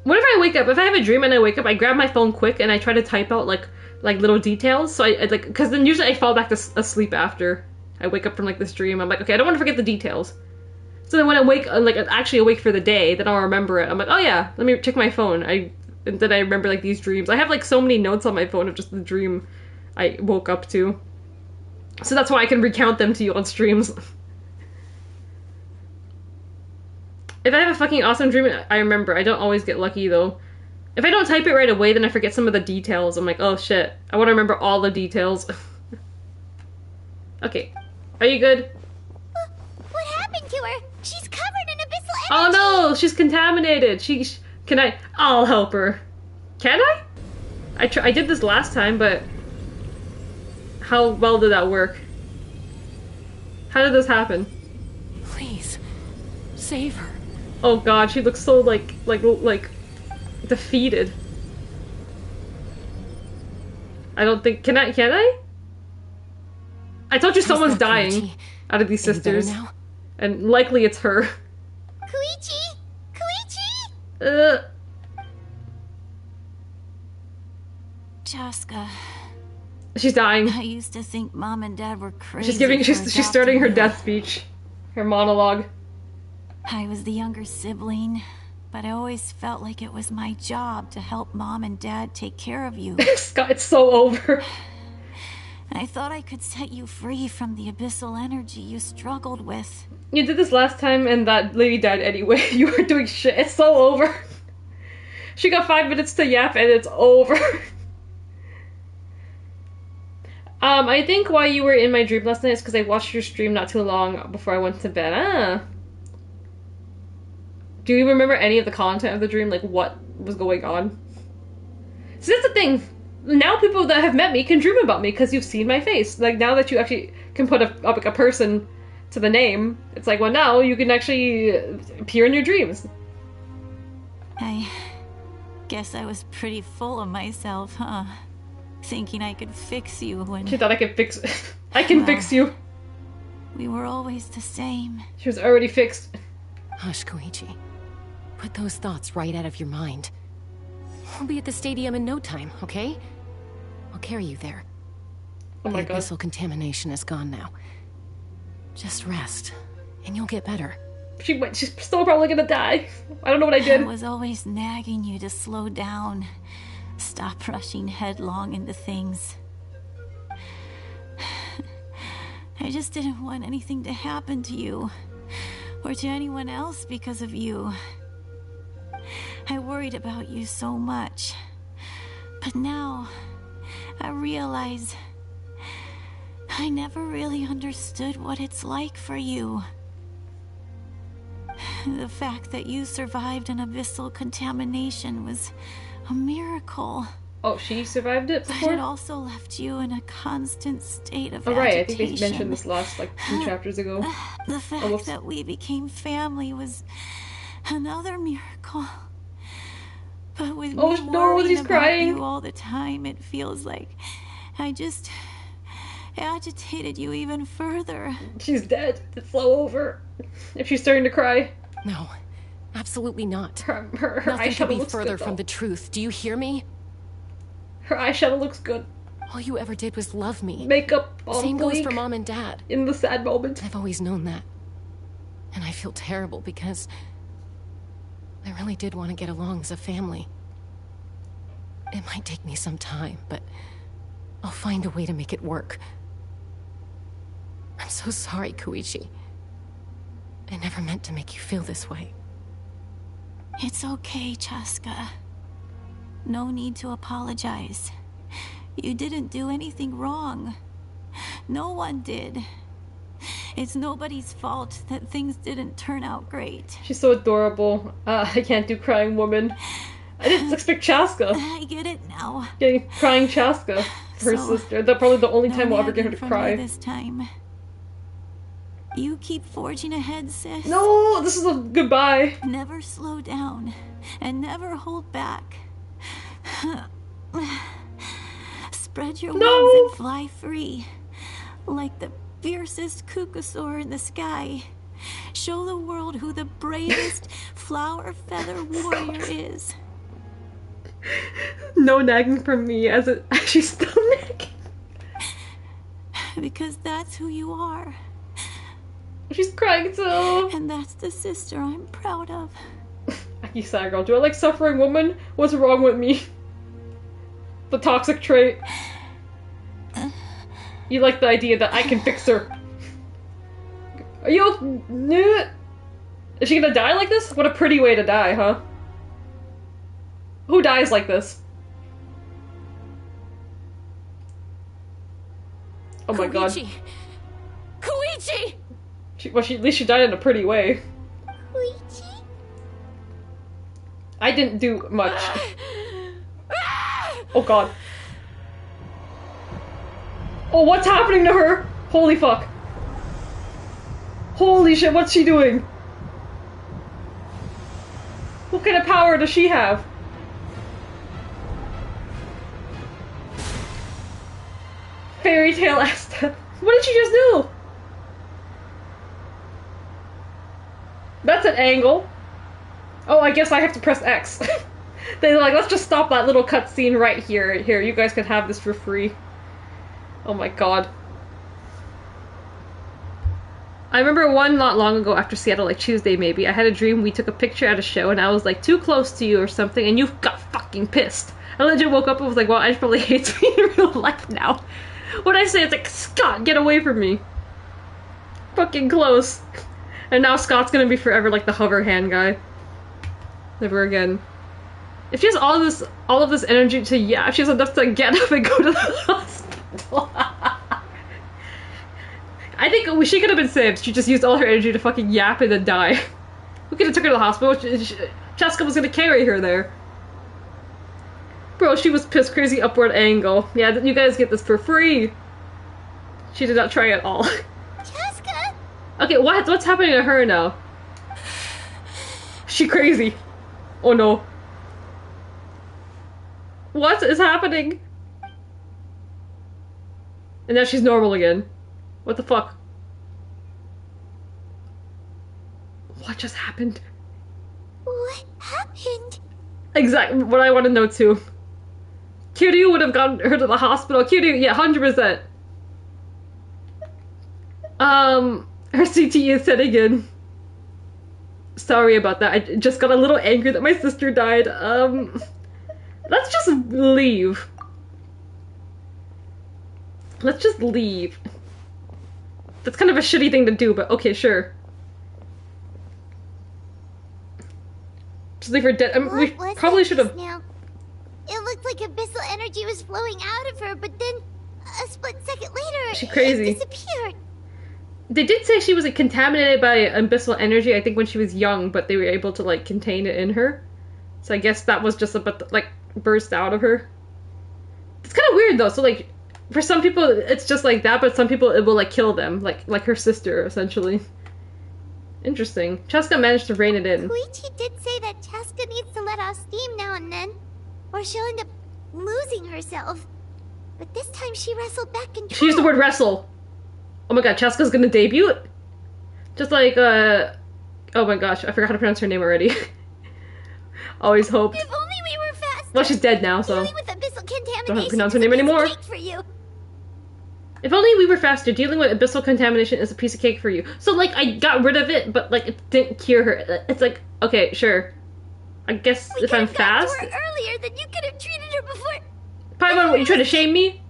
What if I wake up? If I have a dream and I wake up, I grab my phone quick and I try to type out like little details. So I like, because then usually I fall back to asleep after I wake up from like this dream. I'm like, okay, I don't want to forget the details. So then when I wake, like actually awake for the day, then I'll remember it. I'm like, oh yeah, let me check my phone. And then I remember like these dreams. I have like so many notes on my phone of just the dream I woke up to. So that's why I can recount them to you on streams. If I have a fucking awesome dream, I remember. I don't always get lucky though. If I don't type it right away, then I forget some of the details. I'm like, oh shit, I want to remember all the details. Okay, are you good? What happened to her? She's covered in abyssal energy. Oh no, she's contaminated. I'll help her. Can I? I did this last time, but how well did that work? How did this happen? Please, save her. Oh god, she looks so like defeated. I don't think, can I? I told you someone's dying out of these sisters. And likely it's her. Koichi! Koichi! Chaska. She's dying. I used to think Mom and Dad were crazy. She's starting her death speech. Her monologue. I was the younger sibling, but I always felt like it was my job to help Mom and Dad take care of you. Scott, it's so over. I thought I could set you free from the abyssal energy you struggled with. You did this last time and that lady died anyway. You were doing shit. It's so over. She got 5 minutes to yap and it's over. I think why you were in my dream last night is because I watched your stream not too long before I went to bed. Ah. Do you remember any of the content of the dream? Like, what was going on? So that's the thing. Now people that have met me can dream about me because you've seen my face. Like, now that you actually can put a person to the name, it's like, well, now you can actually appear in your dreams. I guess I was pretty full of myself, huh? Thinking I could fix you when... She thought I could fix... I can fix you. We were always the same. She was already fixed. Hush, Koichi. Put those thoughts right out of your mind. We'll be at the stadium in no time, okay? I'll carry you there. Oh my god. The abyssal contamination is gone now. Just rest, and you'll get better. She's still probably gonna die. I don't know what I did. I was always nagging you to slow down. Stop rushing headlong into things. I just didn't want anything to happen to you, or to anyone else because of you. I worried about you so much, but now I realize I never really understood what it's like for you. The fact that you survived an abyssal contamination was a miracle. Oh, she survived it before? But it also left you in a constant state of agitation. Right, I think they mentioned this last, 2 chapters ago. The fact that we became family was another miracle. But with me worrying about you all the time, it feels like I just agitated you even further. She's dead. It's all over. If she's starting to cry. No, absolutely not. Her Nothing eyeshadow could be looks further good, from the truth. Do you hear me? Her eyeshadow looks good. All you ever did was love me. Makeup on Same goes for fleek. Mom and Dad. In the sad moment. I've always known that. And I feel terrible because I really did want to get along as a family. It might take me some time, but I'll find a way to make it work. I'm so sorry, Koichi. I never meant to make you feel this way. It's okay, Chaska. No need to apologize. You didn't do anything wrong. No one did. It's nobody's fault that things didn't turn out great. She's so adorable. I can't do crying woman. I didn't expect Chaska. I get it now. Getting crying Chaska for her sister. That's probably the only time we'll ever get her to from cry. me this time. You keep forging ahead, sis. No, this is a goodbye. Never slow down and never hold back. Spread your wings and fly free, like the fiercest cuckoosaur in the sky. Show the world who the bravest flower feather warrior is. No nagging from me, as she's still nagging. Because that's who you are. She's crying too. And that's the sister I'm proud of. You sad girl. Do I like suffering woman? What's wrong with me? The toxic trait. You like the idea that I can fix her. Are you... Is she gonna die like this? What a pretty way to die, huh? Who dies like this? Oh my god. Koichi! At least she died in a pretty way. Koichi? I didn't do much. Oh god. Oh, what's happening to her? Holy fuck. Holy shit, what's she doing? What kind of power does she have? Fairy tale ass death. What did she just do? That's an angle. Oh, I guess I have to press X. They're like, let's just stop that little cutscene right here. Here, you guys can have this for free. Oh my god. I remember one not long ago after Seattle, like Tuesday maybe, I had a dream we took a picture at a show and I was like too close to you or something and you got fucking pissed. I legit woke up and was like, well, Edge probably hates me in real life now. When I say it's like, Scott, get away from me. Fucking close. And now Scott's gonna be forever like the hover hand guy. Never again. If she has all of this energy to yap, she has enough to get up and go to the hospital. I think she could have been saved. She just used all her energy to fucking yap and then die. We could have took her to the hospital. Cheska was gonna carry her there. Bro, she was pissed crazy upward angle. Yeah, you guys get this for free. She did not try at all. Cheska! Okay, what's happening to her now? She crazy. Oh no. What is happening? And now she's normal again. What the fuck? What just happened? What happened? Exactly what I want to know too. Kiryu would have gotten her to the hospital. Kiryu, yeah, 100%. Her CTE is setting in. Sorry about that. I just got a little angry that my sister died. Let's just leave. Let's just leave. That's kind of a shitty thing to do, but okay, sure. Just leave her dead. We probably should have. Now, it looked like abyssal energy was flowing out of her, but then a split second later, She's crazy. it disappeared. They did say she was contaminated by abyssal energy, I think when she was young, but they were able to like contain it in her. So I guess that was just about like burst out of her. It's kind of weird though. So like, for some people it's just like that, but some people it will like kill them, like her sister essentially. Interesting. Cheska managed to rein it in. Koichi did say that Cheska needs to let off steam now and then, or she'll end up losing herself. But this time she wrestled back control. She used the word wrestle. Oh my god, Cheska's gonna debut? Just like, oh my gosh, I forgot how to pronounce her name already. Always hoped. If only we were faster. Well, she's dead now, so Dealing with abyssal contamination don't have to pronounce her name anymore. for you. If only we were faster. Dealing with abyssal contamination is a piece of cake for you. So, like, I got rid of it, but, like, it didn't cure her. It's like, okay, sure. I guess if I'm fast... We could have got to her earlier, then you could have treated her before... Paimon, what, you trying to shame me?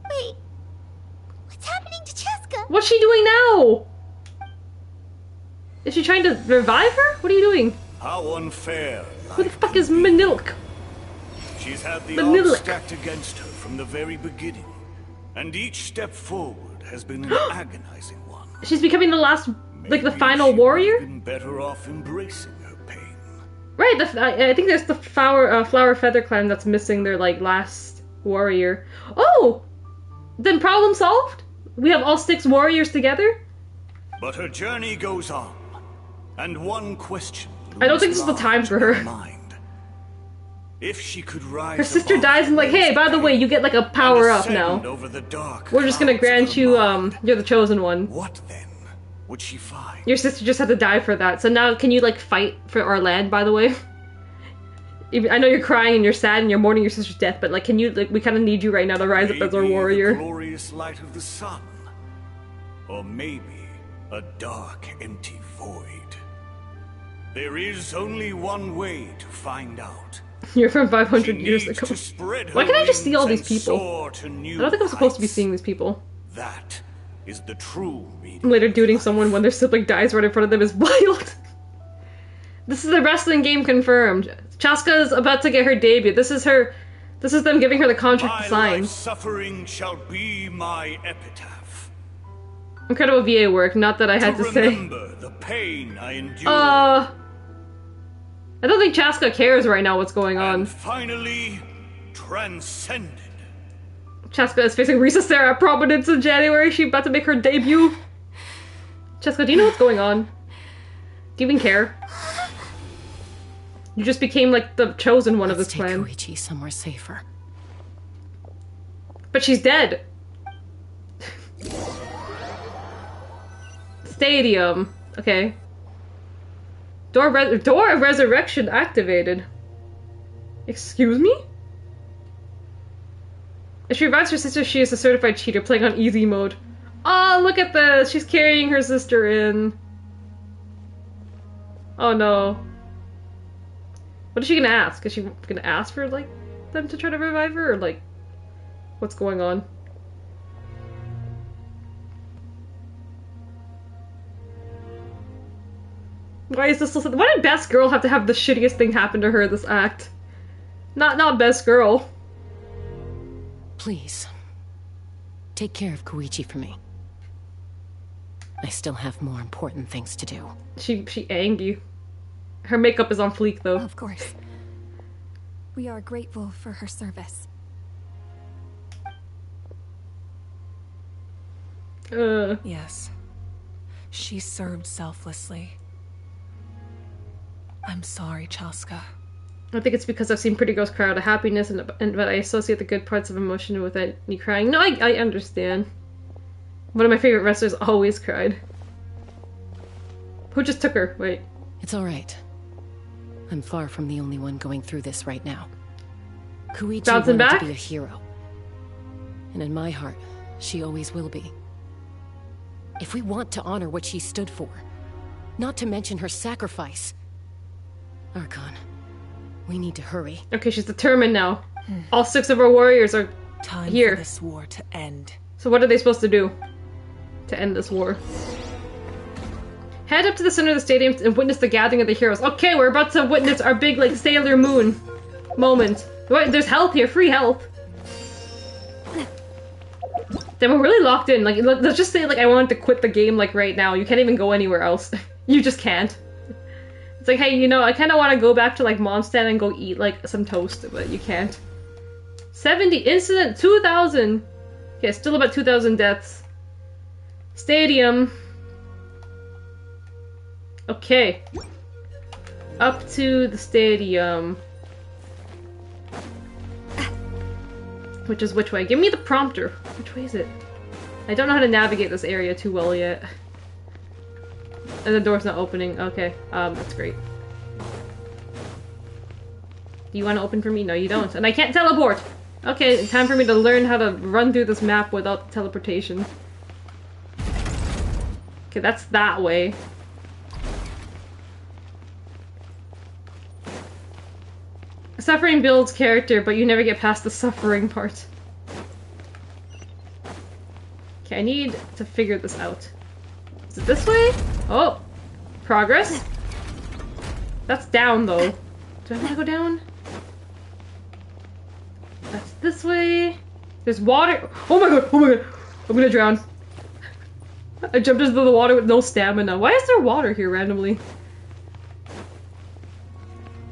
Wait. What's happening to Cheska? What's she doing now? Is she trying to revive her? What are you doing? How unfair. Who the fuck is Manilk? She's had the Manilk. odds stacked against her from the very beginning, and each step forward has been an agonizing one. She's becoming the last, like the final warrior? Been better off embracing her pain. Right, I think there's the Flower Feather clan that's missing their, like, last warrior. Oh! Then problem solved? We have all 6 warriors together? But her journey goes on, and one question. I don't think this is the time for her. Mind. If she could rise Her sister above dies and like, hey, by the way, you get like a power up now. over the dark We're just gonna grant you, you're the chosen one. What then would she find? Your sister just had to die for that. So now, can you like fight for our land, by the way? I know you're crying and you're sad and you're mourning your sister's death, but like, can you, like, we kind of need you right now to rise up as our warrior. The glorious light of the sun, or maybe a dark, empty void. There is only one way to find out. You're from 500 years ago. Why can't I just see all these people? I don't think I'm supposed to be seeing these people. That is the true meaning. Later duding someone when their sibling dies right in front of them is wild. This is the wrestling game confirmed. Chaska is about to get her debut. This is them giving her the contract to sign. My suffering shall be my epitaph. Incredible VA work, not that I had to say. Remember the pain I endured. I don't think Chaska cares right now what's going on. And finally, transcended. Chaska is facing Risa Sarah at Providence in January. She's about to make her debut. Chaska, do you know what's going on? Do you even care? You just became like the chosen one of this plan. Let's take Koichi somewhere safer. But she's dead. Stadium. Okay. Door of Resurrection activated. Excuse me? If she revives her sister, she is a certified cheater playing on easy mode. Oh, look at this! She's carrying her sister in. Oh no. What is she gonna ask? Is she gonna ask for, like, them to try to revive her? Or, like, what's going on? Why is this so... Why did Best Girl have to have the shittiest thing happen to her this act? Not Best Girl. Please. Take care of Koichi for me. I still have more important things to do. She angry. Her makeup is on fleek, though. Of course. We are grateful for her service. Yes. She served selflessly. I'm sorry, Chaska. I think it's because I've seen Pretty Girls cry out of happiness, but I associate the good parts of emotion with any crying. No, I understand. One of my favorite wrestlers always cried. Who just took her? Wait. It's alright. I'm far from the only one going through this right now. Koichi wanted to be a hero. And in my heart, she always will be. If we want to honor what she stood for, not to mention her sacrifice... Archon, we need to hurry. Okay, she's determined now. All 6 of our warriors are Time here. for this war to end. So what are they supposed to do to end this war? Head up to the center of the stadium and witness the gathering of the heroes. Okay, we're about to witness our big, like, Sailor Moon moment. Wait, there's health here, free health. Then we're really locked in. Like, let's just say, like, I wanted to quit the game, like, right now. You can't even go anywhere else. You just can't. It's like, hey, you know, I kind of want to go back to, like, Mondstadt and go eat, like, some toast, but you can't. 70 incident, 2,000. Okay, still about 2,000 deaths. Stadium. Okay. Up to the stadium. Which is which way? Give me the prompter. Which way is it? I don't know how to navigate this area too well yet. And the door's not opening. Okay, that's great. Do you want to open for me? No, you don't. And I can't teleport! Okay, time for me to learn how to run through this map without teleportation. Okay, that's that way. Suffering builds character, but you never get past the suffering part. Okay, I need to figure this out. Is it this way? Oh! Progress? That's down, though. Do I want to go down? That's this way. There's water. Oh my god! Oh my god! I'm gonna drown. I jumped into the water with no stamina. Why is there water here randomly?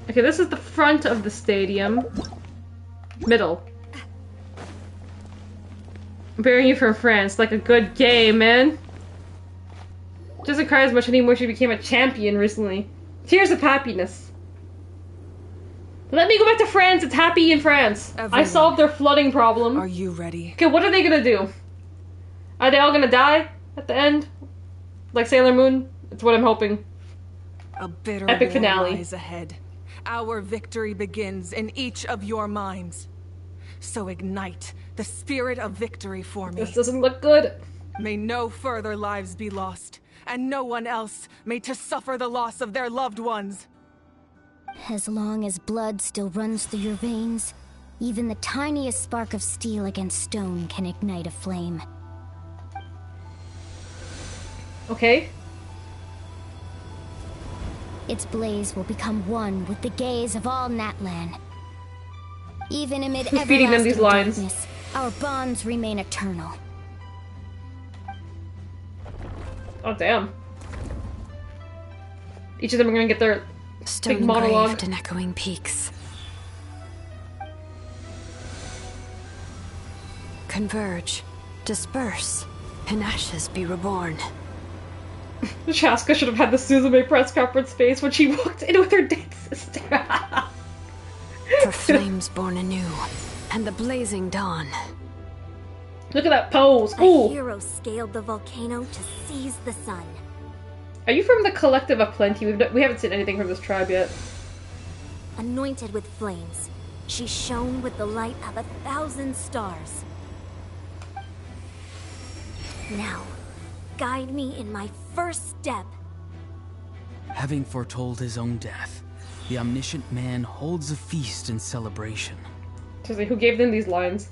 Okay, this is the front of the stadium. Middle. Bearing you from France, like a good gay, man. Doesn't cry as much anymore, she became a champion recently. Tears of happiness. Let me go back to France, it's happy in France. Everyone, I solved their flooding problem. Are you ready? Okay, what are they gonna do? Are they all gonna die at the end? Like Sailor Moon? That's what I'm hoping. A bitter epic war finale lies ahead. Our victory begins in each of your minds. So ignite the spirit of victory for me. This doesn't look good. May no further lives be lost, and no one else may to suffer the loss of their loved ones. As long as blood still runs through your veins, even the tiniest spark of steel against stone can ignite a flame. Okay. Its blaze will become one with the gaze of all Natlan. Even amid Who's feeding them these lines? darkness, our bonds remain eternal. Oh, damn. Each of them are gonna get their Stone big monologue. engraved in echoing peaks. Converge, disperse, in ashes be reborn. Chaska should have had the Suzume press conference face when she walked in with her dead sister. For flames born anew, and the blazing dawn. Look at that pose. A Ooh. hero scaled the volcano to seize the sun. Are you from the Collective of Plenty? We haven't seen anything from this tribe yet. Anointed with flames, she shone with the light of 1,000 stars. Now, guide me in my first step. Having foretold his own death, the omniscient man holds a feast in celebration. Seriously, who gave them these lines?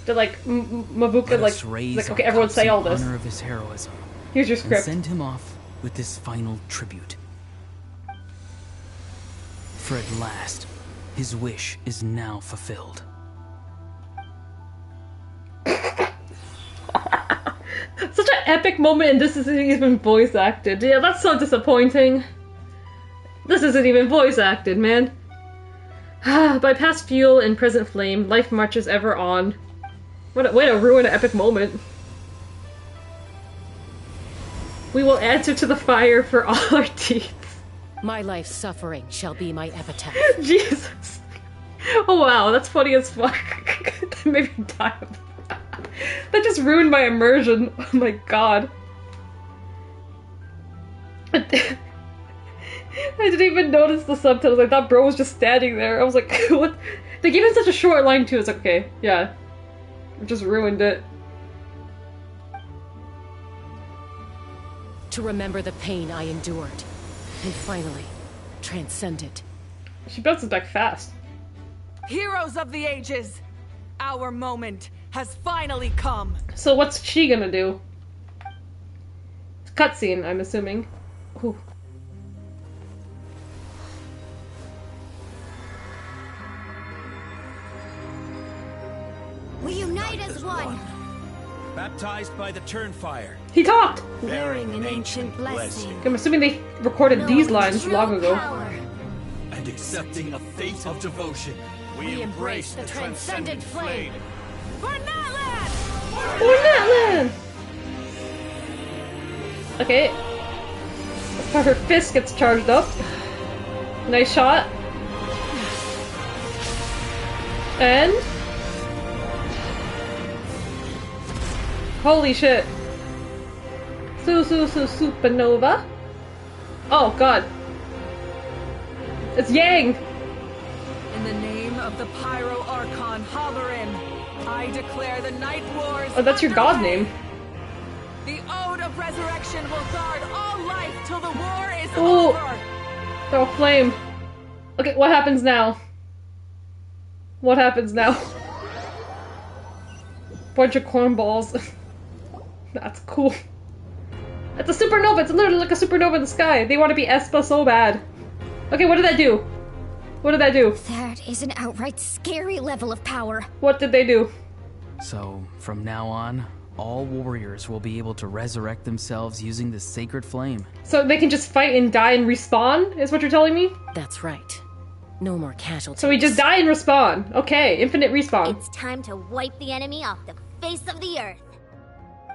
Did like Mavuka Let us raise like our okay, everyone cups say in all this. honor of his heroism. Here's your And script. send him off with this final tribute. For at last, his wish is now fulfilled. Such an epic moment, and this isn't even voice acted. Yeah, that's so disappointing. This isn't even voice acted, man. By past fuel and present flame, life marches ever on. Way to ruin an epic moment. We will answer to the fire for all our deeds. My life's suffering shall be my epitaph. Jesus. Oh wow, that's funny as fuck. That made me die. That just ruined my immersion. Oh my god. I didn't even notice the subtitles. I thought bro was just standing there. I was like, what? They gave him such a short line too. It's like, okay, yeah. I just ruined it. To remember the pain I endured, and finally, transcend it. She bounces back fast. Heroes of the ages, our moment has finally come. So what's she gonna do? Cutscene, I'm assuming. Ooh. We unite as one. Baptized by the Turnfire. He talked! Bearing an ancient blessing. I'm assuming they recorded these lines long ago. And accepting a fate of devotion, we embrace the transcendent flame. For Natlan! For Natlan! Okay. Her fist gets charged up. Nice shot. And... holy shit. Supernova. Oh god. It's Yang! In the name of the Pyro Archon Halloran, I declare the Night Wars. Oh, that's your god name. The Ode of Resurrection will guard all life till the war is Ooh. over. Throw a flame. Okay, what happens now? What happens now? Bunch of cornballs. That's cool. It's a supernova! It's literally like a supernova in the sky! They want to be Espa so bad. Okay, what did that do? What did that do? That is an outright scary level of power. What did they do? So, from now on, all warriors will be able to resurrect themselves using the sacred flame. So they can just fight and die and respawn, is what you're telling me? That's right. No more casualties. So we just die and respawn. Okay, infinite respawn. It's time to wipe the enemy off the face of the earth.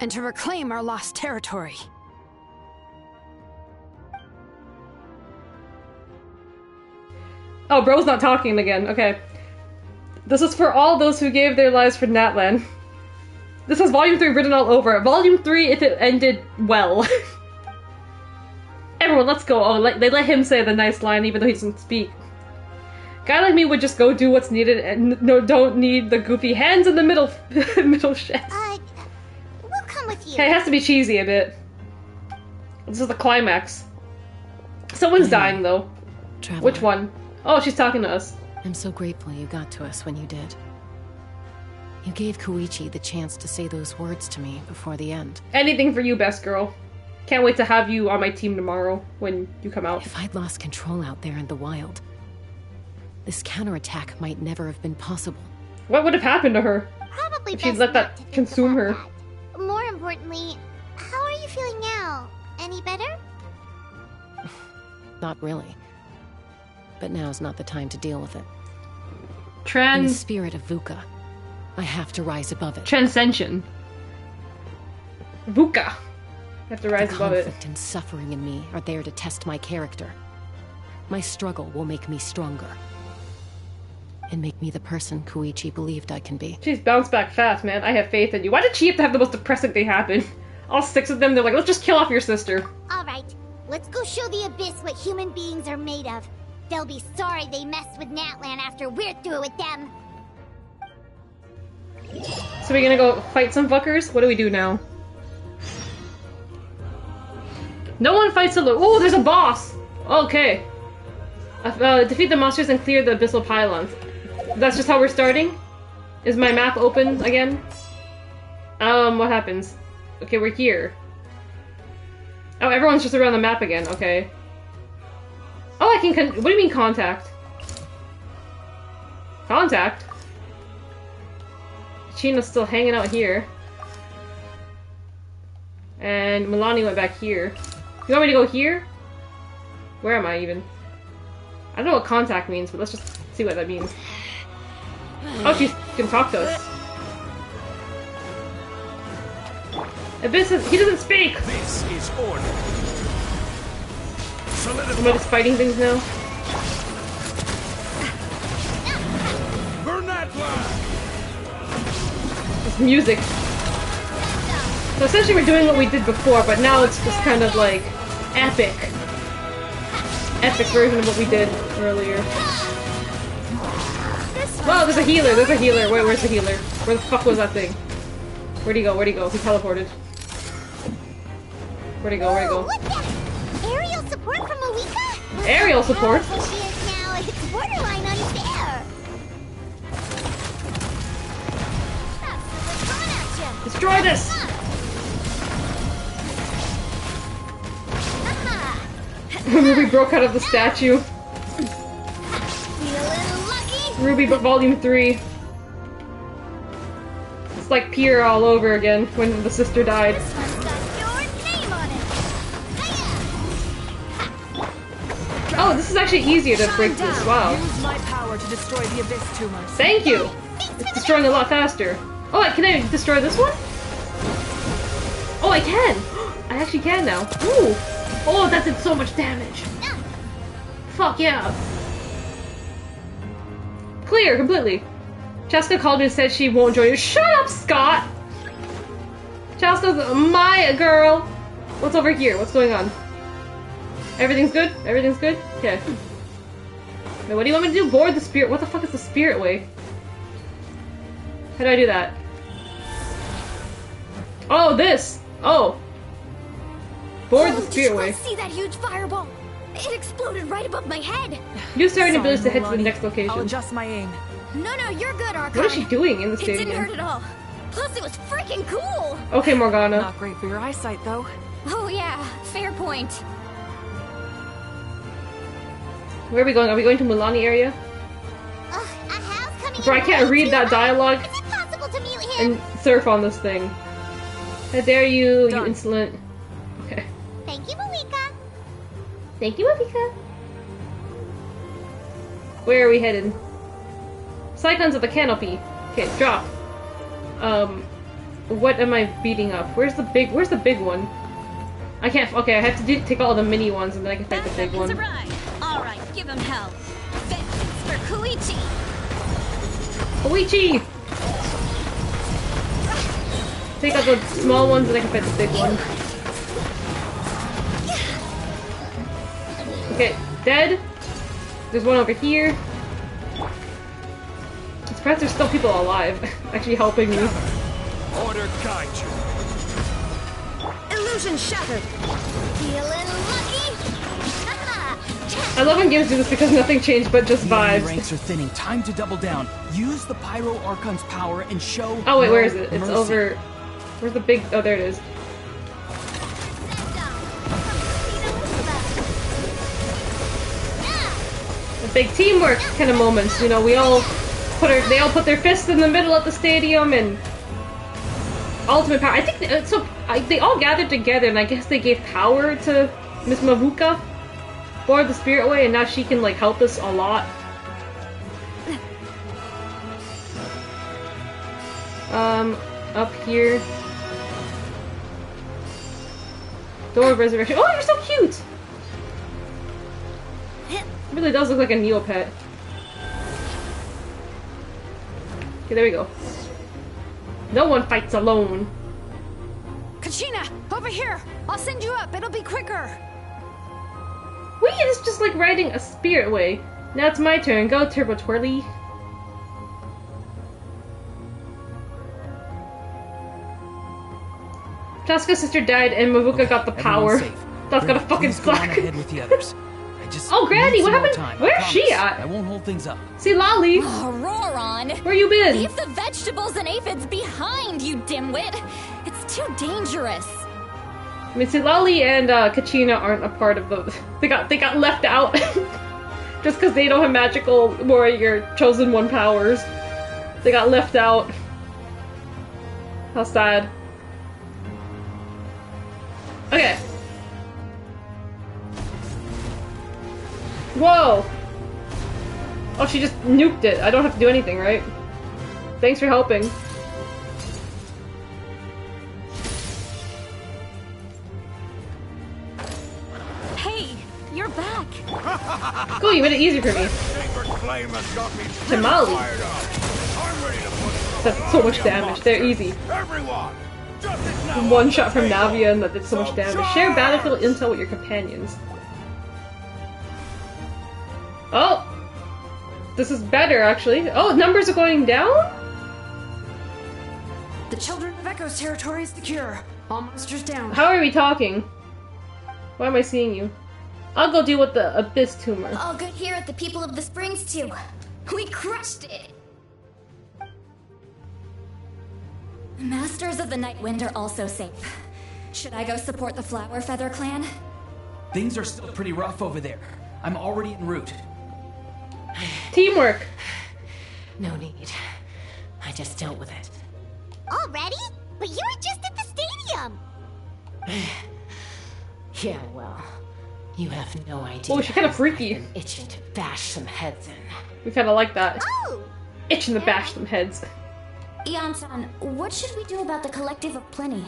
And to reclaim our lost territory. Oh, bro's not talking again. Okay. This is for all those who gave their lives for Natlan. This has Volume 3 written all over it. Volume 3 if it ended well. Everyone, let's go. Oh, they let him say the nice line even though he doesn't speak. Guy like me would just go do what's needed and don't need the goofy hands in the middle middle shit. We'll come with you. Okay, it has to be cheesy a bit. This is the climax. Someone's dying though. Traveler. Which one? Oh, she's talking to us. I'm so grateful you got to us when you did. You gave Koichi the chance to say those words to me before the end. Anything for you, best girl. Can't wait to have you on my team tomorrow when you come out. If I'd lost control out there in the wild, this counterattack might never have been possible. What would have happened to her? Probably if she'd best let not that consume her. that. More importantly, how are you feeling now? Any better? Not really. But now's not the time to deal with it. In the spirit of VUCA, I have to rise above it. Transcension. VUCA. You have to rise above it. Conflict and suffering in me are there to test my character. My struggle will make me stronger. And make me the person Koichi believed I can be. She's bounced back fast, man. I have faith in you. Why did she have to have the most depressing thing happen? All 6 of them, they're like, let's just kill off your sister. Alright, let's go show the Abyss what human beings are made of. They'll be sorry they messed with Natlan after we're through with them. So we're gonna go fight some fuckers? What do we do now? No one fights alone. Oh, there's a boss! Okay. Defeat the monsters and clear the abyssal pylons. That's just how we're starting? Is my map open again? What happens? Okay, we're here. Oh, everyone's just around the map again, okay. Oh, I can what do you mean contact? Contact? China's still hanging out here. And Milani went back here. You want me to go here? Where am I even? I don't know what contact means, but let's just see what that means. Oh, she can talk to us. Abyss he doesn't speak! This is order. Am I just fighting things now? Burn that line! It's music. So essentially we're doing what we did before, but now it's just kind of like epic. Epic version of what we did earlier. Whoa, there's a healer, there's a healer. Wait, where's the healer? Where the fuck was that thing? Where'd he go? Where'd he go? He teleported. Where'd he go? Where'd he go? Look at aerial support from Moika? Aerial support? She is now. It's borderline unfair. That's coming at you. Destroy this! Ruby broke out of the statue. Ruby Volume 3. It's like Pier all over again when the sister died. Oh, this is actually easier to break this. Wow. Use my power to destroy the Abyss tumors. Thank you! It's destroying a lot faster. Oh, can I destroy this one? Oh, I can! I actually can now. Ooh! Oh, that did so much damage. Fuck yeah. Clear, completely. Chaska called me and said she won't join you. Shut up, Scott! Chaska's my girl. What's over here? What's going on? Everything's good? Everything's good? Okay. Now, what do you want me to do? Board the spirit. What the fuck is the spirit way? How do I do that? Oh, this! Oh. Board the spirit way. See that huge fireball? It exploded right above my head. Use certain abilities to head to the next location. I'll adjust my aim. No, you're good, Archon. What is she doing in the stadium? It didn't hurt at all. Plus, it was freaking cool. Okay, Morgana. Not great for your eyesight, though. Oh yeah, fair point. Where are we going? Are we going to Mulani area? Bro, I can't read that dialogue and surf on this thing. How dare you, you insolent. Okay. Thank you, Moika. Thank you, Moika. Where are we headed? Cyclones of the canopy. Okay, drop. What am I beating up? Where's the big one? I can't, okay, I have to take all the mini ones and then I can fight the big one. Alright, give him hell. Vengeance for Koichi! Koichi! Take out the small ones and I can fight the big one. Okay, dead. There's one over here. I'm surprised there's still people alive, actually helping me. Order guide you. Illusion shattered. Feeling lucky? I love when games do this because nothing changed but just The enemy vibes. ranks are thinning. Time to double down. Use the Pyro Archon's power and show. Oh wait, no where is it? It's mercy. over. Where's the big? Oh, there it is. The big teamwork kind of moments. You know, they all put their fists in the middle of the stadium and ultimate power. I think they all gathered together, and I guess they gave power to Miss Mavuka for the Spirit Way, and now she can like help us a lot. Up here. Door of Resurrection. Oh, you're so cute! It really does look like a Neopet. Okay, there we go. No one fights alone. Kachina, over here! I'll send you up, it'll be quicker! Wait, it's just like riding a Spirit Way. Now it's my turn. Go, Turbo Twirly. Casca's sister died and Mavuka got the power. That's gonna fucking suck. With the others. I just Oh, Granny, need what some more happened? time, I Where's she promise. at? I won't hold things up. See, Lolly. Oh, Roron! Where you been? Leave the vegetables and aphids behind, you dimwit! It's too dangerous. I mean, see, Lolly and Kachina aren't a part of the. They got left out just because they don't have magical warrior chosen one powers. They got left out. How sad. Okay. Whoa! Oh, she just nuked it. I don't have to do anything, right? Thanks for helping. Hey, you're back. Cool, you made it easy for me. Tamale. That's so much damage. They're easy. One shot from Navia and that did so much damage. Share battlefield intel with your companions. Oh! This is better, actually. Oh, numbers are going down? The Children of Echo's territory is secure. All monsters down. How are we talking? Why am I seeing you? I'll go deal with the Abyss Tumor. All good here at the People of the Springs, too. We crushed it! Masters of the Night Wind are also safe. Should I go support the Flower Feather clan? Things are still pretty rough over there. I'm already en route. Teamwork! No need. I just dealt with it. Already? But you were just at the stadium! Yeah, well, you have no idea. Oh, she's kind of freaky. I've been itching to bash some heads in. We kind of like that. Oh! Itching to bash some heads. Ian-san, what should we do about the Collective of Plenty?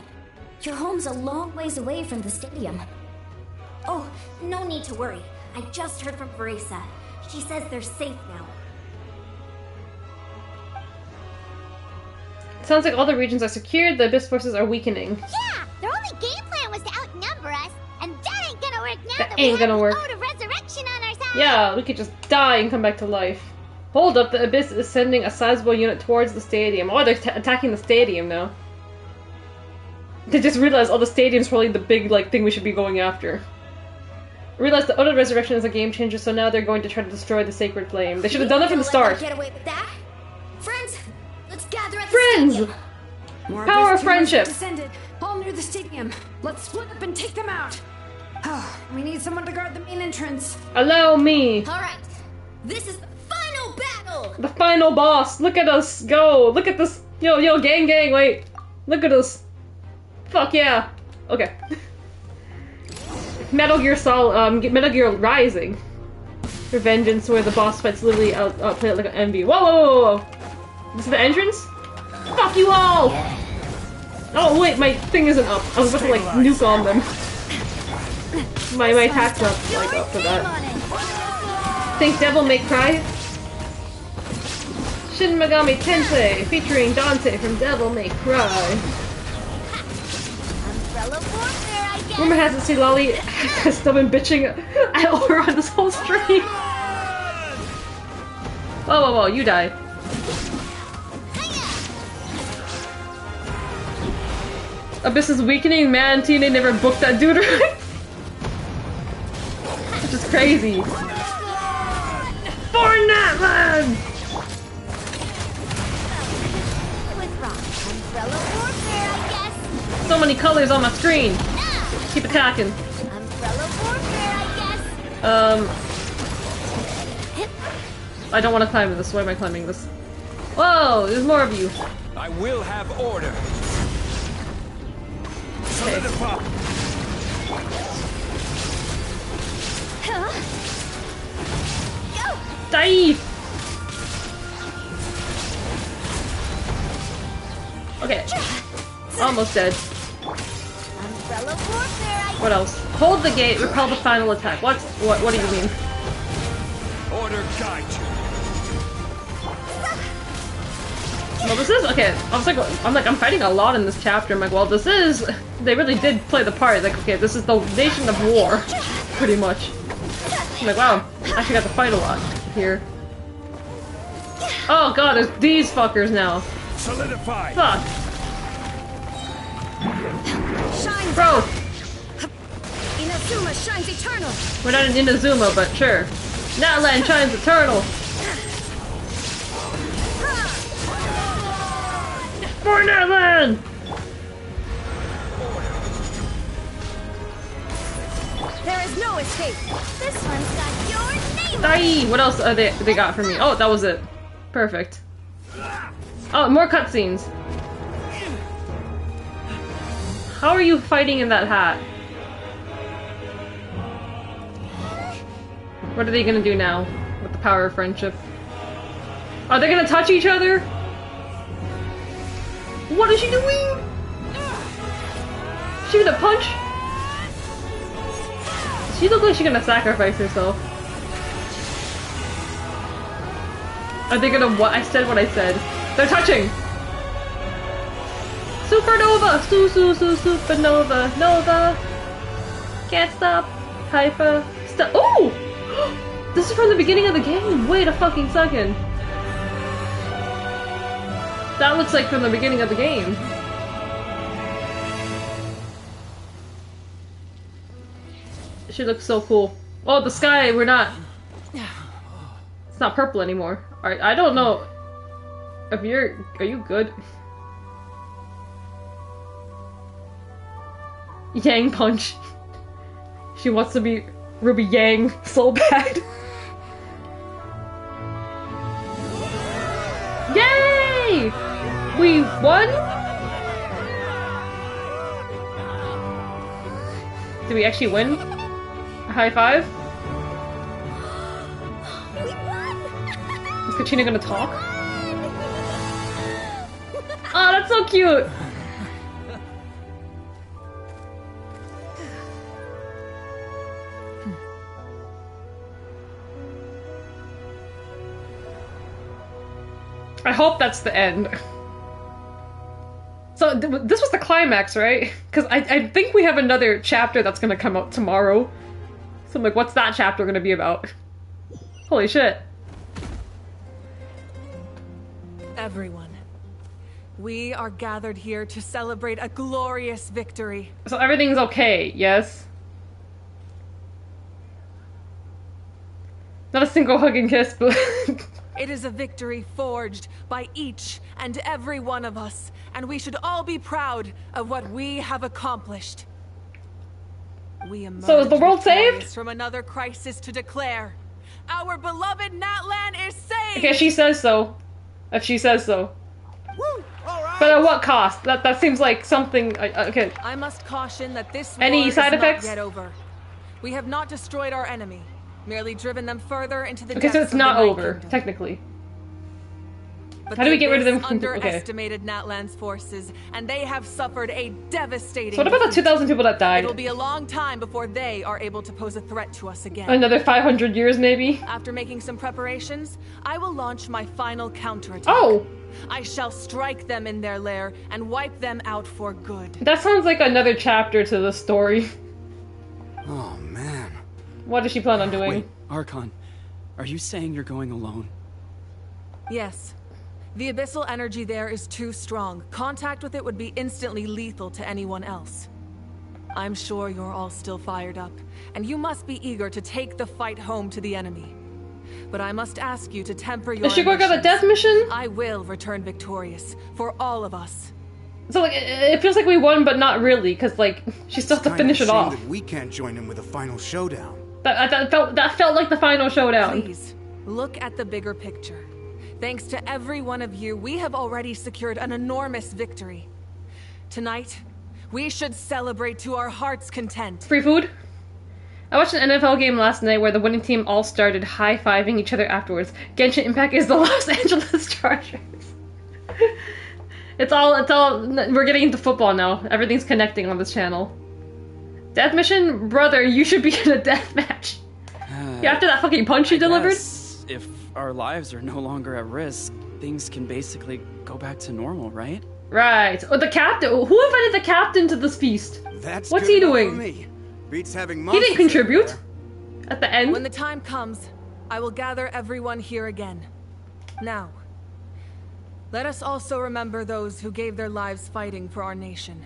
Your home's a long ways away from the stadium. Oh, no need to worry. I just heard from Verisa. She says they're safe now. Sounds like all the regions are secured, the Abyss forces are weakening. Yeah! Their only game plan was to outnumber us, and that ain't gonna work now That that ain't we have gonna work. the Ode of Resurrection on our side! Yeah, we could just die and come back to life. Hold up, the Abyss is sending a sizable unit towards the stadium. Oh, they're attacking the stadium now. They just realized, oh, the stadium's probably the big, like, thing we should be going after. Realized the Ode of Resurrection is a game changer, so now they're going to try to destroy the Sacred Flame. They should have done it from the start. Get away with that? Friends, let's gather at the Friends! stadium. More Power Abyss of friendship. tumors have descended, all near the stadium. Let's split up and take them out. We need someone to guard the main entrance. Allow me. Alright, this is the final battle! The final boss. Look at us go. Look at this. Yo, gang, wait. Look at us. Fuck yeah. Okay. Metal Gear Metal Gear Rising. Revengeance, where the boss fights literally outplay it like an MV. Whoa. This is the entrance? Fuck you all! Oh wait, my thing isn't up. I was about to like nuke on them. My attack's not like up for that. Think Devil May Cry? Shin Megami Tensei featuring Dante from Devil May Cry. Rumor has it Lolly has still been bitching at Aura on this whole stream. Whoa, whoa, whoa, you die. Abyss is weakening, man, TNA never booked that dude right. Which is crazy. For Natlan! So many colors on my screen. Keep attacking. I don't want to climb this. Why am I climbing this? Whoa, there's more of you. I will have order. Okay. Die! Okay. Almost dead. What else? Hold the gate, repel the final attack. What do you mean? Order guide you. Well, this is okay. I'm fighting a lot in this chapter. I'm like, well, this is. They really did play the part. Like, okay, this is the nation of war, pretty much. I'm like, wow, I actually got to fight a lot here. Oh god, there's these fuckers now. Solidify. Fuck. Bro. Inazuma shines eternal. We're not in Inazuma, but sure. Natlan shines eternal. For Natlan! There is no escape. This one's got your name. Die! What else they got for me? Oh, that was it. Perfect. Oh, more cutscenes. How are you fighting in that hat? What are they gonna do now with the power of friendship? Are they gonna touch each other? What is she doing? She gonna punch? She looks like she's gonna sacrifice herself. Are they gonna what? I said what I said. They're touching! Supernova! Supernova! Nova! Can't stop! Hyper! Stop! Oh! This is from the beginning of the game! Wait a fucking second! That looks like from the beginning of the game. She looks so cool. Oh, the sky, we're not... It's not purple anymore. Alright, I don't know if you're... Are you good? Yang punch. She wants to be Ruby Yang so bad. Yay! We won? Did we actually win? A high five? Is Katrina gonna talk? Oh, that's so cute! I hope that's the end. So this was the climax, right? Because I think we have another chapter that's gonna come out tomorrow. So I'm like, what's that chapter gonna be about? Holy shit. Everyone, we are gathered here to celebrate a glorious victory. So everything's okay, yes? Not a single hug and kiss, but... It is a victory forged by each and every one of us, and we should all be proud of what we have accomplished. We emerged so is the world saved? From another crisis to declare, our beloved Natlan is saved. Okay, she says so. If she says so. Woo, all right. But at what cost? That seems like something. Okay. I must caution that this war Any side is effects? not yet over. We have not destroyed our enemy, merely driven them further into the Okay, depths so it's of not the Night over, Kingdom. technically. But how do we get rid of them? Okay. Underestimated Natlan's forces, and they have suffered a devastating. So what about the 2,000 people that died? It'll be a long time before they are able to pose a threat to us again. Another 500 years, maybe? After making some preparations, I will launch my final counterattack. Oh! I shall strike them in their lair and wipe them out for good. That sounds like another chapter to the story. Oh, man. What does she plan on doing? Wait, Archon, are you saying you're going alone? Yes. The abyssal energy there is too strong. Contact with it would be instantly lethal to anyone else. I'm sure you're all still fired up, and you must be eager to take the fight home to the enemy. But I must ask you to temper your Is she going on a death mission? I will return victorious, for all of us. So, like, it feels like we won, but not really, because, like, she still has to finish it off. That we can't join him with a final showdown. That felt like the final showdown. Please, look at the bigger picture. Thanks to every one of you, we have already secured an enormous victory. Tonight, we should celebrate to our heart's content. Free food? I watched an NFL game last night where the winning team all started high-fiving each other afterwards. Genshin Impact is the Los Angeles Chargers. It's all, we're getting into football now. Everything's connecting on this channel. Death mission? Brother, you should be in a death match. Yeah, after that fucking punch you delivered? If our lives are no longer at risk, things can basically go back to normal, right? Right. Oh, the captain. Who invited the captain to this feast? What's he doing? Beats having he didn't contribute. At the end. When the time comes, I will gather everyone here again. Now, let us also remember those who gave their lives fighting for our nation.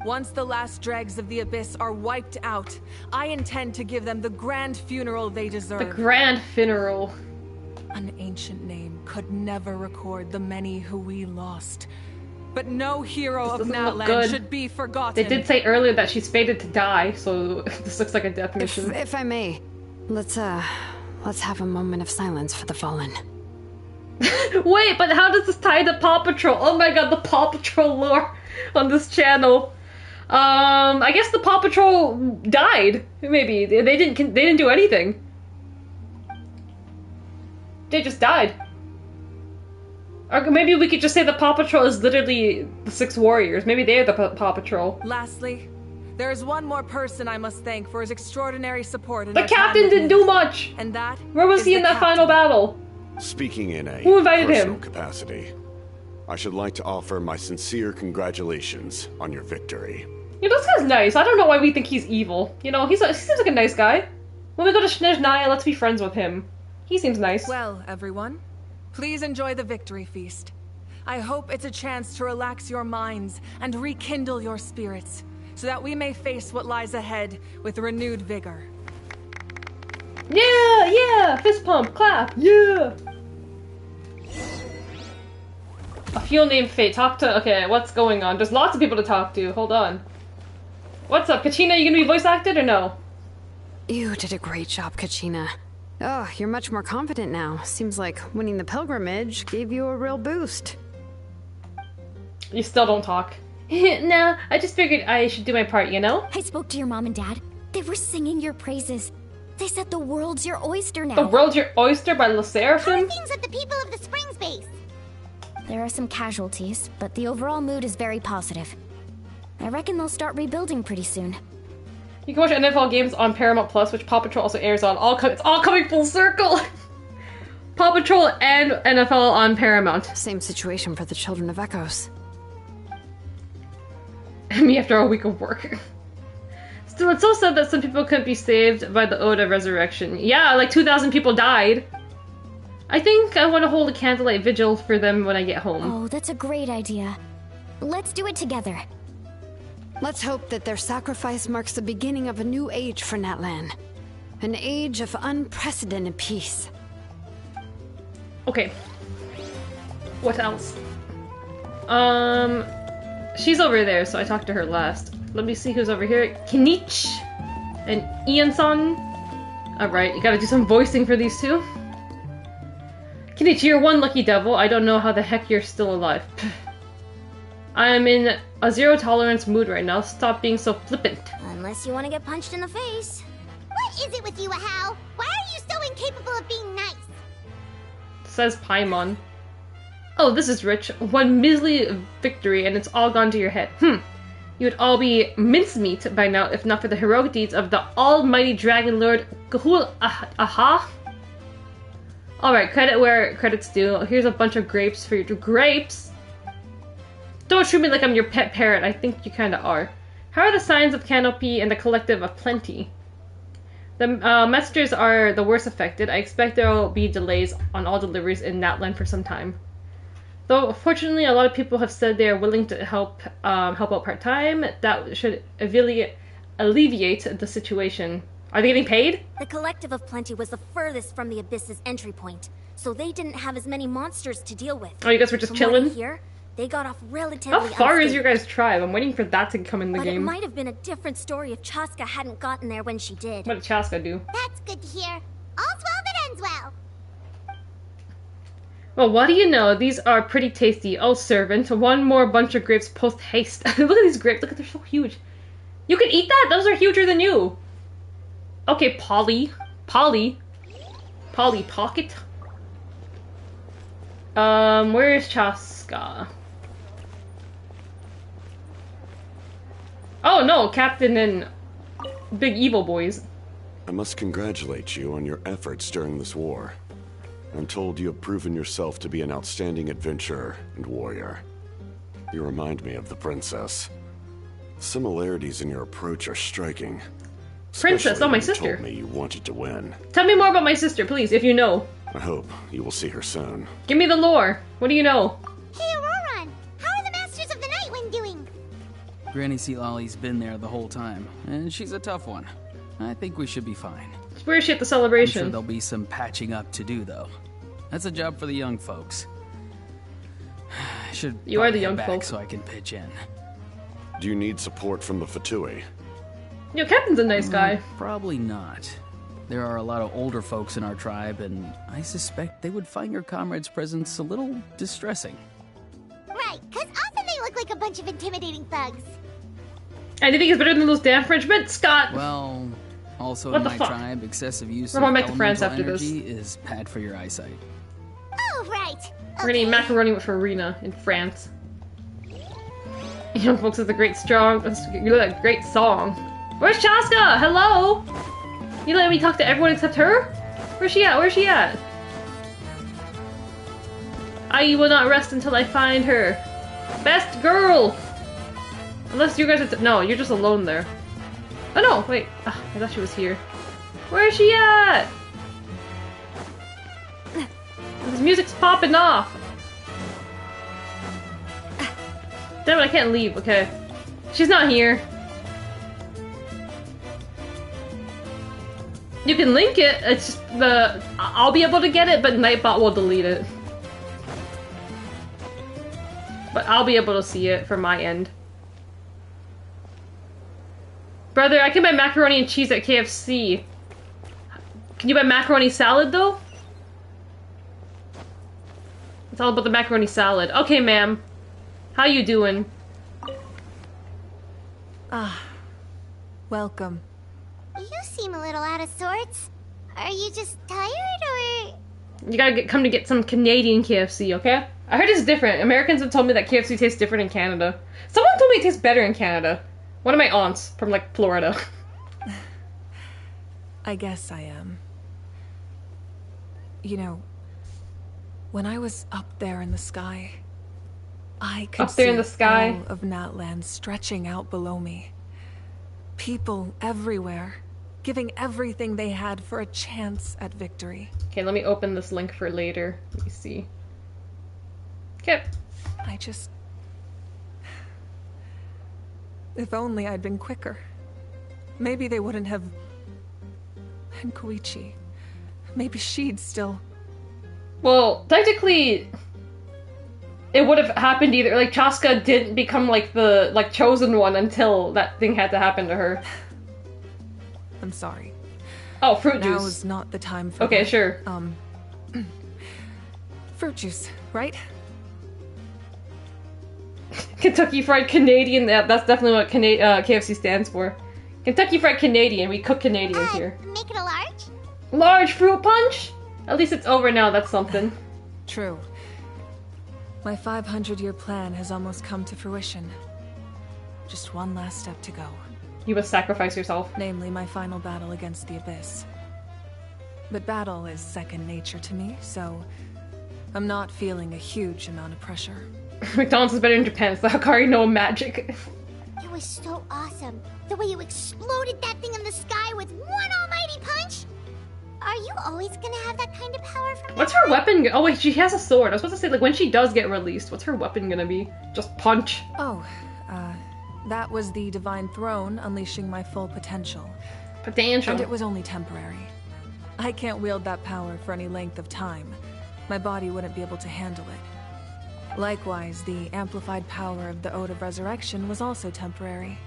Once the last dregs of the Abyss are wiped out, I intend to give them the grand funeral they deserve. The grand funeral. An ancient name could never record the many who we lost. But no hero of Natlan should be forgotten. They did say earlier that she's fated to die, so this looks like a death mission. If I may, let's have a moment of silence for the fallen. Wait, but how does this tie to Paw Patrol? Oh my god, the Paw Patrol lore on this channel. I guess the Paw Patrol died. Maybe they didn't do anything. They just died. Or maybe we could just say the Paw Patrol is literally the 6 warriors. Maybe they're the Paw Patrol. Lastly, there is one more person I must thank for his extraordinary support. The captain didn't do much. And that where was he in that final battle? Speaking in a Who invited personal him? capacity, I should like to offer my sincere congratulations on your victory. You know, this guy's nice. I don't know why we think he's evil. You know, he seems like a nice guy. When we go to Snezhnaya, let's be friends with him. He seems nice. Well, everyone, please enjoy the victory feast. I hope it's a chance to relax your minds and rekindle your spirits, so that we may face what lies ahead with renewed vigor. Yeah! Fist pump, clap, yeah! A field named Fate. Okay, what's going on? There's lots of people to talk to. Hold on. What's up, Kachina? You gonna be voice acted or no? You did a great job, Kachina. Oh, you're much more confident now. Seems like winning the pilgrimage gave you a real boost. You still don't talk. Nah, I just figured I should do my part, you know? I spoke to your mom and dad. They were singing your praises. They said the world's your oyster now. The world's your oyster by La Seraphim? How are things at the People of the Springs base? There are some casualties, but the overall mood is very positive. I reckon they'll start rebuilding pretty soon. You can watch NFL games on Paramount Plus, which Paw Patrol also airs on. It's all coming full circle! Paw Patrol and NFL on Paramount. Same situation for the Children of Echoes. Me after a week of work. Still, it's so sad that some people couldn't be saved by the Ode of Resurrection. Yeah, like 2,000 people died. I think I want to hold a candlelight vigil for them when I get home. Oh, that's a great idea. Let's do it together. Let's hope that their sacrifice marks the beginning of a new age for Natlan. An age of unprecedented peace. Okay. What else? She's over there, so I talked to her last. Let me see who's over here. Kinich and Ian-san. Alright, you gotta do some voicing for these two. Kinich, you're one lucky devil. I don't know how the heck you're still alive. I'm in a zero-tolerance mood right now. Stop being so flippant. Unless you want to get punched in the face. What is it with you, Ahau? Why are you so incapable of being nice? Says Paimon. Oh, this is rich. One measly victory and it's all gone to your head. You'd all be mincemeat by now if not for the heroic deeds of the almighty Dragon Lord Gahul Aha. Alright, credit where credit's due. Here's a bunch of grapes for your grapes. Don't treat me like I'm your pet parrot. I think you kinda are. How are the signs of Canopy and the Collective of Plenty? The messengers are the worst affected. I expect there will be delays on all deliveries in Natlan for some time. Though, fortunately, a lot of people have said they are willing to help out part-time. That should alleviate the situation. Are they getting paid? The Collective of Plenty was the furthest from the Abyss's entry point, so they didn't have as many monsters to deal with. Oh, you guys were just chilling? Here, they got off relatively How far unscathed. is your guys' tribe? I'm waiting for that to come in the game. But it might have been a different story if Chaska hadn't gotten there when she did. What did Chaska do? That's good to hear. All's well that ends well. Well, what do you know? These are pretty tasty. Oh, servant, one more bunch of grapes post haste. Look at these grapes. Look at they're so huge. You can eat that? Those are huger than you. Okay, Polly Pocket. Where is Chaska? Oh no, Captain and Big Evil Boys. I must congratulate you on your efforts during this war. I'm told you have proven yourself to be an outstanding adventurer and warrior. You remind me of the princess. Similarities in your approach are striking. Princess, oh, my sister. You told me you wanted to win. Tell me more about my sister, please, if you know. I hope you will see her soon. Give me the lore. What do you know? Hey, Auroran! How are the Masters of the Nightwind doing? Granny Sealolly's been there the whole time, and she's a tough one. I think we should be fine. Where is she at the celebration? I'm sure there'll be some patching up to do, though. That's a job for the young folks. I should You are the young back folks. so I can pitch in. Do you need support from the Fatui? Yo, Captain's a nice guy. Probably not. There are a lot of older folks in our tribe, and I suspect they would find your comrade's presence a little distressing. Right, because often they look like a bunch of intimidating thugs. Anything is better than those damn Frenchmen, Scott. Well, also What in the my fuck? tribe, excessive use We're of going back to France elemental after this. energy is bad for your eyesight. Oh, right. We're gonna eat macaroni with farina in France. Young folks is a great strong. You look like a great song. Where's Chaska? Hello. You let me talk to everyone except her? Where's she at? Where's she at? I will not rest until I find her. Best girl. Unless you guys are. No, you're just alone there. Oh no! Wait. Ah, I thought she was here. Where is she at? This music's popping off. Damn it! I can't leave. Okay. She's not here. You can link it, it's just I'll be able to get it, but Nightbot will delete it. But I'll be able to see it from my end. Brother, I can buy macaroni and cheese at KFC. Can you buy macaroni salad, though? It's all about the macaroni salad. Okay, ma'am. How you doing? Ah, welcome. You seem a little out of sorts. Are you just tired, or...? You gotta come to get some Canadian KFC, okay? I heard it's different. Americans have told me that KFC tastes different in Canada. Someone told me it tastes better in Canada. One of my aunts from, like, Florida. I guess I am. You know, when I was up there in the sky, I could Up there see in the sky? all of Natlan stretching out below me. People everywhere, giving everything they had for a chance at victory. Okay, let me open this link for later. Let me see. Okay. I just... If only I'd been quicker. Maybe they wouldn't have... And Koichi. Maybe she'd still... Well, technically, it would have happened either. Like, Chaska didn't become, like, the, like, chosen one until that thing had to happen to her. I'm sorry. Oh, fruit Now juice. is not the time for Okay, that. sure. Fruit juice, right? Kentucky Fried Canadian, that's definitely what KFC stands for. Kentucky Fried Canadian, we cook Canadians here. Make it a large? Large fruit punch? At least it's over now, that's something. True. My 500-year plan has almost come to fruition. Just one last step to go. You must sacrifice yourself. Namely, my final battle against the Abyss. But battle is second nature to me, so I'm not feeling a huge amount of pressure. McDonald's is better in Japan, so Hakari no magic. It was so awesome. The way you exploded that thing in the sky with one almighty punch. Are you always gonna have that kind of power from What's her weapon? Oh wait, she has a sword. I was supposed to say, like, when she does get released, what's her weapon gonna be? Just punch. Oh, that was the Divine Throne unleashing my full potential. Potential. And it was only temporary. I can't wield that power for any length of time. My body wouldn't be able to handle it. Likewise, the amplified power of the Ode of Resurrection was also temporary.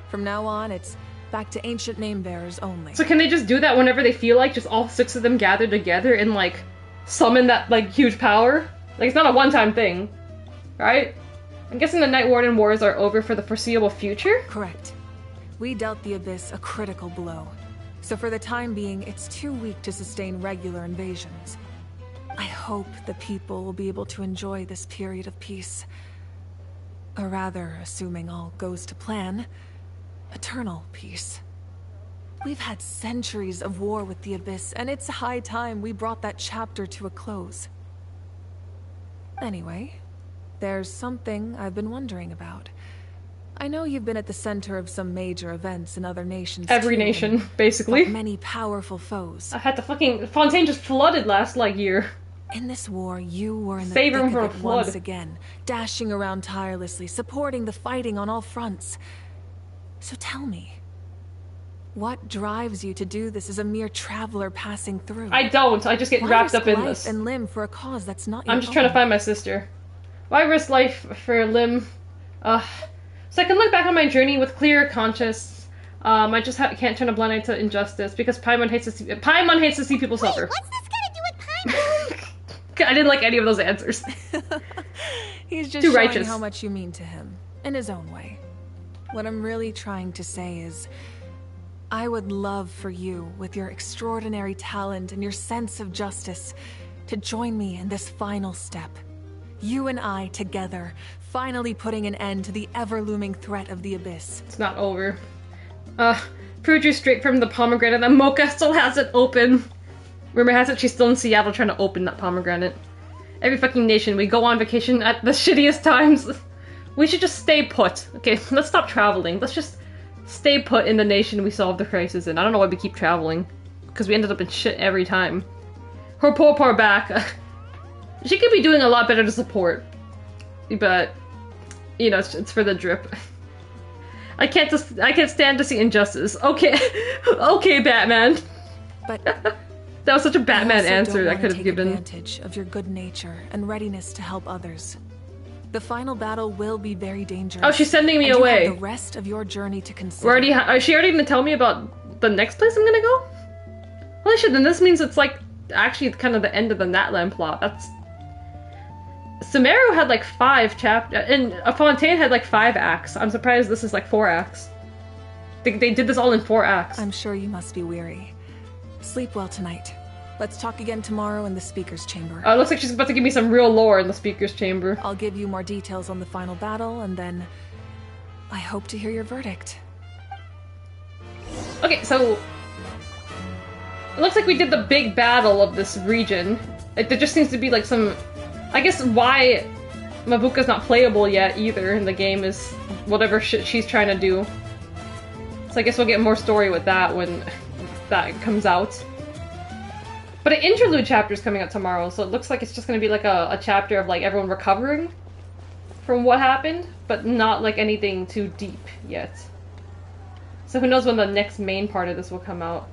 From now on, it's back to ancient name-bearers only. So can they just do that whenever they feel like? Just all 6 of them gather together and, like, summon that, like, huge power? Like, it's not a one-time thing, right? I'm guessing the Night Warden Wars are over for the foreseeable future? Correct. We dealt the Abyss a critical blow. So for the time being, it's too weak to sustain regular invasions. I hope the people will be able to enjoy this period of peace. Or rather, assuming all goes to plan, eternal peace. We've had centuries of war with the Abyss, and it's high time we brought that chapter to a close. Anyway, there's something I've been wondering about. I know you've been at the center of some major events in other nations. Every too, nation, basically. Many powerful foes. I had to fucking... Fontaine just flooded last, like, year. In this war, you were in the Save thick him from of a it flood. once again, dashing around tirelessly, supporting the fighting on all fronts. So tell me, what drives you to do this as a mere traveler passing through? I don't. I just get wrapped up in life this. and limb for a cause that's not your I'm just trying to own? find my sister. Why risk life for a limb? So I can look back on my journey with clearer conscience. I just can't turn a blind eye to injustice because Paimon hates to see people suffer. What's this got to do with Paimon? I didn't like any of those answers. He's just Too showing righteous. how much you mean to him, in his own way. What I'm really trying to say is, I would love for you, with your extraordinary talent and your sense of justice, to join me in this final step. You and I together, finally putting an end to the ever-looming threat of the Abyss. It's not over. Pru drew straight from the pomegranate that Mocha still has it open. Rumor has it she's still in Seattle trying to open that pomegranate. Every fucking nation, we go on vacation at the shittiest times. We should just stay put. Okay, let's stop traveling. Let's just stay put in the nation we solved the crisis in. I don't know why we keep traveling. Because we ended up in shit every time. Her poor back. She could be doing a lot better to support. But, you know, it's for the drip. I can't stand to see injustice. Okay, okay, Batman. But that was such a Batman I answer that I could have given. Advantage of your good nature and readiness to help others. The final battle will be very dangerous. Oh, she's sending me and away. You have the rest of your journey to consider. Is she already gonna tell me about the next place I'm gonna go? Holy shit! Then this means it's like actually kind of the end of the Natlan plot. That's. Sumeru had like 5 chapters, and Fontaine had like 5 acts. I'm surprised this is like 4 acts. They did this all in 4 acts. I'm sure you must be weary. Sleep well tonight. Let's talk again tomorrow in the speaker's chamber. It looks like she's about to give me some real lore in the speaker's chamber. I'll give you more details on the final battle, and then I hope to hear your verdict. Okay, so it looks like we did the big battle of this region. There just seems to be like some... I guess why Mabuka's not playable yet either in the game is whatever shit she's trying to do. So I guess we'll get more story with that when that comes out. But an interlude chapter is coming out tomorrow, so it looks like it's just going to be like a chapter of like everyone recovering from what happened, but not like anything too deep yet. So who knows when the next main part of this will come out.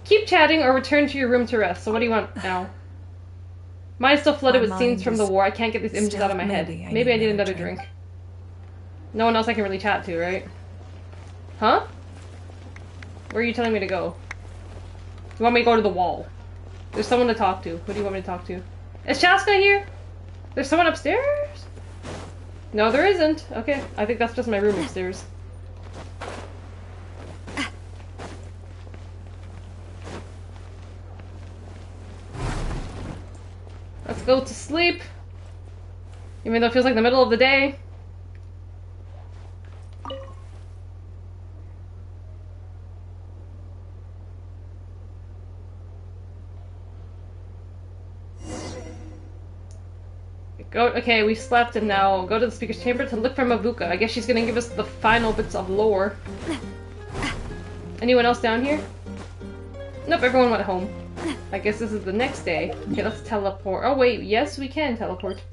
Keep chatting or return to your room to rest. So what do you want now? Mine's still flooded with scenes from the war. I can't get these images out of my head. Maybe I need another drink. No one else I can really chat to, right? Huh? Where are you telling me to go? You want me to go to the wall? There's someone to talk to. Who do you want me to talk to? Is Chaska here? There's someone upstairs? No, there isn't. Okay, I think that's just my room upstairs. Let's go to sleep. Even though it feels like the middle of the day. Okay, we slept and now go to the speaker's chamber to look for Mavuka. I guess she's gonna give us the final bits of lore. Anyone else down here? Nope, everyone went home. I guess this is the next day. Okay, let's teleport. Oh wait, yes we can teleport.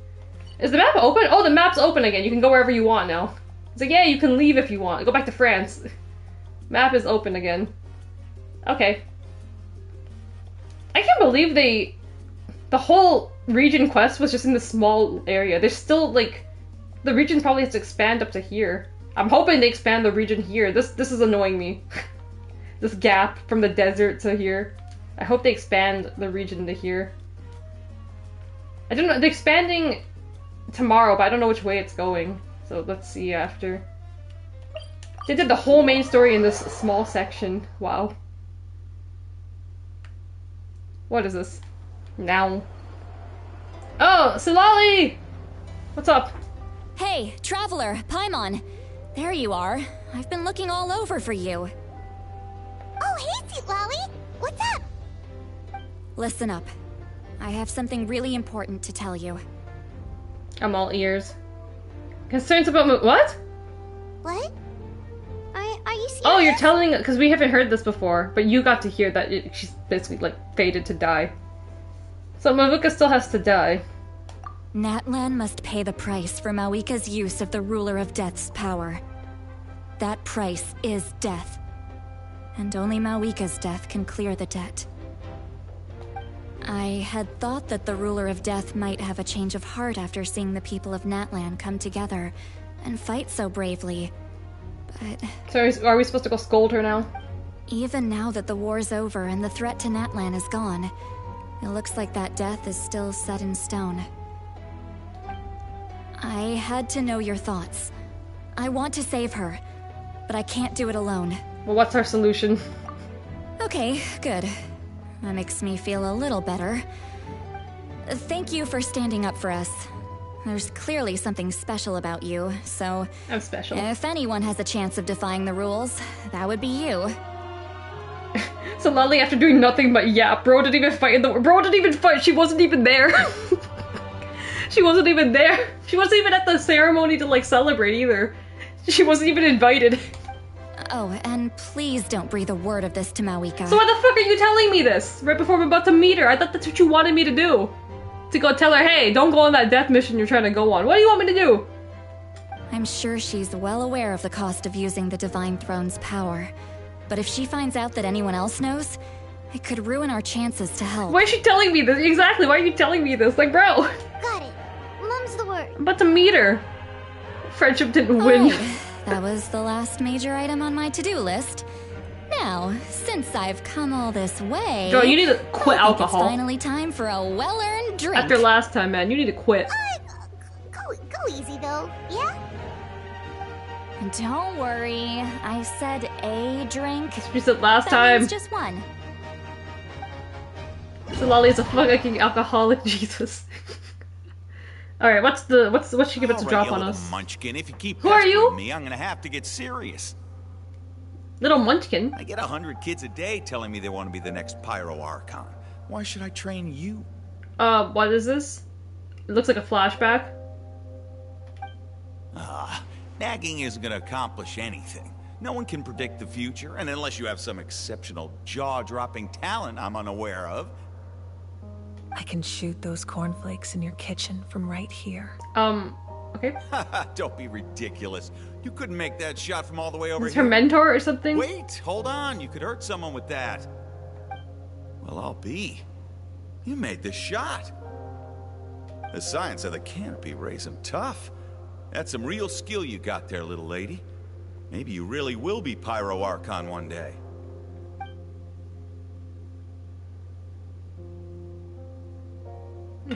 Is the map open? Oh, the map's open again. You can go wherever you want now. It's like, yeah, you can leave if you want. Go back to France. Map is open again. Okay. I can't believe the whole region quest was just in this small area. There's still, like, the region probably has to expand up to here. I'm hoping they expand the region here. This is annoying me. This gap from the desert to here. I hope they expand the region to here. I don't know, they're expanding tomorrow, but I don't know which way it's going. So let's see after. They did the whole main story in this small section. Wow. What is this? Now. Oh, Silali! What's up? Hey, Traveler, Paimon. There you are. I've been looking all over for you. Oh, hey, Silali! What's up? Listen up. I have something really important to tell you. I'm all ears. Concerns about what? What? Are you serious? Oh, you're telling, because we haven't heard this before, but you got to hear that she's basically, like, fated to die. So Mavuka still has to die. Natlan must pay the price for Mawika's use of the Ruler of Death's power. That price is death. And only Mawika's death can clear the debt. I had thought that the Ruler of Death might have a change of heart after seeing the people of Natlan come together and fight so bravely, but... So are we supposed to go scold her now? Even now that the war's over and the threat to Natlan is gone, it looks like that death is still set in stone. I had to know your thoughts. I want to save her, but I can't do it alone. Well, what's our solution? Okay, good. That makes me feel a little better. Thank you for standing up for us. There's clearly something special about you, so... I'm special. If anyone has a chance of defying the rules, that would be you. So Lolly, after doing nothing but yap, bro didn't even fight in the... Bro didn't even fight, she wasn't even there. She wasn't even there. She wasn't even at the ceremony to, like, celebrate either. She wasn't even invited. Oh, and please don't breathe a word of this to Mawika. So why the fuck are you telling me this? Right before I'm about to meet her? I thought that's what you wanted me to do. To go tell her, hey, don't go on that death mission you're trying to go on. What do you want me to do? I'm sure she's well aware of the cost of using the Divine Throne's power. But if she finds out that anyone else knows, it could ruin our chances to help. Why is she telling me this? Exactly, why are you telling me this? Like, bro. Got it. Mum's the word. I'm about to meet her. Friendship didn't win. Right. That was the last major item on my to-do list. Now, since I've come all this way... Girl, you need to quit alcohol. It's finally time for a well-earned drink. After last time, man, you need to quit. Go easy, though, yeah? Don't worry, I said a drink. That's what you said last time. That means just one. So Lolly's a fucking alcoholic, Jesus. Alright, what's she about to drop on us? Munchkin, if you keep Who are you? me, I'm gonna have to get serious. Little Munchkin? I get 100 kids a day telling me they want to be the next Pyro Archon. Why should I train you? What is this? It looks like a flashback. Nagging isn't gonna accomplish anything. No one can predict the future, and unless you have some exceptional jaw-dropping talent I'm unaware of. I can shoot those cornflakes in your kitchen from right here. Okay. Don't be ridiculous. You couldn't make that shot from all the way over Is here. her mentor or something? Wait, hold on. You could hurt someone with that. Well, I'll be. You made the shot. The science of the canopy raising tough. That's some real skill you got there, little lady. Maybe you really will be Pyro Archon one day.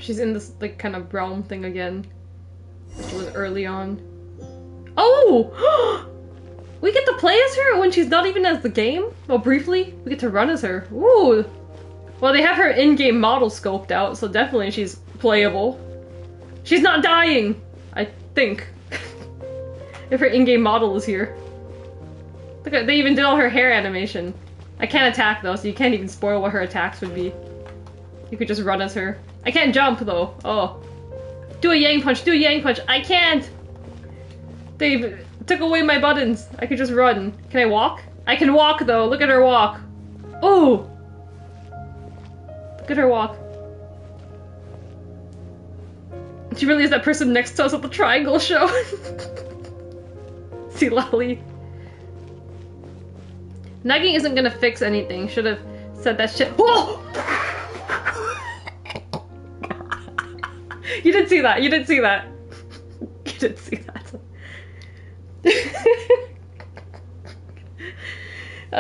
She's in this, like, kind of realm thing again. She was early on. Oh! We get to play as her when she's not even as the game? Well, briefly, we get to run as her. Ooh! Well, they have her in-game model scoped out, so definitely she's playable. She's not dying, I think. If her in-game model is here. Look at, they even did all her hair animation. I can't attack though, so you can't even spoil what her attacks would be. You could just run as her. I can't jump though. Oh. Do a yang punch, do a yang punch. I can't! They took away my buttons. I could just run. Can I walk? I can walk though, look at her walk. Ooh! Look at her walk. She really is that person next to us at the triangle show. See Lolly. Nagging isn't gonna fix anything. Should have said that shit. Whoa! You didn't see that. You didn't see that. You didn't see that.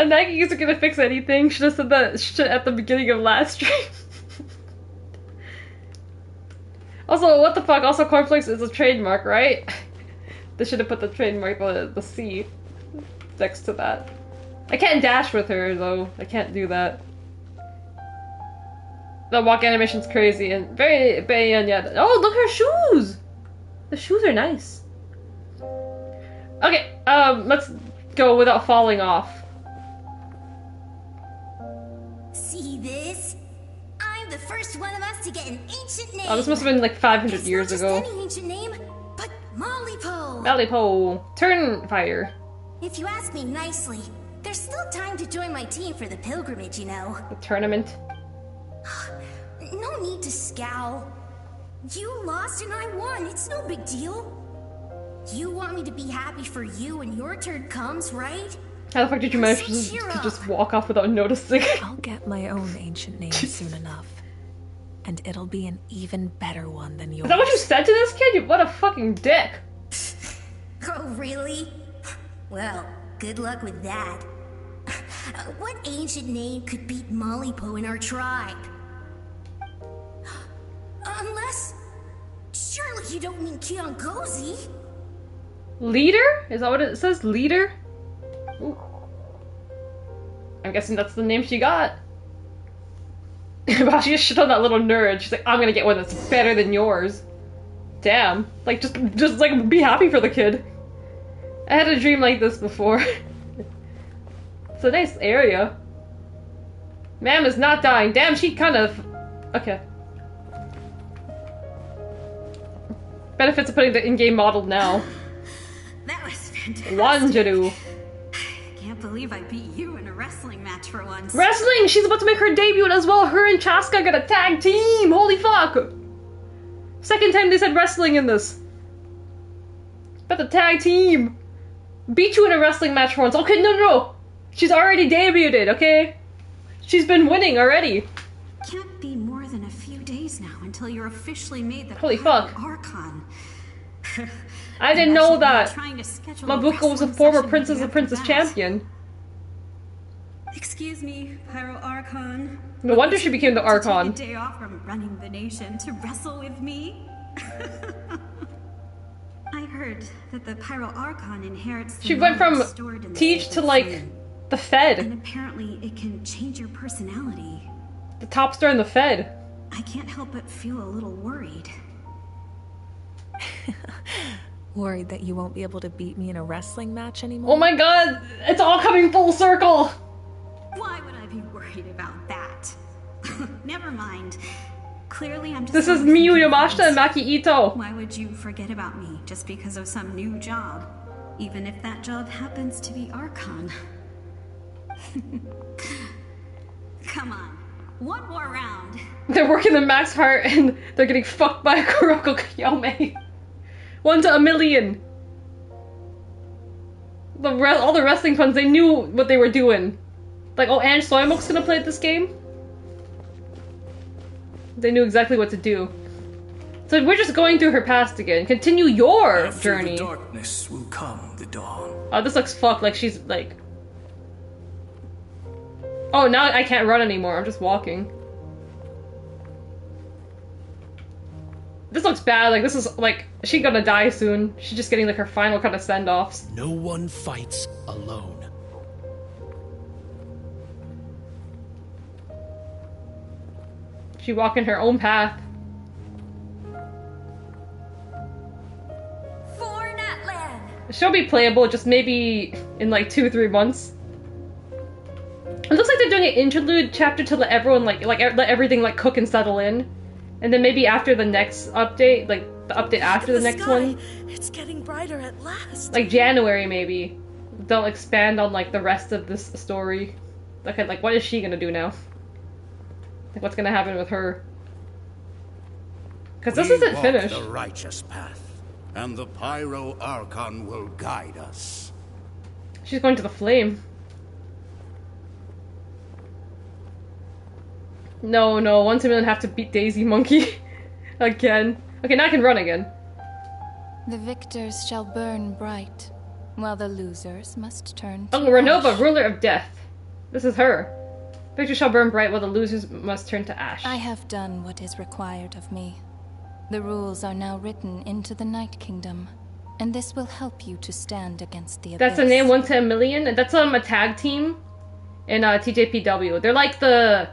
Nagging isn't gonna fix anything. Should have said that shit at the beginning of last stream. Also, what the fuck? Also, cornflakes is a trademark, right? They should have put the trademark, the C, next to that. I can't dash with her, though. I can't do that. The walk animation's crazy and very, yeah. Oh, look at her shoes! The shoes are nice. Okay, let's go without falling off. See this? I'm the first one of us to get an ancient name. Oh, this must have been like 500 years ago. Any ancient name, but Malipo. Malipo. Turn fire. If you ask me nicely, there's still time to join my team for the pilgrimage, you know. The tournament. No need to scowl. You lost and I won. It's no big deal. You want me to be happy for you when your turn comes, right? How the fuck did you manage to just walk off without noticing? I'll get my own ancient name soon enough. And it'll be an even better one than yours. Is that what you said to this kid? What a fucking dick. Oh, really? Well, good luck with that. What ancient name could beat Malipo in our tribe? Unless... surely you don't mean Kiangozi? Leader? Is that what it says? Leader? Ooh. I'm guessing that's the name she got. Wow, she just shit on that little nerd. She's like, I'm gonna get one that's better than yours. Damn. Like, just like, be happy for the kid. I had a dream like this before. It's a nice area. Ma'am is not dying. Damn, she kind of... Okay. Benefits of putting the in-game model now. That was fantastic. Wanjiru. Can't believe I beat you in a wrestling match for once. Wrestling! She's about to make her debut as well. Her and Chaska got a tag team! Holy fuck! Second time they said wrestling in this. But the tag team! Beat you in a wrestling match for once. Okay, no. She's already debuted, okay? She's been winning already. Can't be more than a few days now until you're officially made the Holy fuck. Archon. I didn't know that. Mabuka was a former Princess and Princess champion. Excuse me, Pyro Archon. No wonder she became the Archon. Take a day off from running the nation to wrestle with me. I heard that the Pyro Archon inherits the She went from stored in the Teach to like the Fed. And apparently it can change your personality. The top star in the Fed. I can't help but feel a little worried. Worried that you won't be able to beat me in a wrestling match anymore? Oh my god, it's all coming full circle! Why would I be worried about that? Never mind. Clearly I'm just... This is Miyu Yamashita and Maki Ito. Why would you forget about me just because of some new job? Even if that job happens to be Archon. Come on. One more round. They're working the max heart and they're getting fucked by a Kuroko Kyome. 1 to 1,000,000. All the wrestling fans, they knew what they were doing. Like, oh, Ange Soyamok's gonna play this game? They knew exactly what to do. So we're just going through her past again. Continue your journey. After the darkness will come the dawn. Oh, this looks fucked. Like she's like... Oh, now I can't run anymore. I'm just walking. This looks bad. Like, this is like... She's gonna die soon. She's just getting like her final kind of send-offs. No one fights alone. She walking her own path. She'll be playable, just maybe in like 2-3 months. It looks like they're doing an interlude chapter to let everyone let everything like cook and settle in, and then maybe after the next update, like the update after the next one, it's getting brighter at last. like January maybe, they'll expand on like the rest of this story. Like what is she gonna do now? Like what's gonna happen with her? Because this isn't finished. The righteous path, and the Pyro Archon will guide us. She's going to the flame. No, 1 to million have to beat Daisy Monkey again. Okay, now I can run again. The victors shall burn bright, while the losers must turn to Oh, Renova, ash. ruler of death. This is her. Victors shall burn bright, while the losers must turn to ash. I have done what is required of me. The rules are now written into the Night Kingdom, and this will help you to stand against the That's Abyss. the name, 1 to a million. And that's a tag team in TJPW. They're like the,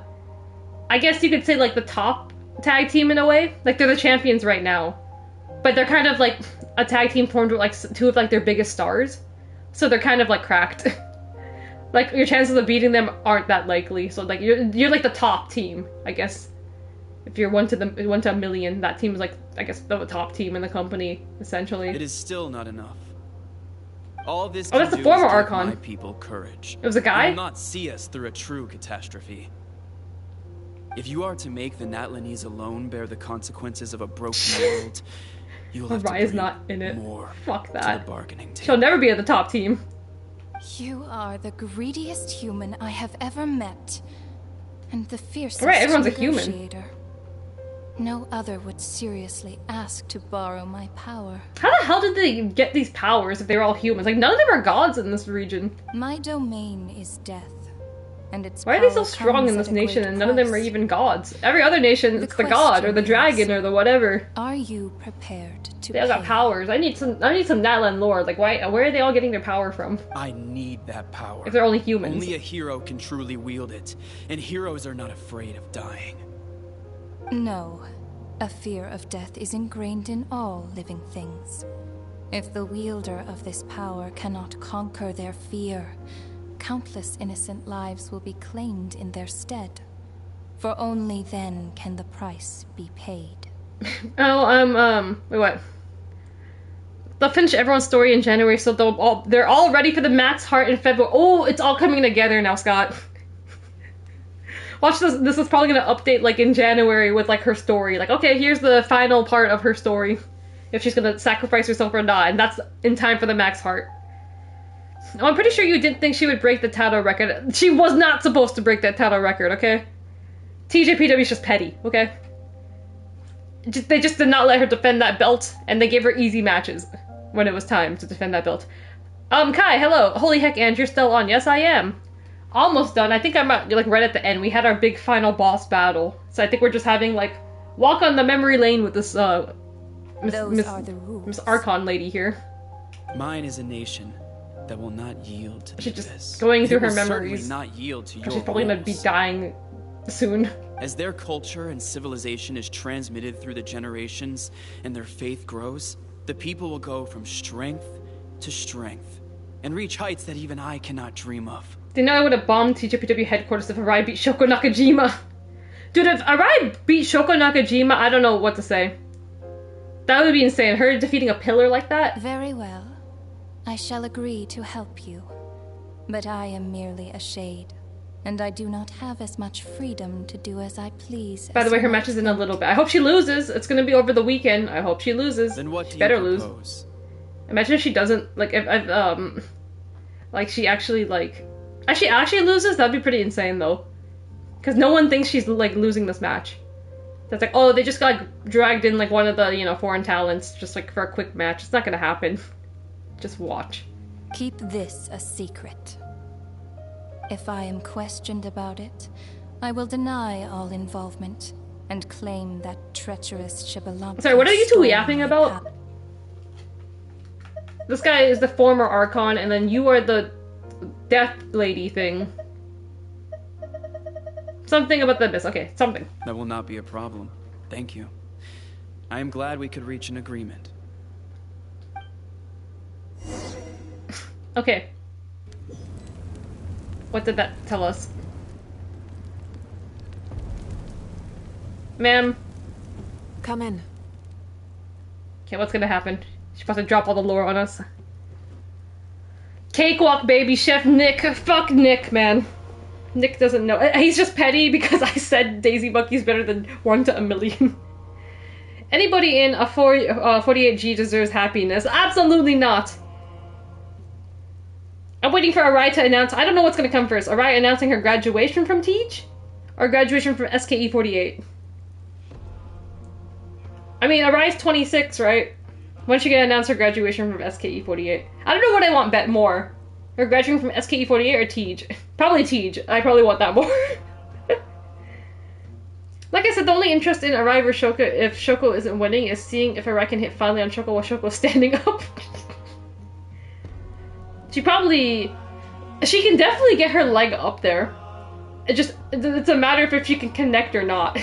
I guess you could say like the top tag team in a way. Like they're the champions right now, but they're kind of like a tag team formed with like 2 of like their biggest stars, so they're kind of like cracked. Like your chances of beating them aren't that likely. So like you're like the top team, I guess. If you're 1 to a million, that team is like, I guess, the top team in the company, essentially. It is still not enough. All this Oh, that's can the do former is give Archon. my people courage. It was a guy? They will not see us through a true catastrophe. If you are to make the Natlanese alone bear the consequences of a broken world, you'll have to Mariah's bring not in it. more Fuck to that. the bargaining table. She'll never be at the top team. You are the greediest human I have ever met, and the fiercest Right, everyone's a human. negotiator. No other would seriously ask to borrow my power. How the hell did they get these powers if they were all humans? Like, none of them are gods in this region. My domain is death, and its Why are they so power strong comes in this at a nation great and none of them are price. even gods? Every other nation, it's the god or the dragon or the whatever. Are you prepared to They all got pay? powers. I need some Natlan lore. Like, where are they all getting their power from? I need that power. If they're only humans. Only a hero can truly wield it, and heroes are not afraid of dying. No. A fear of death is ingrained in all living things. If the wielder of this power cannot conquer their fear, countless innocent lives will be claimed in their stead. For only then can the price be paid. Wait, what? They'll finish everyone's story in January, so they're all ready for the Max Heart in February. Oh, it's all coming together now, Scott. Watch this. This is probably gonna update like in January with like her story. Like, okay, here's the final part of her story. If she's gonna sacrifice herself or not, and that's in time for the Max Heart. Oh, I'm pretty sure you didn't think she would break the title record. She was not supposed to break that title record, okay? TJPW is just petty, okay? They just did not let her defend that belt, and they gave her easy matches when it was time to defend that belt. Kai, hello. Holy heck, and you're still on. Yes, I am. Almost done. I think I'm at, like, right at the end. We had our big final boss battle. So I think we're just having, like, walk on the memory lane with this, Miss Archon lady here. Mine is a nation that will not yield to the She's Abyss. just going through It her will certainly memories. not yield to your She's probably gonna be rules. dying soon. As their culture and civilization is transmitted through the generations and their faith grows, the people will go from strength to strength and reach heights that even I cannot dream of. They know I would have bombed TJPW headquarters if Arai beat Shoko Nakajima. Dude, if Arai beat Shoko Nakajima, I don't know what to say. That would be insane. Her defeating a pillar like that? Very well. I shall agree to help you. But I am merely a shade, and I do not have as much freedom to do as I please. By the way, her match is in a little bit. I hope she loses. It's gonna be over the weekend. I hope she loses. Then what do She you better propose? lose. Imagine if she doesn't, like, like, she actually, like... If she actually loses, that'd be pretty insane, though. Because no one thinks she's, like, losing this match. That's like, oh, they just got dragged in, like, one of the, you know, foreign talents, just, like, for a quick match. It's not gonna happen. Just watch. Keep this a secret. If I am questioned about it, I will deny all involvement and claim that treacherous Shibalampa. Sorry, what are you two stole yapping my about? power. This guy is the former Archon, and then you are the death lady thing. Something about the abyss. Okay, something. That will not be a problem. Thank you. I am glad we could reach an agreement. Okay. What did that tell us? Ma'am? Come in. Okay, what's gonna happen? She's about to drop all the lore on us. Cakewalk, baby. Chef Nick. Fuck Nick, man. Nick doesn't know. He's just petty because I said Daisy Bucky's better than 1 to a million. Anybody in a 48G deserves happiness? Absolutely not. I'm waiting for Arai to announce. I don't know what's gonna come first. Arai announcing her graduation from Teach? Or graduation from SKE48? I mean, Arai's 26, right? When's she gonna announce her graduation from SKE48? I don't know what I want bet more. Her graduating from SKE48 or Teach? Probably Teach. I probably want that more. Like I said, the only interest in Arai versus Shoko if Shoko isn't winning is seeing if Arai can hit finally on Shoko while Shoko's standing up. She can definitely get her leg up there. It's a matter of if she can connect or not.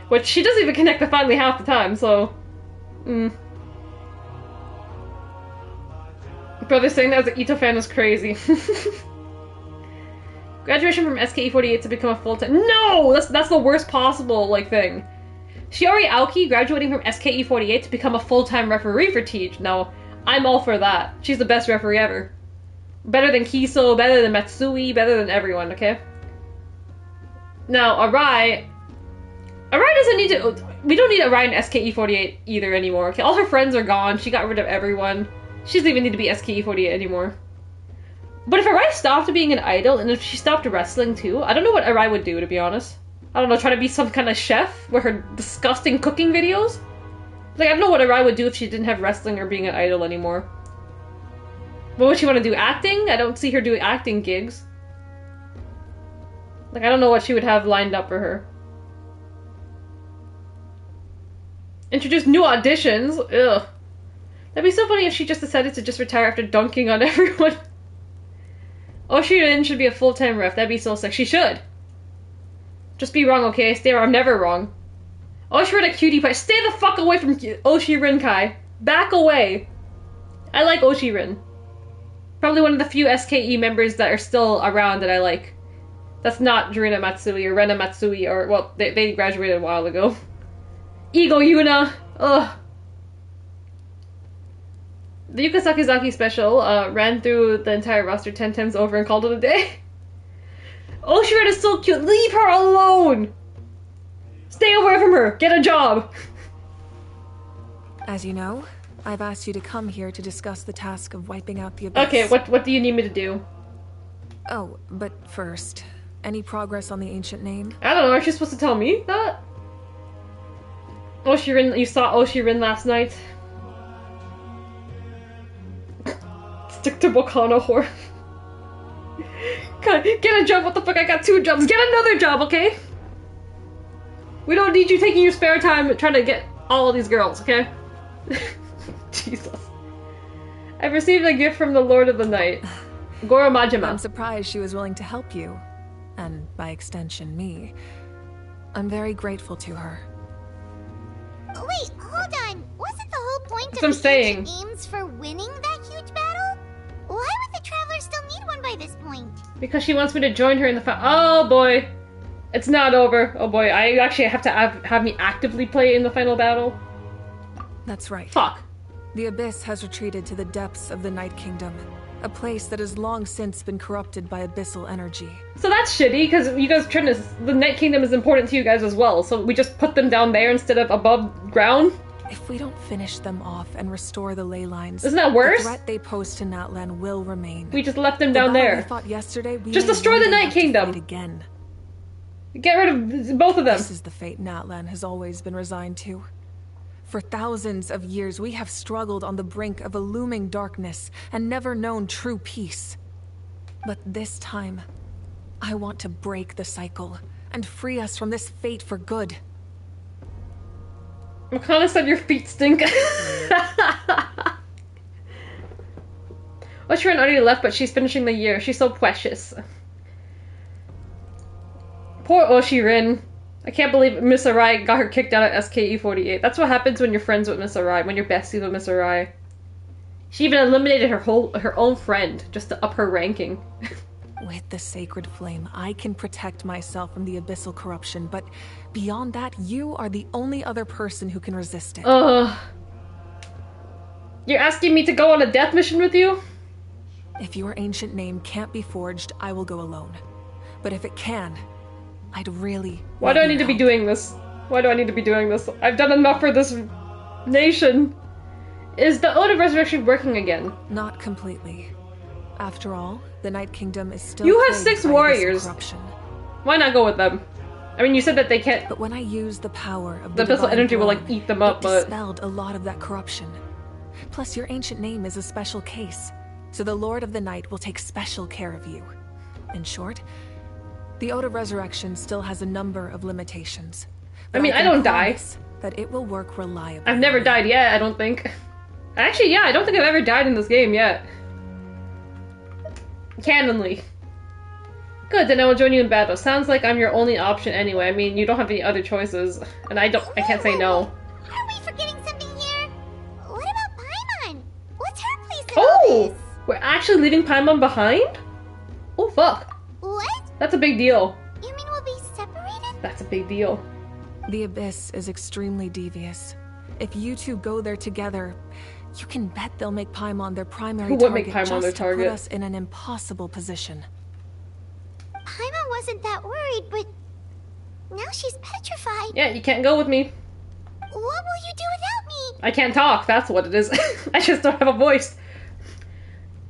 Which she doesn't even connect the finally half the time, so... Brother saying that as an Ito fan is crazy. Graduation from SKE48 to become a full-time... No! That's the worst possible, like, thing. Shiori Aoki graduating from SKE48 to become a full-time referee for Teach. No, I'm all for that. She's the best referee ever. Better than Kiso, better than Matsui, better than everyone, okay? Now, Arai doesn't need to... We don't need Arai in SKE48 either anymore, okay? All her friends are gone, she got rid of everyone. She doesn't even need to be SKE48 anymore. But if Arai stopped being an idol, and if she stopped wrestling too, I don't know what Arai would do, to be honest. I don't know, try to be some kind of chef with her disgusting cooking videos? Like, I don't know what Arai would do if she didn't have wrestling or being an idol anymore. What would she want to do? Acting? I don't see her doing acting gigs. Like, I don't know what she would have lined up for her. Introduce new auditions? Ugh. That'd be so funny if she just decided to just retire after dunking on everyone. Oshirin should be a full-time ref. That'd be so sick. She should. Just be wrong, okay? Stay wrong. I'm never wrong. Oshirin a cutie pie. Stay the fuck away from Oshirin, Kai. Back away. I like Oshirin. Probably one of the few SKE members that are still around that I like. That's not Jurina Matsui or Rena Matsui or... Well, they graduated a while ago. Ego Yuna. Ugh. The Yuka Sakizaki special ran through the entire roster 10 times over and called it a day. Oshirin is so cute. Leave her alone! Stay away from her. Get a job. As you know, I've asked you to come here to discuss the task of wiping out the Abyss. Okay, what do you need me to do? Oh, but first, any progress on the ancient name? I don't know. Aren't you supposed to tell me that? Oshirin, you saw Oshirin last night. Stick to Bokano whore. Get a job, what the fuck, I got 2 jobs. Get another job, okay? We don't need you taking your spare time trying to get all of these girls, okay? Jesus. I've received a gift from the Lord of the Night. Goro Majima. I'm surprised she was willing to help you. And by extension, me. I'm very grateful to her. Wait, hold on. Wasn't the whole point That's of the ancient games for winning that huge battle? Why would the Traveler still need one by this point? Because she wants me to join her in the fight. Oh boy. It's not over. Oh boy, I actually have to have me actively play in the final battle. That's right. Fuck. The Abyss has retreated to the depths of the Night Kingdom, a place that has long since been corrupted by abyssal energy. So that's shitty, because you guys trying to... The Night Kingdom is important to you guys as well, so we just put them down there instead of above ground? If we don't finish them off and restore the ley lines, isn't that worse? The threat they pose to Natlan will remain. We just left them down there. We fought yesterday, we just destroy the Night Kingdom again. Get rid of both of them. This is the fate Natlan has always been resigned to. For thousands of years, we have struggled on the brink of a looming darkness and never known true peace. But this time, I want to break the cycle and free us from this fate for good. Makana said your feet stink. Oshirin already left, but she's finishing the year. She's so precious. Poor Oshirin. I can't believe Miss Arai got her kicked out of SKE48. That's what happens when you're friends with Miss Arai, when you're besties with Miss Arai. She even eliminated her own friend just to up her ranking. With the sacred flame, I can protect myself from the abyssal corruption, but beyond that, you are the only other person who can resist it. You're asking me to go on a death mission with you? If your ancient name can't be forged, I will go alone. But if it can, I'd really... Why do I need to be doing this? Why do I need to be doing this? I've done enough for this nation. Is the Ode of Resurrection working again? Not completely. After all, the Night Kingdom is still... You have 6 warriors. Why not go with them? I mean, you said that they can't... But when I use the power of the abyssal energy will, like, eat them up, it but... dispelled a lot of that corruption. Plus, your ancient name is a special case, so the Lord of the Night will take special care of you. In short, the Ode of Resurrection still has a number of limitations. I mean, I don't die. That it will work reliably. I've never died yet, I don't think. Actually, yeah, I don't think I've ever died in this game yet. Canonly. Good, then I will join you in battle. Sounds like I'm your only option anyway. I mean, you don't have any other choices. And I can't say no. Are we forgetting something here? What about Paimon? What's her place in all this? We're actually leaving Paimon behind? Oh, fuck. What? That's a big deal. You mean we'll be separated? That's a big deal. The Abyss is extremely devious. If you two go there together, you can bet they'll make Paimon their primary target. Who would make Paimon their target? To put us in an impossible position. Paimon wasn't that worried, but now she's petrified. Yeah, you can't go with me. What will you do without me? I can't talk, that's what it is. I just don't have a voice.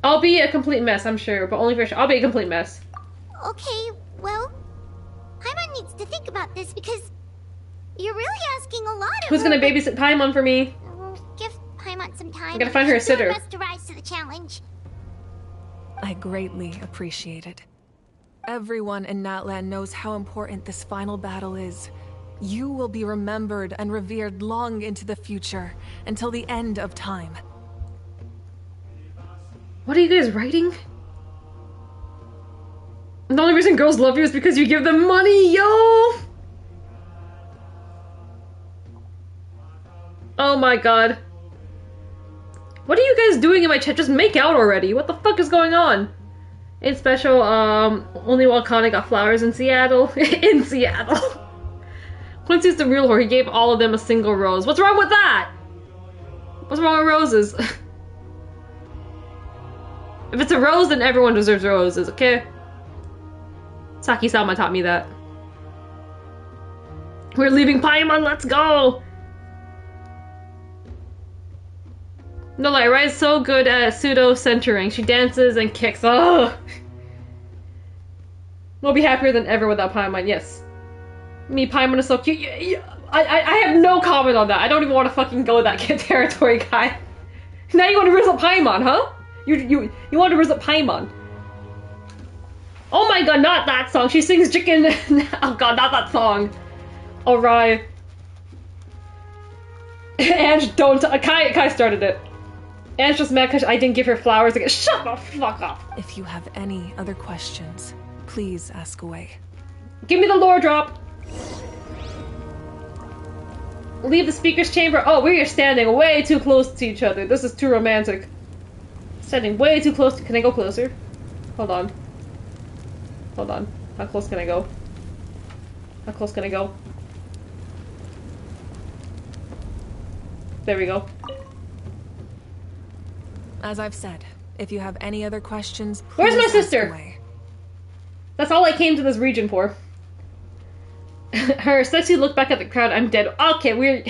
I'll be a complete mess, I'm sure, but only for sure. I'll be a complete mess. Okay, well, Paimon needs to think about this because you're really asking a lot of Who's gonna babysit Paimon for me? Give Paimon some time. I'm gonna find her a sitter. Best to rise to the challenge. I greatly appreciate it. Everyone in Natlan knows how important this final battle is. You will be remembered and revered long into the future, until the end of time. What are you guys writing? The only reason girls love you is because you give them money, yo! Oh my god. What are you guys doing in my chat? Just make out already. What the fuck is going on? In special, only Wakana got flowers in Seattle. In Seattle. Quincy's the real whore. He gave all of them a single rose. What's wrong with that? What's wrong with roses? If it's a rose, then everyone deserves roses, okay? Saki-sama taught me that. We're leaving Paimon, let's go! No lie, Rai's so good at pseudo-centering. She dances and kicks. Oh! We'll be happier than ever without Paimon, yes. Me, Paimon is so cute. I have no comment on that. I don't even want to fucking go that territory, guy. Now you want to visit Paimon, huh? You want to visit Paimon. Oh my god, not that song. She sings chicken. Oh god, not that song. Alright. Ange, don't. Kai started it. Anne's just mad because I didn't give her flowers again. Shut the fuck up! If you have any other questions, please ask away. Give me the lore drop! Leave the speaker's chamber. Oh, we are standing way too close to each other. This is too romantic. Standing way too close to... Can I go closer? Hold on. Hold on. How close can I go? How close can I go? There we go. As I've said, if you have any other questions, where's my ask sister? away. That's all I came to this region for. Her sexy look back at the crowd. I'm dead. Okay, we're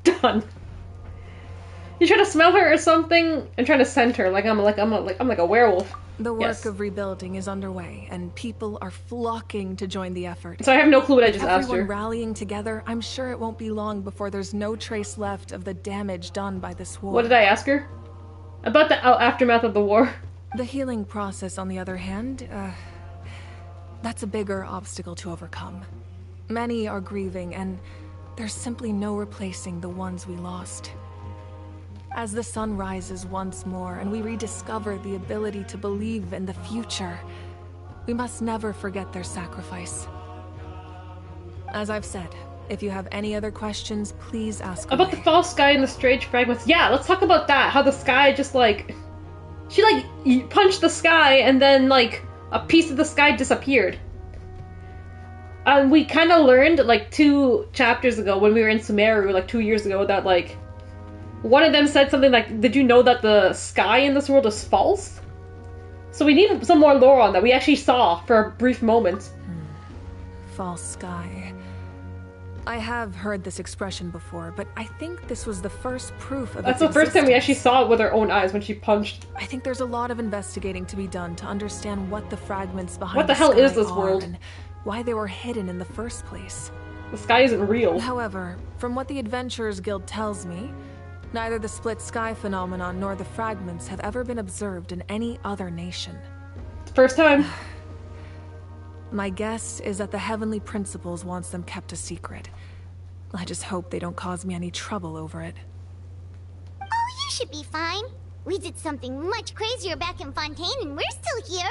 done. You trying to smell her or something? I'm trying to scent her. I'm like a werewolf. The work of rebuilding is underway, and people are flocking to join the effort. So I have no clue what I just asked her. Everyone rallying together, I'm sure it won't be long before there's no trace left of the damage done by this war. What did I ask her? About the aftermath of the war. The healing process, on the other hand, that's a bigger obstacle to overcome. Many are grieving, and there's simply no replacing the ones we lost. As the sun rises once more and we rediscover the ability to believe in the future, we must never forget their sacrifice. As I've said, If you have any other questions, please ask About the false sky and the strange fragments. Yeah, let's talk about that. How the sky just like... She like punched the sky and then like a piece of the sky disappeared. And we kind of learned like 2 chapters ago when we were in Sumeru, like 2 years ago, that like one of them said something like, did you know that the sky in this world is false? So we need some more lore on that. We actually saw for a brief moment. False sky. I have heard this expression before, but I think this was the first proof of That's its the first time we existence. actually saw it with our own eyes when she punched. I think there's a lot of investigating to be done to understand what the fragments behind What the hell sky is this are world? and why they were hidden in the first place. The sky isn't real. However, from what the Adventurers Guild tells me, neither the split sky phenomenon nor the fragments have ever been observed in any other nation. First time. My guess is that the Heavenly Principles wants them kept a secret. I just hope they don't cause me any trouble over it. Oh, you should be fine. We did something much crazier back in Fontaine and we're still here.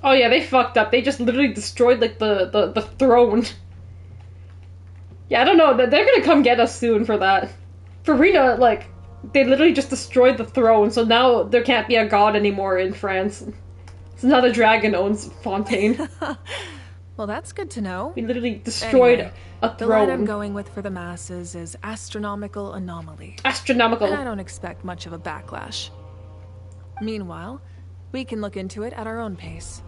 Oh yeah, they fucked up. They just literally destroyed like the throne. Yeah, I don't know. They're gonna come get us soon for that. For Rena, like, they literally just destroyed the throne, so now there can't be a god anymore in France. So now the dragon owns Fontaine. Well, that's good to know. We literally destroyed Anyway, a the line I'm throne. going with for the masses is astronomical anomaly. Astronomical. And I don't expect much of a backlash. Meanwhile, we can look into it at our own pace.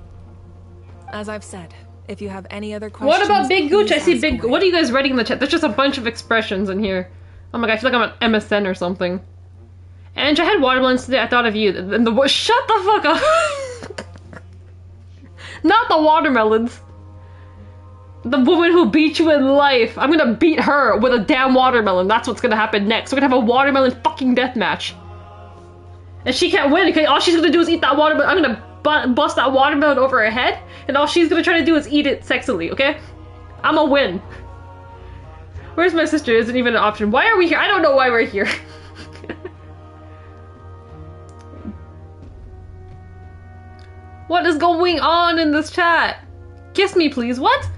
As I've said, if you have any other questions... What about Big Gooch? I see ask Big... away. What are you guys writing in the chat? There's just a bunch of expressions in here. Oh my god, I feel like I'm on MSN or something. And I had watermelons today, I thought of you. And the... Shut the fuck up! Not the watermelons. The woman who beat you in life. I'm gonna beat her with a damn watermelon. That's what's gonna happen next. We're gonna have a watermelon fucking deathmatch. And she can't win because all she's gonna do is eat that watermelon. I'm gonna bust that watermelon over her head, and all she's gonna try to do is eat it sexily, okay? I'm a win. Where's my sister? Isn't even an option. Why are we here? I don't know why we're here. What is going on in this chat? Kiss me, please. What?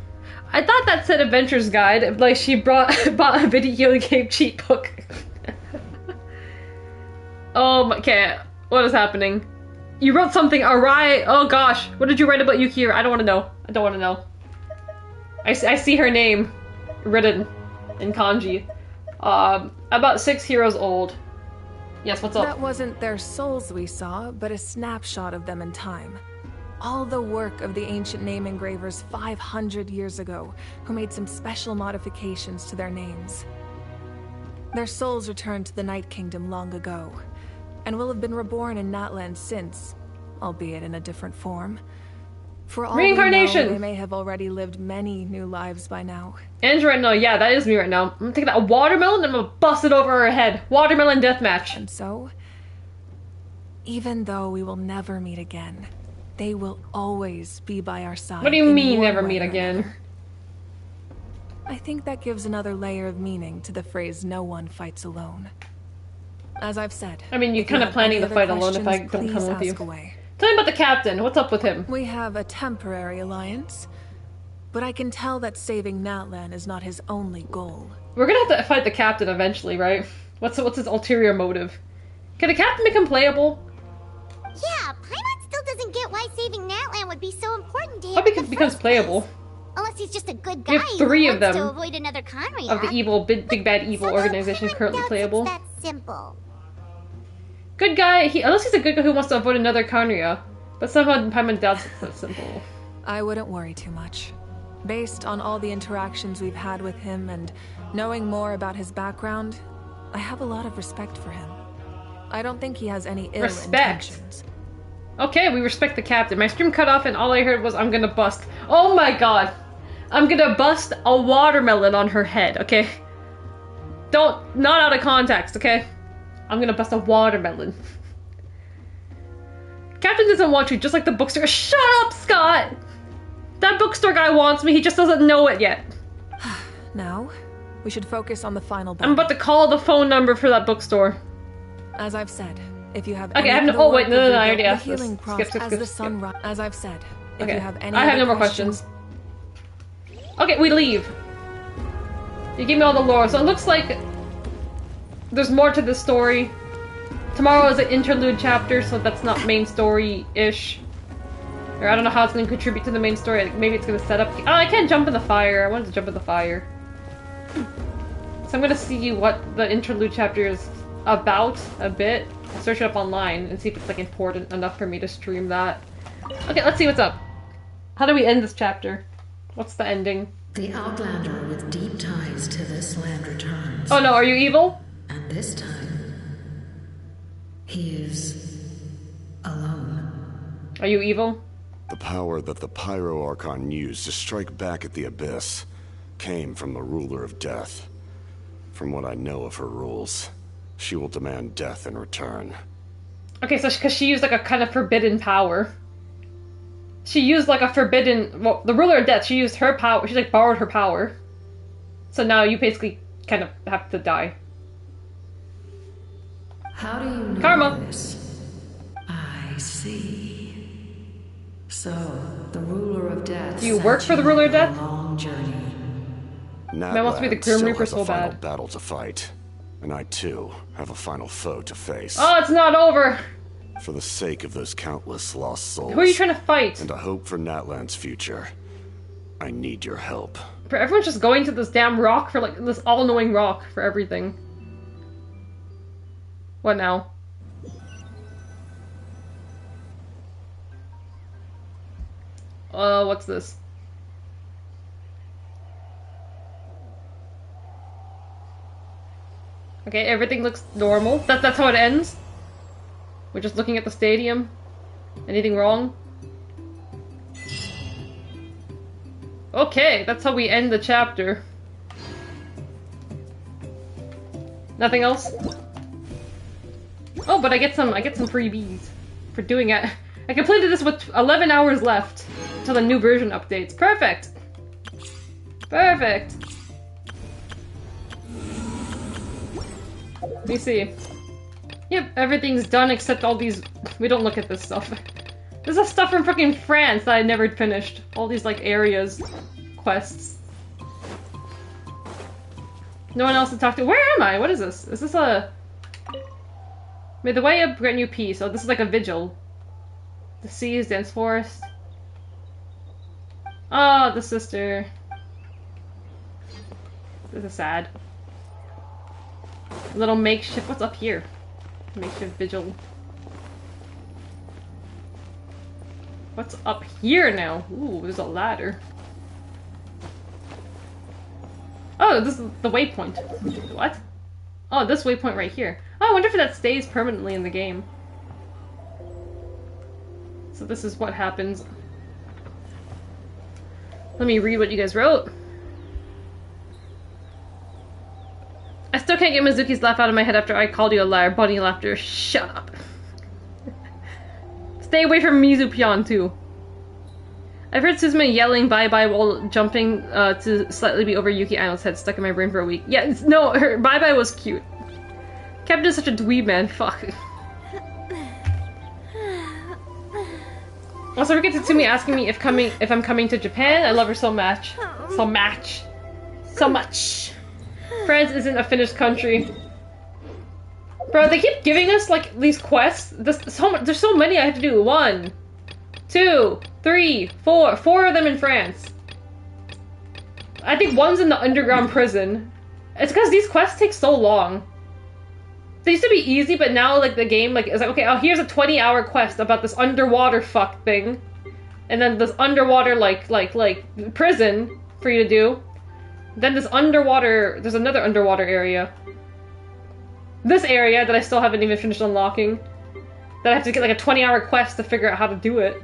I thought that said Adventurer's Guide. Like she bought a video game cheat book. Okay. What is happening? You wrote something awry. Oh gosh. What did you write about Yukihiro? I don't want to know. I don't want to know. I see her name written in kanji. About 6 heroes old. Yes, what's up? That wasn't their souls we saw, but a snapshot of them in time. All the work of the ancient name engravers 500 years ago, who made some special modifications to their names. Their souls returned to the Night Kingdom long ago, and will have been reborn in Natlan since, albeit in a different form. For all Reincarnation! we know, they may have already lived many new lives by now. Andrew right now, yeah, that is me right now. I'm gonna take that watermelon and I'm gonna bust it over her head. Watermelon deathmatch. And so, even though we will never meet again, they will always be by our side. What do you in mean one never way meet or again? another. I think that gives another layer of meaning to the phrase "no one fights alone." As I've said, I mean, you're if kind you of have planning any to other fight alone if I questions, don't come please with you. ask away. Tell me about the captain. What's up with him? We have a temporary alliance, but I can tell that saving Natlan is not his only goal. We're gonna have to fight the captain eventually, right? What's his ulterior motive? Can the captain become playable? Yeah, Paimon still doesn't get why saving Natlan would be so important to him. How in the becomes first playable? place. Unless he's just a good guy We have 3 who of wants them. to avoid another Conria. Of the evil, big bad evil organization currently playable. That's simple. Good guy, unless he's a good guy who wants to avoid another Conria. But somehow Paimon doubts it's that simple. I wouldn't worry too much. Based on all the interactions we've had with him and knowing more about his background, I have a lot of respect for him. I don't think he has any ill intentions. Okay, we respect the captain. My stream cut off and all I heard was, I'm gonna bust. Oh my god. I'm gonna bust a watermelon on her head, okay? Not out of context, okay? I'm gonna bust a watermelon. Captain doesn't want you, just like the bookstore. Shut up, Scott! That bookstore guy wants me, he just doesn't know it yet. Now, we should focus on the final battle. I'm about to call the phone number for that bookstore. As I've said, if you have Okay, any I have no- of the oh, wait, work no, of I the already asked healing this. process Skip. as the sun as I've said, if Okay, you have any I have other no more questions. Okay, we leave. You gave me all the lore, so it looks like there's more to the story. Tomorrow is an interlude chapter, so that's not main story-ish. Or I don't know how it's going to contribute to the main story. Maybe it's going to set up... Oh, I can't jump in the fire. I wanted to jump in the fire. So I'm going to see what the interlude chapter is about a bit. I'll search it up online and see if it's like important enough for me to stream that. Okay, let's see what's up. How do we end this chapter? What's the ending? The Outlander with deep ties to this land returns. Oh no, are you evil? And this time, he is alone. Are you evil? The power that the Pyro Archon used to strike back at the Abyss came from the Ruler of Death. From what I know of her rules, she will demand death in return. Okay, so because she used like a kind of forbidden power. She used like a forbidden... Well, the Ruler of Death, she used her power. She like borrowed her power. So now you basically kind of have to die. How do you know Karma. this? I see. So, the Ruler of Death... Do you work for the Ruler of Death? Long journey. Man wants to be the Grim Reaper so bad. Battle to fight, and I too have a final foe to face. Oh, it's not over! For the sake of those countless lost souls. Who are you trying to fight? And a hope for Natlan's future. I need your help. Everyone's just going to this damn rock for like this all-knowing rock for everything. What now? What's this? Okay, everything looks normal. That's how it ends? We're just looking at the stadium? Anything wrong? Okay, that's how we end the chapter. Nothing else? Oh, but I get some freebies for doing it. I completed this with 11 hours left until the new version updates. Perfect! Perfect! Let me see. Yep, everything's done except all these... We don't look at this stuff. This is stuff from fucking France that I never finished. All these, like, areas. Quests. No one else to talk to. Where am I? What is this? Is this a... May the way up grant you peace. Oh, this is like a vigil. The seas, dense forest. Oh, the sister. This is sad. A little makeshift. What's up here? Makeshift vigil. What's up here now? Ooh, there's a ladder. Oh, this is the waypoint. What? Oh, this waypoint right here. Oh, I wonder if that stays permanently in the game. So this is what happens. Let me read what you guys wrote. I still can't get Mizuki's laugh out of my head after I called you a liar. Bunny laughter. Shut up. Stay away from Mizu-pion too. I've heard Suzume yelling bye-bye while jumping to slightly be over Yuki Aino's head, stuck in my brain for a week. Yeah, no, her bye-bye was cute. Captain is such a dweeb, man. Fuck. Also, forget Tatsumi asking me if I'm coming to Japan. I love her so much. So much. So much. France isn't a finished country. Bro, they keep giving us, like, these quests. There's so many I have to do. 1, 2, 3, 4. 4 of them in France. I think one's in the underground prison. It's because these quests take so long. They used to be easy, but now, like, the game, like, is like, okay, oh, here's a 20-hour quest about this underwater fuck thing. And then this underwater, like, prison for you to do. Then this there's another underwater area. This area that I still haven't even finished unlocking. That I have to get, like, a 20-hour quest to figure out how to do it.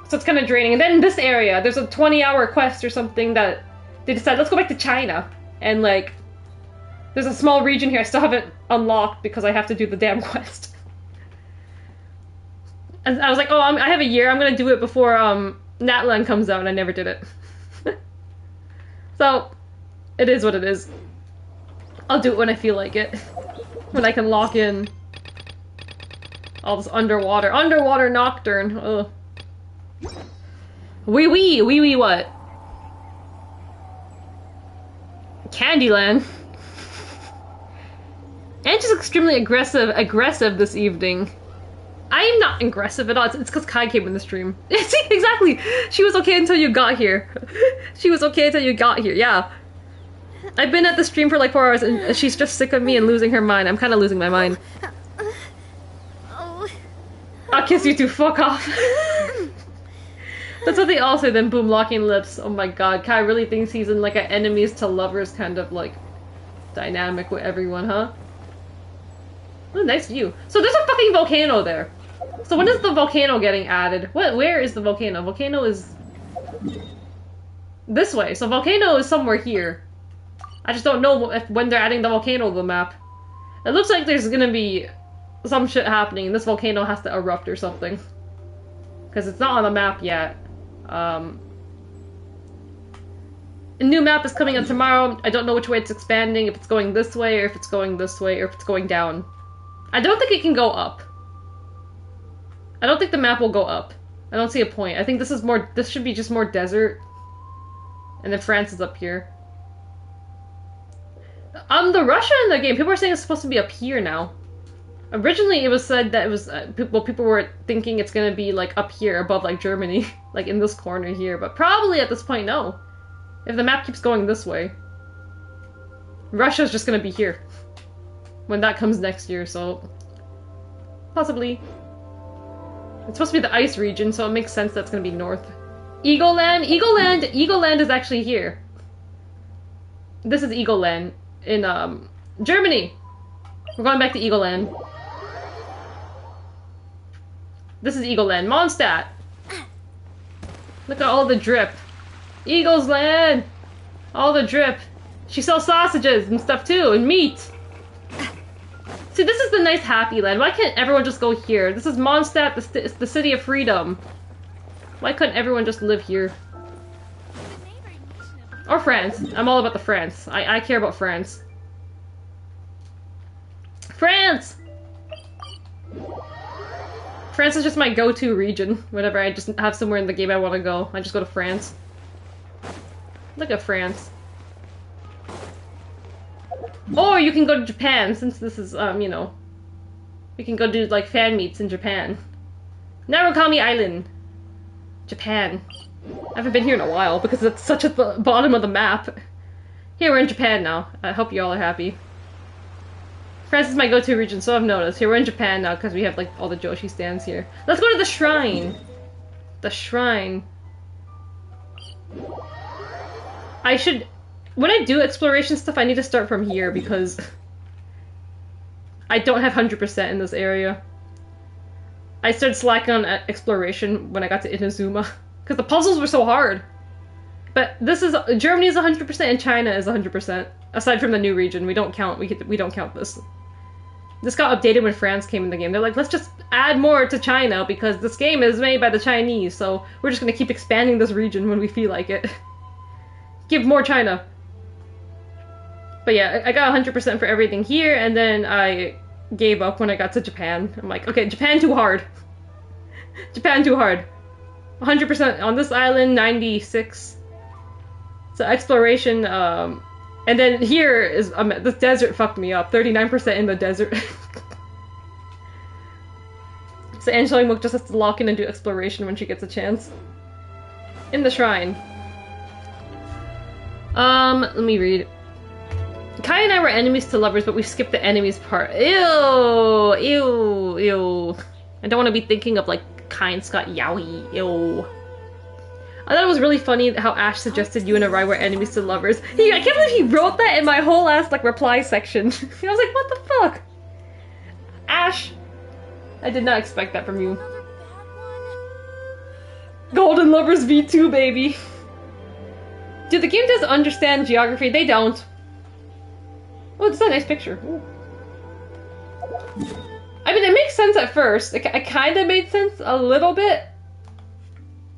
So it's kind of draining. And then this area, there's a 20-hour quest or something that they decide, let's go back to China. And, like... There's a small region here I still haven't unlocked because I have to do the damn quest. And I was like, oh, I have a year. I'm gonna do it before Natlan comes out, and I never did it. So, it is what it is. I'll do it when I feel like it. When I can lock in all this underwater nocturne. Ugh. Wee what? Candyland. And she's extremely aggressive this evening. I am not aggressive at all. It's because Kai came in the stream. See, exactly. She was okay until you got here. She was okay until you got here. Yeah. I've been at the stream for like 4 hours and she's just sick of me and losing her mind. I'm kind of losing my mind. I'll kiss you too. Fuck off. That's what they all say. Then boom, locking lips. Oh my god. Kai really thinks he's in like an enemies to lovers kind of like dynamic with everyone, huh? Oh, nice view. So there's a fucking volcano there. So when is the volcano getting added? Where is the volcano? Volcano is this way. So volcano is somewhere here. I just don't know when they're adding the volcano to the map. It looks like there's gonna be some shit happening and this volcano has to erupt or something. Because it's not on the map yet. A new map is coming out tomorrow. I don't know which way it's expanding, if it's going this way, or if it's going this way, or if it's going down. I don't think it can go up. I don't think the map will go up. I don't see a point. I think this is more, this should be just more desert. And then France is up here. The Russia in the game, people are saying it's supposed to be up here now. Originally it was said that it was, people were thinking it's gonna be like up here above like Germany. Like in this corner here, but probably at this point no. If the map keeps going this way. Russia's just gonna be here. When that comes next year, so... Possibly. It's supposed to be the ice region, so it makes sense that's gonna be north. Eagle Land? Eagle Land is actually here. This is Eagle Land in, Germany! We're going back to Eagle Land. This is Eagle Land. Mondstadt! Look at all the drip. Eagle's Land! All the drip. She sells sausages and stuff too, and meat! See, this is the nice happy land. Why can't everyone just go here? This is Mondstadt, the city of freedom. Why couldn't everyone just live here? Or France. I'm all about the France. I care about France. France! France is just my go-to region. Whenever I just have somewhere in the game I want to go, I just go to France. Look at France. Or you can go to Japan, since this is, you know... We can go do, like, fan meets in Japan. Narukami Island. Japan. I haven't been here in a while, because it's such at the bottom of the map. Here, we're in Japan now. I hope you all are happy. France is my go-to region, so I've noticed. Here, we're in Japan now, because we have, like, all the Joshi stands here. Let's go to the shrine! The shrine. I should... When I do exploration stuff, I need to start from here, because... I don't have 100% in this area. I started slacking on exploration when I got to Inazuma, because the puzzles were so hard. But this is... Germany is 100% and China is 100%. Aside from the new region, we don't count this. This got updated when France came in the game. They're like, let's just add more to China because this game is made by the Chinese, so we're just gonna keep expanding this region when we feel like it. Give more China. But yeah, I got 100% for everything here, and then I gave up when I got to Japan. I'm like, okay, Japan too hard. Japan too hard. 100% on this island, 96. So exploration, and then here is, this desert fucked me up. 39% in the desert. So Angeline Mook just has to lock in and do exploration when she gets a chance. In the shrine. Let me read. Kai and I were enemies to lovers, but we skipped the enemies part. Ew! Ew! Ew. I don't want to be thinking of, like, Kai and Scott Yowie. Ew. I thought it was really funny how Ash suggested you and Arai were enemies to lovers. I can't believe he wrote that in my whole ass, like, reply section. I was like, what the fuck? Ash! I did not expect that from you. Golden Lovers V2, baby! Dude, the game does understand geography. They don't. Oh, it's a nice picture. Ooh. I mean, it makes sense at first. It kind of made sense a little bit.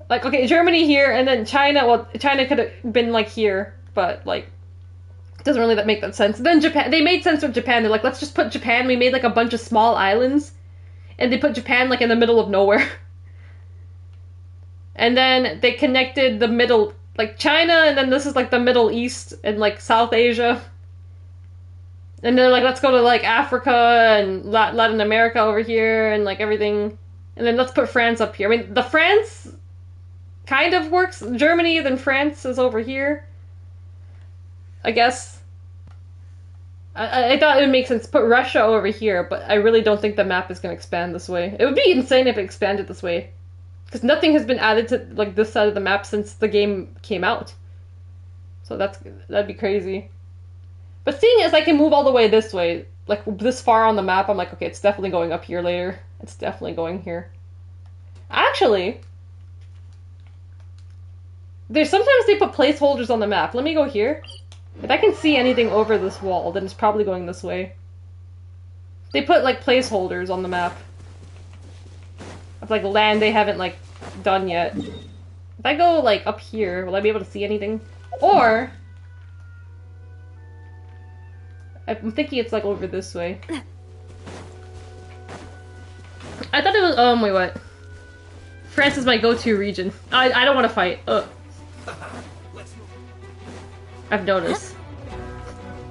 Like, okay, Germany here, and then China, well, China could have been, like, here, but, like, it doesn't really make that sense. Then Japan, they made sense with Japan. They're like, let's just put Japan, we made, like, a bunch of small islands, and they put Japan, like, in the middle of nowhere. And then they connected the middle like China, and then this is like the Middle East and like South Asia. And then like let's go to like Africa and Latin America over here and like everything. And then let's put France up here. I mean, the France kind of works. Germany, then France is over here. I guess. I thought it would make sense to put Russia over here, but I really don't think the map is going to expand this way. It would be insane if it expanded this way. Because nothing has been added to like this side of the map since the game came out. So that'd be crazy. But seeing as I can move all the way this way, like this far on the map, I'm like, okay, it's definitely going up here later. It's definitely going here. Actually, sometimes they put placeholders on the map. Let me go here. If I can see anything over this wall, then it's probably going this way. They put like placeholders on the map of like land they haven't like done yet. If I go like up here, will I be able to see anything? Or I'm thinking it's like over this way. I thought it was wait, what? France is my go-to region. I don't want to fight. Ugh. I've noticed.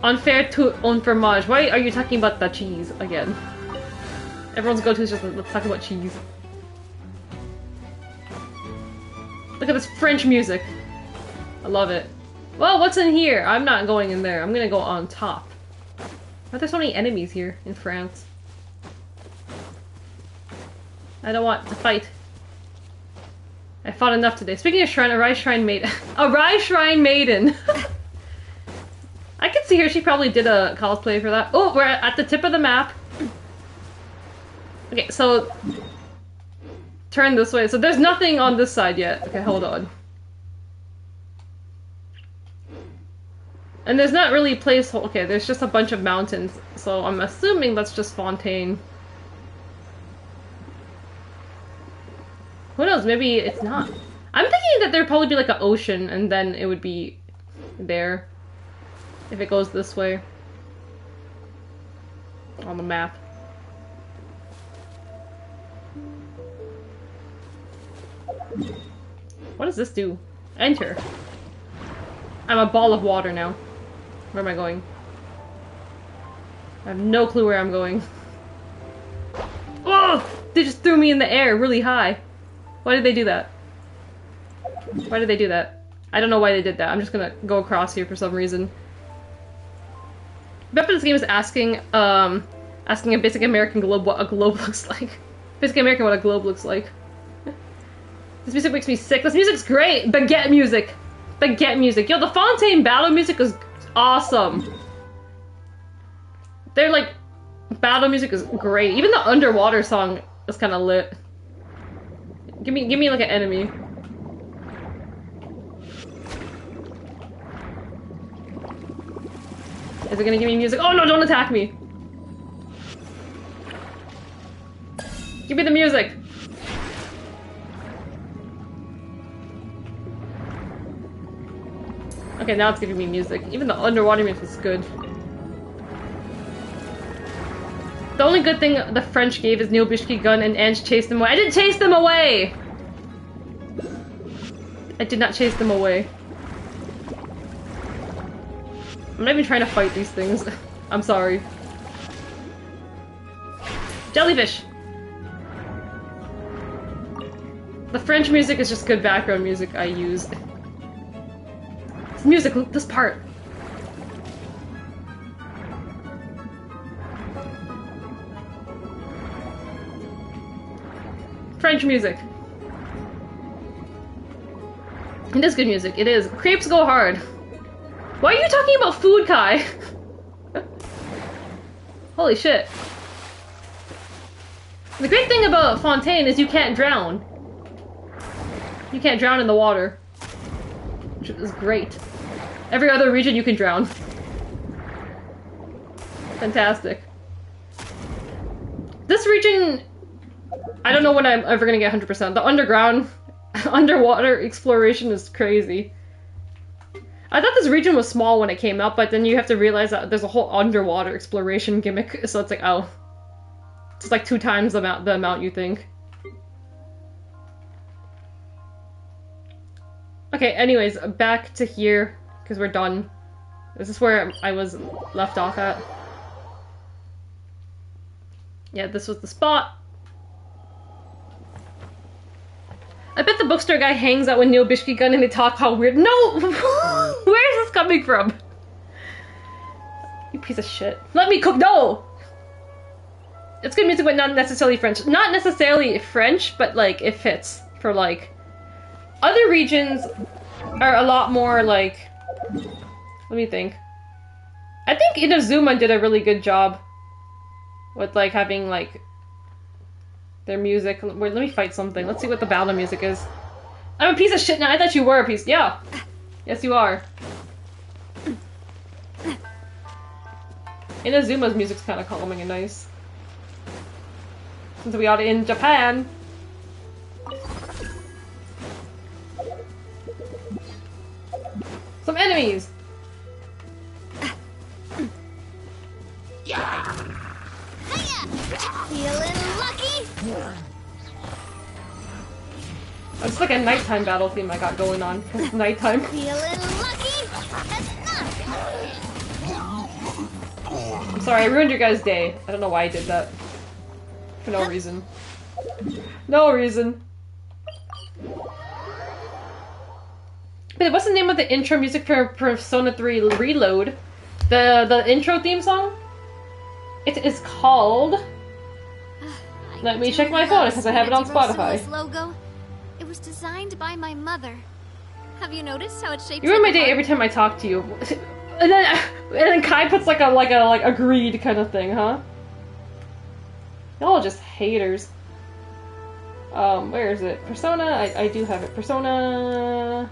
Unfair to un fromage. Why are you talking about the cheese again? Everyone's go-to is just let's talk about cheese. Look at this French music. I love it. Well, what's in here? I'm not going in there. I'm gonna go on top. Why are there so many enemies here in France? I don't want to fight. I fought enough today. Speaking of shrine, a Rise Shrine Maiden. A Rise Shrine Maiden! I can see her. She probably did a cosplay for that. Oh, we're at the tip of the map. Okay, so turn this way. So there's nothing on this side yet. Okay, hold on. And there's not really a place. Okay, there's just a bunch of mountains. So I'm assuming that's just Fontaine. Who knows? Maybe it's not. I'm thinking that there'd probably be like an ocean, and then it would be there. If it goes this way. On the map. What does this do? Enter. I'm a ball of water now. Where am I going? I have no clue where I'm going. Oh! They just threw me in the air really high. Why did they do that? Why did they do that? I don't know why they did that. I'm just gonna go across here for some reason. I bet this game is asking a basic American globe what a globe looks like. Basic American what a globe looks like. This music makes me sick. This music's great! Baguette music! Baguette music. Yo, the Fontaine battle music is awesome. They're like, battle music is great. Even the underwater song is kind of lit. Give me like an enemy. Is it gonna give me music? Oh no, don't attack me! Give me the music! Okay, now it's giving me music. Even the underwater music is good. The only good thing the French gave is Neil Bishki gun and Ange chased them away. I didn't chase them away! I did not chase them away. I'm not even trying to fight these things. I'm sorry. Jellyfish! The French music is just good background music I use. This music, this part. French music. It is good music, it is. Crepes go hard. Why are you talking about food, Kai? Holy shit. The great thing about Fontaine is you can't drown. You can't drown in the water. Which is great. Every other region you can drown. Fantastic. This region, I don't know when I'm ever gonna get 100%. The underground, underwater exploration is crazy. I thought this region was small when it came out, but then you have to realize that there's a whole underwater exploration gimmick, so it's like, oh. It's like 2 times the amount you think. Okay, anyways, back to here, because we're done. This is where I was left off at. Yeah, this was the spot. I bet the bookstore guy hangs out with Neil Bishki-gun and they talk how weird- No! Where is this coming from? You piece of shit. Let me cook- No! It's good music, but not necessarily French. Not necessarily French, but like, it fits for like... Other regions are a lot more like... Let me think. I think Inazuma did a really good job with like having like their music. Wait, let me fight something. Let's see what the battle music is. I'm a piece of shit now. I thought you were a piece. Yeah. Yes, you are. Inazuma's music's kind of calming and nice. Since we are in Japan. Some enemies! Yeah. Feeling lucky? It's like a nighttime battle theme I got going on. It's nighttime. Feeling lucky? I'm sorry, I ruined your guys' day. I don't know why I did that. For no reason. No reason. But what's the name of the intro music for Persona 3 Reload? The intro theme song? It is called... Let me check my phone because I have it on Spotify. Logo. It was designed by my mother. Have you noticed how it's shaped? You ruin my day every time I talk to you. And then Kai puts like a agreed kind of thing, huh? Y'all just haters. Where is it? Persona? I do have it. Persona...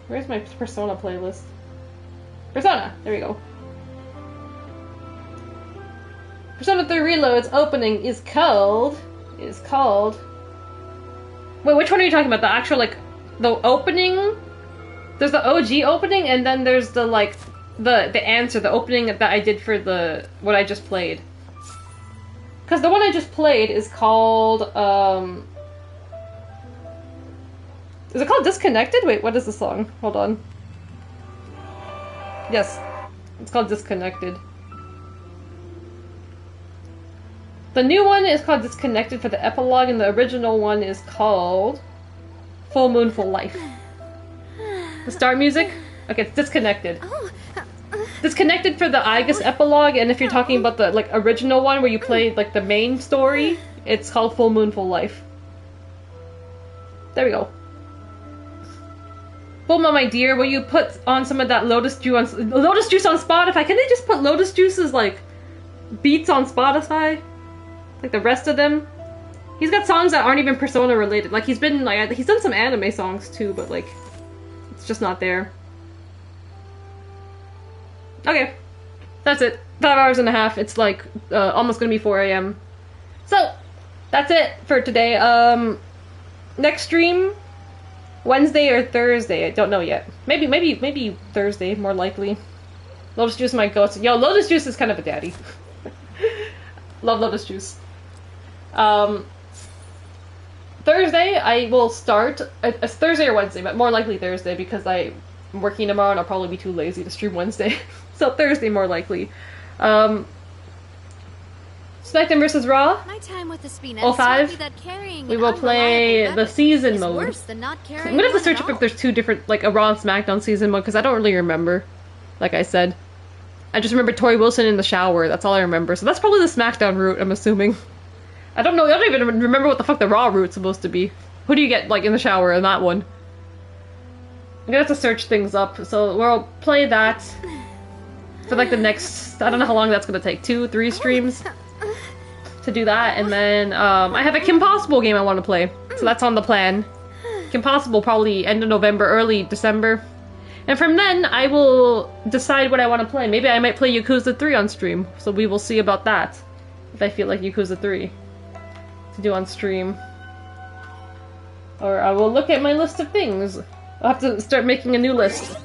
Where's my Persona playlist? Persona! There we go. Persona 3 Reload's opening is called... Wait, which one are you talking about? The actual, like, the opening? There's the OG opening, and then there's the, like, the answer, the opening that I did for the... what I just played. Because the one I just played is called, Is it called Disconnected? Wait, what is the song? Hold on. Yes. It's called Disconnected. The new one is called Disconnected for the epilogue, and the original one is called Full Moon, Full Life. The start music? Okay, it's Disconnected. Disconnected for the Igus epilogue, and if you're talking about the like original one where you played like the main story, it's called Full Moon, Full Life. There we go. Bulma, my dear, will you put on some of that Lotus Juice on Spotify? Can they just put Lotus Juice's like beats on Spotify? Like the rest of them? He's got songs that aren't even Persona related. Like he's done some anime songs too, but like it's just not there. Okay. That's it. 5 hours and a half. It's like almost gonna be 4 AM. So that's it for today. Next stream Wednesday or Thursday, I don't know yet. Maybe Thursday, more likely. Lotus Juice might go. Yo, Lotus Juice is kind of a daddy. Love Lotus Juice. Thursday, I will start. It's Thursday or Wednesday, but more likely Thursday because I'm working tomorrow and I'll probably be too lazy to stream Wednesday. So Thursday, more likely. SmackDown vs. Raw. My time with the Spina 05. that carrying We will play the season mode. worse than not I'm carrying gonna have to one search at up if all. there's two different, like a Raw and SmackDown season mode, because I don't really remember. Like I said. I just remember Tori Wilson in the shower, that's all I remember. So that's probably the SmackDown route, I'm assuming. I don't even remember what the fuck the Raw route's supposed to be. Who do you get, like, in the shower in that one? I'm gonna have to search things up, so we'll play that for, like, the next... I don't know how long that's gonna take. 2-3 streams to do that, and then, I have a Kim Possible game I want to play. So that's on the plan. Kim Possible probably end of November, early December. And from then, I will decide what I want to play. Maybe I might play Yakuza 3 on stream, so we will see about that. If I feel like Yakuza 3 to do on stream. Or I will look at my list of things. I'll have to start making a new list.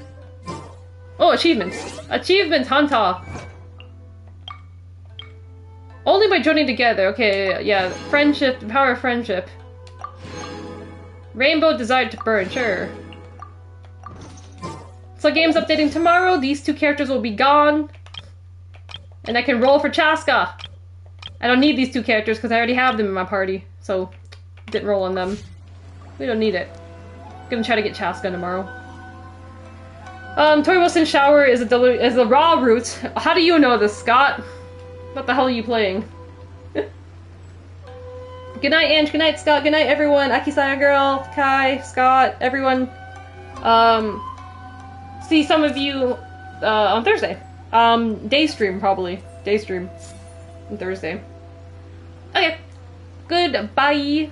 Oh, achievements. Achievements, Hanta! Only by joining together. Okay, yeah. Friendship, the power of friendship. Rainbow Desired to Burn, sure. So game's updating tomorrow. These two characters will be gone. And I can roll for Chaska. I don't need these two characters because I already have them in my party. So, didn't roll on them. We don't need it. I'm gonna try to get Chaska tomorrow. Tori Wilson Shower is a raw root. How do you know this, Scott? What the hell are you playing? Good night, Ange. Good night, Scott. Good night, everyone. Akisaya Girl, Kai, Scott, everyone. See some of you on Thursday. Day stream, probably. Day stream on Thursday. Okay. Goodbye.